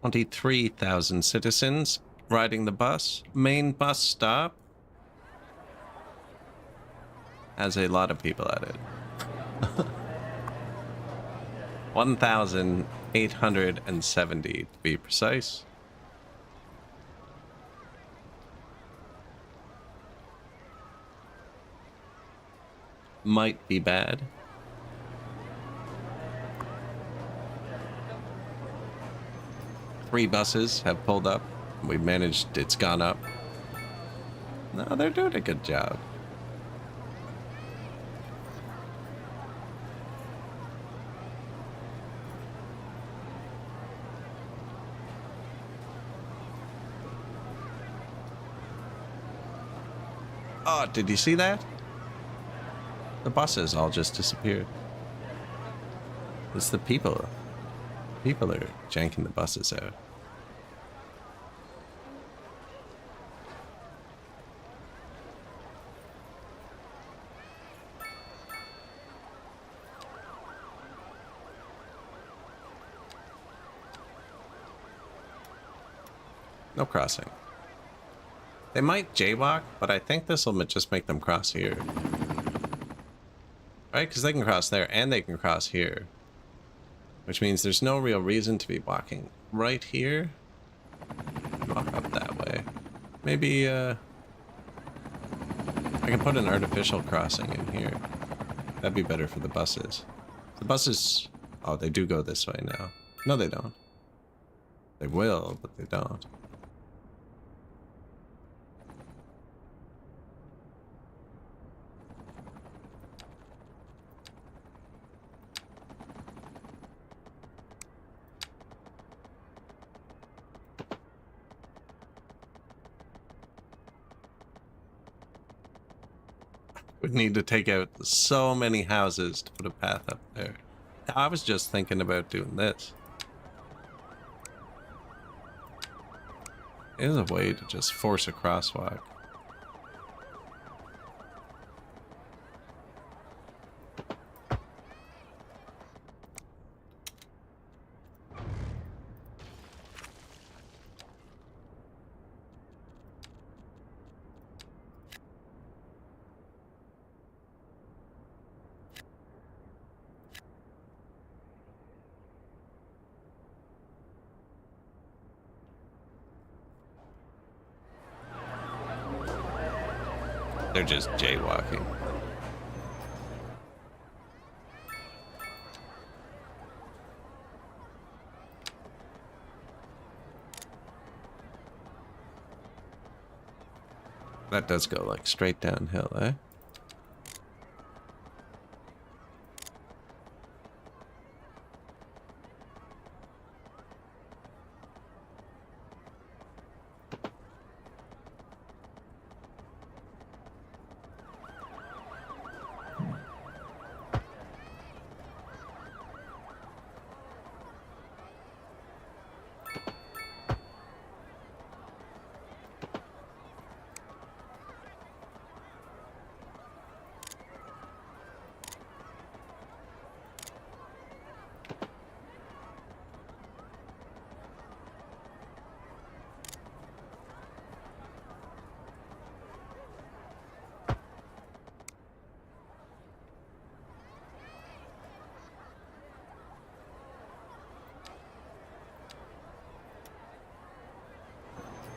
$23,000 citizens riding the bus. Main bus stop has a lot of people at it. 1,870 to be precise. Might be bad. Three buses have pulled up. We've managed, it's gone up. No, they're doing a good job. Oh, did you see that? The buses all just disappeared. It's the people. People are janking the buses out. No crossing. They might jaywalk, but I think this will just make them cross here. Right? Because they can cross there and they can cross here. Which means there's no real reason to be walking right here. Walk up that way. Maybe, I can put an artificial crossing in here. That'd be better for the buses. The buses... Oh, they do go this way now. No, they don't. They will, but they don't. We need to take out so many houses to put a path up there. I was just thinking about doing this. There's a way to just force a crosswalk. They're just jaywalking. That does go like straight downhill, eh?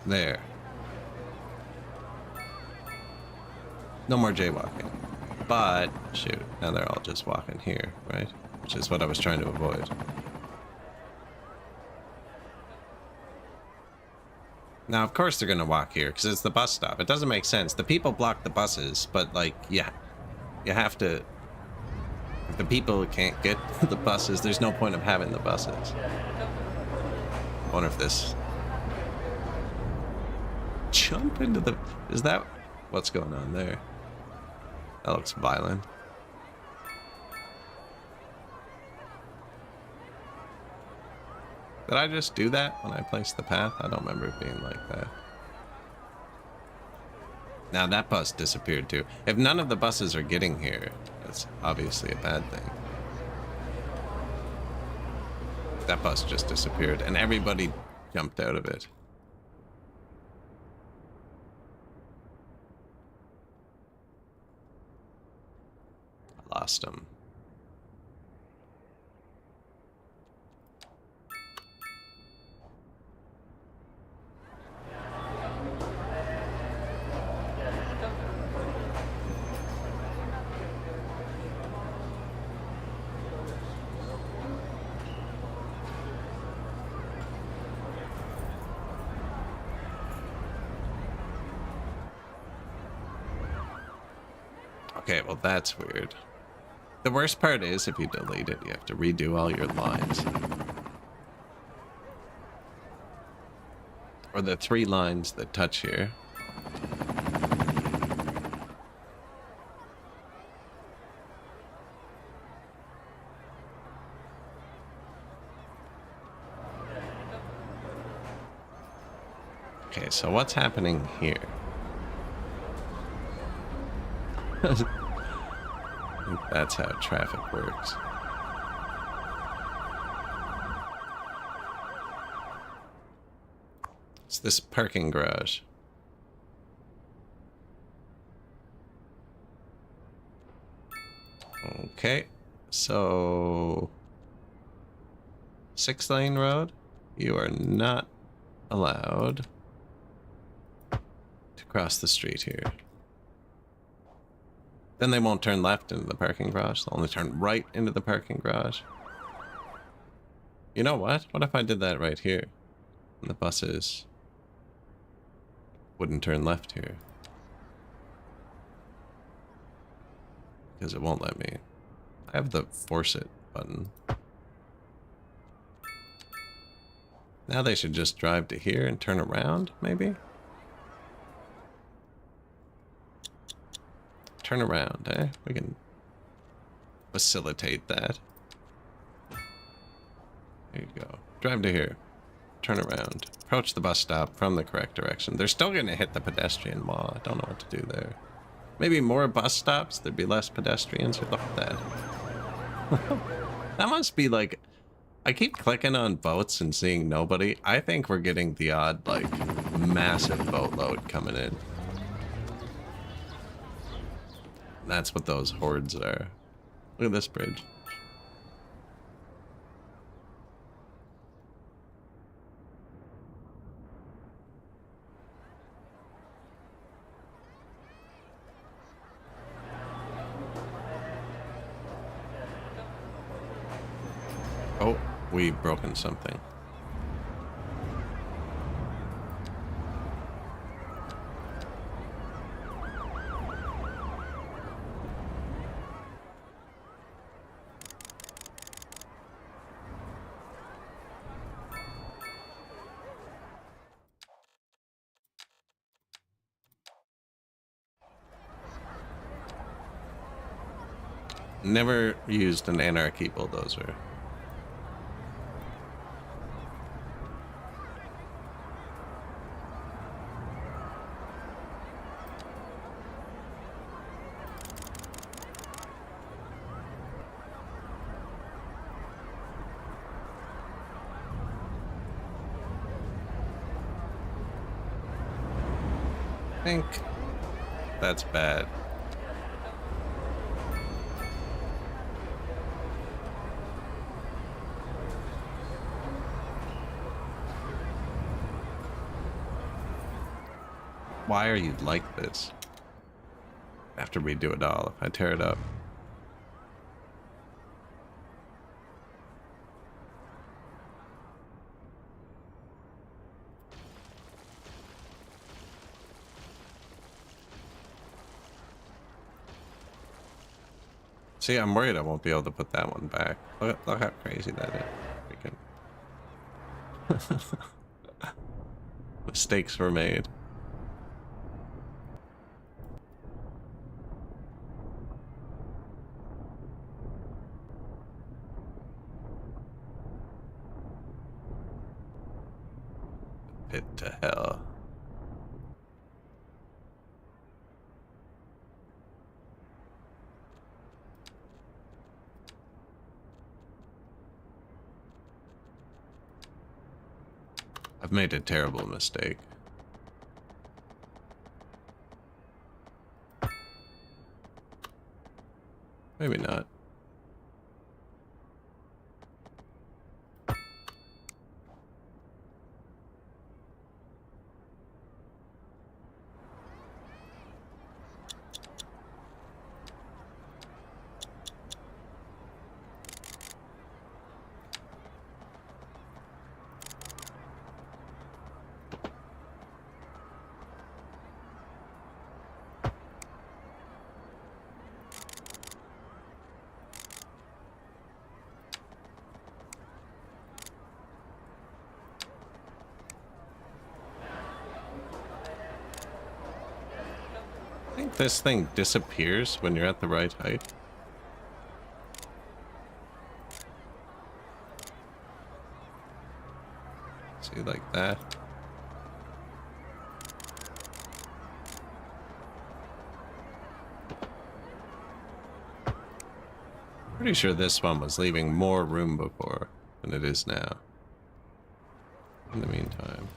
There. No more jaywalking. But, shoot, now they're all just walking here, right? Which is what I was trying to avoid. Now, of course they're going to walk here, because it's the bus stop. It doesn't make sense. The people block the buses, but, like, yeah, you have to... If the people can't get the buses, there's no point of having the buses. I wonder if this... Jump into the... Is that what's going on there? That looks violent. Did I just do that when I placed the path? I don't remember it being like that. Now that bus disappeared too. If none of the buses are getting here, that's obviously a bad thing. That bus just disappeared and everybody jumped out of it. I lost them. Okay, well that's weird. The worst part is if you delete it, you have to redo all your lines. Or the 3 lines that touch here. Okay, so what's happening here? I think that's how traffic works. It's this parking garage. Okay, so 6-lane road, you are not allowed to cross the street here. Then they won't turn left into the parking garage. They'll only turn right into the parking garage. You know what? What if I did that right here? And the buses wouldn't turn left here. Because it won't let me. I have the force it button. Now they should just drive to here and turn around, maybe? Turn around, eh? We can facilitate that. There you go. Drive to here. Turn around. Approach the bus stop from the correct direction. They're still going to hit the pedestrian wall. I don't know what to do there. Maybe more bus stops? There'd be less pedestrians. Look at that. That must be like... I keep clicking on boats and seeing nobody. I think we're getting the odd, like, massive boatload coming in. That's what those hordes are. Look at this bridge. Oh, we've broken something. Never used an anarchy bulldozer. I think that's bad. Why are you like this? I have to redo it all if I tear it up. See, I'm worried I won't be able to put that one back. Look how crazy that is. Freaking mistakes were made. Pit to hell. I've made a terrible mistake. Maybe not. I think this thing disappears when you're at the right height. See, like that. Pretty sure this one was leaving more room before than it is now. In the meantime.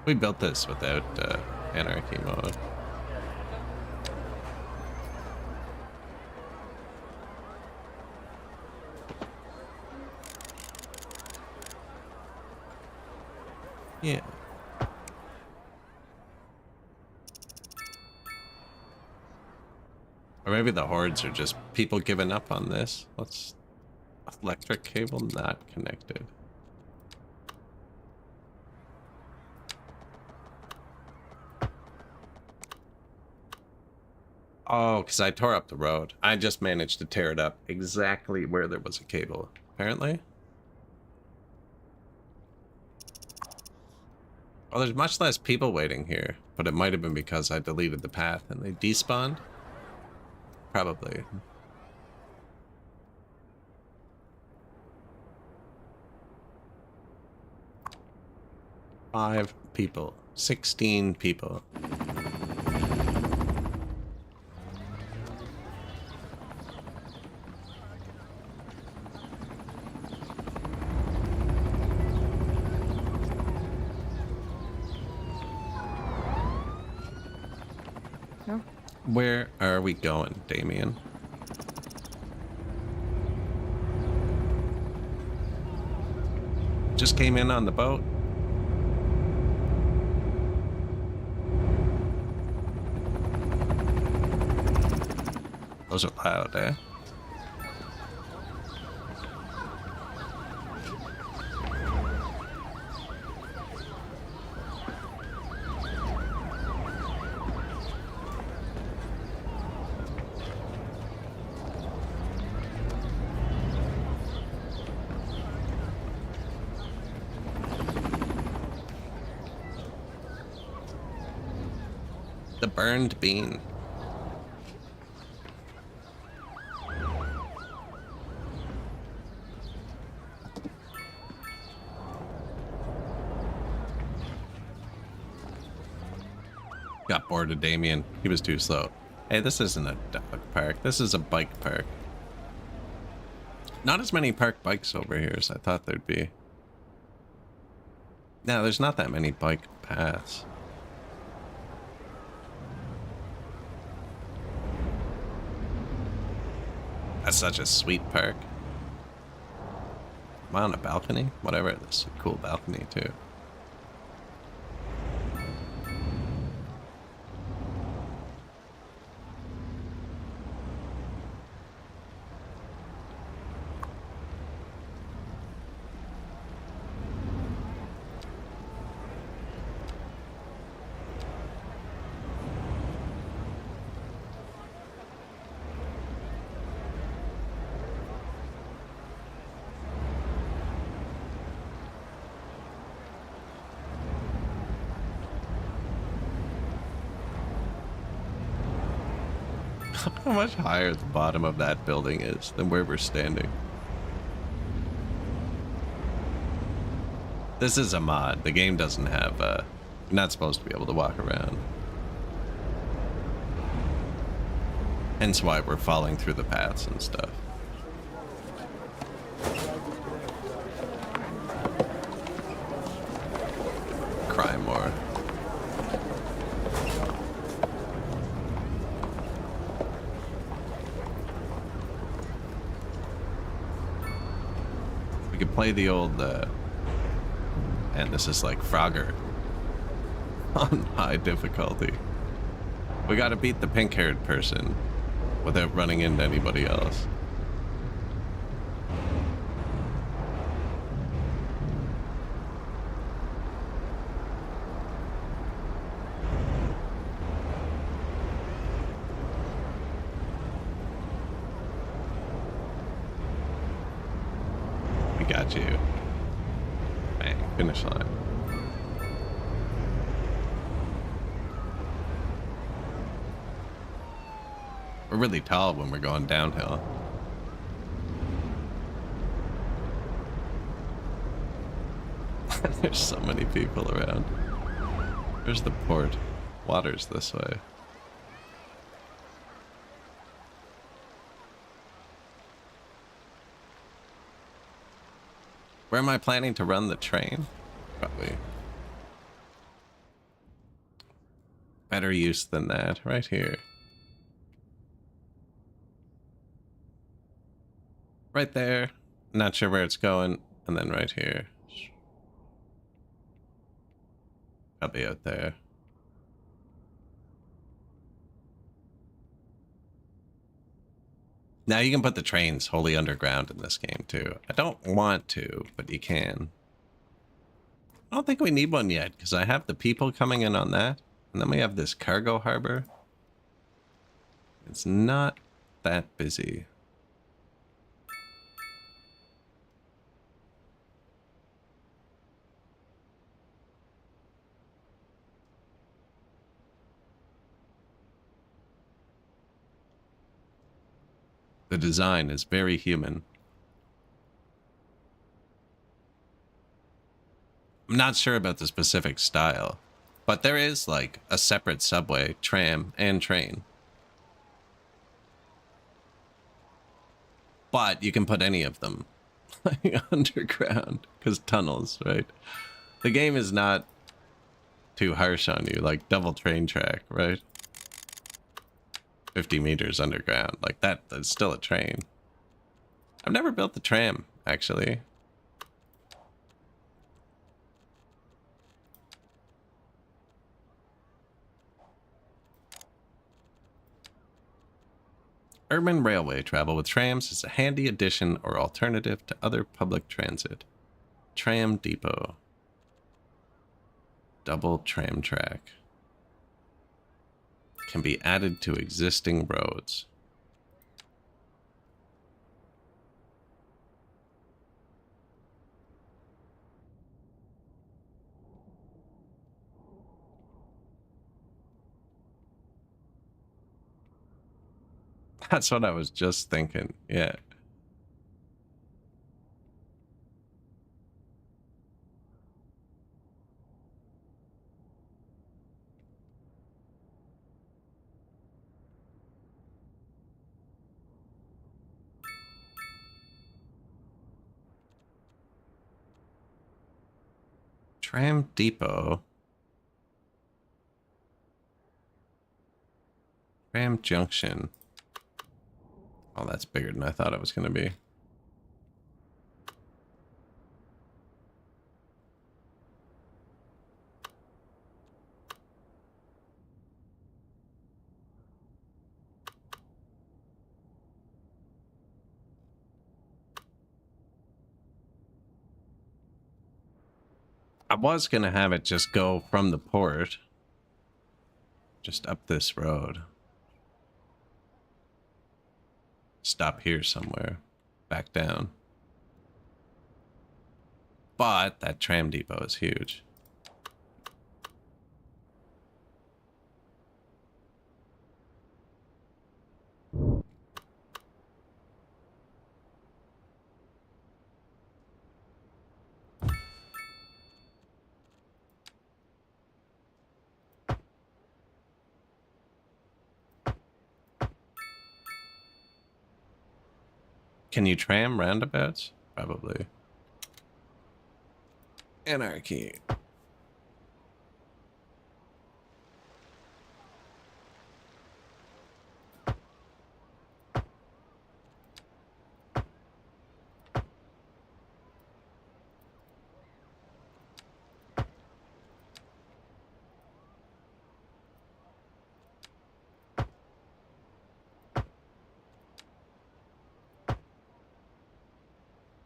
We built this without anarchy mode. Yeah. Or maybe the hordes are just people giving up on this. Let's... Electric cable not connected. Oh, because I tore up the road. I just managed to tear it up exactly where there was a cable, apparently. Well, there's much less people waiting here, but it might have been because I deleted the path and they despawned. Probably. Five people. 16 people. Where are we going, Damien? Just came in on the boat. Those are loud, eh? The burned bean. Got bored of Damien. He was too slow. Hey, this isn't a dog park. This is a bike park. Not as many park bikes over here as I thought there'd be. No, there's not that many bike paths. That's such a sweet park. Am I on a balcony? Whatever, this is a cool balcony too. How much higher the bottom of that building is than where we're standing. This is a mod. The game doesn't have, you're not supposed to be able to walk around. Hence why we're falling through the paths and stuff. Cry more. We could play the old, and this is like Frogger on high difficulty. We gotta beat the pink-haired person without running into anybody else. We got you. Bang, finish line. We're really tall when we're going downhill. There's so many people around. There's the port. Water's this way. Where am I planning to run the train? Probably. Better use than that. Right here. Right there. Not sure where it's going. And then right here. Probably out there. Now you can put the trains wholly underground in this game too. I don't want to, but you can. I don't think we need one yet because I have the people coming in on that. And then we have this cargo harbor. It's not that busy. The design is very human. I'm not sure about the specific style, but there is like a separate subway, tram, and train. But you can put any of them underground because tunnels, right? The game is not too harsh on you, like double train track, right? 50 meters underground, like that's still a train. I've never built the tram, actually. Urban railway travel with trams is a handy addition or alternative to other public transit. Tram depot. Double tram track. Can be added to existing roads. That's what I was just thinking. Yeah. Tram depot. Tram junction. Oh, that's bigger than I thought it was going to be. I was going to have it just go from the port just up this road. Stop here somewhere. Back down. But that tram depot is huge. Can you tram roundabouts? Probably. Anarchy.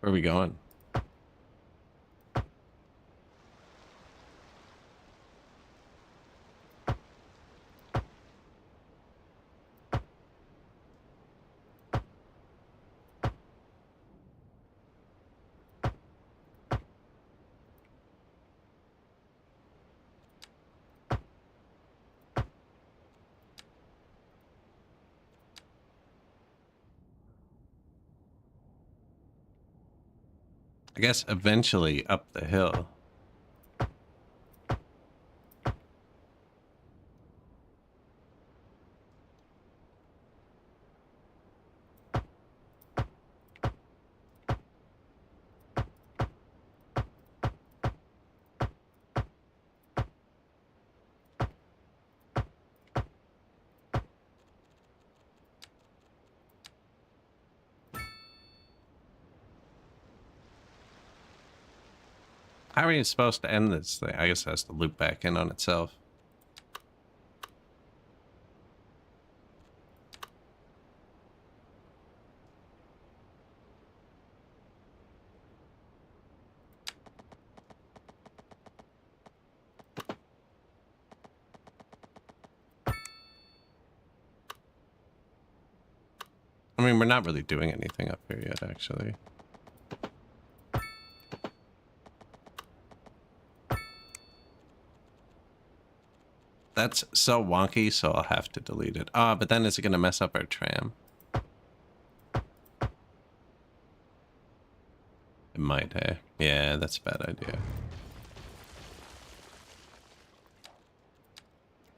Where are we going? I guess eventually up the hill. How are you supposed to end this thing? I guess it has to loop back in on itself. I mean, we're not really doing anything up here yet, actually. That's so wonky, so I'll have to delete it. Ah, but then is it going to mess up our tram? It might, hey? Yeah, that's a bad idea.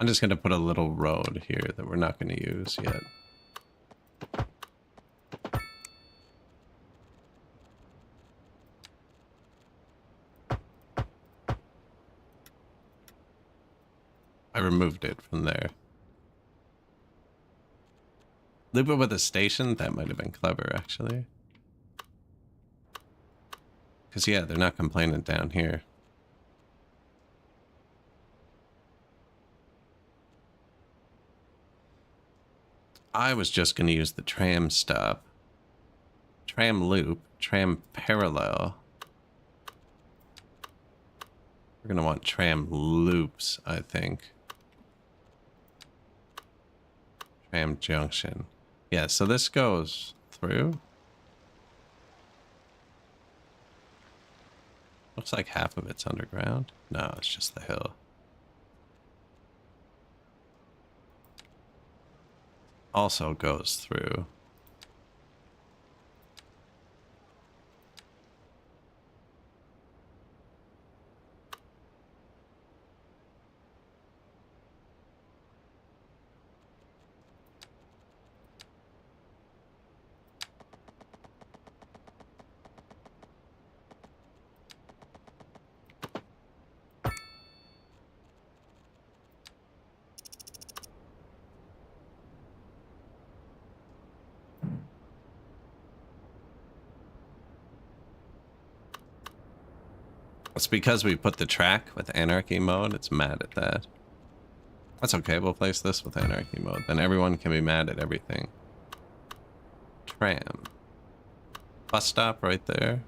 I'm just going to put a little road here that we're not going to use yet. I removed it from there. Loop it with a station? That might have been clever, actually. Because, yeah, they're not complaining down here. I was just going to use the tram stop. Tram loop. Tram parallel. We're going to want tram loops, I think. Tram junction. Yeah, so this goes through. Looks like half of it's underground. No, it's just the hill. Also goes through. It's because we put the track with anarchy mode. It's mad at that. That's okay. We'll place this with anarchy mode. Then everyone can be mad at everything. Tram. Bus stop right there.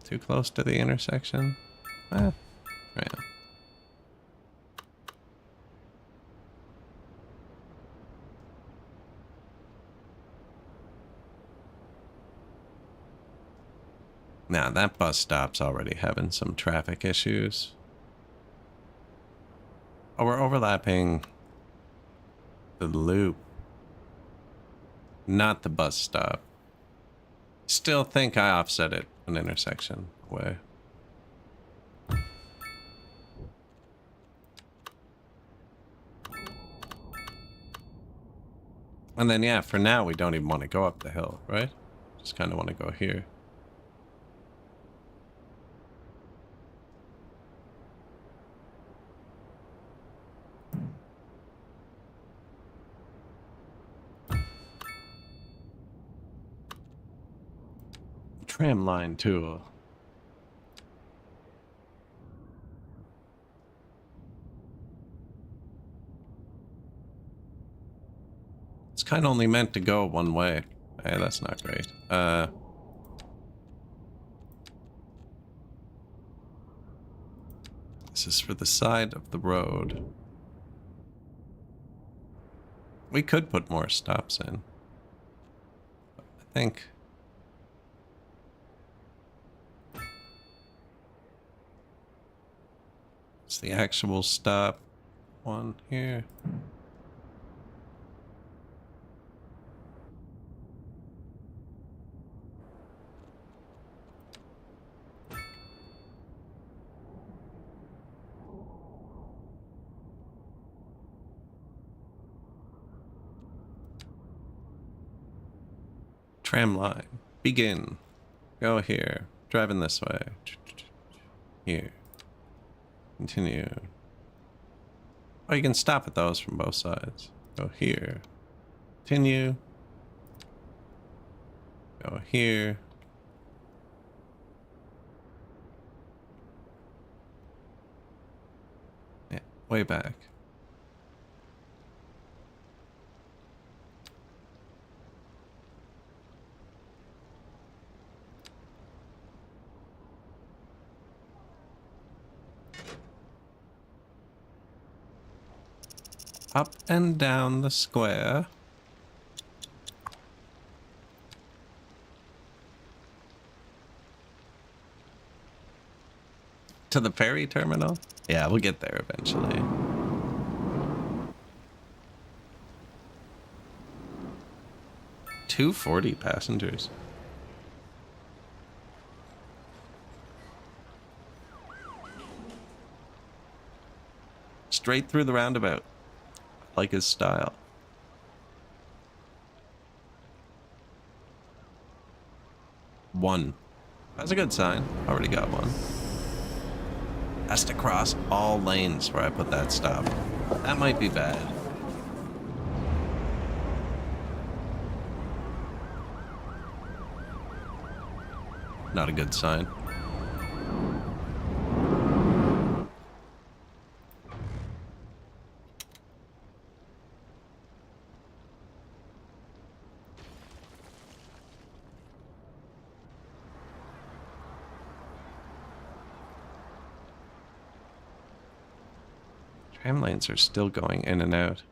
Too close to the intersection. Tram. Now that bus stop's already having some traffic issues. Oh, we're overlapping the loop, not the bus stop. Still think I offset it an intersection away. And then, yeah, for now, we don't even want to go up the hill, right? Just kind of want to go here. Tram line, too. It's kind of only meant to go one way. Hey, that's not great. This is for the side of the road. We could put more stops in. I think... it's the actual stop one here. Tram line. Begin. Go here. Driving this way. Here. Continue. Oh, you can stop at those from both sides. Go here. Continue. Go here. Yeah, way back. Up and down the square. To the ferry terminal? Yeah, we'll get there eventually. $240 passengers. Straight through the roundabout. Like his style. One. That's a good sign. Already got one. Has to cross all lanes where I put that stop. That might be bad. Not a good sign. Tram lanes are still going in and out.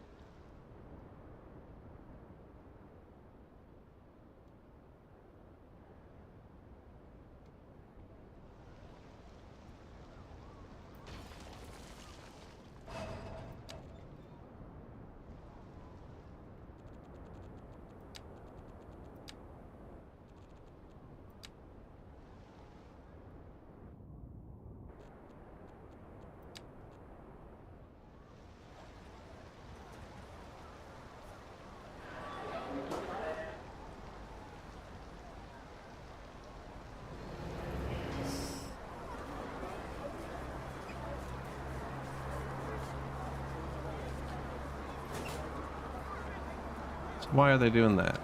Why are they doing that?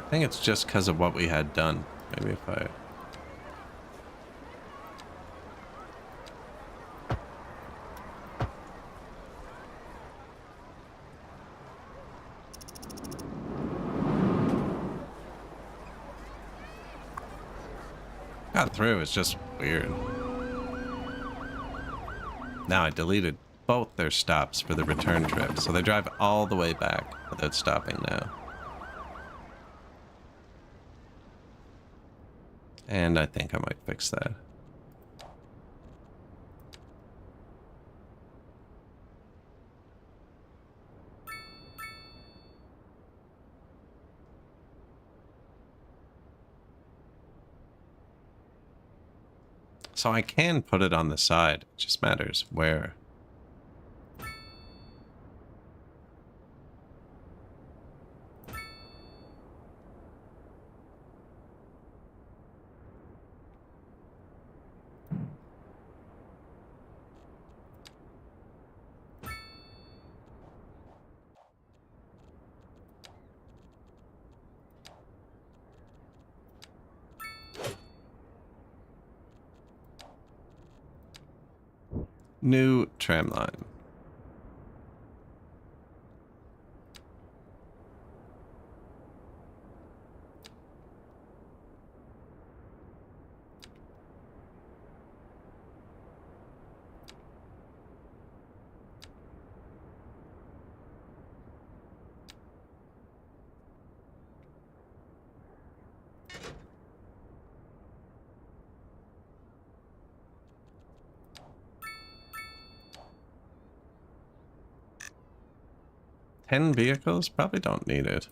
I think it's just because of what we had done. Maybe if I... got through, it's just weird. Now I deleted both their stops for the return trip, so they drive all the way back without stopping now. And I think I might fix that. So I can put it on the side, it just matters where. New tram line. Ten vehicles? Probably don't need it.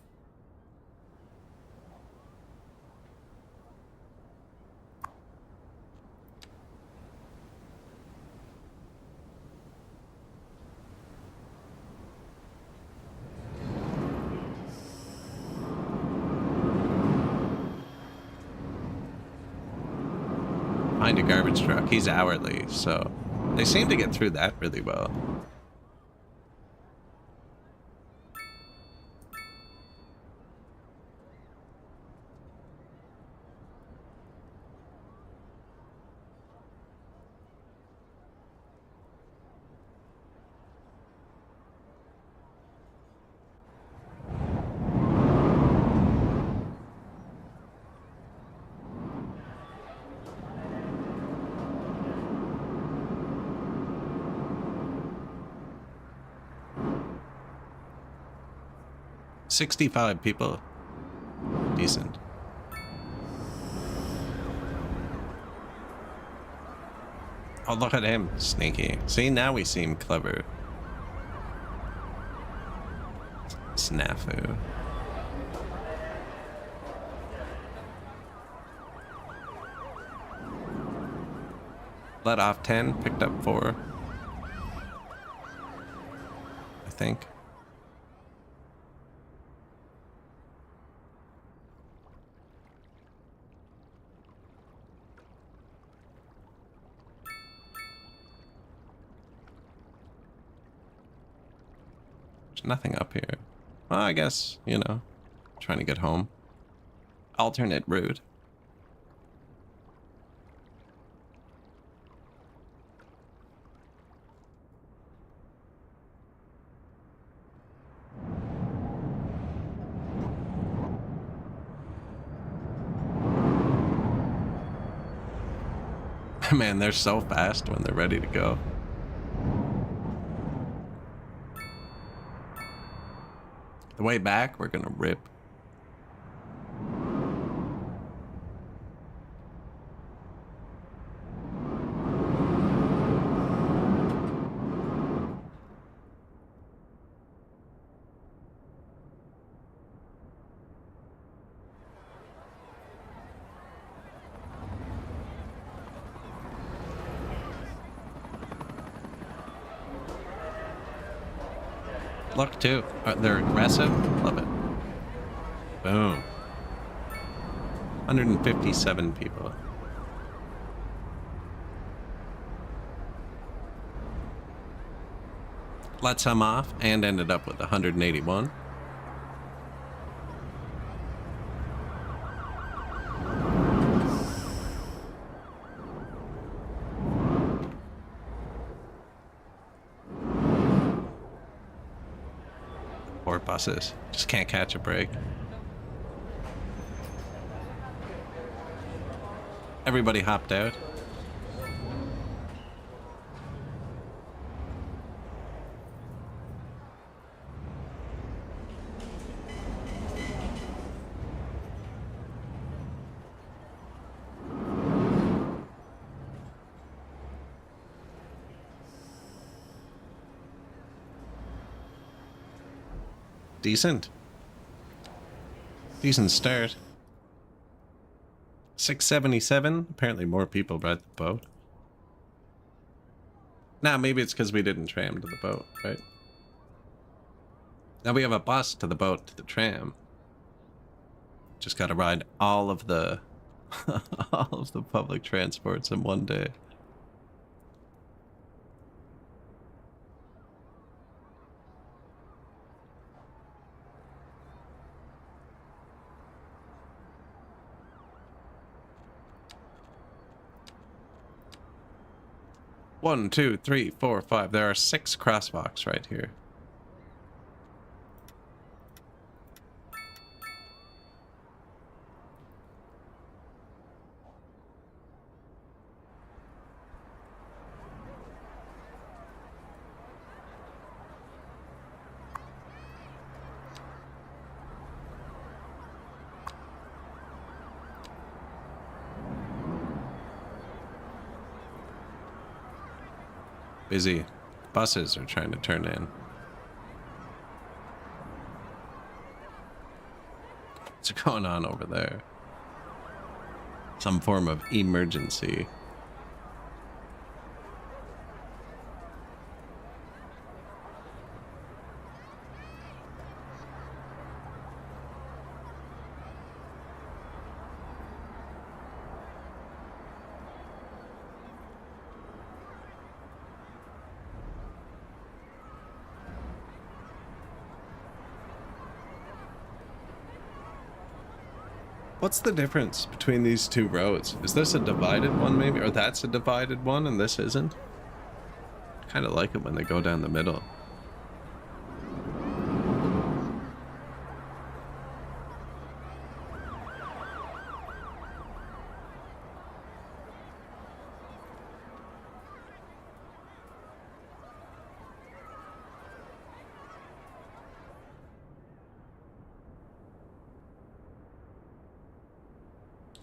Find a garbage truck. He's hourly, so they seem to get through that really well. $65 people. Decent. Oh, look at him. Sneaky. See, now we seem clever. Snafu. Let off 10, picked up 4. I think. Nothing up here. Well, I guess, you know, trying to get home. Alternate route. Man, they're so fast when they're ready to go. The way back, we're gonna rip. Luck too. They're aggressive. Love it. Boom. 157 people. Let some off and ended up with 181. buses. Just can't catch a break. Everybody hopped out. Decent. Decent start. 677. Apparently more people ride the boat. Now, maybe it's because we didn't tram to the boat, right? Now we have a bus to the boat to the tram. Just gotta ride all of the all of the public transports in one day. One, two, three, four, five. There are 6 crosswalks right here. Busy. Buses are trying to turn in. What's going on over there? Some form of emergency. What's the difference between these two roads? Is this a divided one maybe? Or that's a divided one and this isn't? I kind of like it when they go down the middle.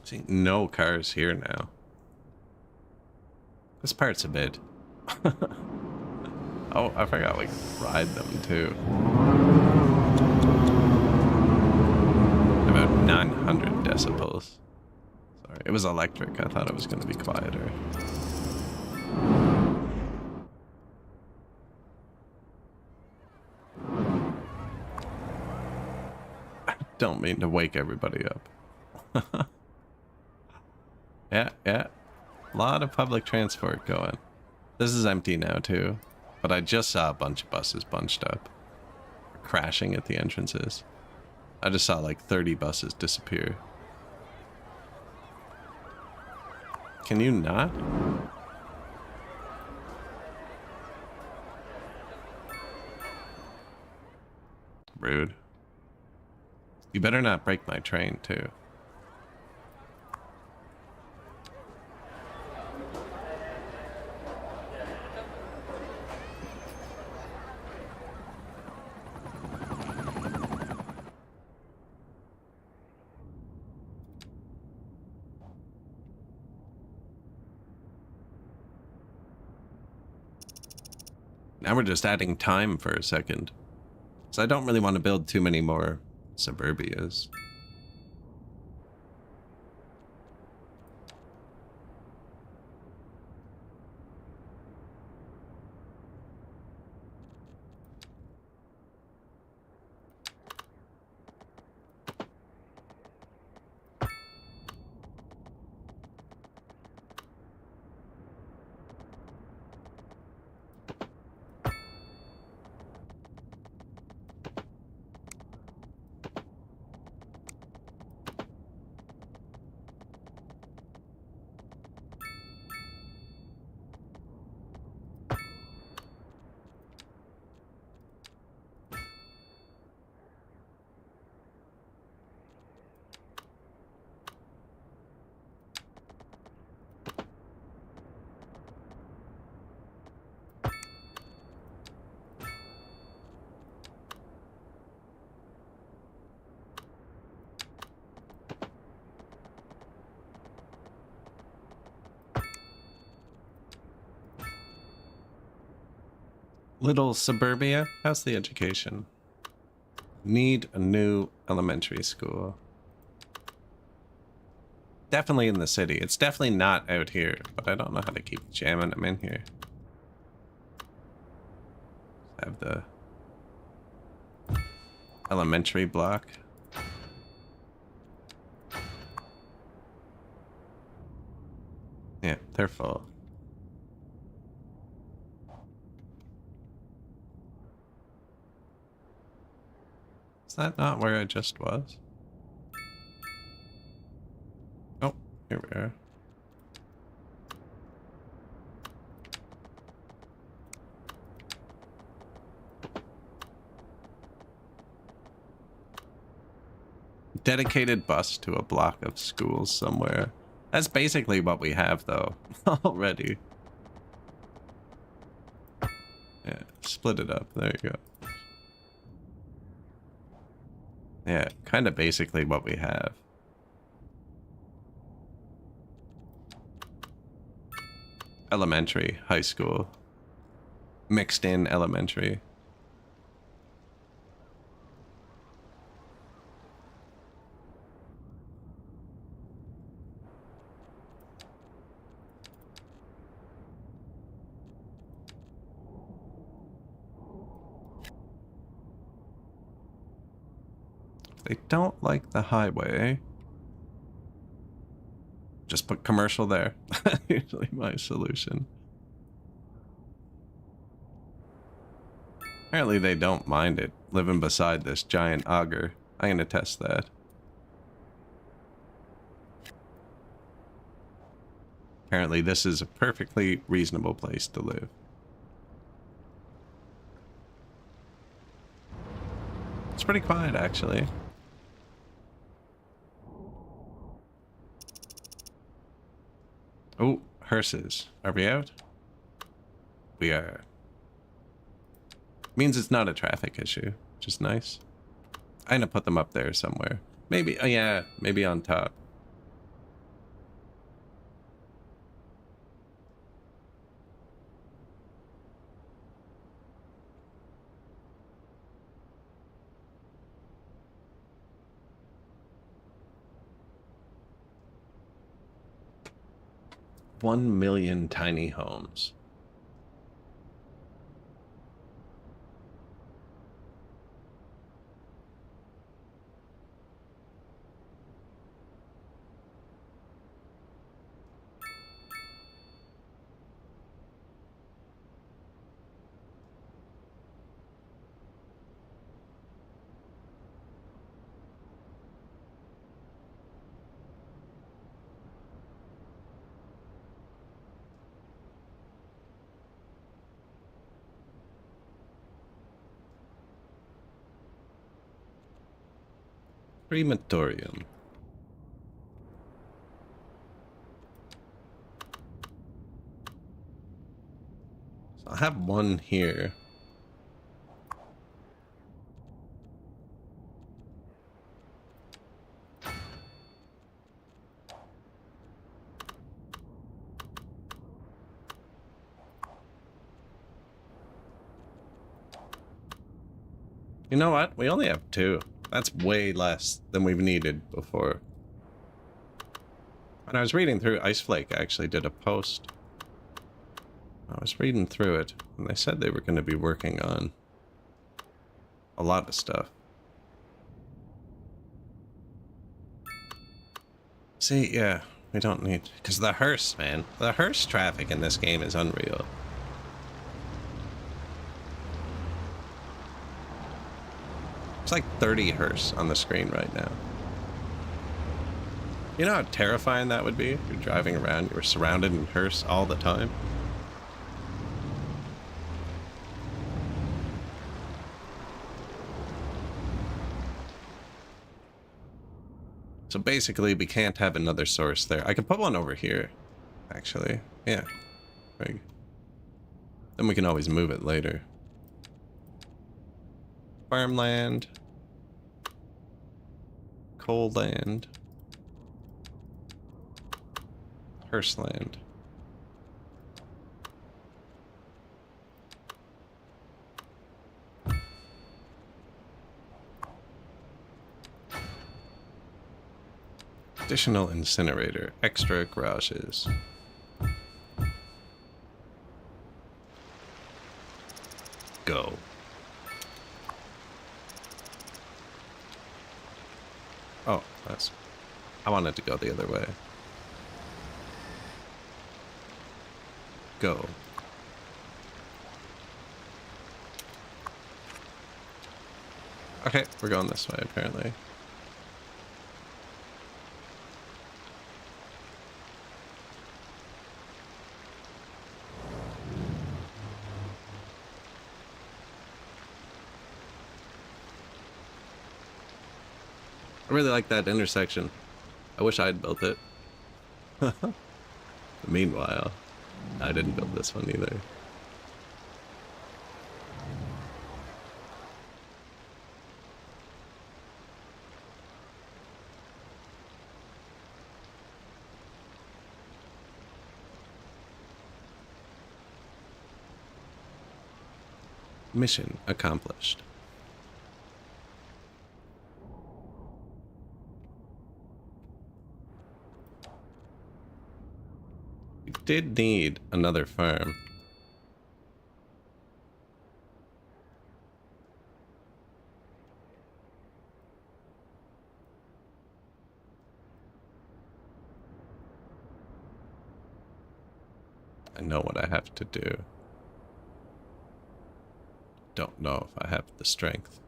See, no cars here now. This part's a bit... Oh, I forgot we could ride them too. About 900 decibels. Sorry, it was electric. I thought it was going to be quieter. I don't mean to wake everybody up. Yeah. A lot of public transport going. This is empty now too, but I just saw a bunch of buses bunched up, crashing at the entrances. I just saw like 30 buses disappear. Can you not? Rude. You better not break my train too. Now we're just adding time for a second. So I don't really want to build too many more suburbias. Little suburbia. How's the education? Need a new elementary school. Definitely in the city. It's definitely not out here, but I don't know how to keep jamming them in here. Have the elementary block. Yeah, they're full. Is that not where I just was? Oh, here we are. Dedicated bus to a block of schools somewhere. That's basically what we have, though, already. Yeah, split it up. There you go. Yeah, kind of basically what we have. Elementary, high school. Mixed in elementary. They don't like the highway. Just put commercial there. Usually my solution. Apparently they don't mind it, living beside this giant auger. I'm gonna test that. Apparently this is a perfectly reasonable place to live. It's pretty quiet, actually. Oh, hearses. Are we out? We are. Means it's not a traffic issue, which is nice. I'm gonna put them up there somewhere. Maybe, oh yeah, maybe on top. $1 million tiny homes. Crematorium. So I have one here. You know what? We only have 2. That's way less than we've needed before. When I was reading through, Iceflake actually did a post. I was reading through it, and they said they were going to be working on a lot of stuff. See, yeah, we don't need... Because the hearse, man. The hearse traffic in this game is unreal. It's like 30 hearse on the screen right now. You know how terrifying that would be if you're driving around, you're surrounded in hearse all the time? So basically, we can't have another source there. I could put one over here, actually. Yeah. Right. Then we can always move it later. Farmland. Coal land. Hearseland. Additional incinerator. Extra garages. Go. Oh, that's... I wanted to go the other way. Go. Okay, we're going this way, apparently. I really like that intersection. I wish I'd built it. Meanwhile, I didn't build this one either. Mission accomplished. We did need another farm. I know what I have to do. Don't know if I have the strength.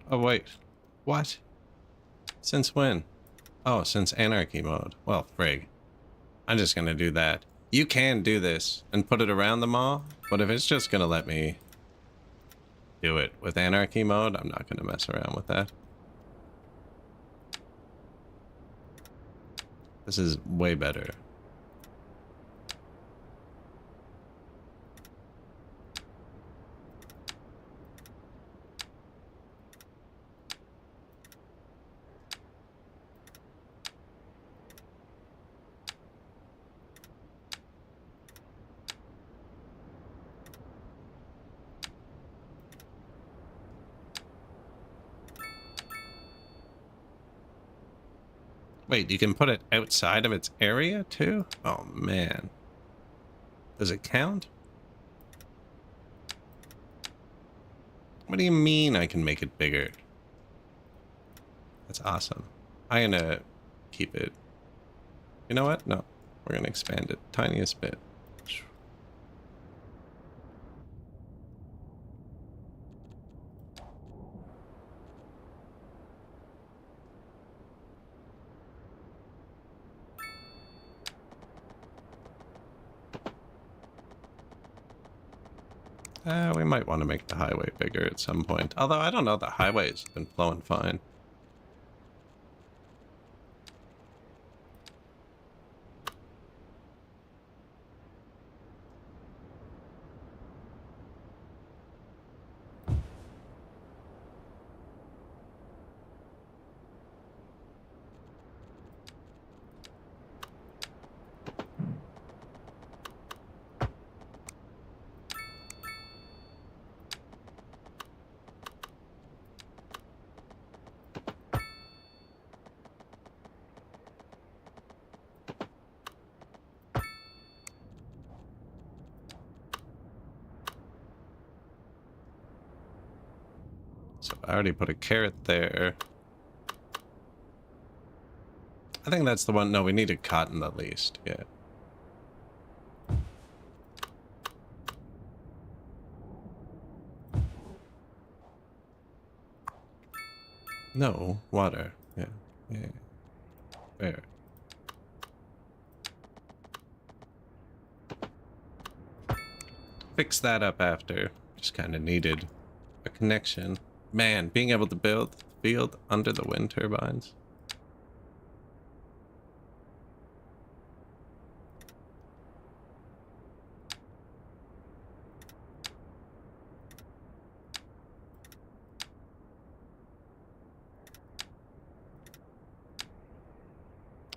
Oh, wait. What? Since when? Oh, since Anarchy mode. Well, frig. I'm just gonna do that. You can do this and put it around the mall, but if it's just gonna let me do it with Anarchy mode, I'm not gonna mess around with that. This is way better. Wait, you can put it outside of its area too? Oh man. Does it count? What do you mean I can make it bigger? That's awesome. I'm gonna keep it. You know what? No, we're gonna expand it tiniest bit. We might want to make the highway bigger at some point. Although, I don't know, the highway's been flowing fine. So I already put a carrot there. I think that's the one. No, we needed cotton at least. Yeah. No, water. Yeah. Yeah. Where? fix that up after. Just kind of needed a connection. Man, being able to build the field under the wind turbines.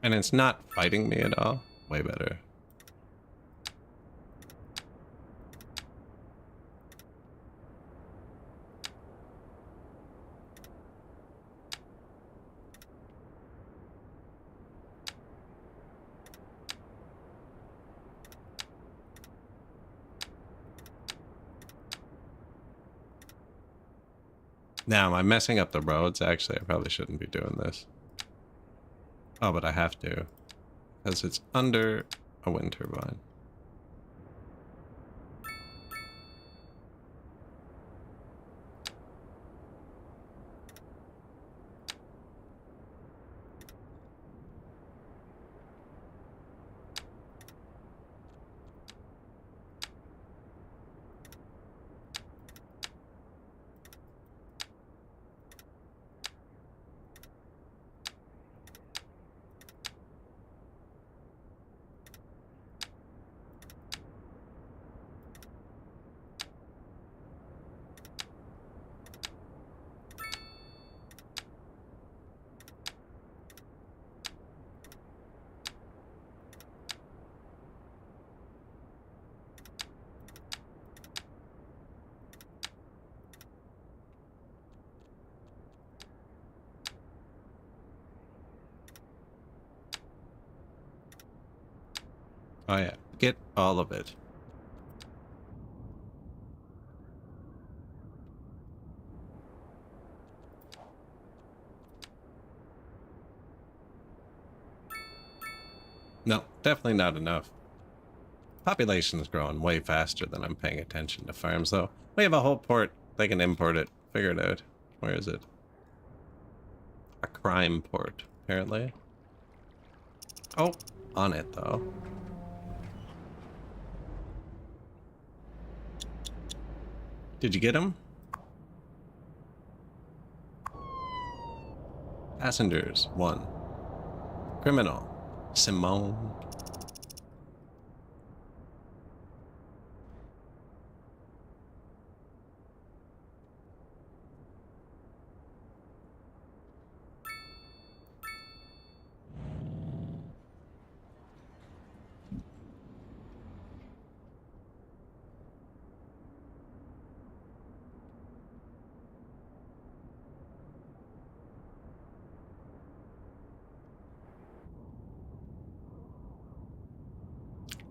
And it's not fighting me at all. Way better. Now, am I messing up the roads? Actually, I probably shouldn't be doing this. Oh, but I have to. Because it's under a wind turbine. Oh yeah, get all of it. No, definitely not enough. Population is growing way faster than I'm paying attention to farms, though. We have a whole port. They can import it. Figure it out. Where is it? A crime port, apparently. Oh, on it, though. Did you get him? Passengers, 1. Criminal, Simone.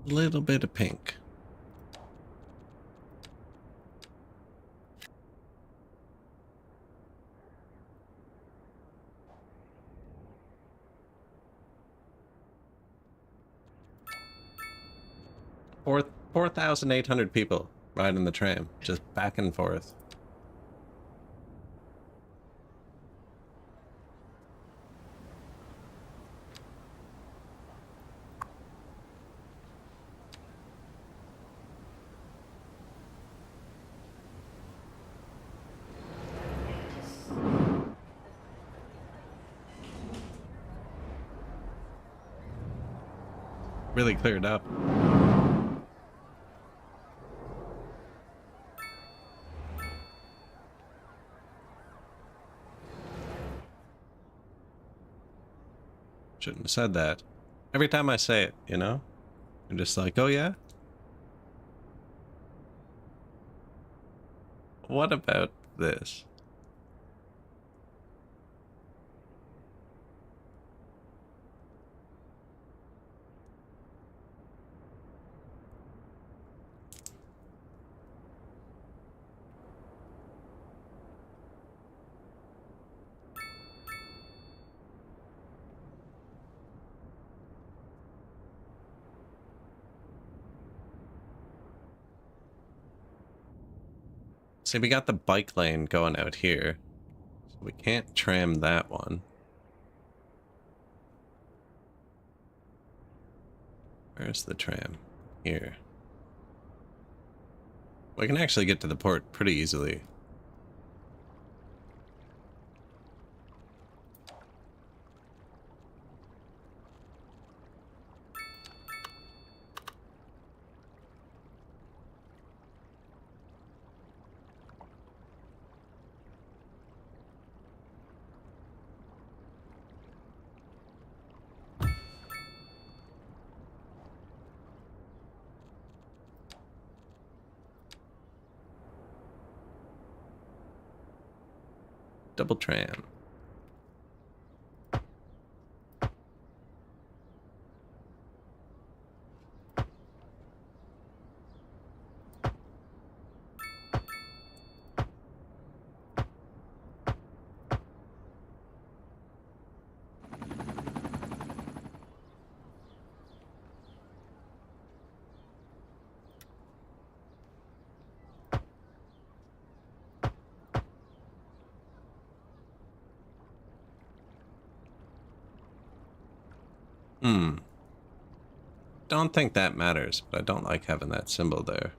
Little bit of pink. Four 4,800 people riding the tram, just back and forth. Really cleared up. Shouldn't have said that. Every time I say it, you know? I'm just like, oh yeah? What about this? See, we got the bike lane going out here. So we can't tram that one. Where's the tram? Here. We can actually get to the port pretty easily. Double tram. Don't think that matters, but I don't like having that symbol there.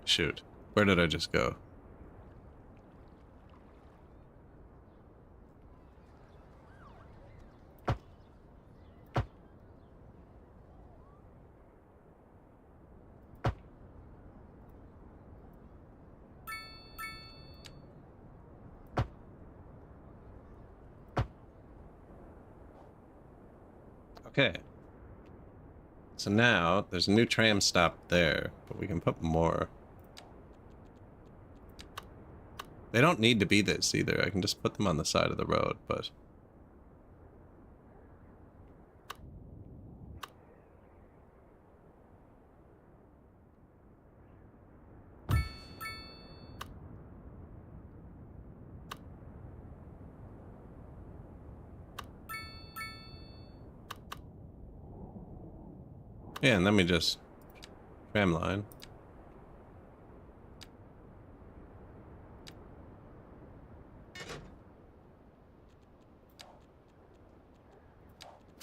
Shoot. Where did I just go? Okay. So now there's a new tram stop there, but we can put more. They don't need to be this either. I can just put them on the side of the road, but... yeah, and then we just... tram line.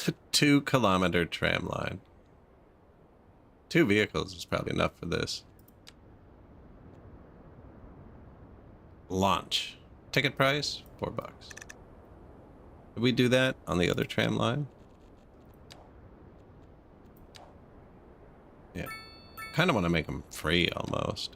The 2-kilometer tram line. 2 vehicles is probably enough for this. Launch. Ticket price, $4. Did we do that on the other tram line? Yeah. Kind of want to make them free almost.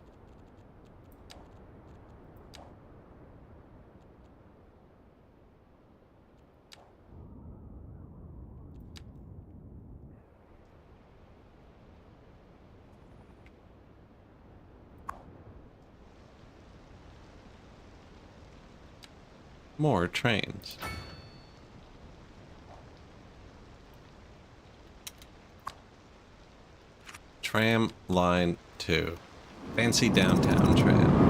More trains. Tram line 2. Fancy downtown tram.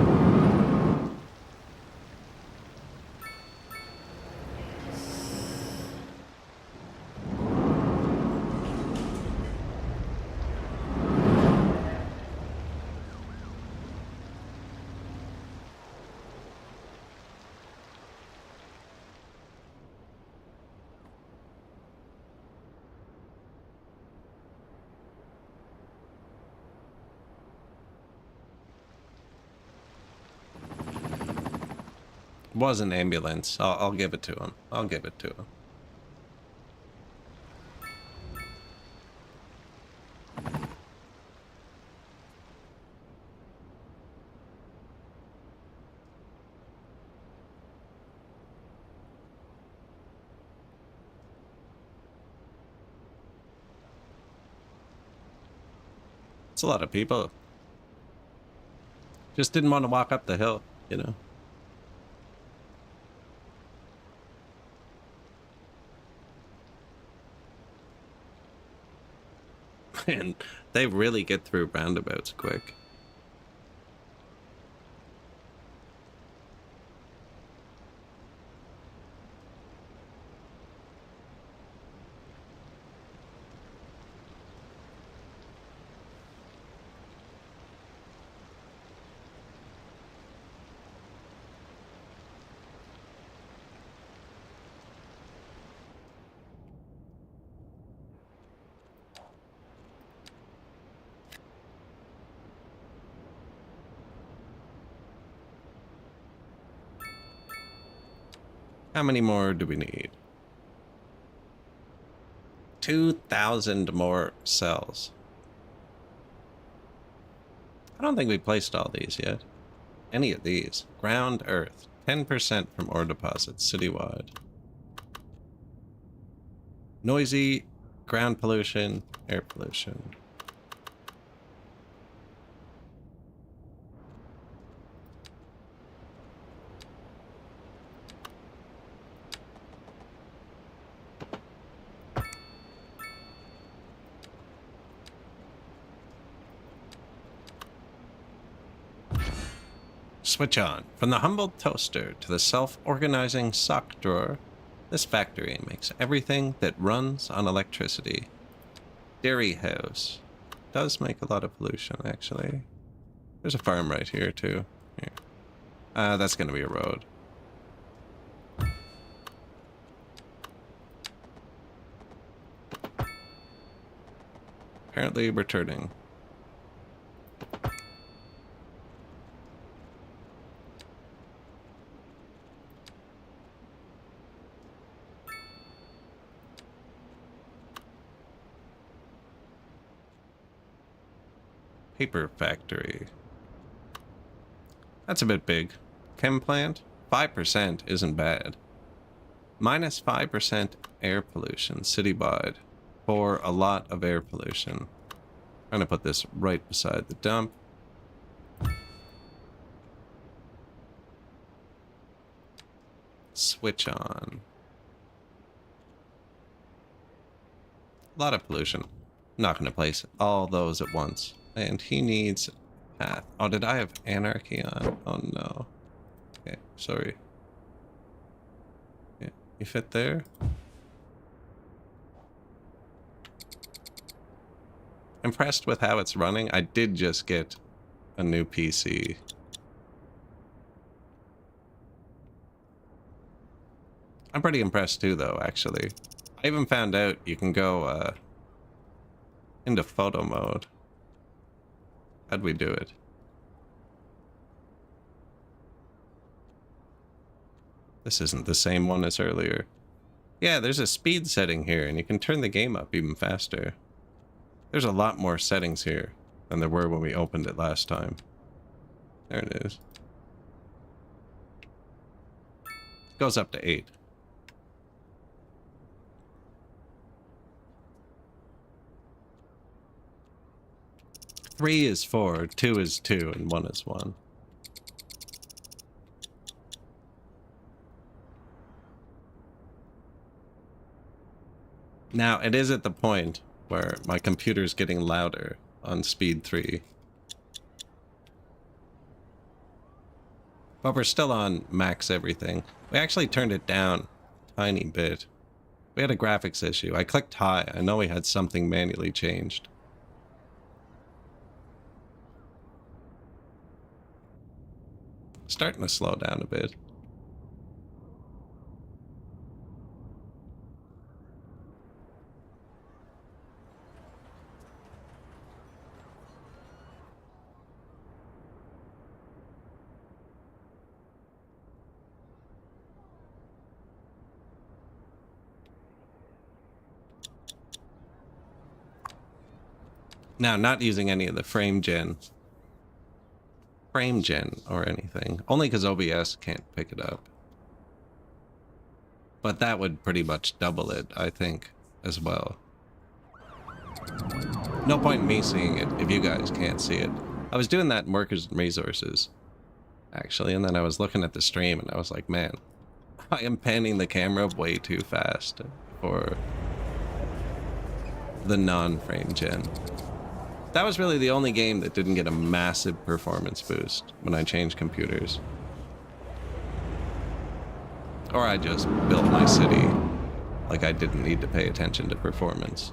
Was an ambulance. I'll give it to him. I'll give it to him. It's a lot of people. Just didn't want to walk up the hill, you know. And they really get through roundabouts quick. How many more do we need? 2,000 more cells. I don't think we placed all these yet. Any of these. Ground, earth. 10% from ore deposits citywide. Noisy, ground pollution, air pollution. Switch on. From the humble toaster to the self-organizing sock drawer, this factory makes everything that runs on electricity. Dairy house. Does make a lot of pollution, actually. There's a farm right here, too. Here. That's going to be a road. Apparently returning. Paper factory. That's a bit big. Chem plant? 5% isn't bad. Minus 5% air pollution citywide. For a lot of air pollution. I'm gonna put this right beside the dump. Switch on. A lot of pollution. Not gonna place all those at once. And he needs path. Oh, did I have anarchy on? Oh no. Okay, sorry. Yeah, you fit there? Impressed with how it's running. I did just get a new PC. I'm pretty impressed too, though, actually. I even found out you can go into photo mode. How'd we do it? This isn't the same one as earlier. Yeah, there's a speed setting here, and you can turn the game up even faster. There's a lot more settings here than there were when we opened it last time. There it is. It goes up to 8. Three is 4, 2 is 2, and 1 is 1. Now, it is at the point where my computer's getting louder on speed 3. But we're still on max everything. We actually turned it down a tiny bit. We had a graphics issue. I clicked high. I know we had something manually changed. Starting to slow down a bit. Now, not using any of the frame gen or anything, only because OBS can't pick it up. But that would pretty much double it, I think, as well. No point in me seeing it if you guys can't see it. I was doing that in Workers and Resources, actually, and then I was looking at the stream and I was like, man, I am panning the camera way too fast for the non-frame gen. That was really the only game that didn't get a massive performance boost when I changed computers. Or I just built my city like I didn't need to pay attention to performance.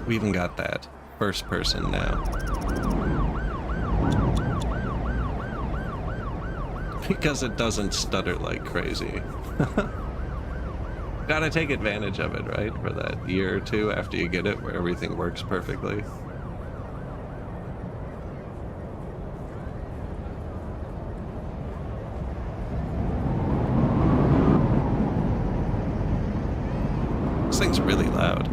We even got that first person now. Because it doesn't stutter like crazy. Gotta take advantage of it, right? For that year or two after you get it, where everything works perfectly. This thing's really loud.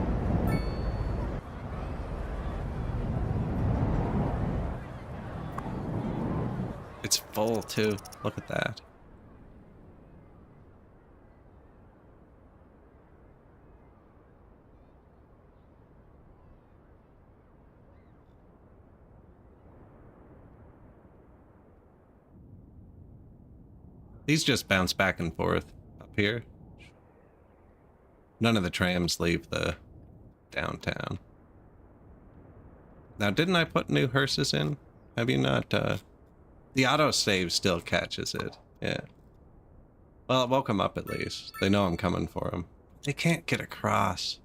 It's full too. Look at that. These just bounce back and forth up here. None of the trams leave the downtown. Now, didn't I put new hearses in? Have you not? The autosave still catches it. Yeah. Well, it woke them up at least. They know I'm coming for them. They can't get across.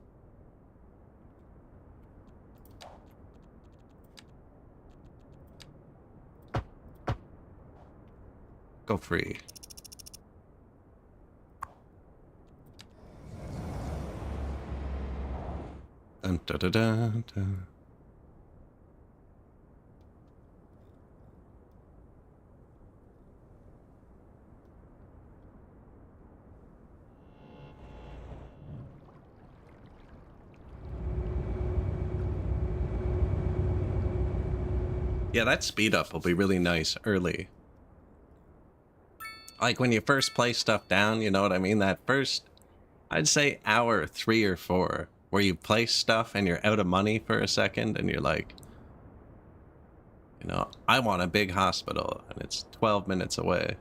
Go free. Dun, da, da, da, da. Yeah, that speed up will be really nice early. Like when you first place stuff down, you know what I mean? That first, I'd say hour 3 or 4, where you place stuff and you're out of money for a second and you're like, you know, I want a big hospital and it's 12 minutes away.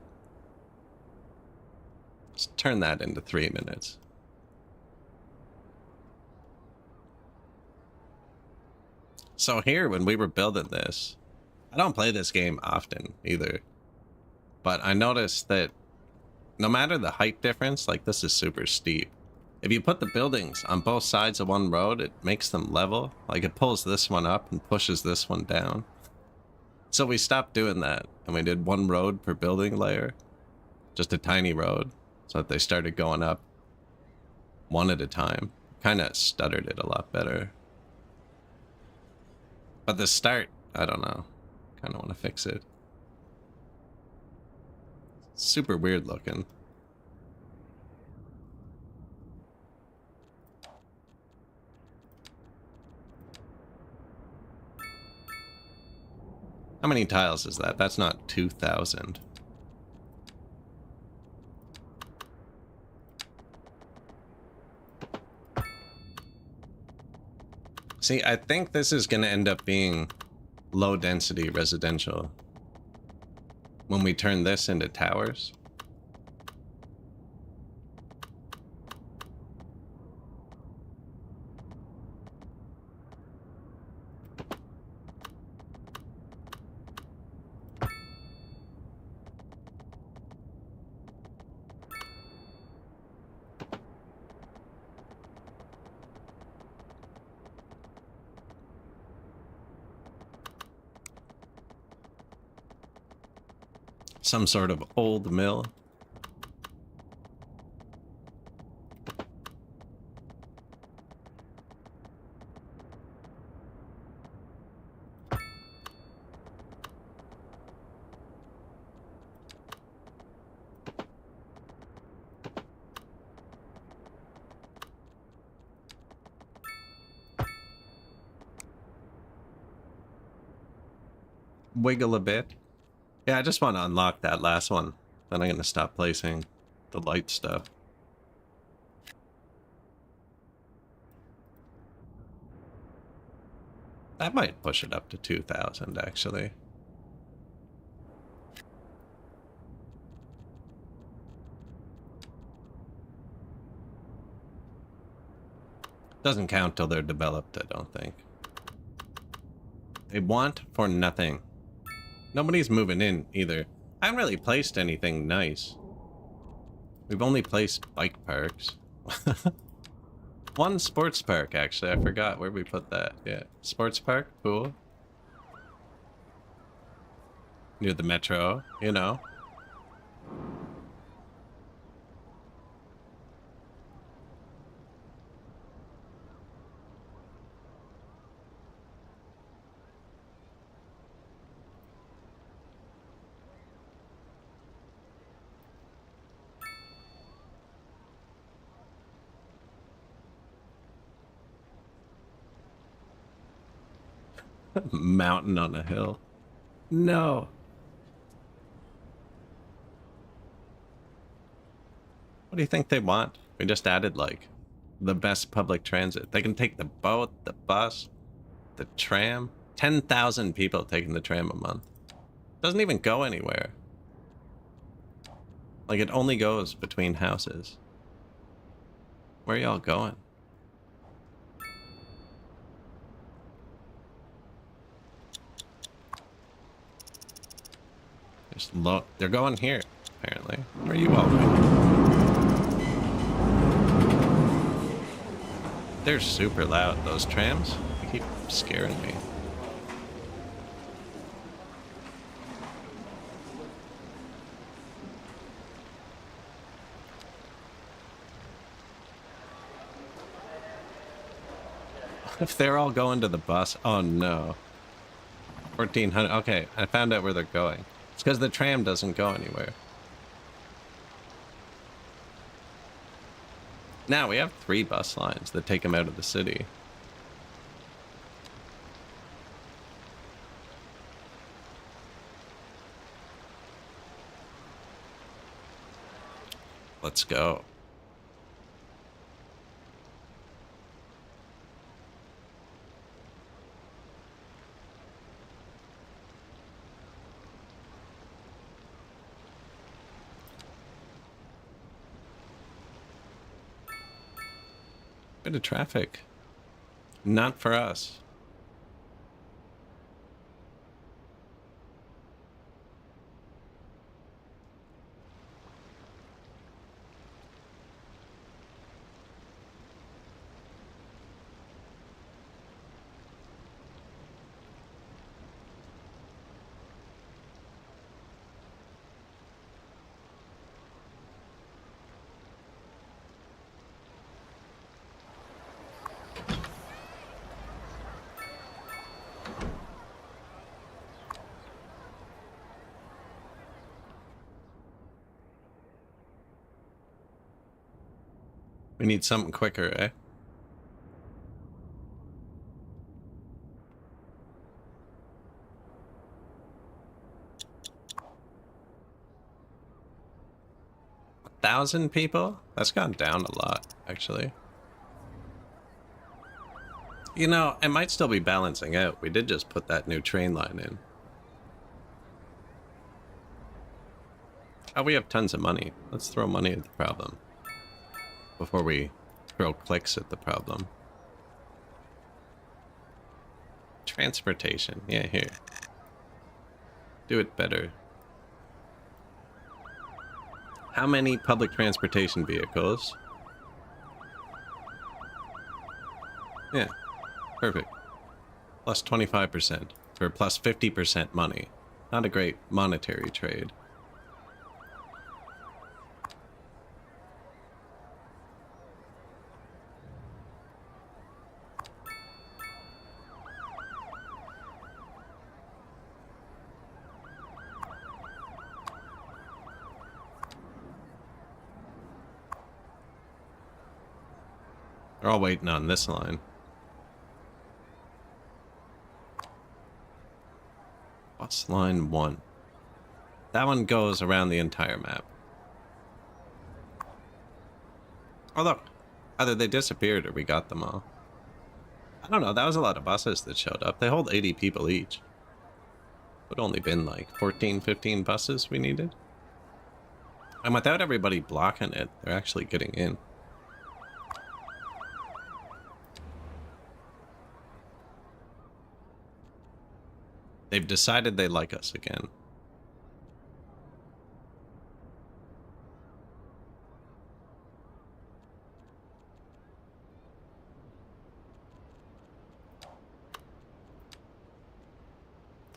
Just turn that into 3 minutes. So here, when we were building this, I don't play this game often either, but I noticed that no matter the height difference, like this is super steep. If you put the buildings on both sides of one road, it makes them level. Like it pulls this one up and pushes this one down. So we stopped doing that and we did one road per building layer, just a tiny road, so that they started going up one at a time. Kind of stuttered it a lot better. But the start, I don't know. Kind of want to fix it. Super weird looking. How many tiles is that? That's not 2,000. See, I think this is going to end up being low density residential when we turn this into towers. Some sort of old mill. Wiggle a bit. Yeah, I just want to unlock that last one. Then I'm going to stop placing the light stuff. That might push it up to 2,000, actually. Doesn't count till they're developed, I don't think. They want for nothing. Nobody's moving in either. I haven't really placed anything nice. We've only placed bike parks. One sports park, actually. I forgot where we put that. Yeah, sports park, cool. Near the metro, you know. Mountain on a hill. No. What do you think they want? We just added, like, the best public transit. They can take the boat, the bus, the tram. 10,000 people taking the tram a month. Doesn't even go anywhere. Like, it only goes between houses. Where are y'all going? Just low. They're going here, apparently. Where are you all going? They're super loud, those trams. They keep scaring me. If they're all going to the bus, oh no. 1,400. Okay, I found out where they're going. It's because the tram doesn't go anywhere. Now we have 3 bus lines that take them out of the city. Let's go. Bit of traffic. Not for us. We need something quicker, eh? Thousand people? That's gone down a lot, actually. You know, it might still be balancing out. We did just put that new train line in. Oh, we have tons of money. Let's throw money at the problem before we throw clicks at the problem. Transportation. Yeah, here. Do it better. How many public transportation vehicles? Yeah, perfect. Plus 25% for plus 50% money. Not a great monetary trade. They're all waiting on this line. Bus line 1. That one goes around the entire map. Oh, look. Either they disappeared or we got them all. I don't know. That was a lot of buses that showed up. They hold 80 people each. It would only been like 14, 15 buses we needed. And without everybody blocking it, they're actually getting in. They've decided they like us again.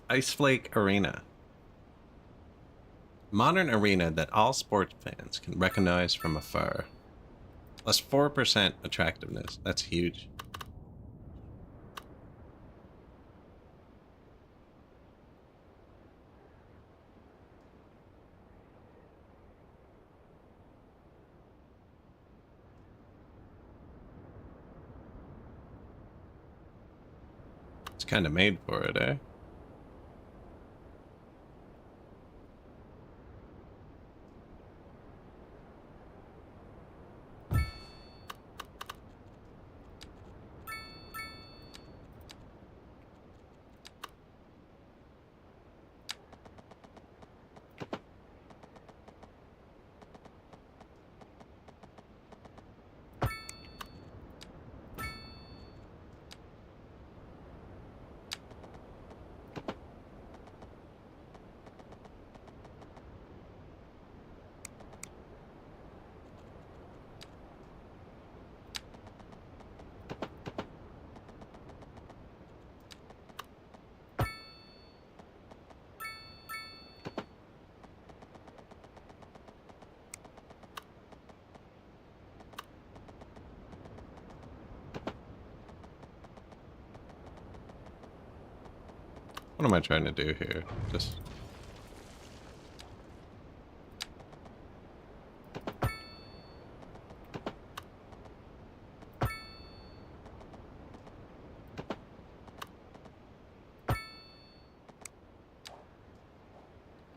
Ice Flake Arena. Modern arena that all sports fans can recognize from afar. Plus 4% attractiveness. That's huge. It's kind of made for it, eh? What am I trying to do here? Just...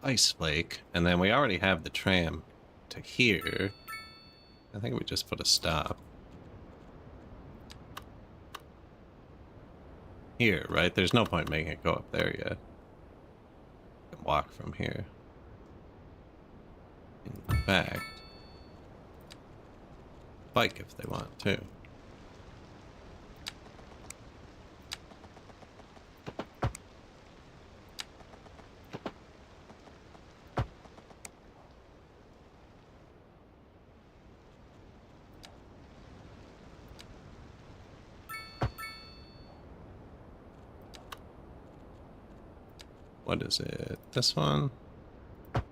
Ice Lake, and then we already have the tram to here. I think we just put a stop. Here, right? There's no point making it go up there yet. You can walk from here. In fact, bike if they want to. What is it? This one? I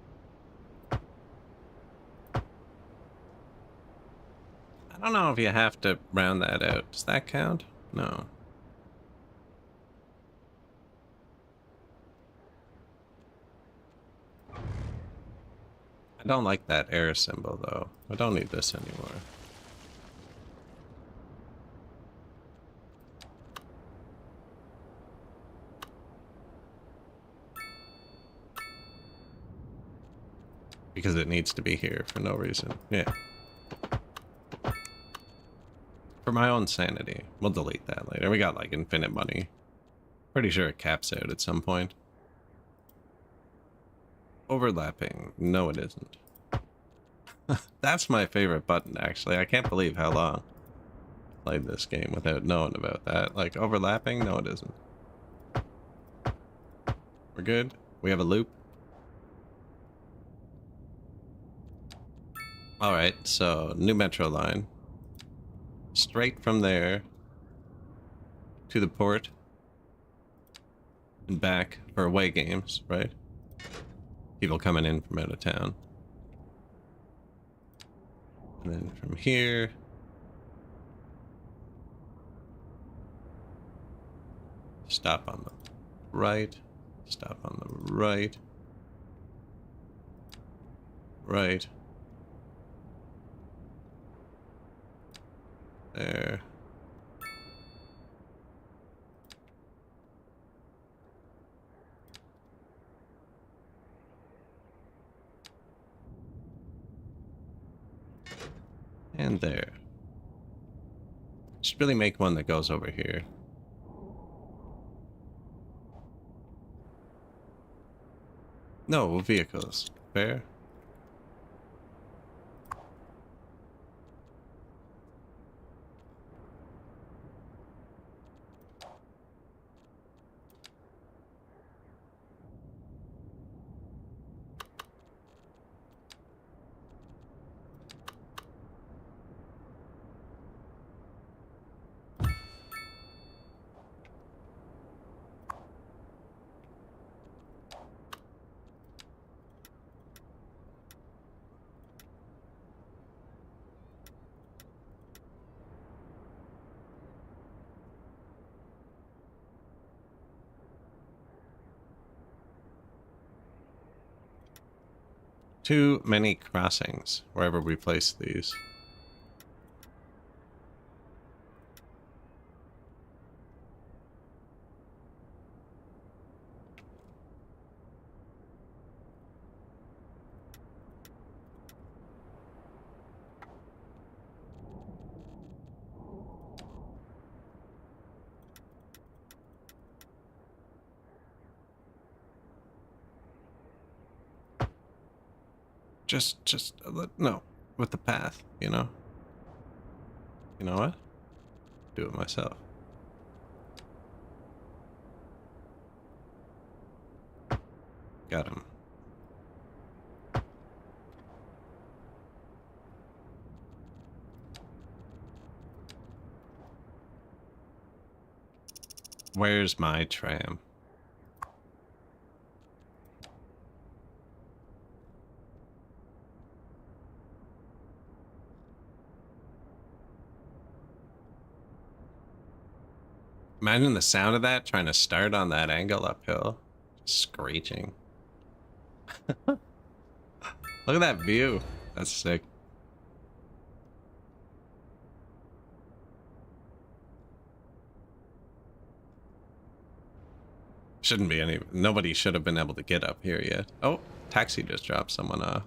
don't know if you have to round that out. Does that count? No. I don't like that air symbol though. I don't need this anymore. Because it needs to be here for no reason. Yeah. For my own sanity. We'll delete that later. We got like infinite money. Pretty sure it caps out at some point. Overlapping. No, it isn't. That's my favorite button, actually. I can't believe how long I played this game without knowing about that. Like, overlapping? No, it isn't. We're good? We have a loop? Alright, so new metro line. Straight from there to the port and back for away games, right? People coming in from out of town. And then from here stop on the right, stop on the right, right. There. And there. Should really make one that goes over here. No, vehicles. Fair. Too many crossings wherever we place these. No, with the path, you know? You know what? Do it myself. Got him. Where's my tram? Imagine the sound of that trying to start on that angle uphill. Just screeching. Look at that view. That's sick. Shouldn't be any... Nobody should have been able to get up here yet. Oh, taxi just dropped someone off.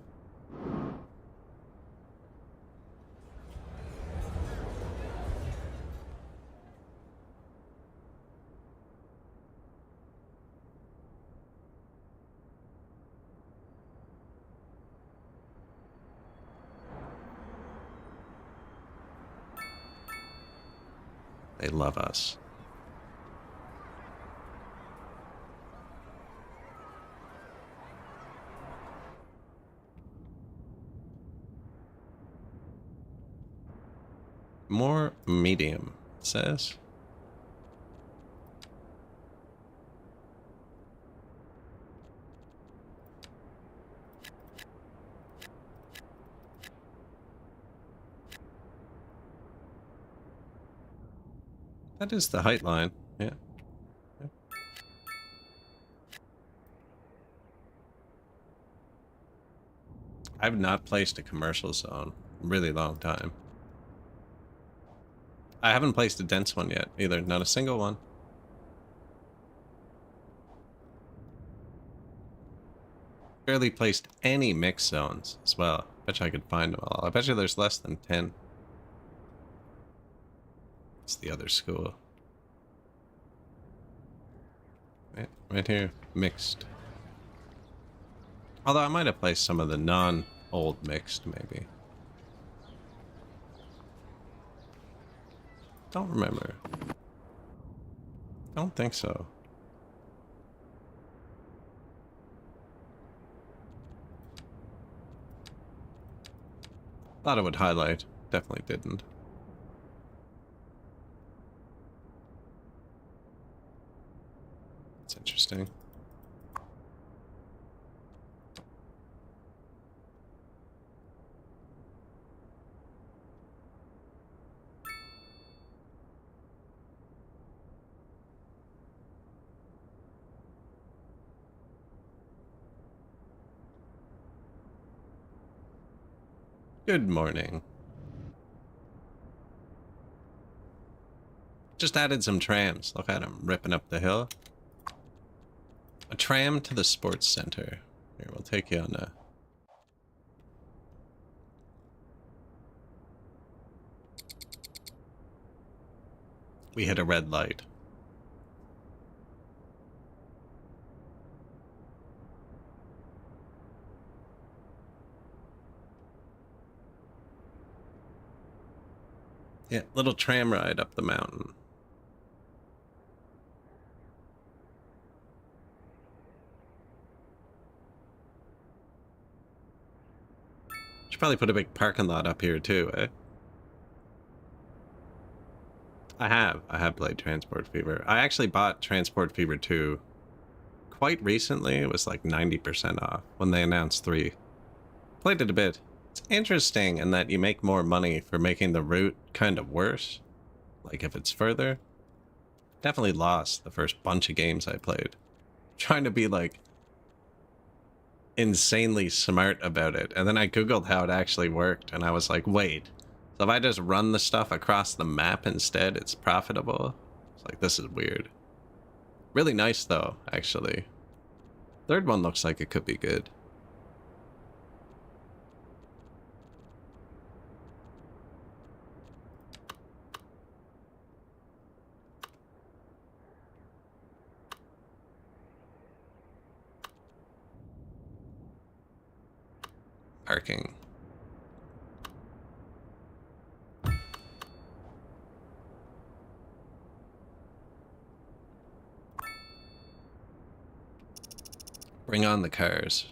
They love us. More medium, it says. That is the height line, yeah. I've not placed a commercial zone in a really long time. I haven't placed a dense one yet, either. Not a single one. Barely placed any mix zones as well. Bet you I could find them all. I bet you there's less than 10. It's the other school. Right here, mixed. Although I might have placed some of the non-old mixed, maybe. Don't remember. Don't think so. Thought it would highlight. Definitely didn't. It's interesting. Good morning. Just added some trams. Look at them ripping up the hill. A tram to the sports center. Here, we'll take you on a... We hit a red light. Yeah, little tram ride up the mountain. Should probably put a big parking lot up here too, eh? I have played Transport Fever. I actually bought Transport Fever 2 quite recently. It was like 90% off when they announced 3. Played it a bit. It's interesting in that you make more money for making the route kind of worse. Like if it's further. Definitely lost the first bunch of games I played. Trying to be like insanely smart about it. And then I googled how it actually worked and I was like, wait. So if I just run the stuff across the map instead, it's profitable? It's like, this is weird. Really nice though, actually. Third one looks like it could be good. Parking. Bring on the cars.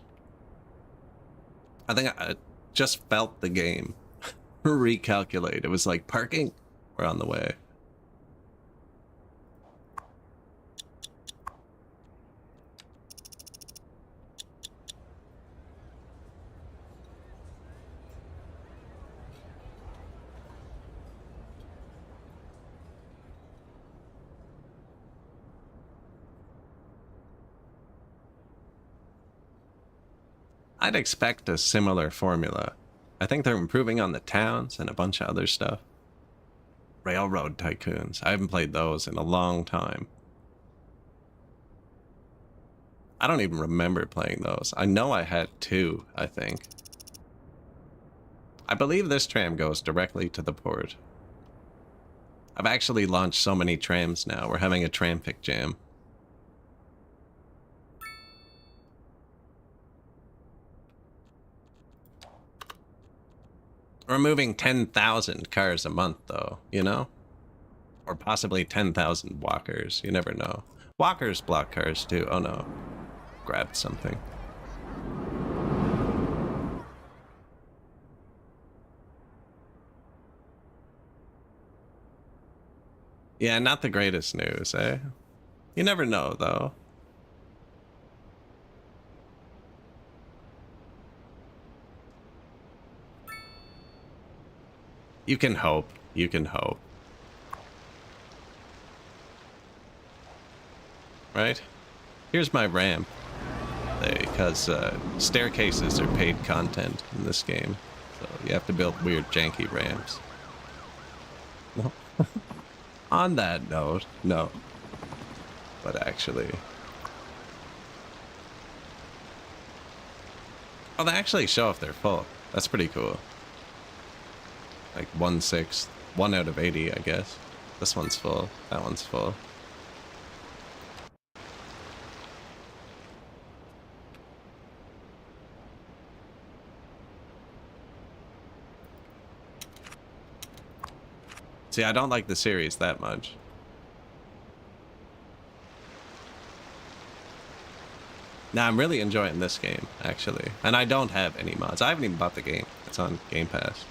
I think I just felt the game recalculate. It was like, parking, we're on the way. I'd expect a similar formula. I think they're improving on the towns and a bunch of other stuff. Railroad Tycoons. I haven't played those in a long time. I don't even remember playing those. I know I had two, I think. I believe this tram goes directly to the port. I've actually launched so many trams now. We're having a tramfic jam. We're moving 10,000 cars a month, though, you know? Or possibly 10,000 walkers. You never know. Walkers block cars, too. Oh, no. Grabbed something. Yeah, not the greatest news, eh? You never know, though. You can hope. You can hope. Right? Here's my ramp. Because staircases are paid content in this game. So you have to build weird, janky ramps. No. On that note, no. But actually... Oh, they actually show if they're full. That's pretty cool. Like 1/6. 1 out of 80, I guess. This one's full. That one's full. See, I don't like the series that much. Now, I'm really enjoying this game, actually. And I don't have any mods. I haven't even bought the game. It's on Game Pass.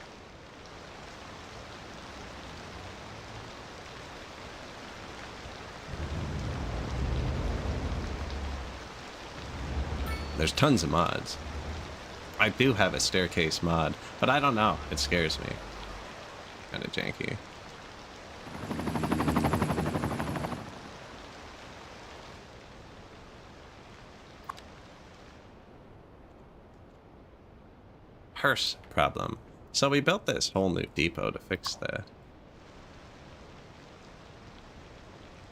There's tons of mods. I do have a staircase mod, but I don't know. It scares me. Kind of janky. Hearse problem. So we built this whole new depot to fix that.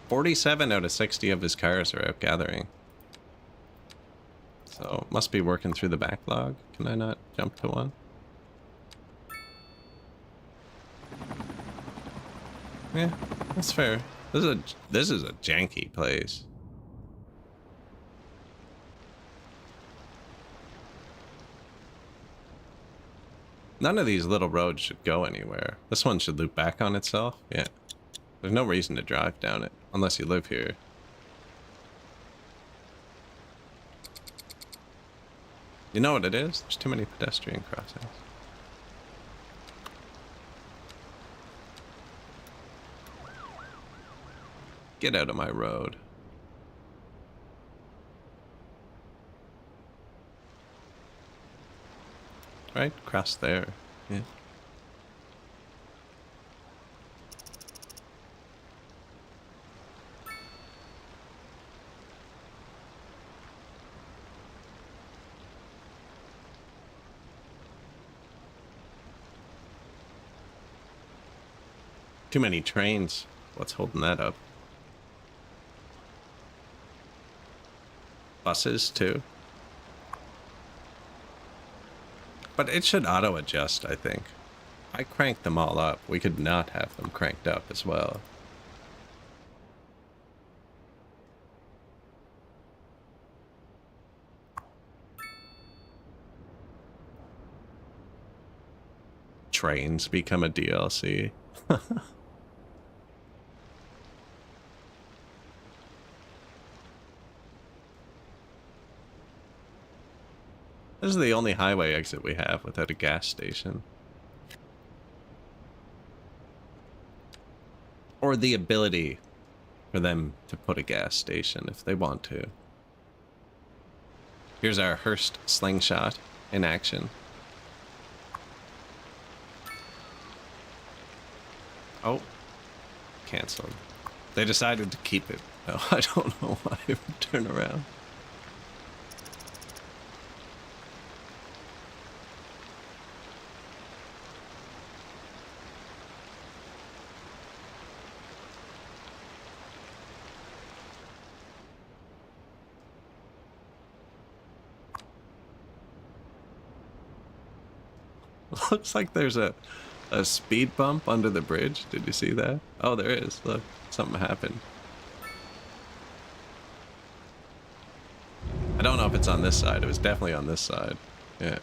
47 out of 60 of his cars are out gathering. So, must be working through the backlog. Can I not jump to one? Yeah, that's fair. This is a janky place. None of these little roads should go anywhere. This one should loop back on itself. Yeah. There's no reason to drive down it, unless you live here. You know what it is? There's too many pedestrian crossings. Get out of my road. Right? Cross there. Yeah. Too many trains. What's holding that up? Buses, too. But it should auto-adjust, I think. I cranked them all up. We could not have them cranked up as well. trains become a DLC. This is the only highway exit we have without a gas station. Or the ability for them to put a gas station if they want to. Here's our Hearst slingshot in action. Oh, canceled. They decided to keep it. Oh, I don't know why it would turn around. Looks like there's a speed bump under the bridge. Did you see that? Oh, there is. Look, something happened. I don't know if it's on this side. It was definitely on this side. Yeah.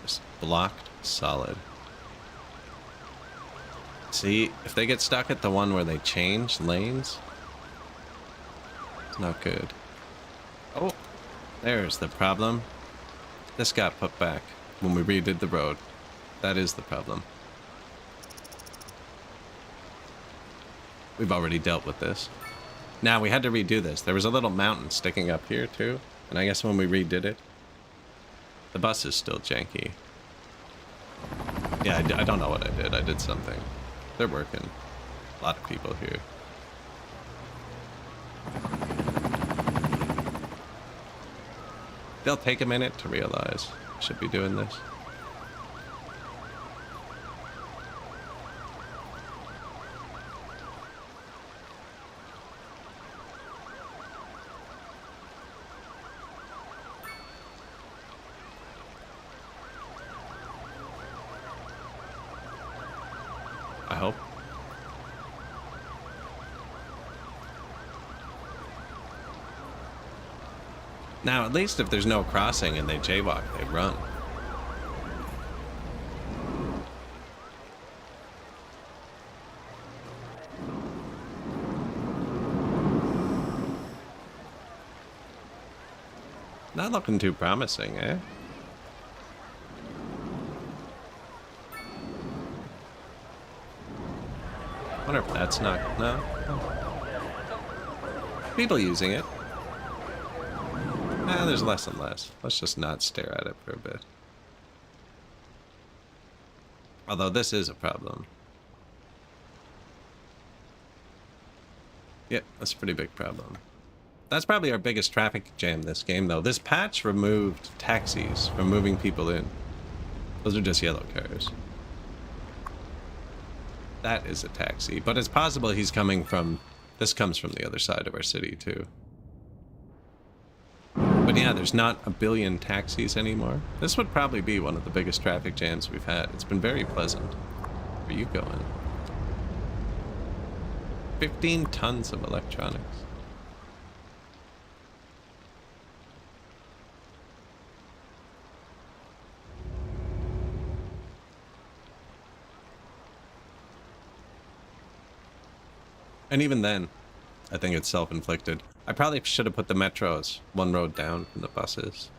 Just blocked solid. See, if they get stuck at the one where they change lanes, it's not good. Oh, there's the problem. This got put back when we redid the road. That is the problem. We've already dealt with this. Now, we had to redo this. There was a little mountain sticking up here, too. And I guess when we redid it, the bus is still janky. Yeah, I don't know what I did. I did something. They're working. A lot of people here. They'll take a minute to realize I should be doing this. I hope. Now, at least if there's no crossing and they jaywalk, they run. Not looking too promising, eh? Wonder if that's not... No? People using it. Nah, there's less and less. Let's just not stare at it for a bit. Although this is a problem. Yep, that's a pretty big problem. That's probably our biggest traffic jam this game, though. This patch removed taxis from moving people in. Those are just yellow cars. That is a taxi, but it's possible he's coming from... This comes from the other side of our city, too. But yeah, there's not a billion taxis anymore. This would probably be one of the biggest traffic jams we've had. It's been very pleasant. Where are you going? 15 tons of electronics. And even then, I think it's self-inflicted. I probably should have put the metros one road down from the buses.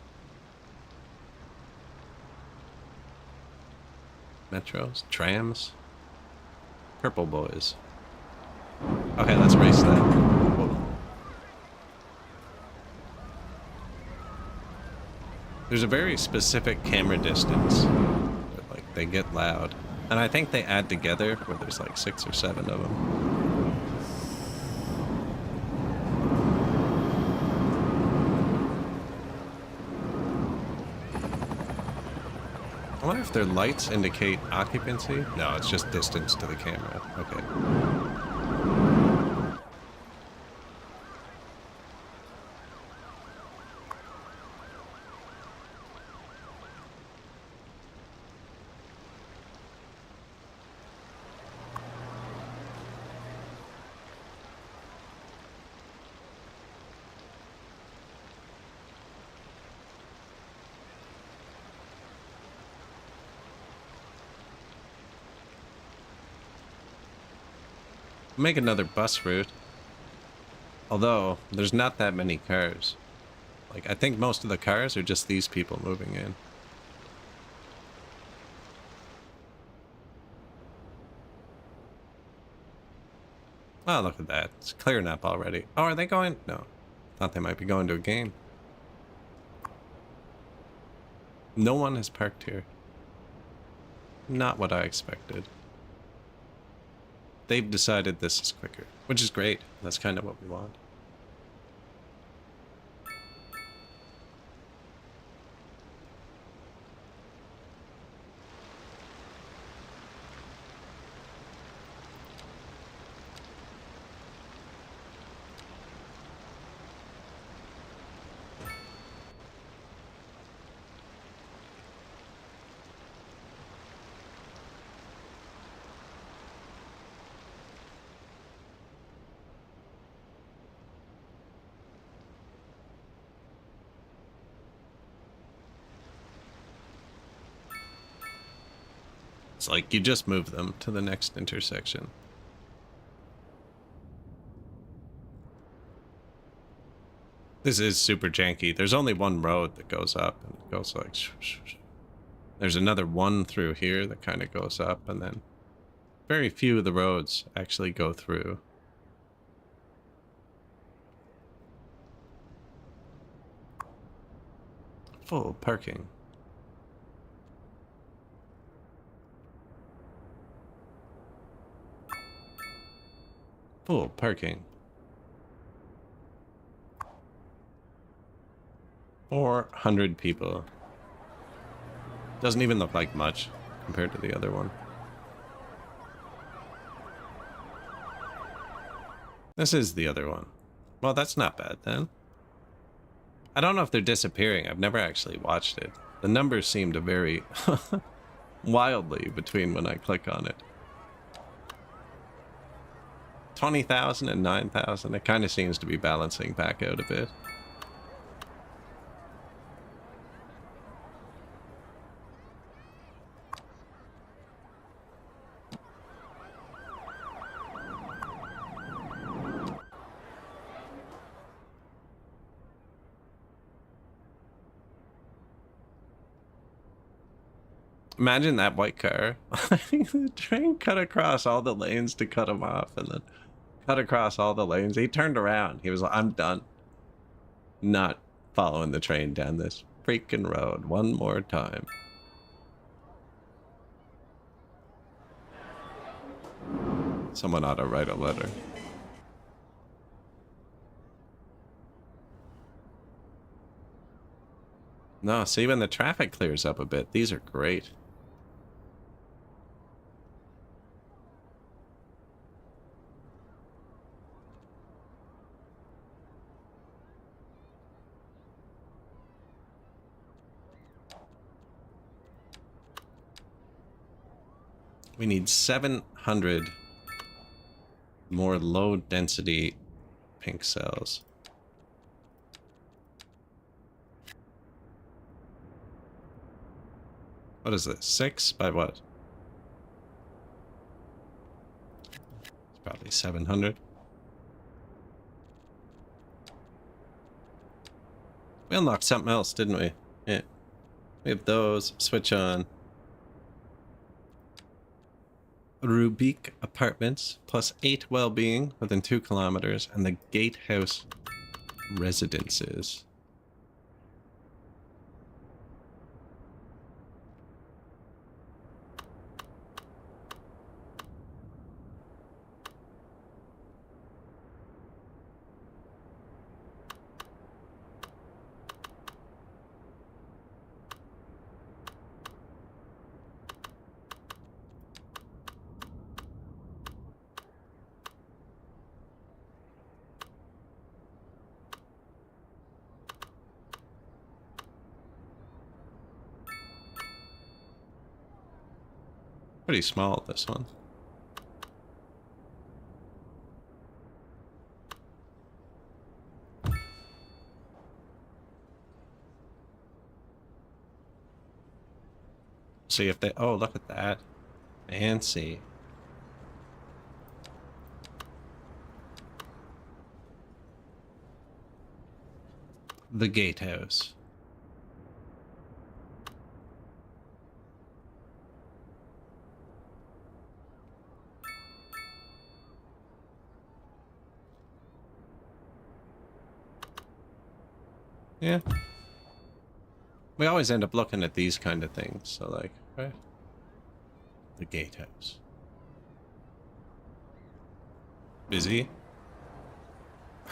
Metros? Trams? Purple boys. Okay, let's race that. Whoa. There's a very specific camera distance. Like, they get loud. And I think they add together where there's like 6 or 7 of them. I wonder if their lights indicate occupancy? No, it's just distance to the camera. Okay. Make another bus route. Although, there's not that many cars. Like, I think most of the cars are just these people moving in. Oh, look at that. It's clearing up already. Oh, are they going? No. Thought they might be going to a game. No one has parked here. Not what I expected. They've decided this is quicker, which is great. That's kind of what we want. It's like you just move them to the next intersection. This is super janky. There's only one road that goes up, and it goes like... There's another one through here that kind of goes up, and then very few of the roads actually go through. Full parking. Full parking. 400 people. Doesn't even look like much compared to the other one. This is the other one. Well, that's not bad then. I don't know if they're disappearing. I've never actually watched it. The numbers seem to vary wildly between when I click on it. 20,000 and 9,000. It kind of seems to be balancing back out a bit. Imagine that white car. The train cut across all the lanes to cut him off, and then cut across all the lanes. He turned around. He was like, I'm done. Not following the train down this freaking road one more time. Someone ought to write a letter. No, see, when the traffic clears up a bit, these are great. We need 700 more low density pink cells. What is this? 6 by what? It's probably 700. We unlocked something else, didn't we? Yeah. We have those. Switch on. Rubik Apartments, plus 8 well-being within 2 kilometers, and the Gatehouse Residences. Pretty small, this one. See if they... Oh, look at that. Fancy. the gatehouse. Yeah. We always end up looking at these kind of things, so like, right? The gatehouse. Busy?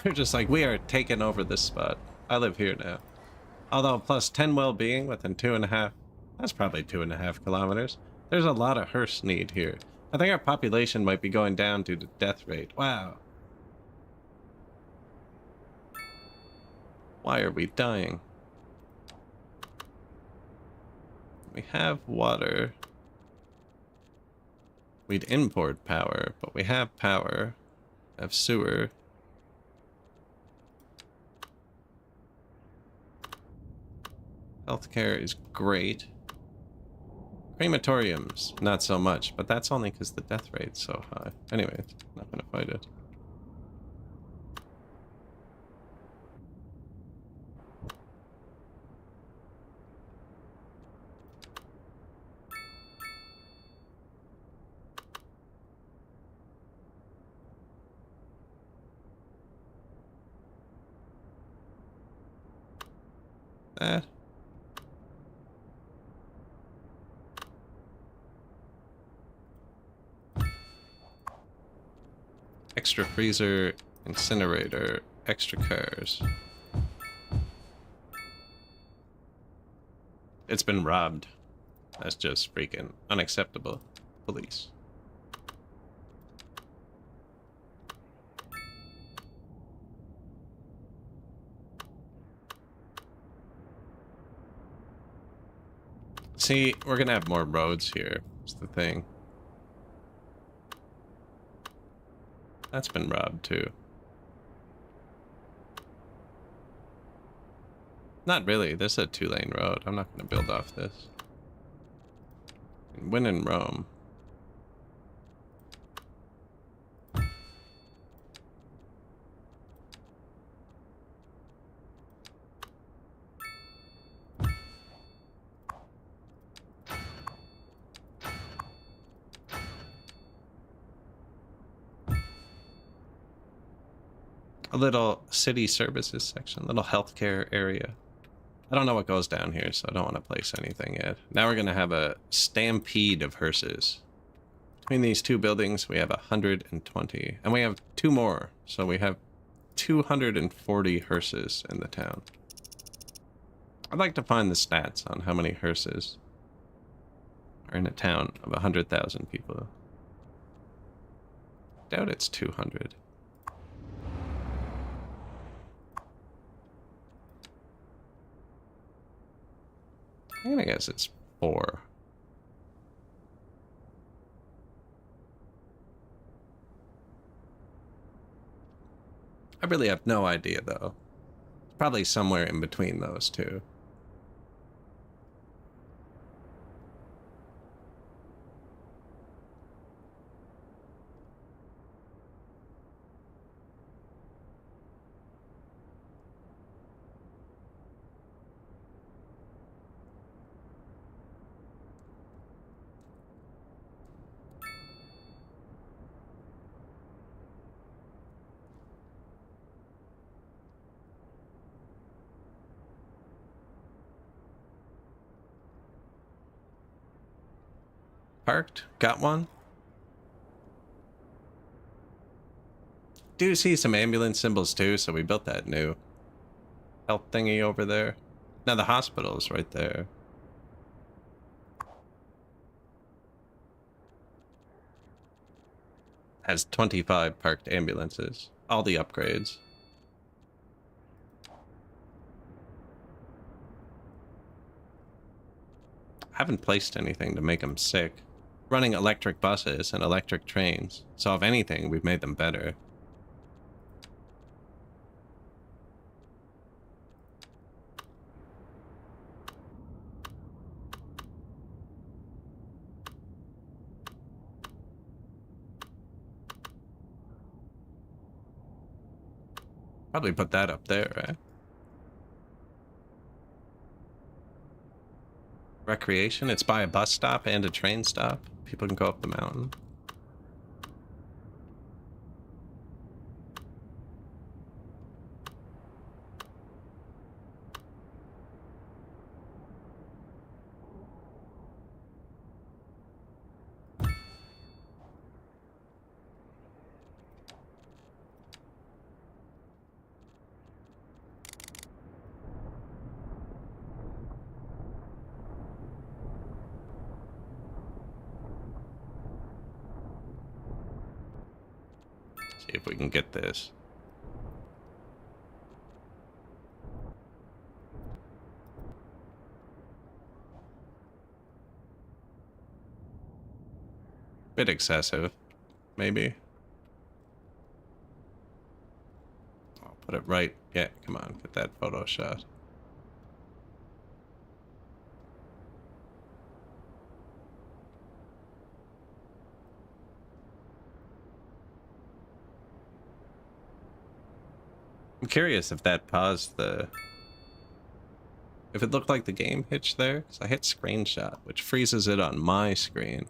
We're just like, we are taking over this spot. I live here now. Although plus 10 well-being within 2.5, that's probably 2.5 kilometers. There's a lot of hearse need here. I think our population might be going down due to death rate. Wow. Why are we dying? We have water. We'd import power, but we have power. Have sewer. Healthcare is great. Crematoriums, not so much, but that's only because the death rate's so high. Anyway, not gonna fight it. That. Extra freezer, incinerator, extra cars. It's been robbed. That's just freaking unacceptable. Police. See, we're gonna have more roads here. That's the thing. That's been robbed too. Not really. This is a 2-lane road. I'm not gonna build off this. Win in Rome. A little city services section, little healthcare area. I don't know what goes down here, so I don't want to place anything yet. Now we're going to have a stampede of hearses. Between these two buildings, we have 120. And we have 2 more, so we have 240 hearses in the town. I'd like to find the stats on how many hearses are in a town of 100,000 people. Doubt it's 200. I'm gonna guess it's 4. I really have no idea, though. Probably somewhere in between those two. Parked? Got one? Do see some ambulance symbols too, so we built that new health thingy over there. Now the hospital's right there. Has 25 parked ambulances. All the upgrades. Haven't placed anything to make them sick. Running electric buses and electric trains, so if anything, we've made them better. Probably put that up there, right? Recreation. It's by a bus stop and a train stop. People can go up the mountain. See if we can get this. Bit excessive, maybe. I'll put it right. Yeah, come on, get that photo shot. I'm curious if that paused the... If it looked like the game hitched there, because I hit screenshot, which freezes it on my screen.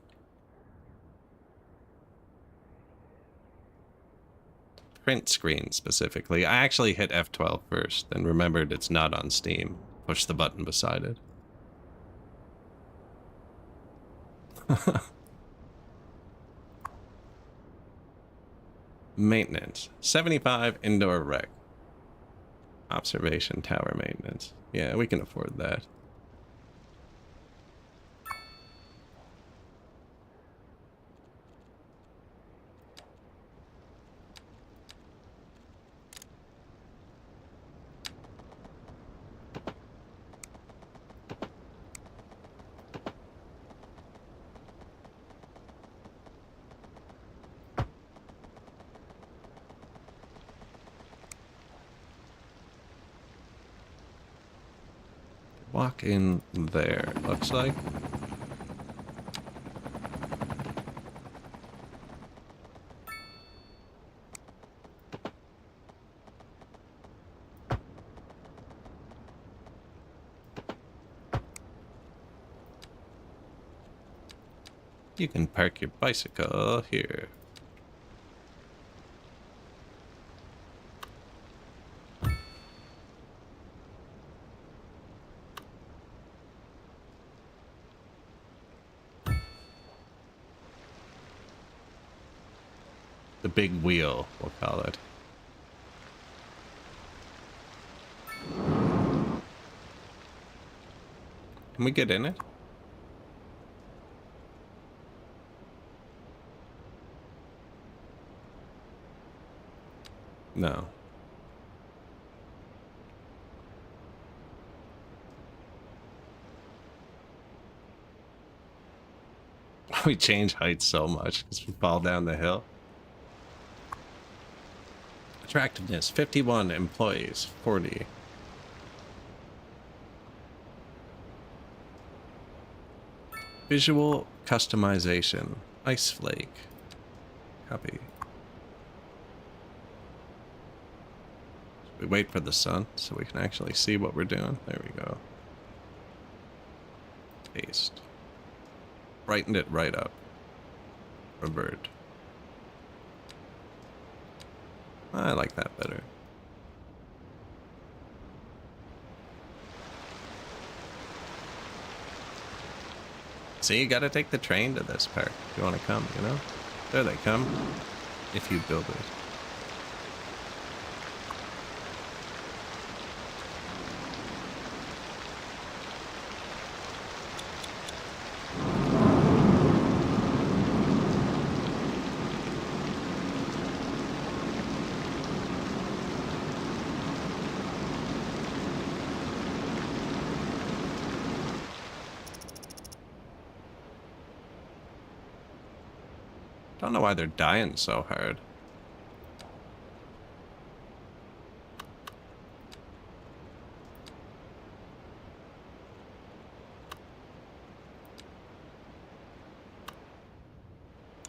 Print screen specifically. I actually hit F12 first, then remembered it's not on Steam. Push the button beside it. Maintenance. 75 indoor rec. Observation tower maintenance. Yeah, we can afford that. Walk in there, looks like. You can park your bicycle here. The big wheel, we'll call it. Can we get in it? No. We change heights so much because we fall down the hill. Attractiveness, 51. Employees, 40. Visual customization, ice flake. Copy. We wait for the sun so we can actually see what we're doing. There we go. Paste. Brightened it right up. Revert. I like that better. See, you gotta take the train to this park if you want to come, you know? There they come, if you build it. Don't know why they're dying so hard.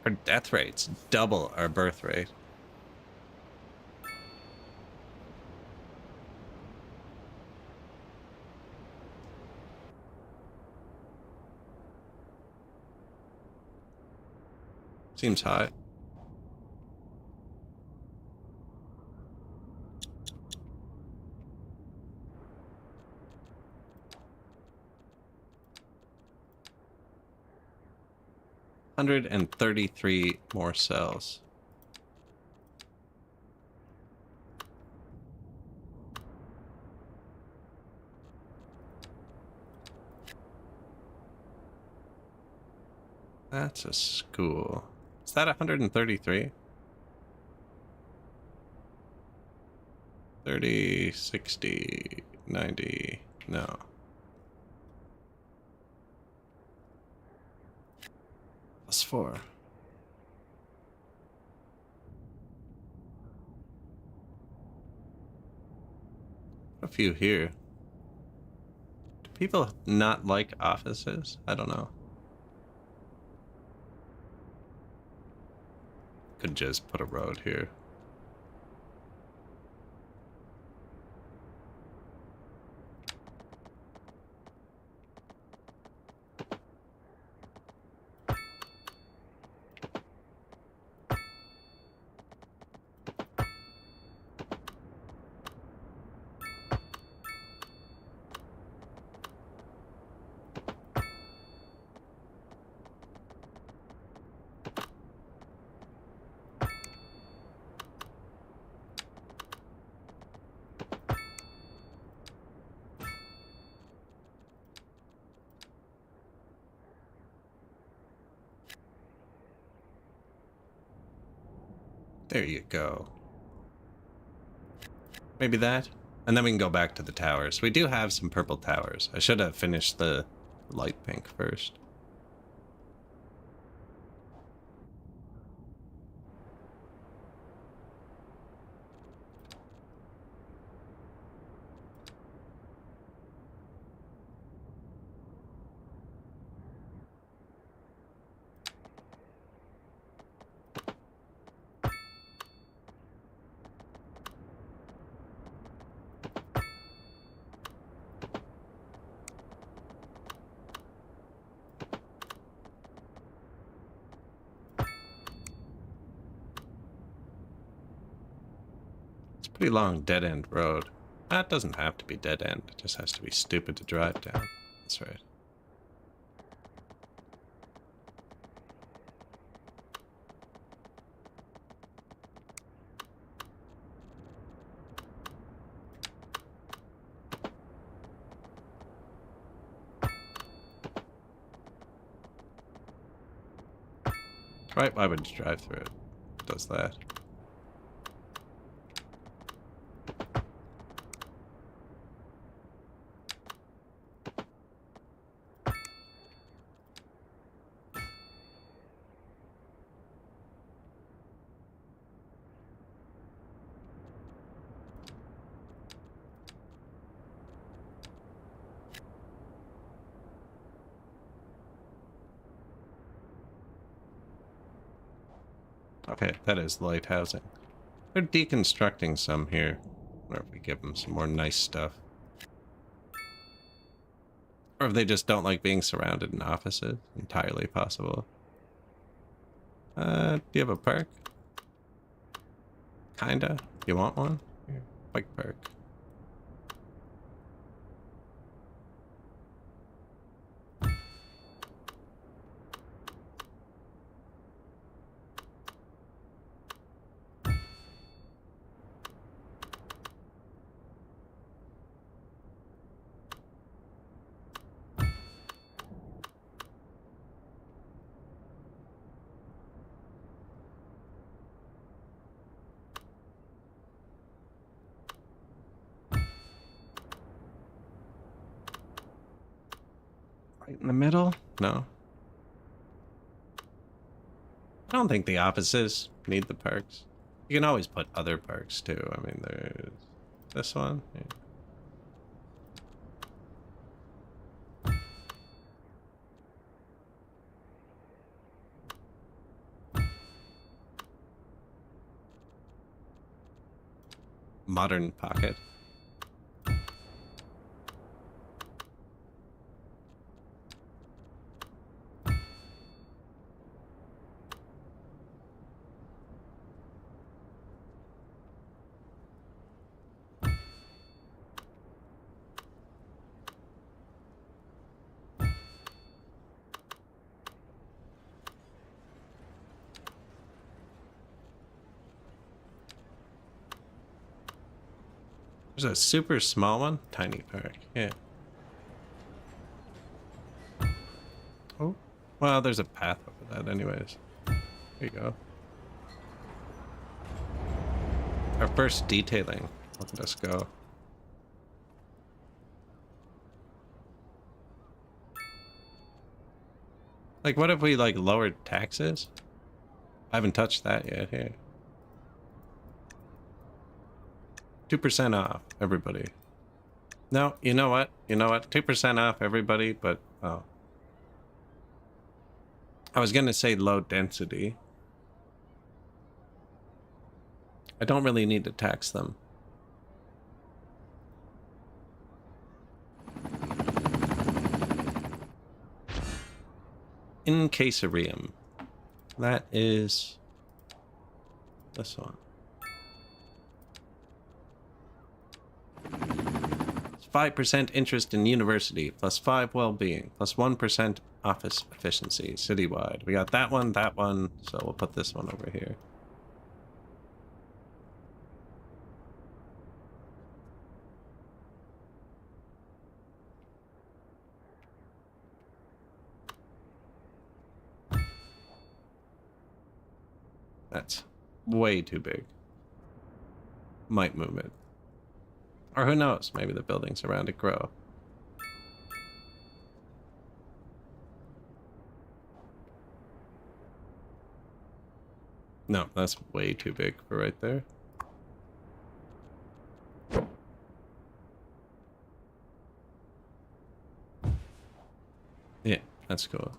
Our death rate's double our birth rate. Seems high. $133 more cells. That's a school. Is that 133? 30, 60, 90, no. +4. A few here. Do people not like offices? I don't know. Could just put a road here. There you go. Maybe that. And then we can go back to the towers. We do have some purple towers. I should have finished the light pink first. Pretty long dead-end road. That doesn't have to be dead-end. It just has to be stupid to drive down. That's right. Right, why would you drive through it? It does that. Okay, that is light housing. They're deconstructing some here. Or if we give them some more nice stuff. Or if they just don't like being surrounded in offices. Entirely possible. Do you have a perk? Kinda. You want one? Here, bike perk. Right in the middle? No. I don't think the offices need the perks. You can always put other perks too. I mean, there's this one. Yeah. Modern pocket. There's a super small one. Tiny park. Yeah. Oh. Well, there's a path over that anyways. There you go. Our first detailing. Look at us go. Like, what if we, like, lowered taxes? I haven't touched that yet here. 2% off, everybody. No, you know what? You know what? 2% off, everybody, but, oh. I was gonna say low density. I don't really need to tax them. In Casarium. That is this one. It's 5% interest in university, plus 5 well-being, plus 1% office efficiency citywide. We got that one, so we'll put this one over here. That's way too big. Might move it. Or who knows, maybe the buildings around it grow. No, that's way too big for right there. Yeah, that's cool.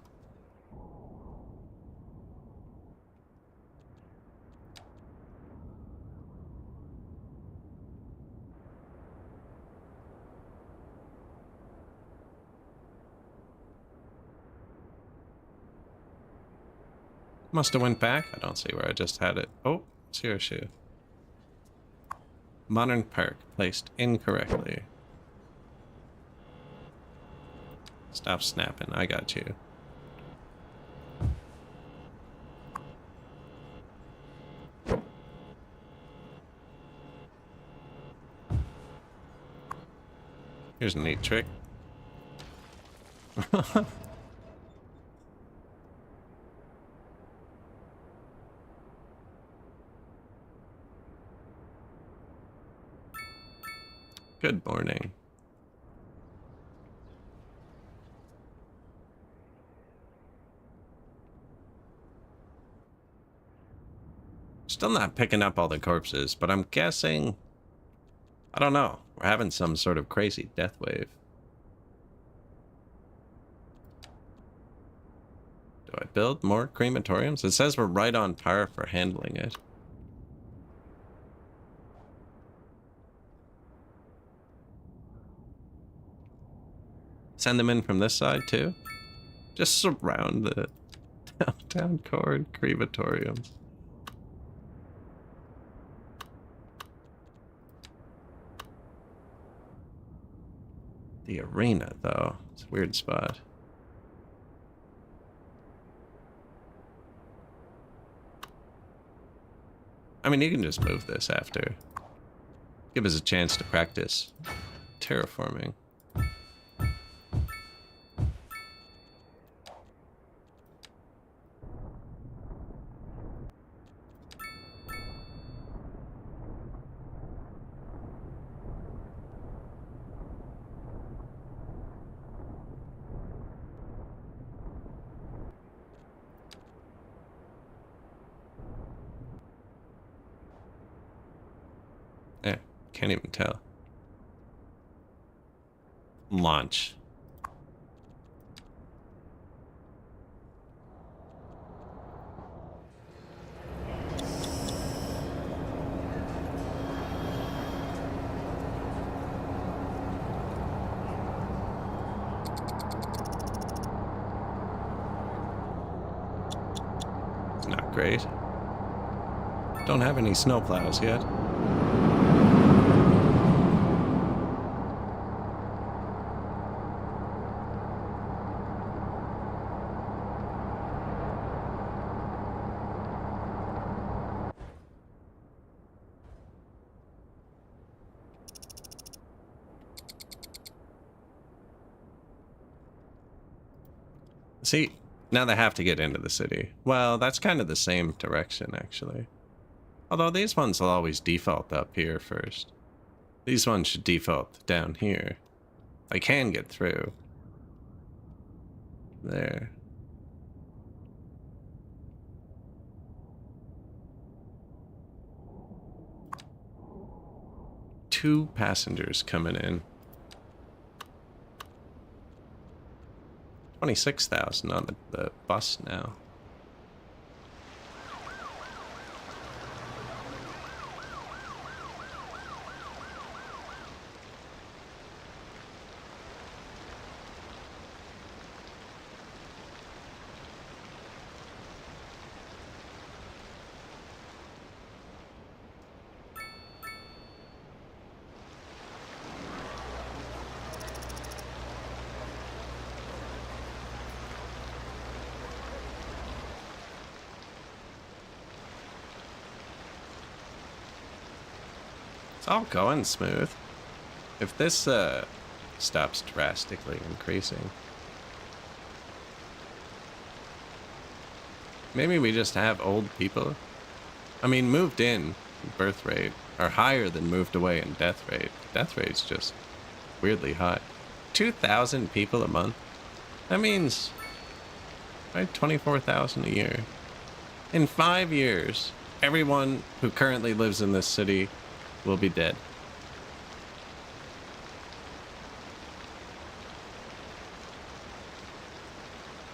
Must have went back. I don't see where I just had it. Oh, it's your shoe. Modern park placed incorrectly. Stop snapping. I got you. Here's a neat trick. Good morning. Still not picking up all the corpses, but I'm guessing... I don't know. We're having some sort of crazy death wave. Do I build more crematoriums? It says we're right on par for handling it. Send them in from this side too? Just surround the downtown core and crematoriums. The arena, though. It's a weird spot. I mean, you can just move this after. Give us a chance to practice terraforming. Yeah, can't even tell. Launch. Not great. Don't have any snowplows yet. See, now they have to get into the city. Well, that's kind of the same direction, actually. Although these ones will always default up here first. These ones should default down here. I can get through. There. Two passengers coming in. 26,000 on the bus now. It's all going smooth. If this stops drastically increasing, maybe we just have old people. I mean, moved in birth rate are higher than moved away in death rate. Death rate's just weirdly high. 2,000 people a month. That means, right, 24,000 a year. In 5 years, everyone who currently lives in this city will be dead.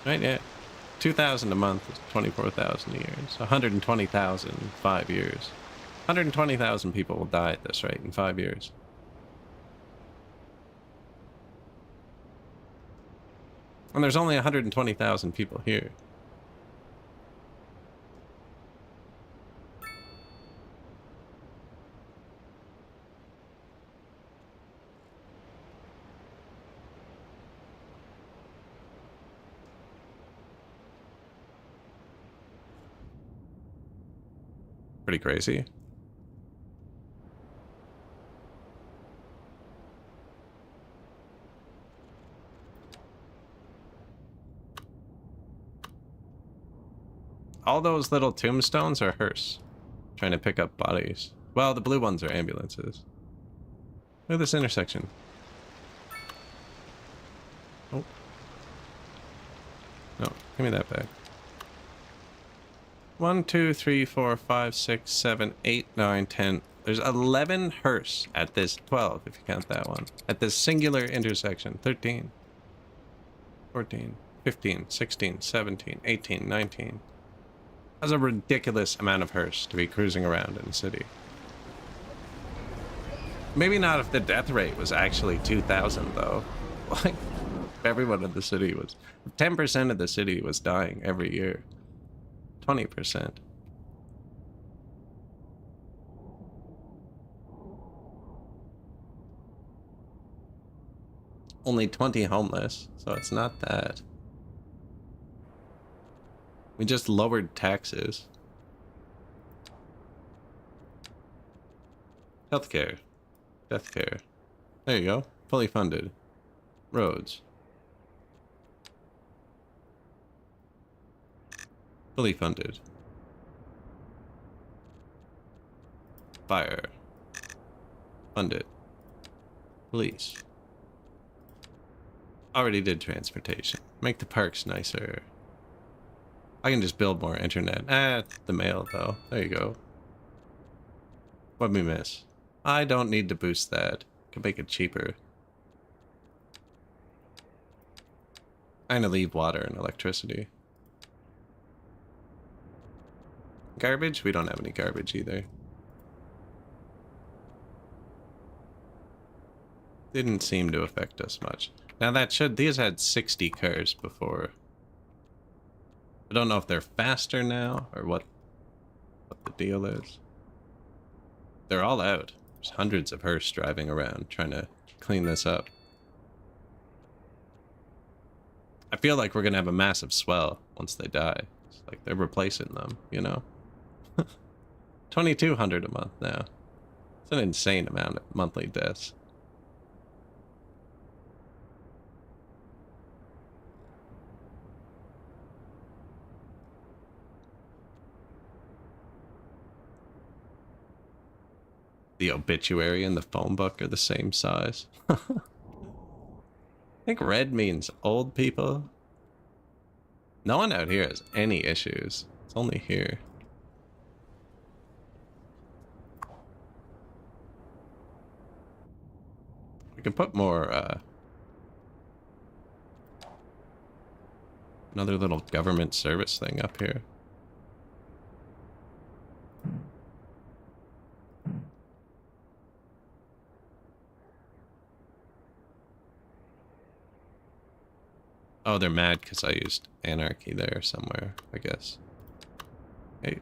Right, yeah. 2,000 a month is 24,000 a year. So 120,000 in 5 years. 120,000 people will die at this rate in 5 years. And there's only 120,000 people here. Pretty crazy. All those little tombstones are hearse, trying to pick up bodies. Well, the blue ones are ambulances. Look at this intersection. Oh. No, give me that back. 1, 2, 3, 4, 5, 6, 7, 8, 9, 10. There's 11 hearse at this 12, if you count that one. At this singular intersection. 13, 14, 15, 16, 17, 18, 19. That's a ridiculous amount of hearse to be cruising around in the city. Maybe not if the death rate was actually 2,000, though. Like, everyone in the city was... 10% of the city was dying every year. 20%. Only 20 homeless, so it's not that. We just lowered taxes. Healthcare. Deathcare. There you go. Fully funded. Roads. Fully funded. Fire. Funded. Police. Already did transportation. Make the parks nicer. I can just build more internet. The mail though. There you go. What'd we miss? I don't need to boost that. Can make it cheaper. I'm gonna leave water and electricity. Garbage? We don't have any garbage either. Didn't seem to affect us much. Now that should... These had 60 cars before. I don't know if they're faster now or what the deal is. They're all out. There's hundreds of hearse driving around trying to clean this up. I feel like we're gonna have a massive swell once they die. It's like they're replacing them, you know? 2,200 a month now. It's an insane amount of monthly deaths. The obituary and the phone book are the same size. I think red means old people. No one out here has any issues. It's only here. We can put more, another little government service thing up here. Oh, they're mad because I used anarchy there somewhere, I guess. Hey.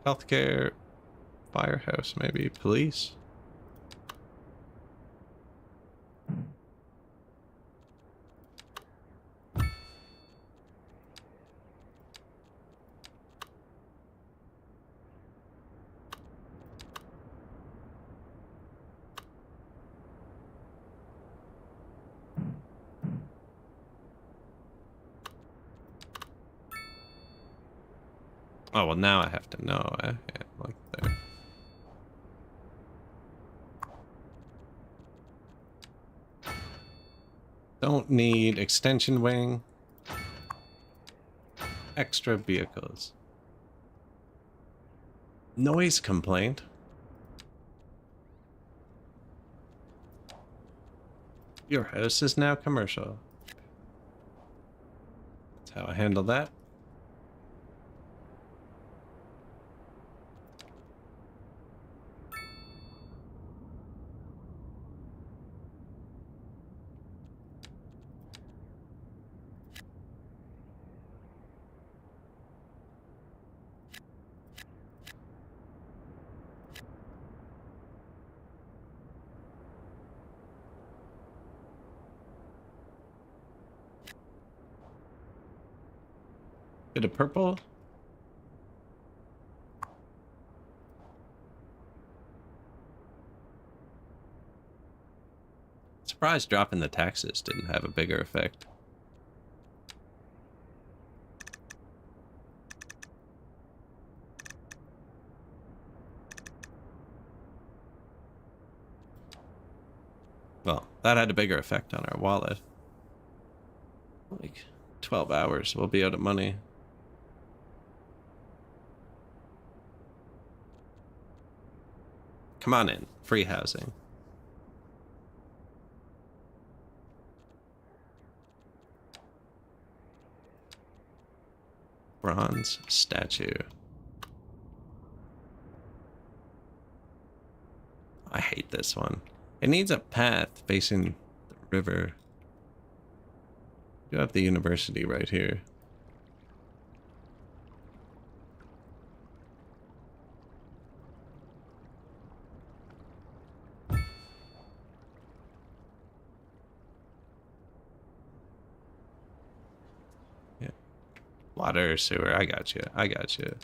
Healthcare, firehouse, maybe police. Oh, well, now I have to know. Yeah, like there. Don't need extension wing. Extra vehicles. Noise complaint. Your house is now commercial. That's how I handle that. Bit of purple. Surprised dropping the taxes didn't have a bigger effect. Well, that had a bigger effect on our wallet. Like 12 hours, we'll be out of money. Come on in, free housing. Bronze statue. I hate this one. It needs a path facing the river. You have the university right here. Yeah. Water, sewer, I got you. I got you.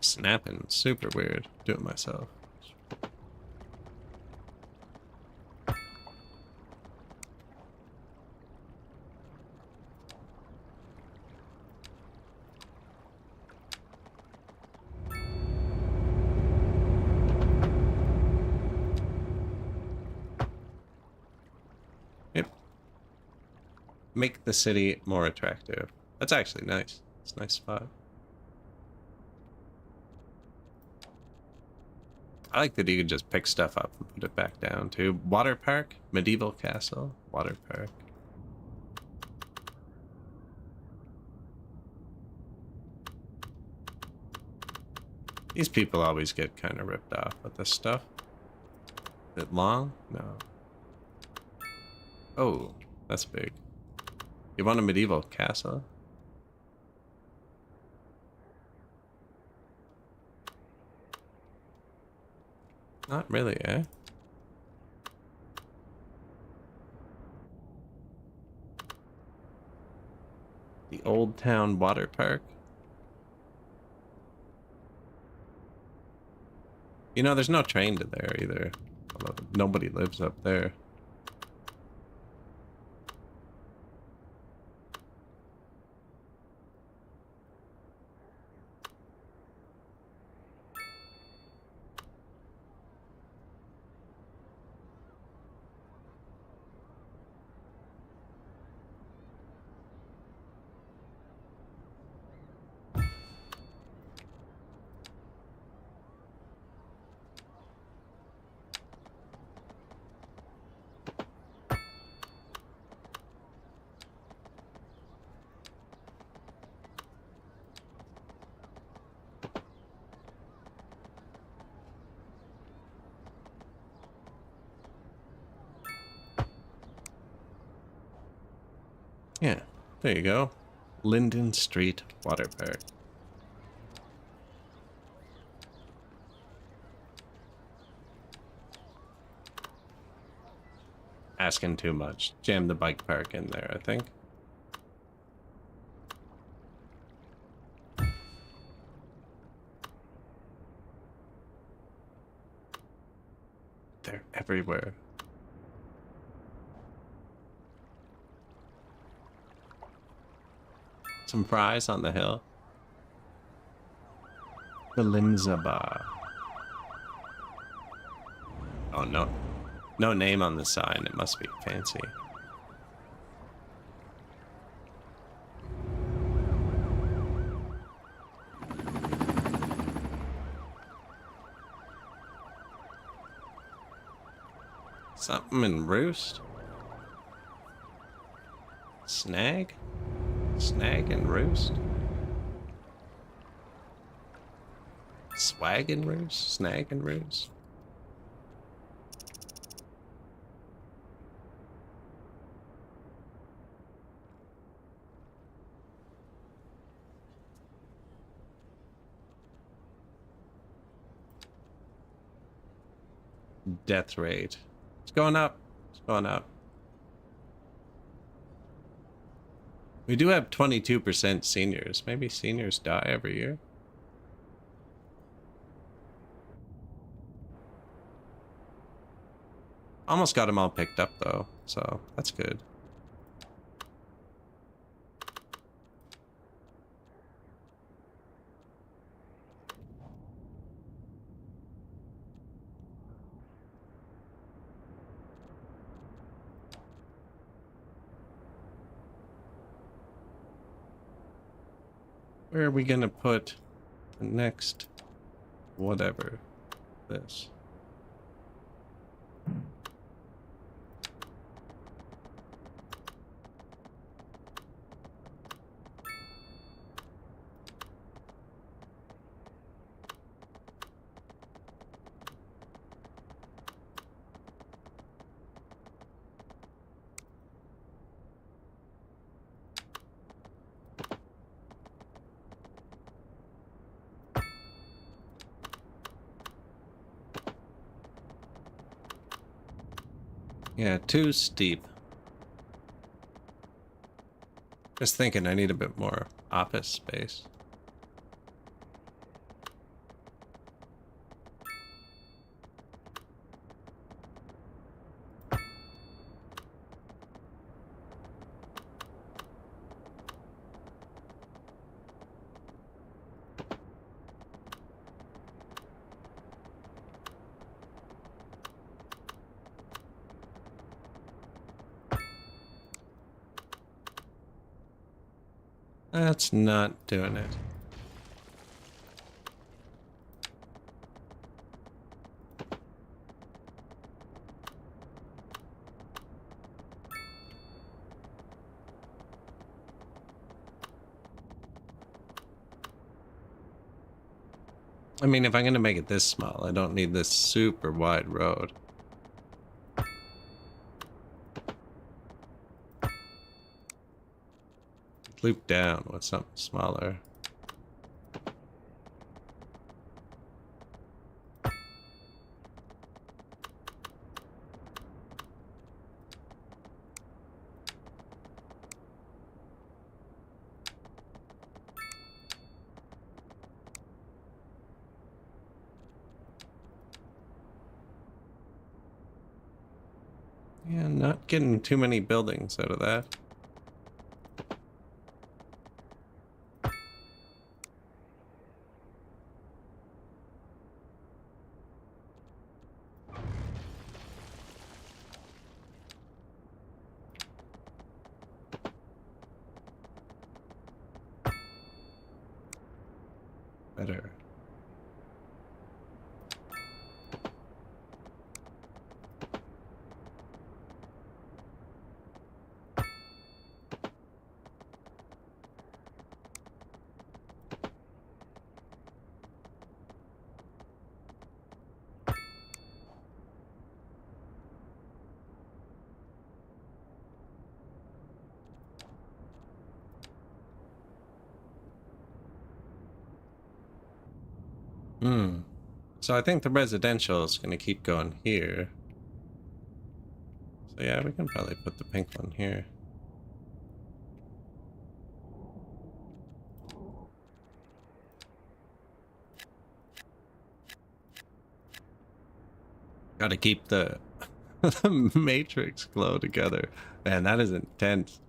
Snapping, super weird. Do it myself. Yep. Make the city more attractive. That's actually nice. It's a nice spot. I like that you can just pick stuff up and put it back down too. Water park, medieval castle, water park. These people always get kind of ripped off with this stuff. Is it long? No. Oh, that's big. You want a medieval castle? Not really, eh? The Old Town Water Park. You know, there's no train to there either. Although nobody lives up there. Yeah, there you go. Linden Street Water Park. Asking too much. Jam the bike park in there, I think. They're everywhere. Some fries on the hill. The Linza Bar. Oh no. No name on the sign. It must be fancy. Something in Roost? Snag? Snag and Roost? Swag and Roost? Snag and Roost? Death rate. It's going up. It's going up. We do have 22% seniors. Maybe seniors die every year. Almost got them all picked up though, so that's good. Where are we gonna put the next whatever this? Yeah, too steep. Just thinking I need a bit more office space. That's not doing it. I mean, if I'm gonna make it this small, I don't need this super wide road. Loop down with something smaller. Yeah, not getting too many buildings out of that. Better. So I think the residential is going to keep going here. So yeah, we can probably put the pink one here. Got to keep the the matrix glow together. Man, that is intense.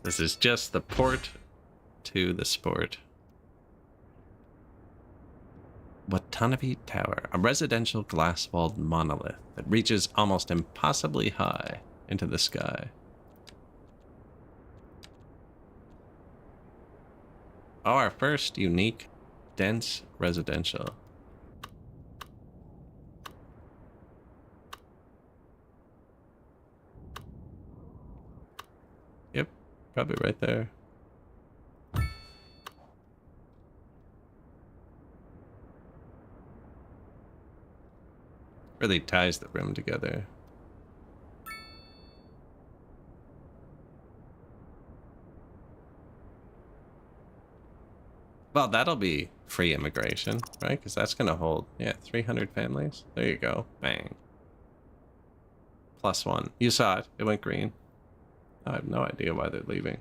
This is just the port to the sport. Watanabe Tower, a residential glass-walled monolith that reaches almost impossibly high into the sky. Oh, our first unique, dense residential. Yep, probably right there. Really ties the room together. Well, that'll be free immigration, right? Because that's going to hold, yeah, 300 families. There you go. Bang. +1. You saw it. It went green. I have no idea why they're leaving.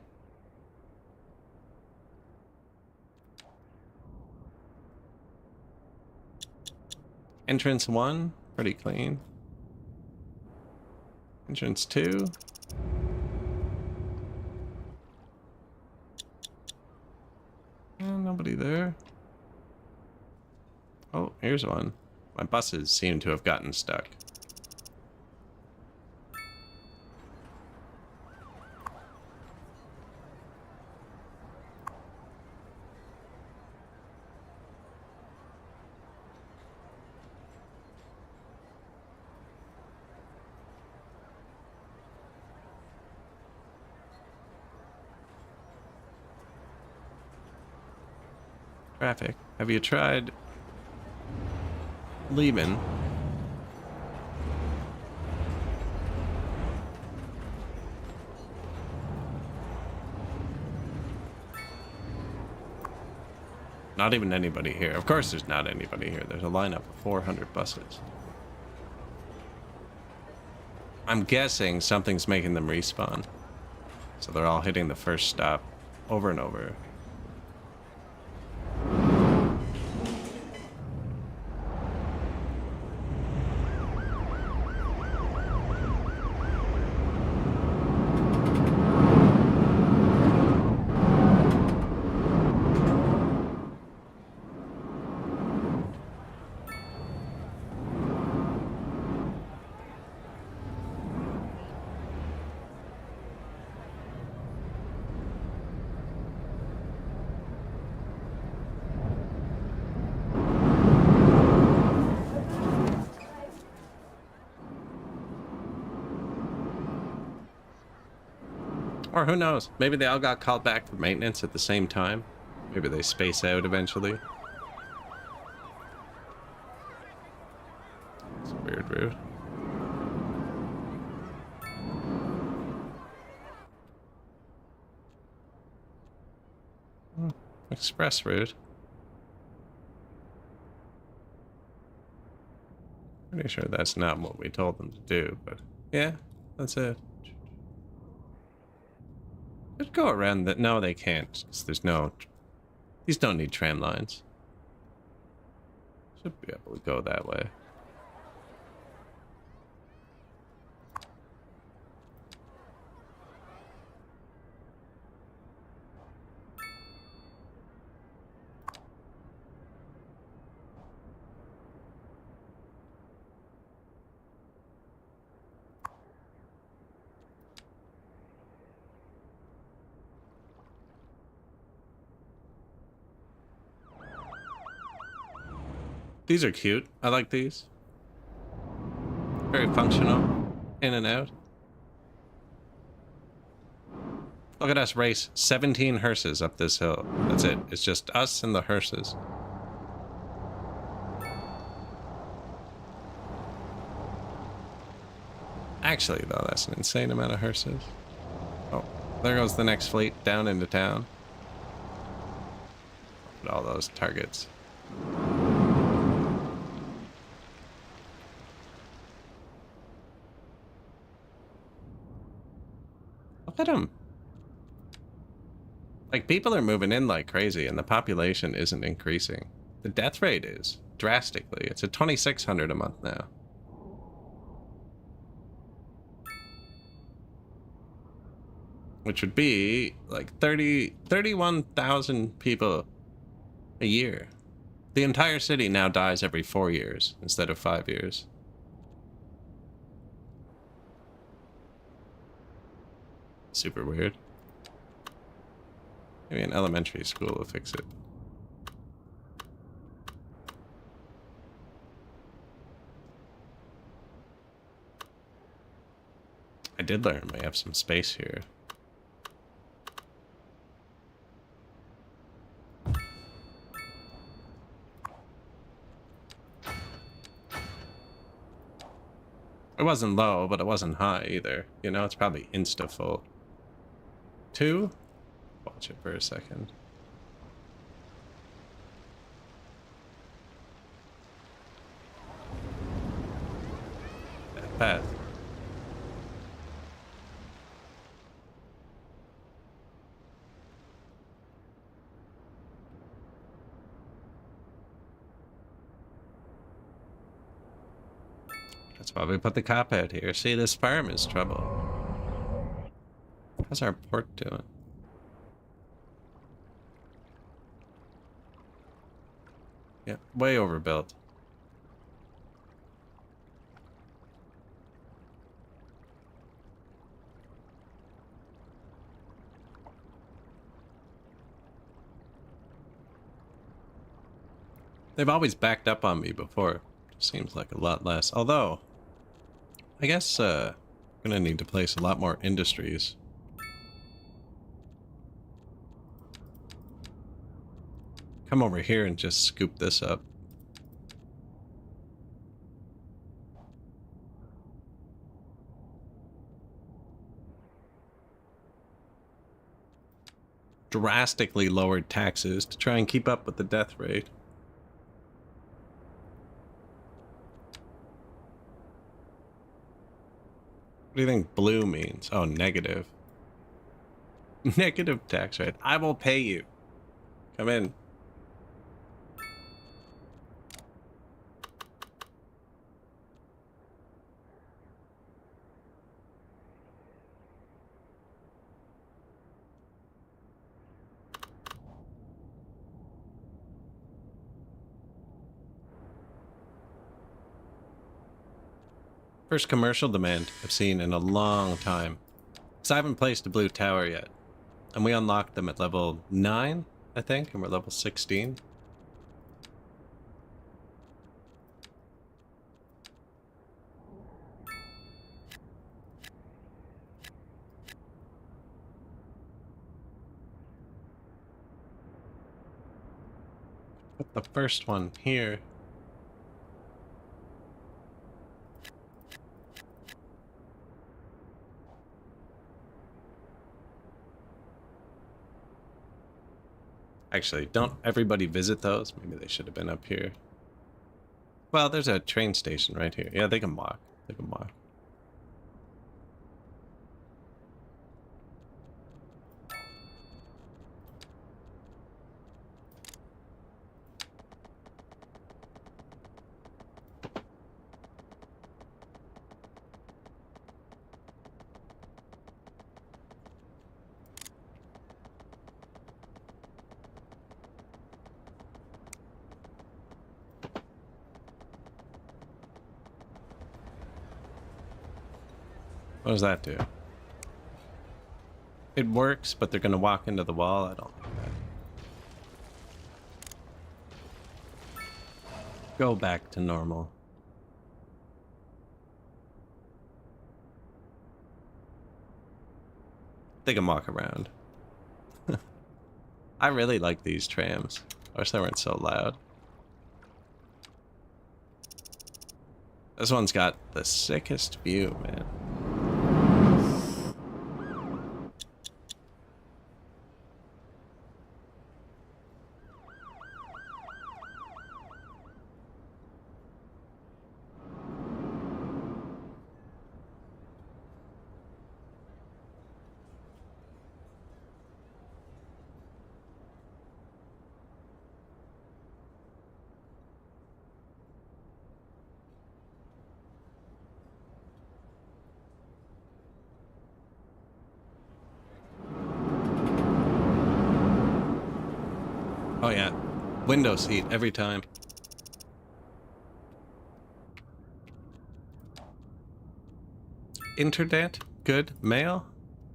Entrance 1, pretty clean. Entrance 2. Nobody there. Oh, here's one. My buses seem to have gotten stuck. Traffic. Have you tried leaving? Not even anybody here. Of course there's not anybody here. There's a lineup of 400 buses. I'm guessing something's making them respawn. So they're all hitting the first stop over and over. Or who knows? Maybe they all got called back for maintenance at the same time. Maybe they space out eventually. It's a weird route. Express route. Pretty sure that's not what we told them to do, but yeah, that's it. Just go around that. No, they can't, because there's no... These don't need tram lines. Should be able to go that way. These are cute. I like these. Very functional. In and out. Look at us race 17 hearses up this hill. That's it. It's just us and the hearses. Actually, though, that's an insane amount of hearses. Oh, there goes the next fleet down into town. Look at all those targets. Look at them. Like, people are moving in like crazy, and the population isn't increasing. The death rate is, drastically. It's at 2,600 a month now. Which would be, like, 31,000 people a year. The entire city now dies every 4 years, instead of 5 years. Super weird. Maybe an elementary school will fix it. I did learn we have some space here. It wasn't low, but it wasn't high either. You know, it's probably insta-full. 2? Watch it for a second. That path. That's why we put the cop out here. See, this farm is trouble. How's our port doing? Yeah, way overbuilt. They've always backed up on me before. Seems like a lot less. Although, I guess I'm gonna need to place a lot more industries. Come over here and just scoop this up. Drastically lowered taxes to try and keep up with the death rate. What do you think blue means? Oh, negative. Negative tax rate. I will pay you. Come in. First commercial demand I've seen in a long time. Because I haven't placed a blue tower yet. And we unlocked them at level 9, I think, and we're level 16. Put the first one here. Actually, don't everybody visit those? Maybe they should have been up here. Well, there's a train station right here. Yeah, they can walk. They can walk. What does that do? It works, but they're gonna walk into the wall. I don't like that. Go back to normal. They can walk around. I really like these trams. I wish they weren't so loud. This one's got the sickest view, man. Oh yeah, window seat every time. Internet, good. Mail?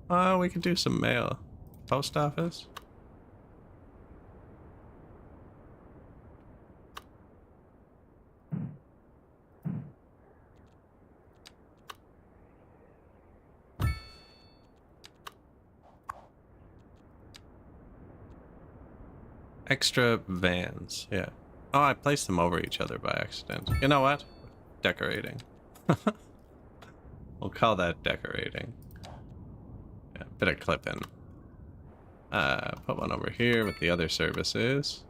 Oh, we could do some mail. Post office? Extra vans, yeah. Oh, I placed them over each other by accident. You know what? Decorating. We'll call that decorating. Yeah, bit of clipping. Put one over here with the other services.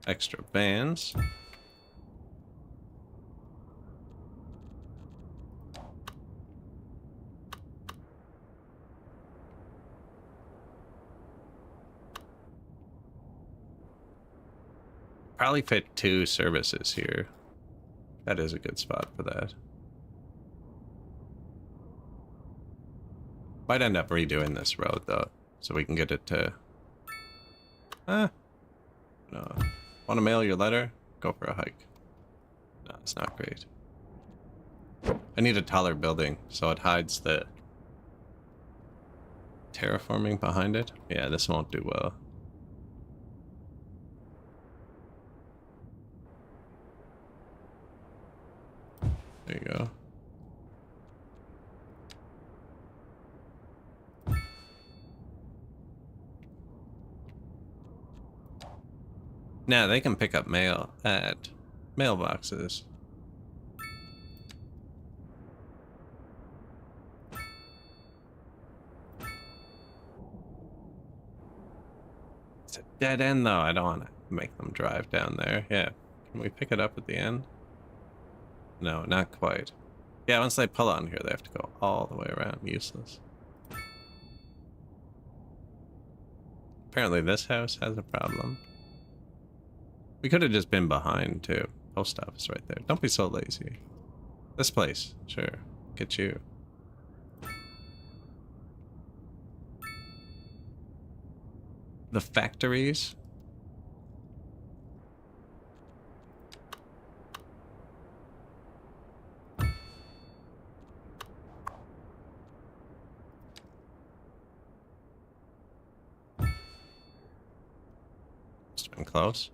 Extra vans. Probably fit 2 services here. That is a good spot for that. Might end up redoing this road though, so we can get it to... No. Want to mail your letter? Go for a hike. No, it's not great. I need a taller building so it hides the terraforming behind it. Yeah, this won't do well. There you go. Now they can pick up mail at mailboxes. It's a dead end though. I don't want to make them drive down there. Yeah. Can we pick it up at the end? No, not quite. Yeah, once they pull on here, they have to go all the way around. Useless. Apparently this house has a problem. We could have just been behind, too. Post office right there. Don't be so lazy. This place. Sure. Get you. The factories. Must have been close.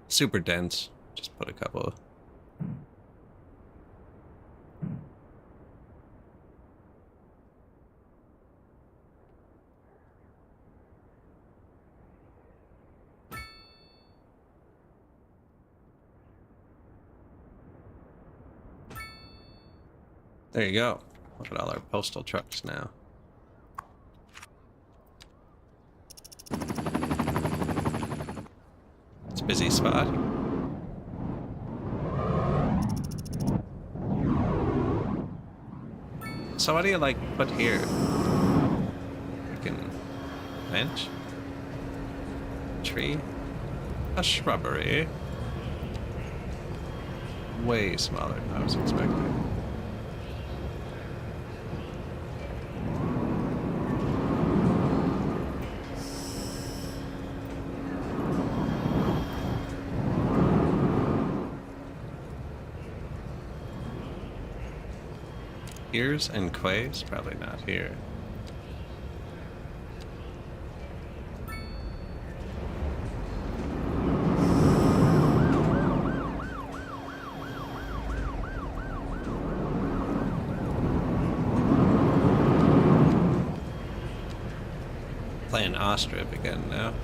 Super dense. Just put a couple. There you go. Look at all our postal trucks now. It's a busy spot. So what do you like put here? Freaking bench? Tree? A shrubbery? Way smaller than I was expecting. Ears and quays? Probably not here. Playing Ostrip again now.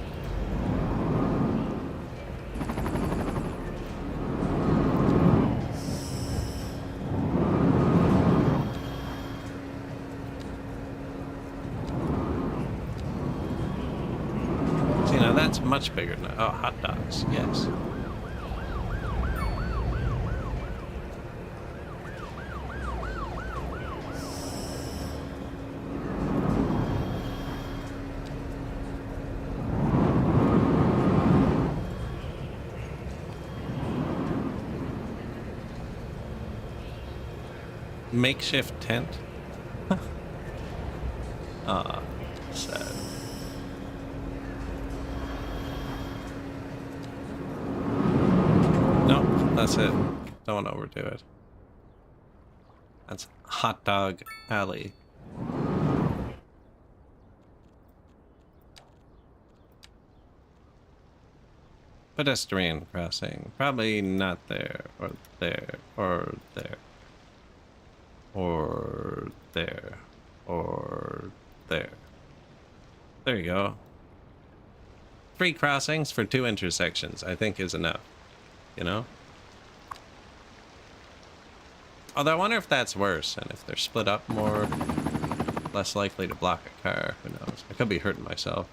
See, now that's much bigger now. Oh, hot dogs, yes. Makeshift tent. Ah, sad. No, that's it. Don't want to overdo it. That's Hot Dog Alley. Pedestrian crossing. Probably not there, or there, or there. Or there. Or there. There you go. 3 crossings for 2 intersections, I think is enough. You know? Although I wonder if that's worse, and if they're split up more, less likely to block a car. Who knows? I could be hurting myself.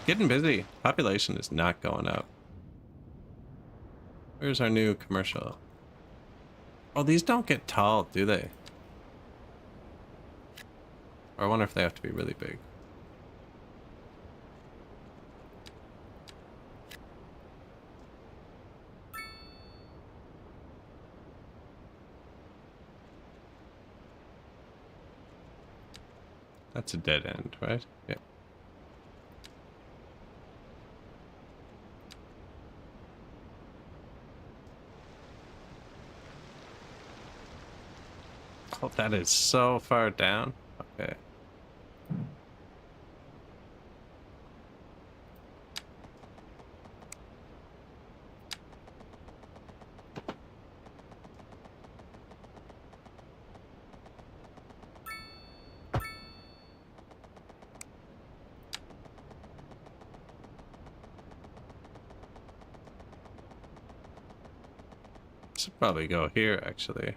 Getting busy. Population is not going up. Where's our new commercial? Oh, these don't get tall, do they? Or I wonder if they have to be really big. That's a dead end, right? Yeah. Oh, that is so far down. Okay. Should probably go here, actually.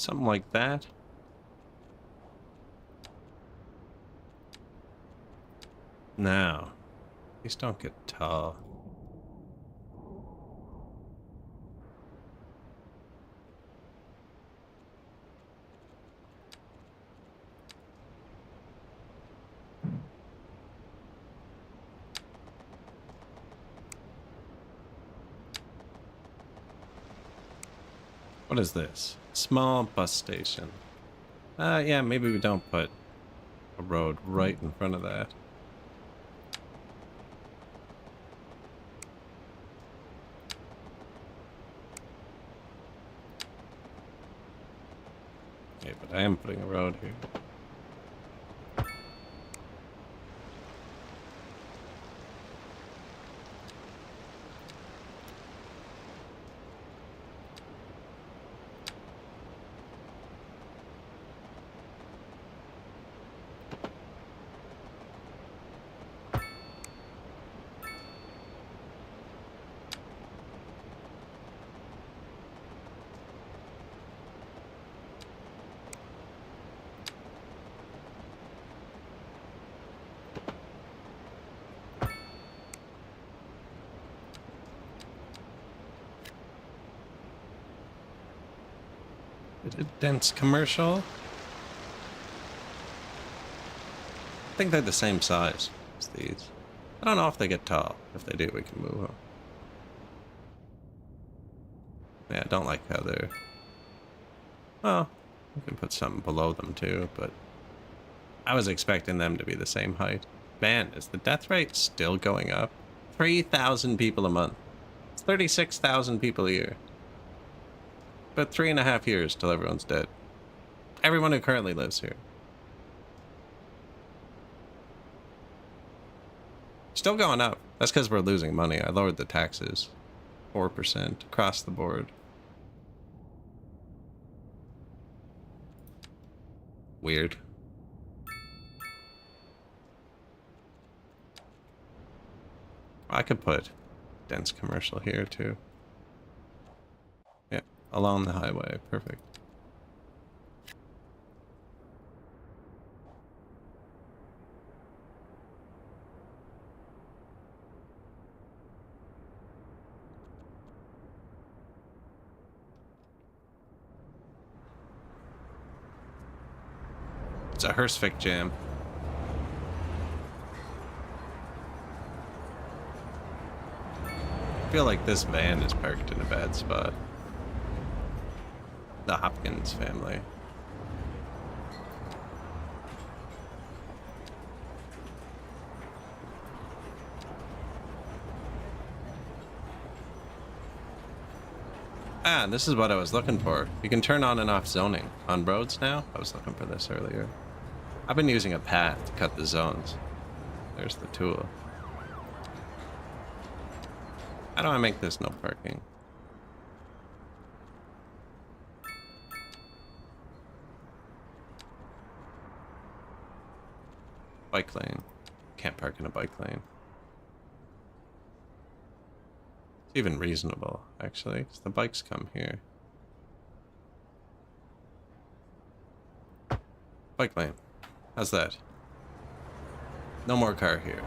Something like that. Now, these don't get tall. What is this? Small bus station. Yeah, maybe we don't put a road right in front of that. Yeah, but I am putting a road here. Is it dense commercial? I think they're the same size as these. I don't know if they get tall. If they do, we can move them. Yeah, I don't like how they're... Well, we can put something below them too, but... I was expecting them to be the same height. Man, is the death rate still going up? 3,000 people a month. It's 36,000 people a year. But 3.5 years till everyone's dead. Everyone who currently lives here. Still going up. That's because we're losing money. I lowered the taxes. 4% across the board. Weird. I could put dense commercial here too. Yeah, along the highway. Perfect. It's a Hersvik jam. I feel like this van is parked in a bad spot. The Hopkins family. Ah, this is what I was looking for. You can turn on and off zoning on roads now. I was looking for this earlier. I've been using a path to cut the zones. There's the tool. How do I make this no parking? Bike lane. Can't park in a bike lane. It's even reasonable, actually, because the bikes come here. Bike lane. How's that? No more car here.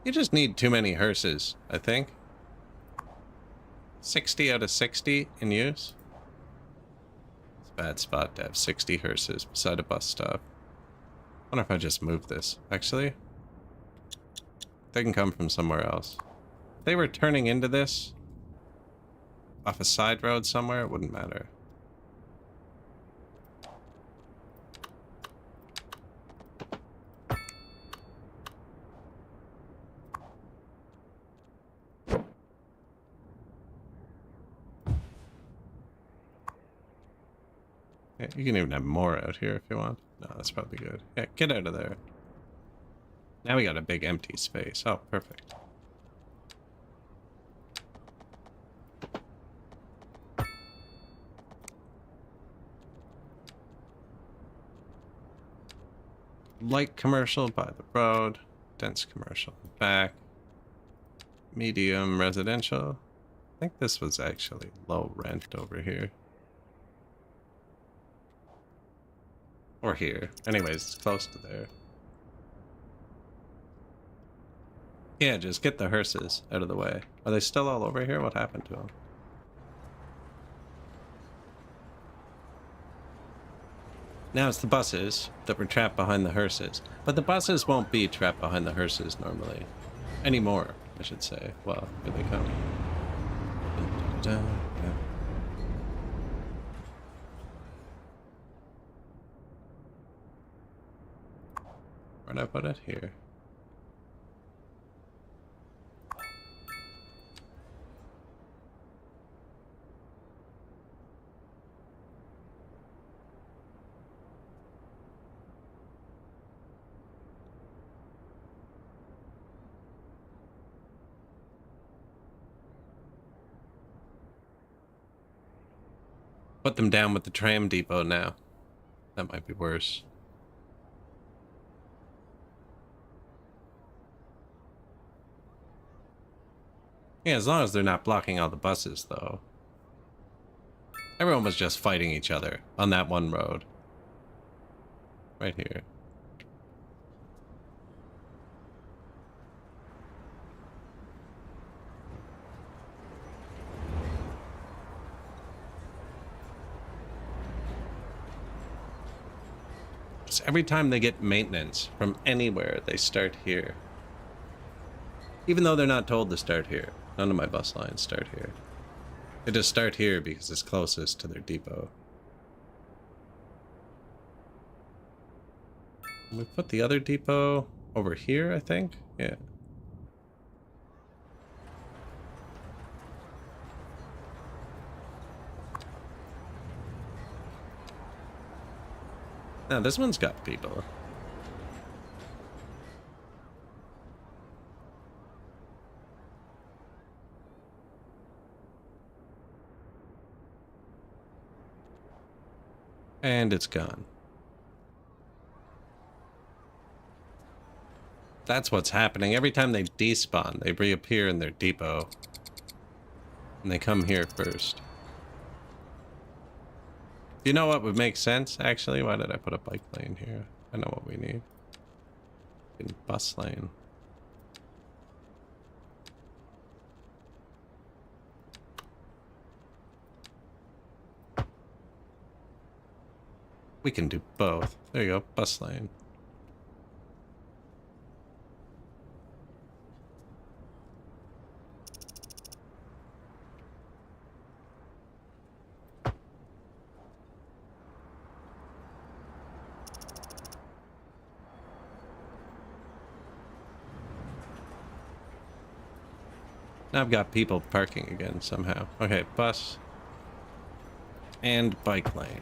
You just need too many hearses, I think. 60 out of 60 in use. It's a bad spot to have 60 hearses beside a bus stop. I wonder if I just move this. Actually, they can come from somewhere else. If they were turning into this off a side road somewhere, it wouldn't matter. Yeah, you can even have more out here if you want. No, that's probably good. Yeah, get out of there. Now we got a big empty space. Oh, perfect. light commercial by the road, dense commercial back, medium residential. I think this was actually low rent over here. Or here. Anyways, it's close to there. Yeah, just get the hearses out of the way. Are they still all over here? What happened to them? Now it's the buses that were trapped behind the hearses. But the buses won't be trapped behind the hearses normally. Anymore, I should say. Well, here they come. Yeah. Where'd I put it? Here. Put them down with the tram depot now. That might be worse. Yeah, as long as they're not blocking all the buses, though. Everyone was just fighting each other on that one road. Right here. Just every time they get maintenance from anywhere, they start here. Even though they're not told to start here. None of my bus lines start here. They just start here because it's closest to their depot. We put the other depot over here, I think? Yeah. Now, this one's got people. And it's gone. That's what's happening. Every time they despawn, they reappear in their depot. And they come here first. You know what would make sense, actually? Why did I put a bike lane here? I know what we need. In bus lane. We can do both. There you go, bus lane. Now I've got people parking again somehow. Okay, bus and bike lane.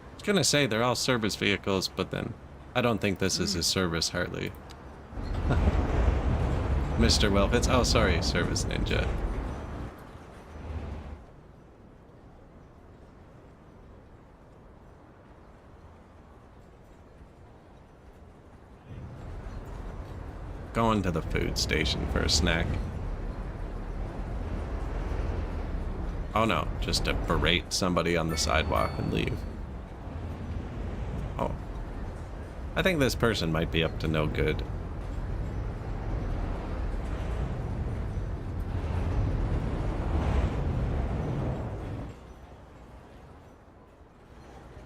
I was gonna say they're all service vehicles, but then I don't think this is a service hardly. Mr. Welfitz. Oh, sorry, Service Ninja. Going to the food station for a snack. Oh no, just to berate somebody on the sidewalk and leave. Oh. I think this person might be up to no good.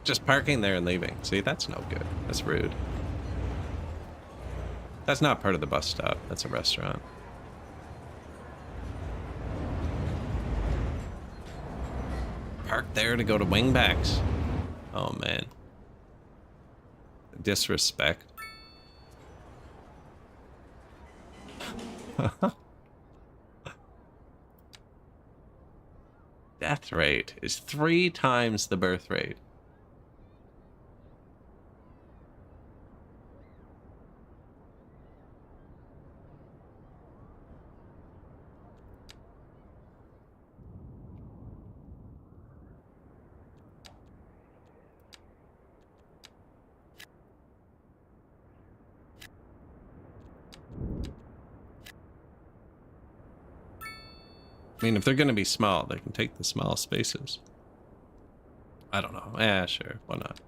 Just parking there and leaving. See, that's no good. That's rude. That's not part of the bus stop. That's a restaurant. Park there to go to wingbacks. Oh, man. Disrespect. Death rate is 3 times the birth rate. I mean, if they're going to be small, they can take the small spaces. I don't know. Yeah, sure. Why not?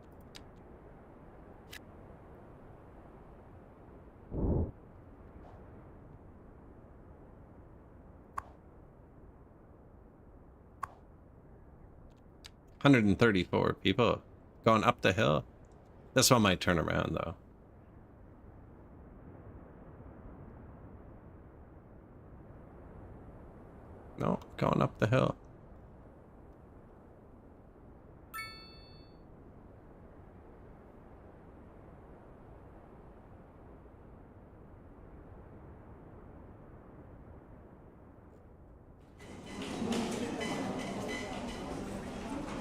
$134 people going up the hill. This one might turn around, though. No, going up the hill.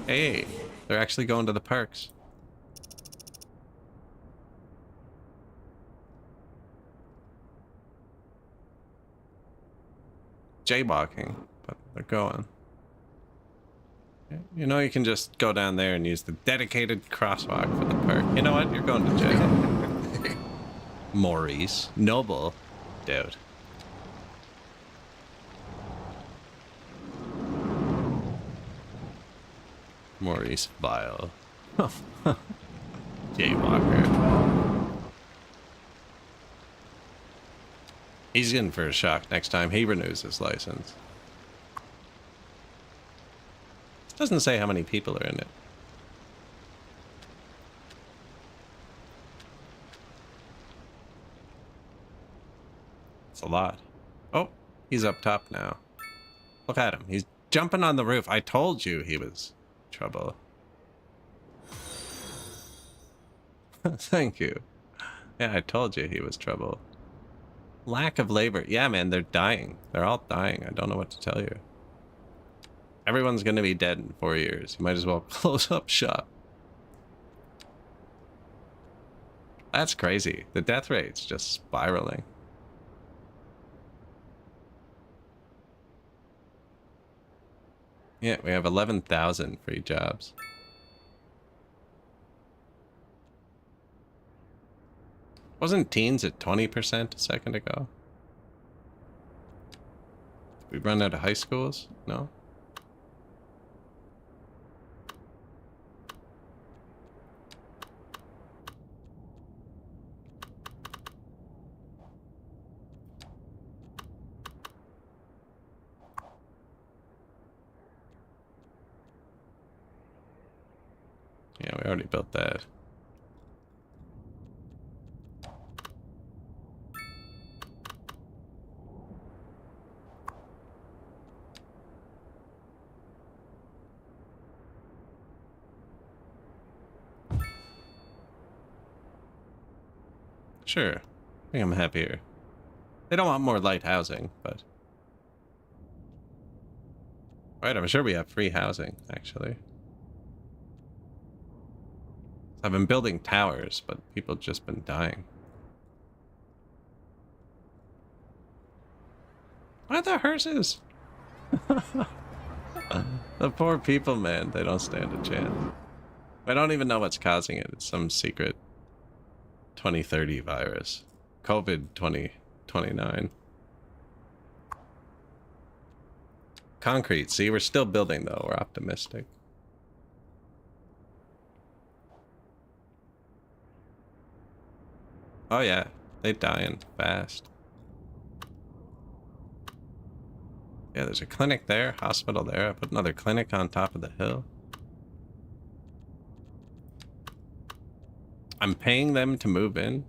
Hey, they're actually going to the parks. Jaywalking, but they're going. You know, you can just go down there and use the dedicated crosswalk for the park. You know what? You're going to jail. Maurice. Noble. Dude. Maurice Vile. Jaywalker. He's in for a shock next time he renews his license. It doesn't say how many people are in it. It's a lot. Oh, he's up top now. Look at him. He's jumping on the roof. I told you he was trouble. Thank you. Yeah, I told you he was trouble. Lack of labor. Yeah, man, they're dying. They're all dying. I don't know what to tell you. Everyone's going to be dead in 4 years. You might as well close up shop. That's crazy. The death rate's just spiraling. Yeah, we have 11,000 free jobs. Wasn't teens at 20% a second ago? Did we run out of high schools? No? Yeah, we already built that. Sure. I think I'm happier. They don't want more light housing, but... Right, I'm sure we have free housing, actually. I've been building towers, but people just been dying. Why the hearses? The poor people, man. They don't stand a chance. I don't even know what's causing it. It's some secret 2030 virus. COVID 2029. Concrete. See, we're still building, though. We're optimistic. Oh, yeah. They dying fast. Yeah, there's a clinic there, hospital there. I put another clinic on top of the hill. I'm paying them to move in.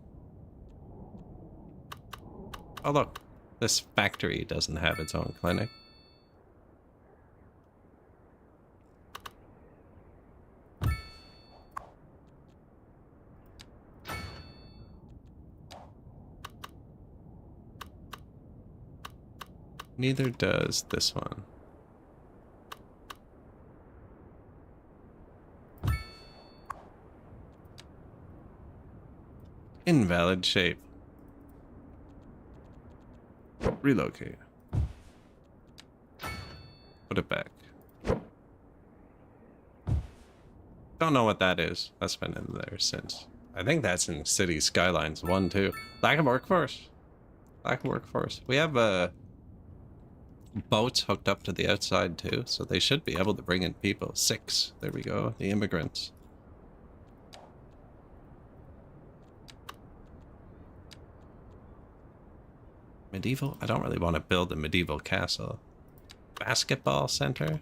Oh, look. This factory doesn't have its own clinic. Neither does this one. Invalid shape. Relocate. Put it back. Don't know what that is. That's been in there since. I think that's in City Skylines 1 too. Lack of workforce. Lack of workforce. We have boats hooked up to the outside too, so they should be able to bring in people. 6. There we go. The immigrants. Medieval? I don't really want to build a medieval castle. Basketball center?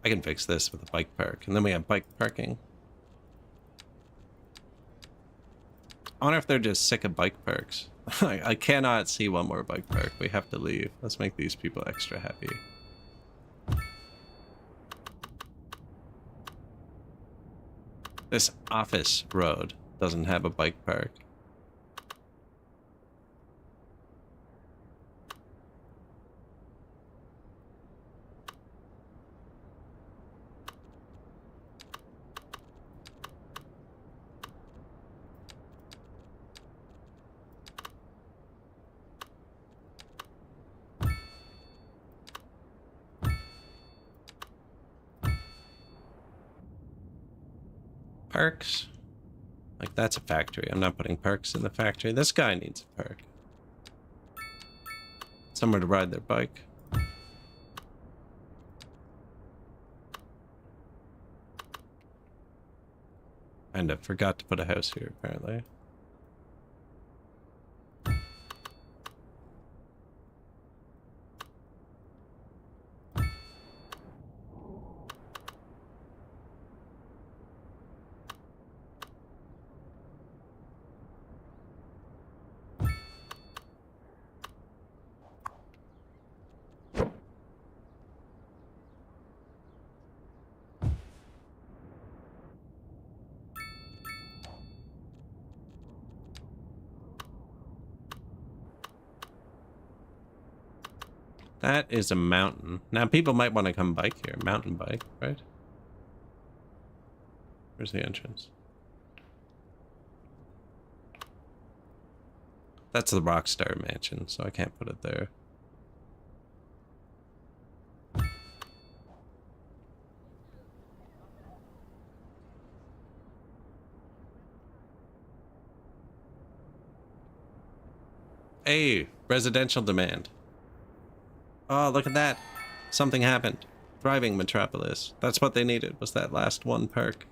I can fix this with a bike park. And then we have bike parking. I wonder if they're just sick of bike parks. I cannot see one more bike park. We have to leave. Let's make these people extra happy. This office road doesn't have a bike park. Parks? Like, that's a factory. I'm not putting parks in the factory. This guy needs a park. Somewhere to ride their bike. And I forgot to put a house here, apparently. That is a mountain. Now, people might want to come bike here. Mountain bike, right? Where's the entrance? That's the Rockstar Mansion, so I can't put it there. Hey, residential demand. Oh, look at that. Something happened. Thriving metropolis. That's what they needed, was that last one perk.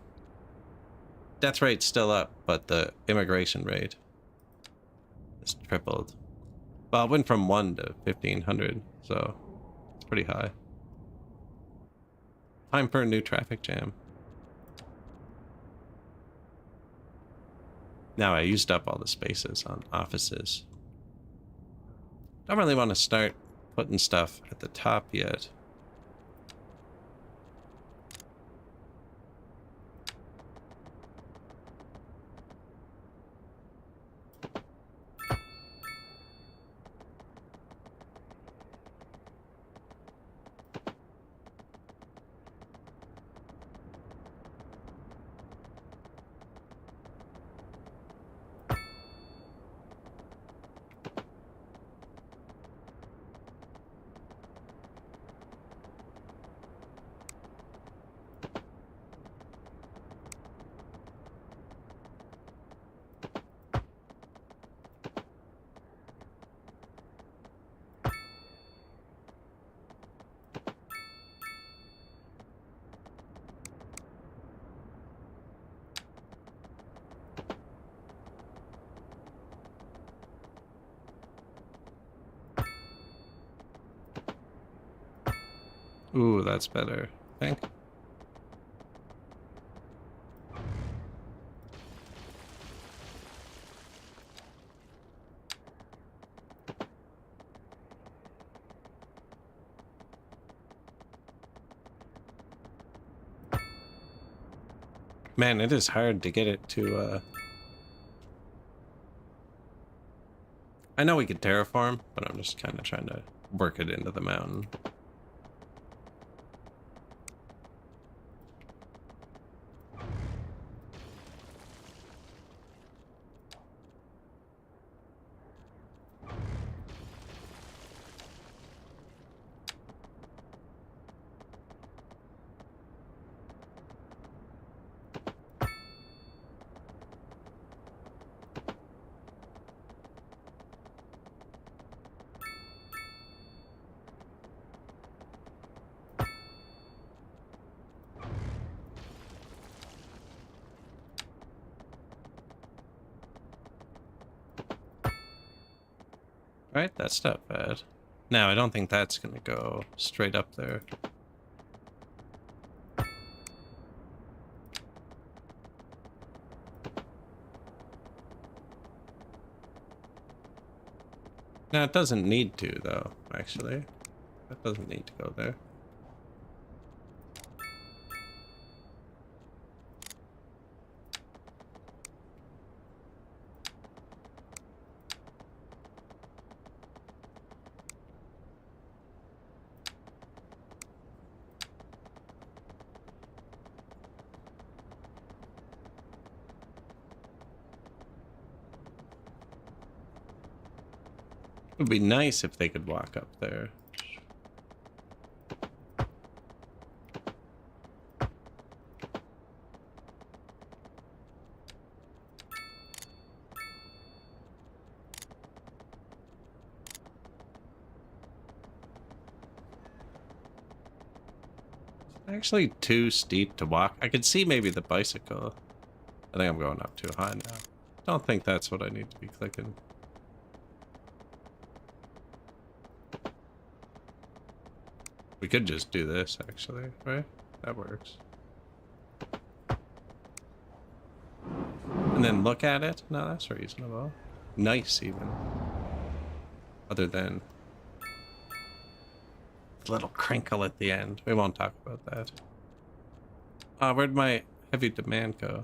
Death rate's still up, but the immigration rate is tripled. Well, it went from 1 to 1,500, so it's pretty high. Time for a new traffic jam. Now I used up all the spaces on offices. Don't really want to start putting stuff at the top yet. Ooh, that's better, I think. Man, it is hard to get it to, I know we could terraform, but I'm just kind of trying to work it into the mountain. Right, that's not bad. Now, I don't think that's gonna go straight up there. Now, it doesn't need to, though, actually. That doesn't need to go there. It would be nice if they could walk up there. Actually too steep to walk. I could see maybe the bicycle. I think I'm going up too high now. Don't think that's what I need to be clicking. We could just do this, actually, right? That works. And then look at it? No, that's reasonable. Nice, even. Other than a little crinkle at the end. We won't talk about that. Where'd my heavy demand go?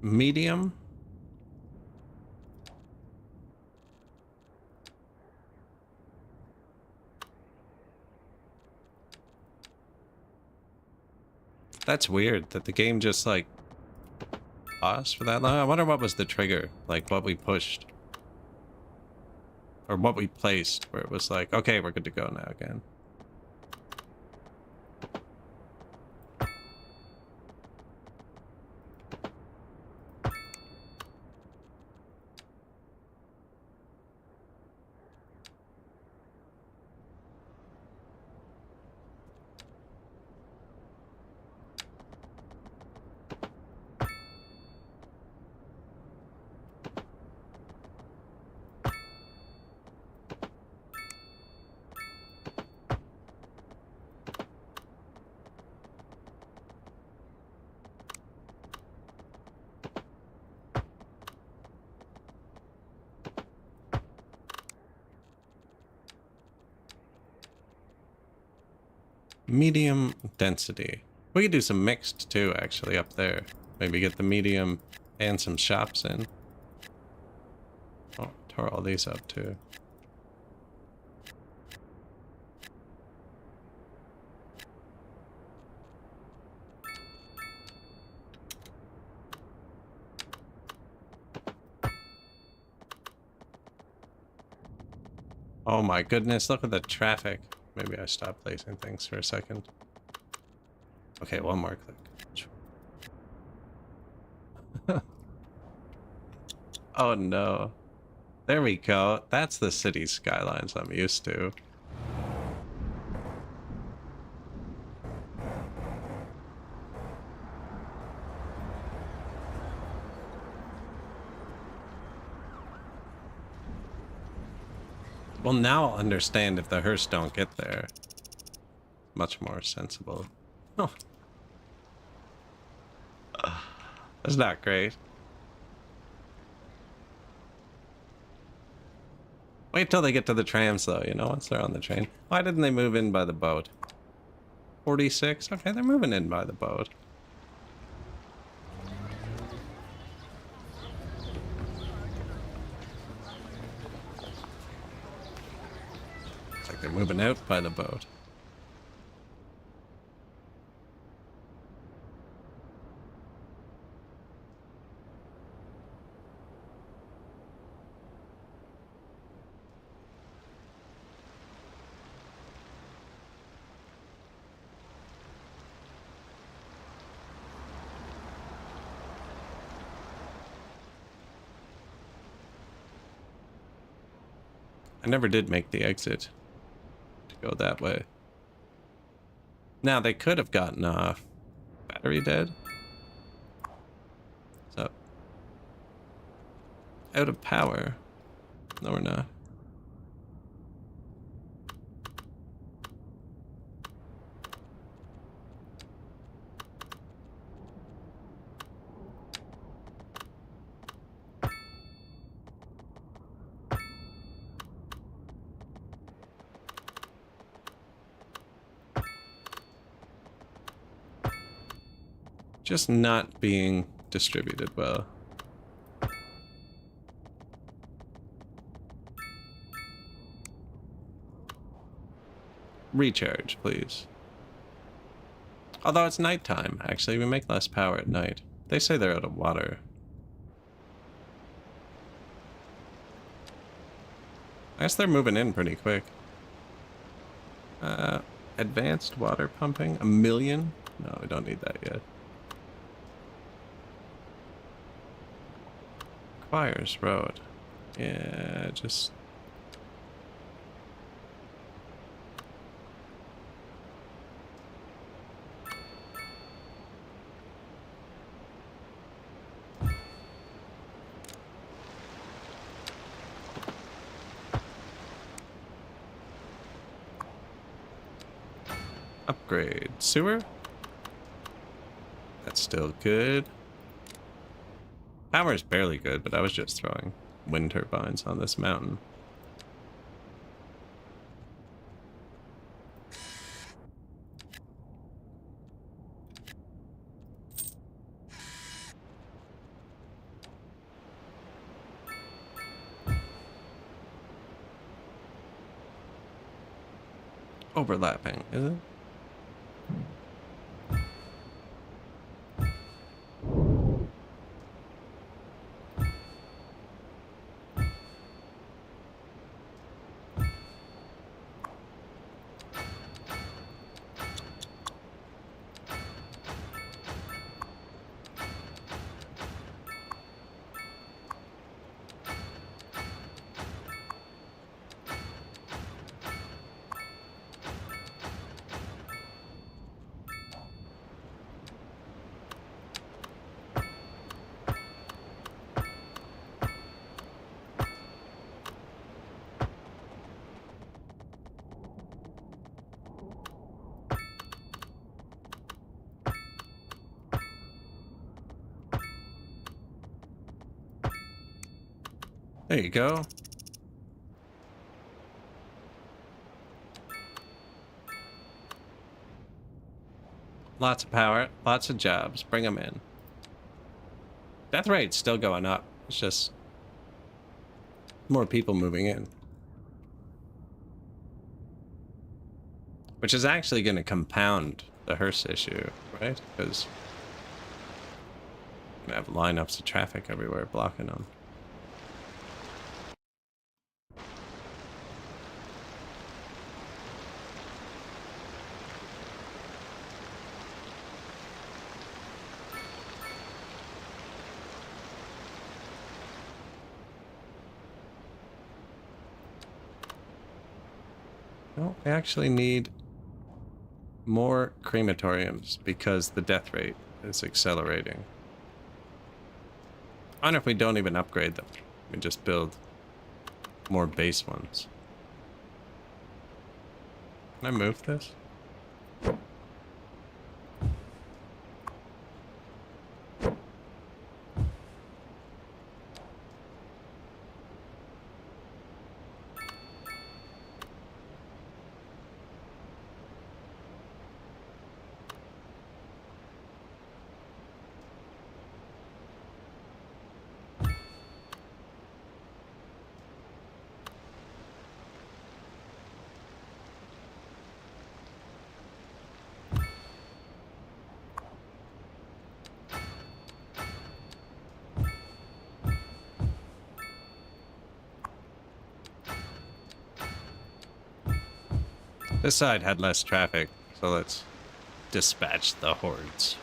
Medium? That's weird that the game just like paused for that long. I wonder what was the trigger, like what we pushed or what we placed where it was like, okay, we're good to go now again. Medium density. We could do some mixed too, actually, up there. Maybe get the medium and some shops in. Oh, tore all these up too. Oh my goodness, look at the traffic. Maybe I stopped placing things for a second. Okay, one more click. Oh no. There we go. That's the city skylines I'm used to. Well, now I'll understand if the hearse don't get there. Much more sensible. Oh. That's not great. Wait till they get to the trams, though, you know, once they're on the train. Why didn't they move in by the boat? 46? Okay, they're moving in by the boat. It's like they're moving out by the boat. I never did make the exit go that way. Now, they could have gotten off. Battery dead? What's up? Out of power. No, we're not. Just not being distributed well. Recharge, please. Although it's nighttime, actually, we make less power at night. They say they're out of water. I guess they're moving in pretty quick. Advanced water pumping? 1 million? No, we don't need that yet. Choirs Road. Yeah, just... Upgrade. Sewer? That's still good. Power's barely good, but I was just throwing wind turbines on this mountain. Overlapping, is it? There you go. Lots of power, lots of jobs. Bring them in. Death rate's still going up. It's just more people moving in. Which is actually going to compound the hearse issue, right? Because we have lineups of traffic everywhere blocking them. No, I actually need more crematoriums because the death rate is accelerating. I wonder if we don't even upgrade them. We just build more base ones. Can I move this? This side had less traffic, so let's dispatch the hordes.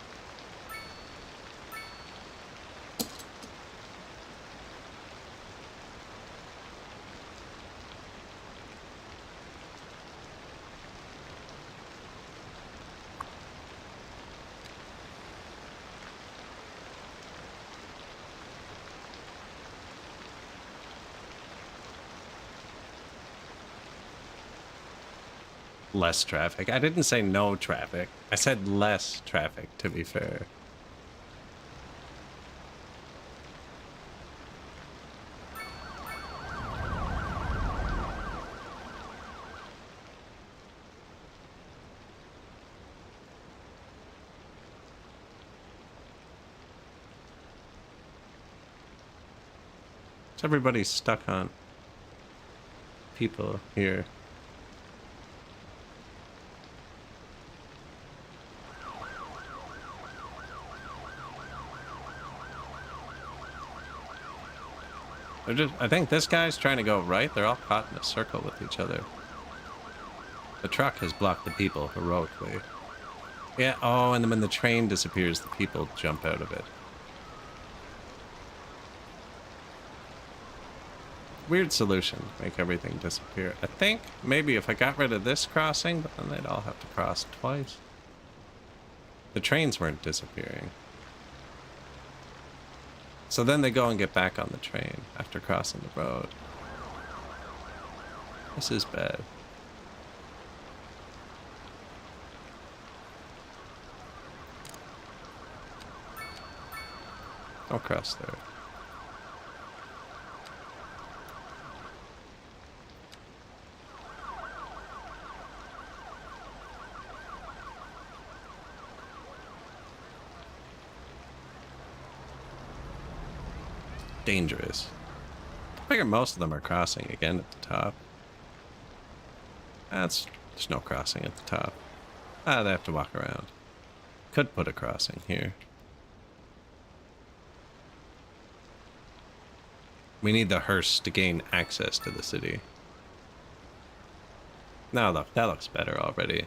less traffic. I didn't say no traffic. I said less traffic, to be fair. Everybody's stuck on people here. I think this guy's trying to go right. They're all caught in a circle with each other. The truck has blocked the people heroically. Yeah, oh, and then when the train disappears, the people jump out of it. Weird solution to make everything disappear. I think maybe if I got rid of this crossing, but then they'd all have to cross twice. The trains weren't disappearing. So then they go and get back on the train after crossing the road. This is bad. Don't cross there. Dangerous. I figure most of them are crossing again at the top. There's no crossing at the top. They have to walk around. Could put a crossing here. We need the hearse to gain access to the city. Now look, that looks better already.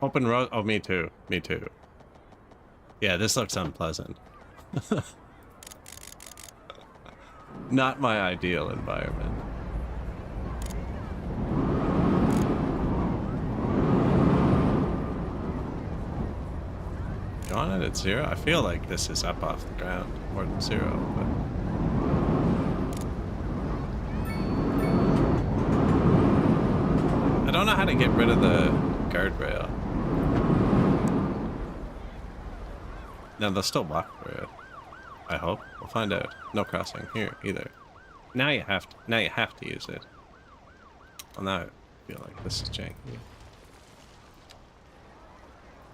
Open road. Oh, me too. Me too. Yeah, this looks unpleasant. Not my ideal environment. Gone it at 0? I feel like this is up off the ground more than 0, but... I don't know how to get rid of the guardrail. No, they'll still walk through it. I hope. We'll find out. No crossing here either. Now you have to use it. Well, now I feel like this is janky.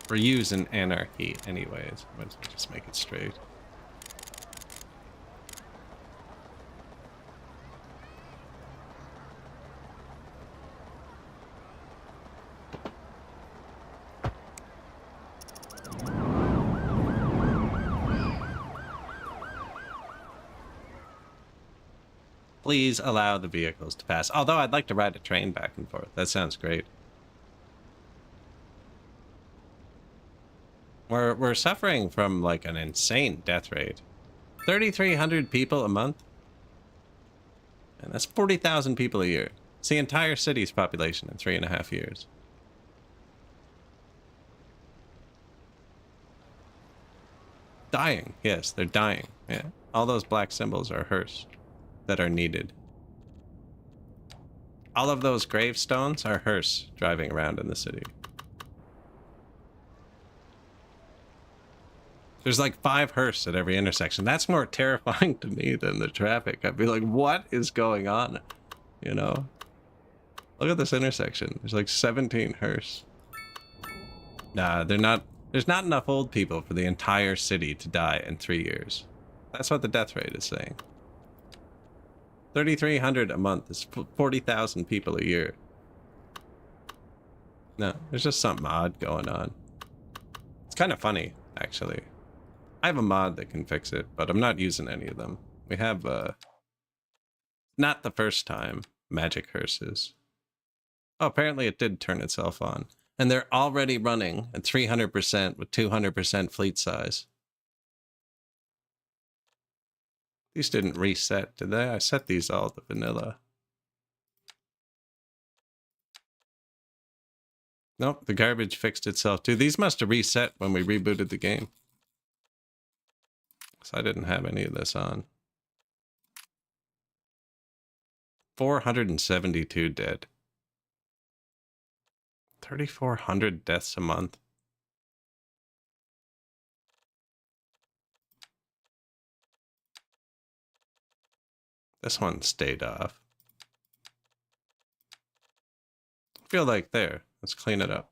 We're using anarchy anyways. Might as well just make it straight. Please allow the vehicles to pass. Although I'd like to ride a train back and forth. That sounds great. We're suffering from like an insane death rate. 3,300 people a month. And that's 40,000 people a year. It's the entire city's population in 3.5 years. Dying. Yes, they're dying. Yeah. All those black symbols are hearse that are needed. All of those gravestones are hearse driving around in the city. There's like 5 hearse at every intersection. That's more terrifying to me than the traffic. I'd be like, what is going on? You know? Look at this intersection. There's like 17 hearse. Nah, they're not. There's not enough old people for the entire city to die in 3 years. That's what the death rate is saying. 3,300 a month is 40,000 people a year. No, there's just something odd going on. Kind of funny, actually. I have a mod that can fix it, but I'm not using any of them. We have, not the first time, magic hearses. Oh, apparently it did turn itself on. And they're already running at 300% with 200% fleet size. These didn't reset, did they? I set these all to vanilla. Nope, the garbage fixed itself too. These must have reset when we rebooted the game. So I didn't have any of this on. 472 dead. 3,400 deaths a month. This one stayed off. I feel like there. Let's clean it up.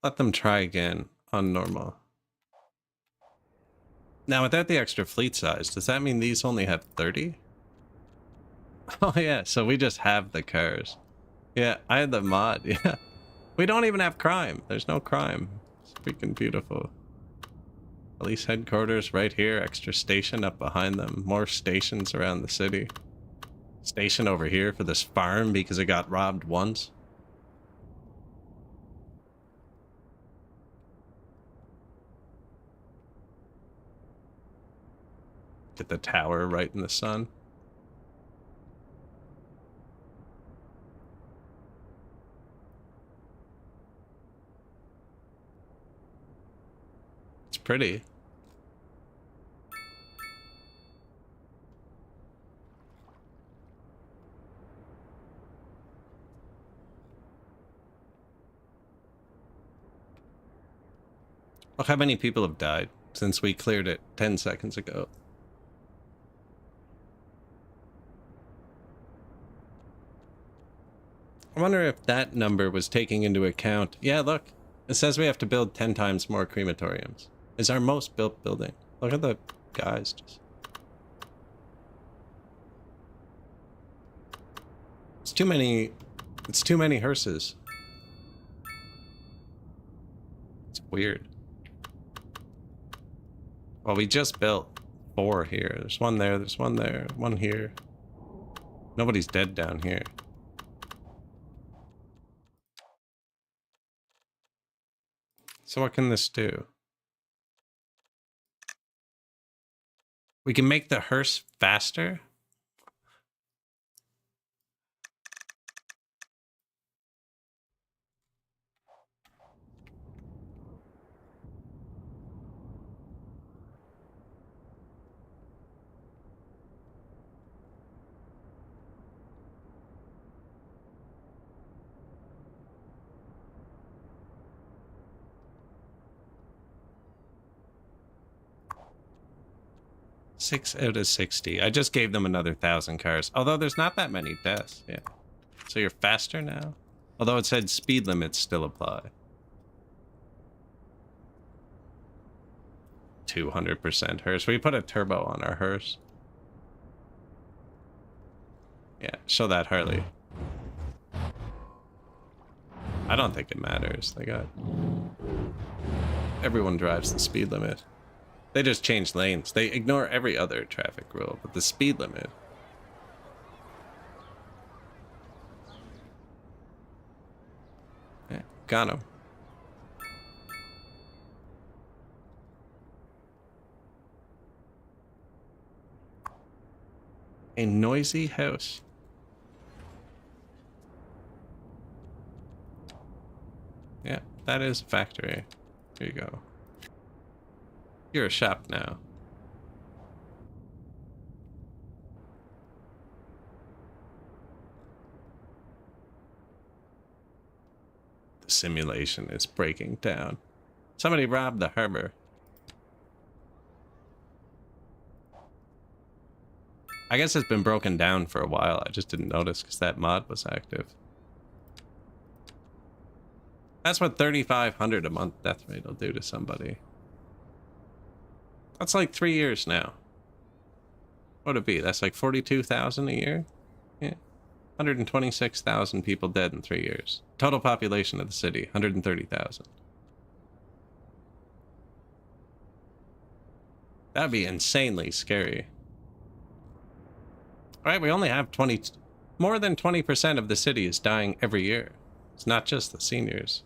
Let them try again on normal. Now, without the extra fleet size, does that mean these only have 30? Oh yeah, so we just have the cars. Yeah, I had the mod, yeah. We don't even have crime. There's no crime. It's freaking beautiful. Police headquarters right here. Extra station up behind them. More stations around the city. Station over here for this farm because it got robbed once. Get the tower right in the sun. It's pretty. Look how many people have died since we cleared it 10 seconds ago. I wonder if that number was taking into account... Yeah, look. It says we have to build 10 times more crematoriums. It's our most built building. Look at the guys just... It's too many... It's too many hearses. It's weird. Well, we just built 4 here. There's one there, there's one there, one here. Nobody's dead down here. So what can this do? We can make the hearse faster? Six out of 60. I just gave them another 1,000 cars. Although there's not that many deaths. Yeah. So you're faster now? Although it said speed limits still apply. 200% hearse. We put a turbo on our hearse. Yeah, show that Harley. I don't think it matters. They got... Everyone drives the speed limit. They just change lanes. They ignore every other traffic rule, but the speed limit. Yeah, got him. A noisy house. Yeah, that is a factory. Here you go. You're a shop now. The simulation is breaking down. Somebody robbed the harbor. I guess it's been broken down for a while. I just didn't notice because that mod was active. That's what 3,500 a month death rate will do to somebody. That's like 3 years now. What would it be? That's like 42,000 a year? Yeah. 126,000 people dead in 3 years. Total population of the city, 130,000. That'd be insanely scary. All right, we only have more than 20% of the city is dying every year. It's not just the seniors.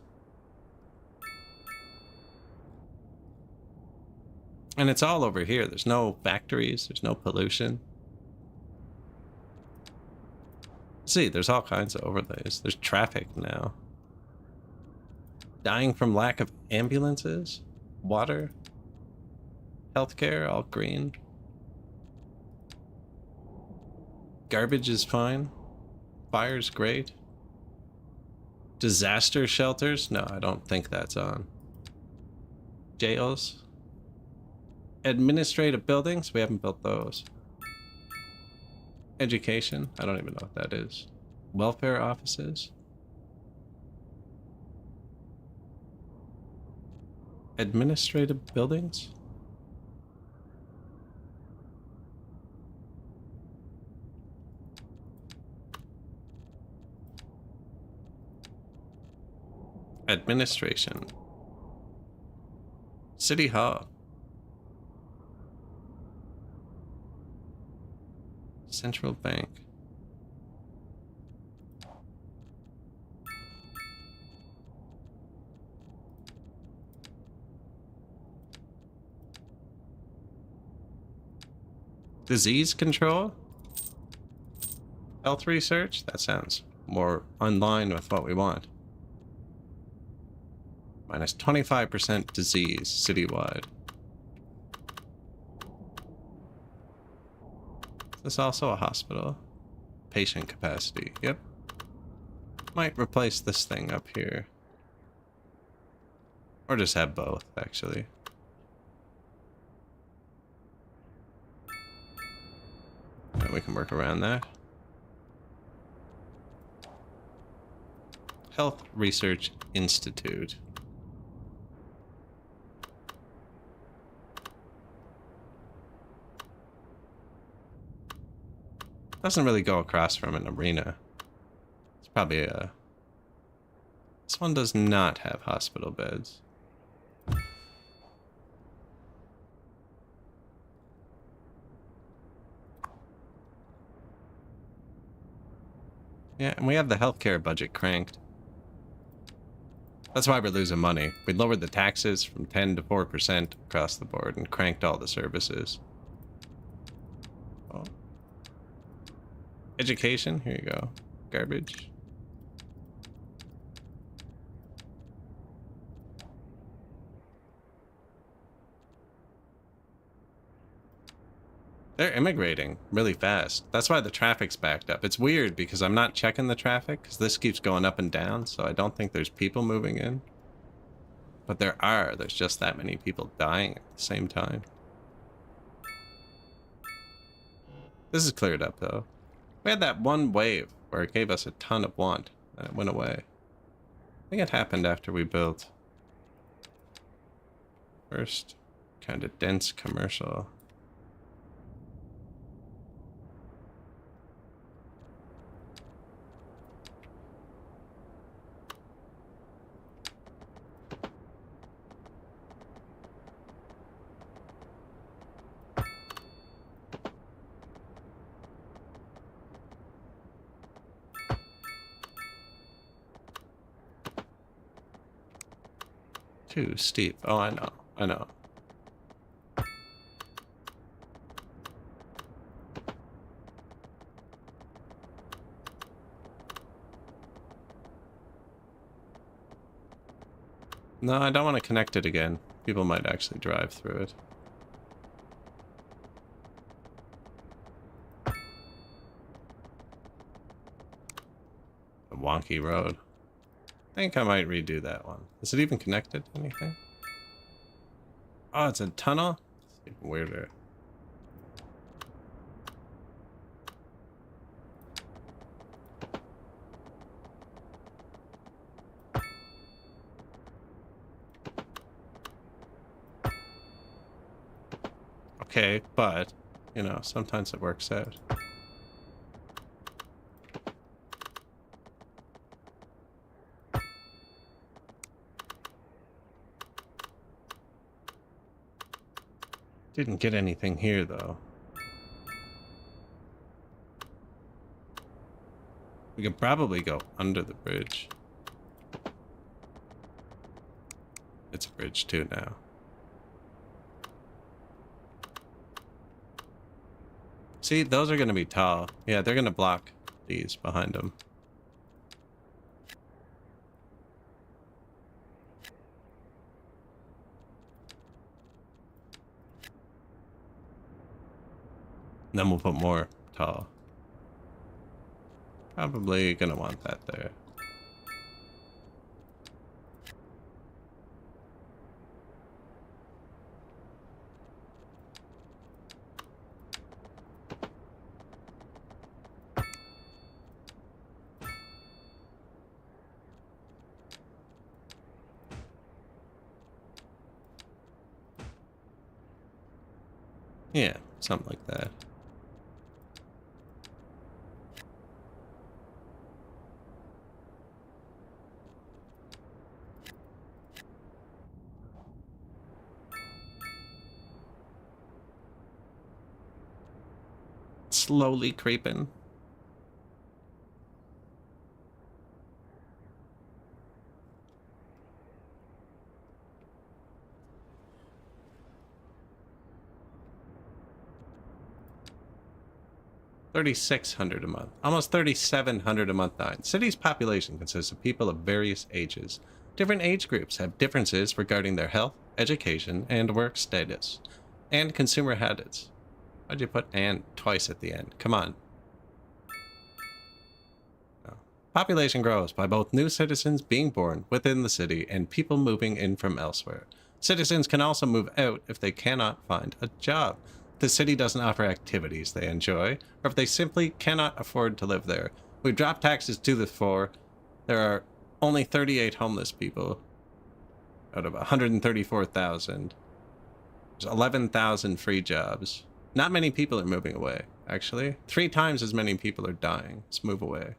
And it's all over here. There's no factories. There's no pollution. See, there's all kinds of overlays. There's traffic now. Dying from lack of ambulances, water, healthcare, all green. Garbage is fine. Fire's great. Disaster shelters? No, I don't think that's on. Jails. Administrative buildings? We haven't built those. Education? I don't even know what that is. Welfare offices? Administrative buildings? Administration. City Hall. Central Bank. Disease control? Health research? That sounds more in line with what we want. Minus 25% disease citywide. Is this also a hospital? Patient capacity. Yep. Might replace this thing up here. Or just have both, actually. And we can work around that. Health Research Institute. Doesn't really go across from an arena. It's probably a... This one does not have hospital beds. Yeah, and we have the healthcare budget cranked. That's why we're losing money. We lowered the taxes from 10 to 4% across the board and cranked all the services. Oh. Education, here you go. Garbage. They're immigrating really fast. That's why the traffic's backed up. It's weird because I'm not checking the traffic because this keeps going up and down, so I don't think there's people moving in. But there are. There's just that many people dying at the same time. This is cleared up, though. We had that one wave where it gave us a ton of want, and it went away. I think it happened after we built first kind of dense commercial. Too steep. Oh, I know. I know. No, I don't want to connect it again. People might actually drive through it. A wonky road. I think I might redo that one. Is it even connected to anything? Oh, it's a tunnel? It's even weirder. Okay, but, you know, sometimes it works out. Didn't get anything here, though. We could probably go under the bridge. It's a bridge too now. See, those are going to be tall. Yeah, they're going to block these behind them. Then we'll put more tall. Probably going to want that there. Yeah, something like that. Slowly creeping. $3,600 a month. Almost $3,700 a month now. City's population consists of people of various ages. Different age groups have differences regarding their health, education, and work status, and consumer habits. Why'd you put "and" twice at the end? Come on. No. Population grows by both new citizens being born within the city and people moving in from elsewhere. Citizens can also move out if they cannot find a job. The city doesn't offer activities they enjoy, or if they simply cannot afford to live there. We drop taxes to the poor. There are only 38 homeless people out of 134,000. There's 11,000 free jobs. Not many people are moving away, actually. 3 times as many people are dying. Let's move away.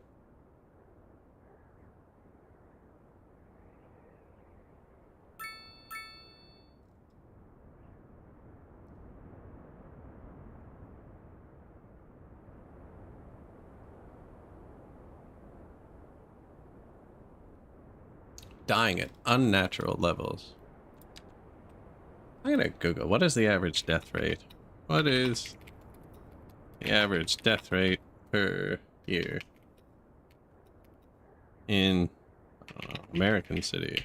Dying at unnatural levels. I'm gonna Google, what is the average death rate? What is the average death rate per year in American city?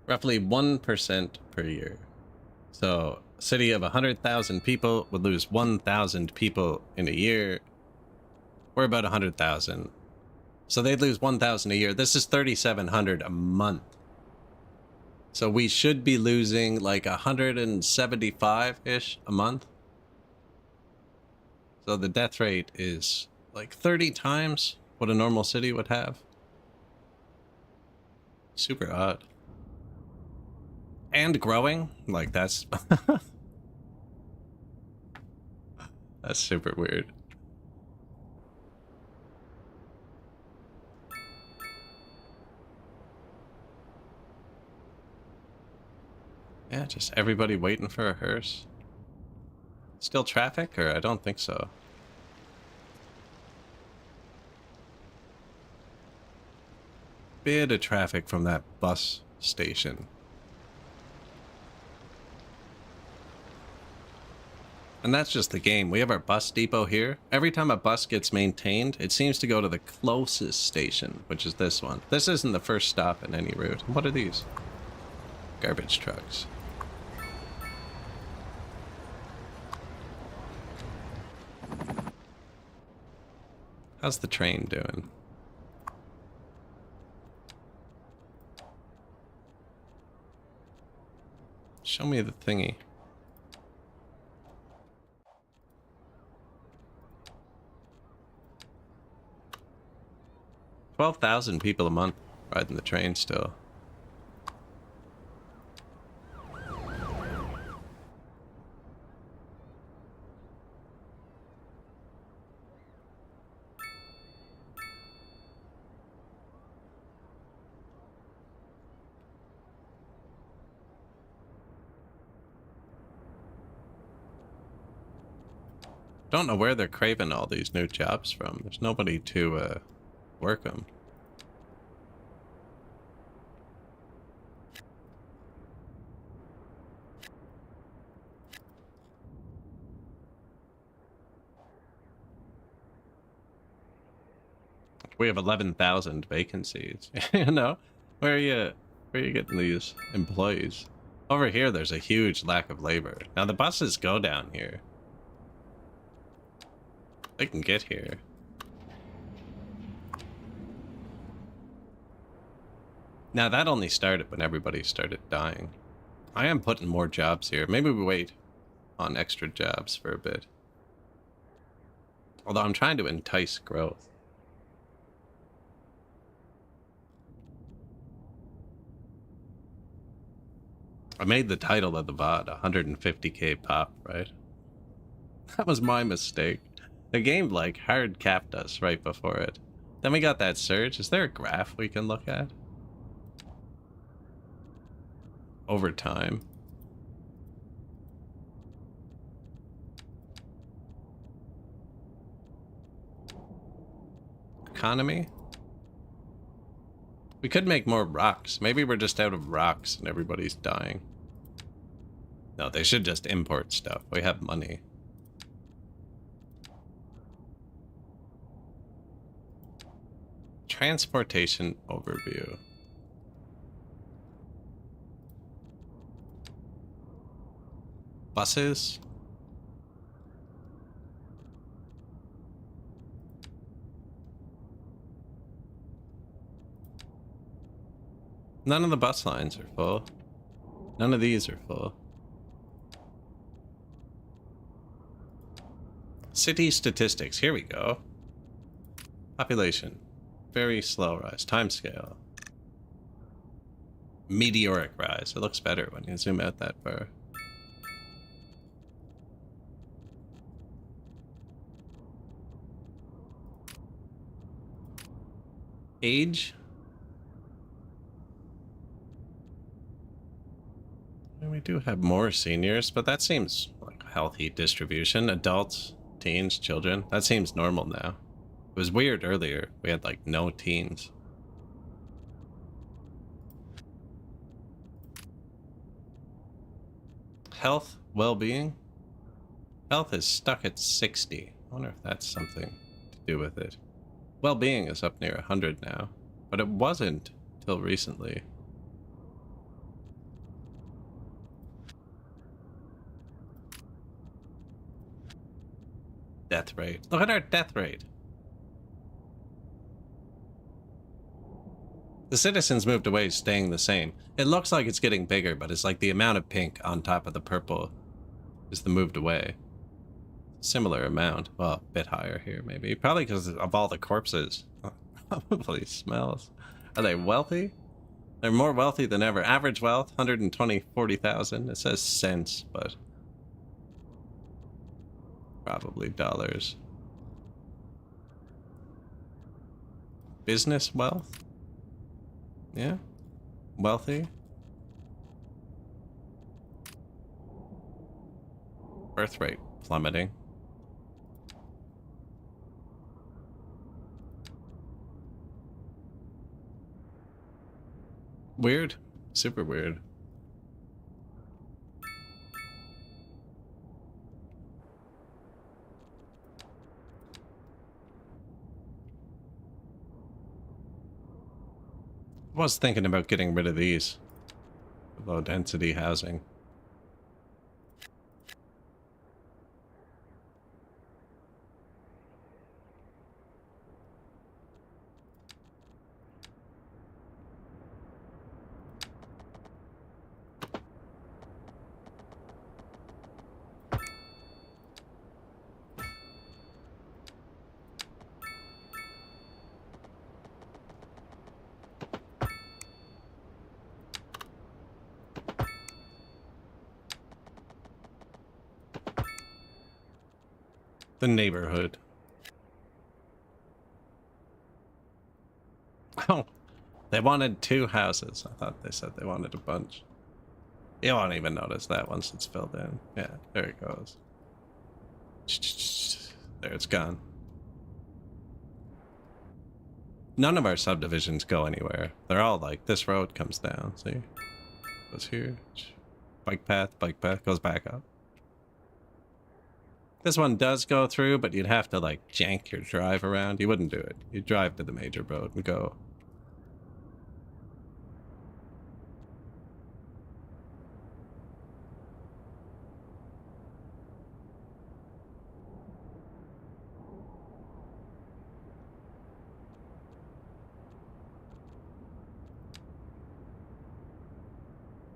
Roughly 1% per year. So a city of 100,000 people would lose 1,000 people in a year. We're about 100,000. So they'd lose 1,000 a year. This is 3,700 a month. So we should be losing like 175-ish a month. So the death rate is like 30 times what a normal city would have. Super odd. And growing. Like that's... that's super weird. Yeah, just everybody waiting for a hearse. Still traffic, or I don't think so. Bit of traffic from that bus station. And that's just the game. We have our bus depot here. Every time a bus gets maintained, it seems to go to the closest station, which is this one. This isn't the first stop in any route. What are these? Garbage trucks. How's the train doing? Show me the thingy. 12,000 people a month riding the train still. Don't know where they're craving all these new jobs from. There's nobody to work them. We have 11,000 vacancies. You know, where are you getting these employees? Over here, there's a huge lack of labor. Now the buses go down here. They can get here. Now that only started when everybody started dying. I am putting more jobs here. Maybe we wait on extra jobs for a bit. Although I'm trying to entice growth. I made the title of the VOD 150k pop, right? That was my mistake. The game, like, hard capped us right before it. Then we got that surge. Is there a graph we can look at? Over time. Economy? We could make more rocks. Maybe we're just out of rocks and everybody's dying. No, they should just import stuff. We have money. Transportation overview. Buses. None of the bus lines are full. None of these are full. City statistics. Here we go. Population. Very slow rise. Time scale. Meteoric rise. It looks better when you zoom out that far. Age. We do have more seniors, but that seems like a healthy distribution. Adults, teens, children. That seems normal now. It was weird earlier. We had like no teens. Health, well-being. Health is stuck at 60. I wonder if that's something to do with it. Well-being is up near 100 now, but it wasn't till recently. Death rate. Look at our death rate. The citizens moved away, staying the same. It looks like it's getting bigger, but it's like the amount of pink on top of the purple is the moved away. Similar amount. Well, a bit higher here, maybe. Probably because of all the corpses. Probably smells. Are they wealthy? They're more wealthy than ever. Average wealth, 40,000. It says cents, but probably dollars. Business wealth? Yeah. Wealthy. Birth rate plummeting. Weird. Super weird. I was thinking about getting rid of these low density housing. The neighborhood. Oh, they wanted 2 houses. I thought they said they wanted a bunch. You won't even notice that once it's filled in. Yeah, there it goes. There, it's gone. None of our subdivisions go anywhere. They're all like, this road comes down, see? Goes here. Bike path, goes back up. This one does go through, but you'd have to like jank your drive around. You wouldn't do it. You'd drive to the major road and go.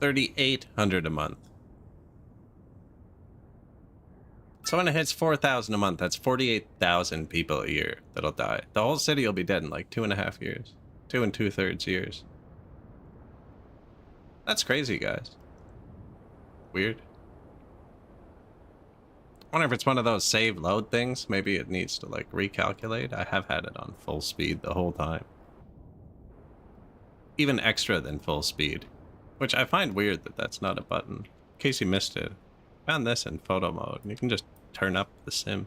$3,800 a month. So when it hits 4,000 a month, that's 48,000 people a year that'll die. The whole city will be dead in like 2.5 years. 2 2/3 years. That's crazy, guys. Weird. I wonder if it's one of those save load things. Maybe it needs to like recalculate. I have had it on full speed the whole time. Even extra than full speed. Which I find weird that that's not a button. In case you missed it. Found this in photo mode. And you can just turn up the sim.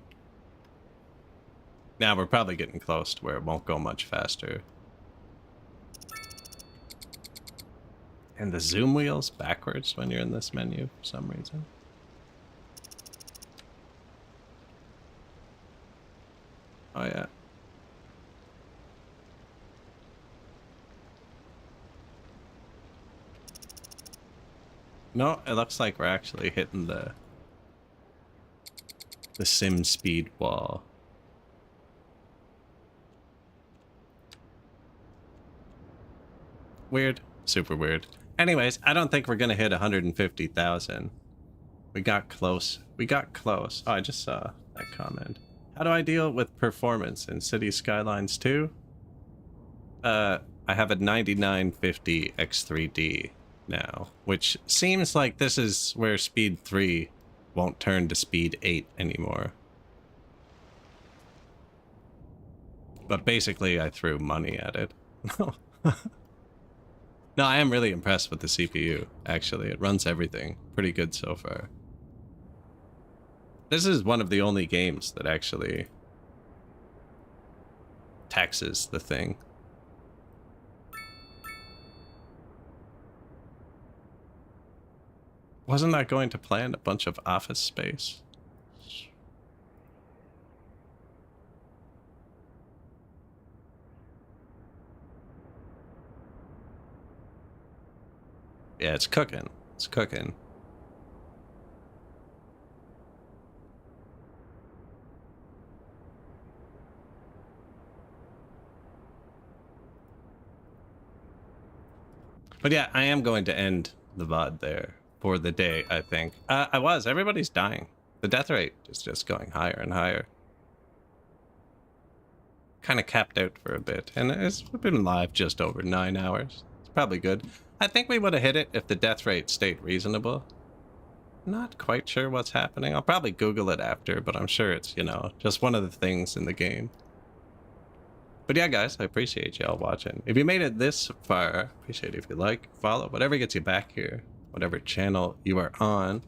Now we're probably getting close to where it won't go much faster. And the zoom wheel's backwards when you're in this menu for some reason. Oh yeah. No, it looks like we're actually hitting the sim speed wall. Weird. Super weird. Anyways, I don't think we're gonna hit 150,000. We got close. We got close. Oh, I just saw that comment. How do I deal with performance in City Skylines 2? I have a 9950 X3D now, which seems like this is where speed 3 won't turn to speed 8 anymore. But basically, I threw money at it. No, I am really impressed with the CPU, actually. It runs everything pretty good so far. This is one of the only games that actually taxes the thing. Wasn't that going to plan a bunch of office space? Yeah, it's cooking. It's cooking. But yeah, I am going to end the VOD there for the day, I think. Everybody's dying. The death rate is just going higher and higher. Kind of capped out for a bit. And it's been live just over 9 hours. It's probably good. I think we would have hit it if the death rate stayed reasonable. Not quite sure what's happening. I'll probably Google it after, but I'm sure it's, you know, just one of the things in the game. But yeah, guys, I appreciate y'all watching. If you made it this far, I appreciate it if you like, follow, whatever gets you back here, whatever channel you are on.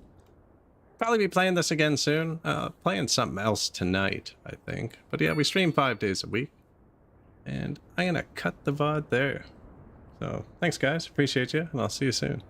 Probably be playing this again soon. Playing something else tonight, I think. But yeah, we stream 5 days a week. And I'm gonna cut the VOD there. So, thanks guys, appreciate you, and I'll see you soon.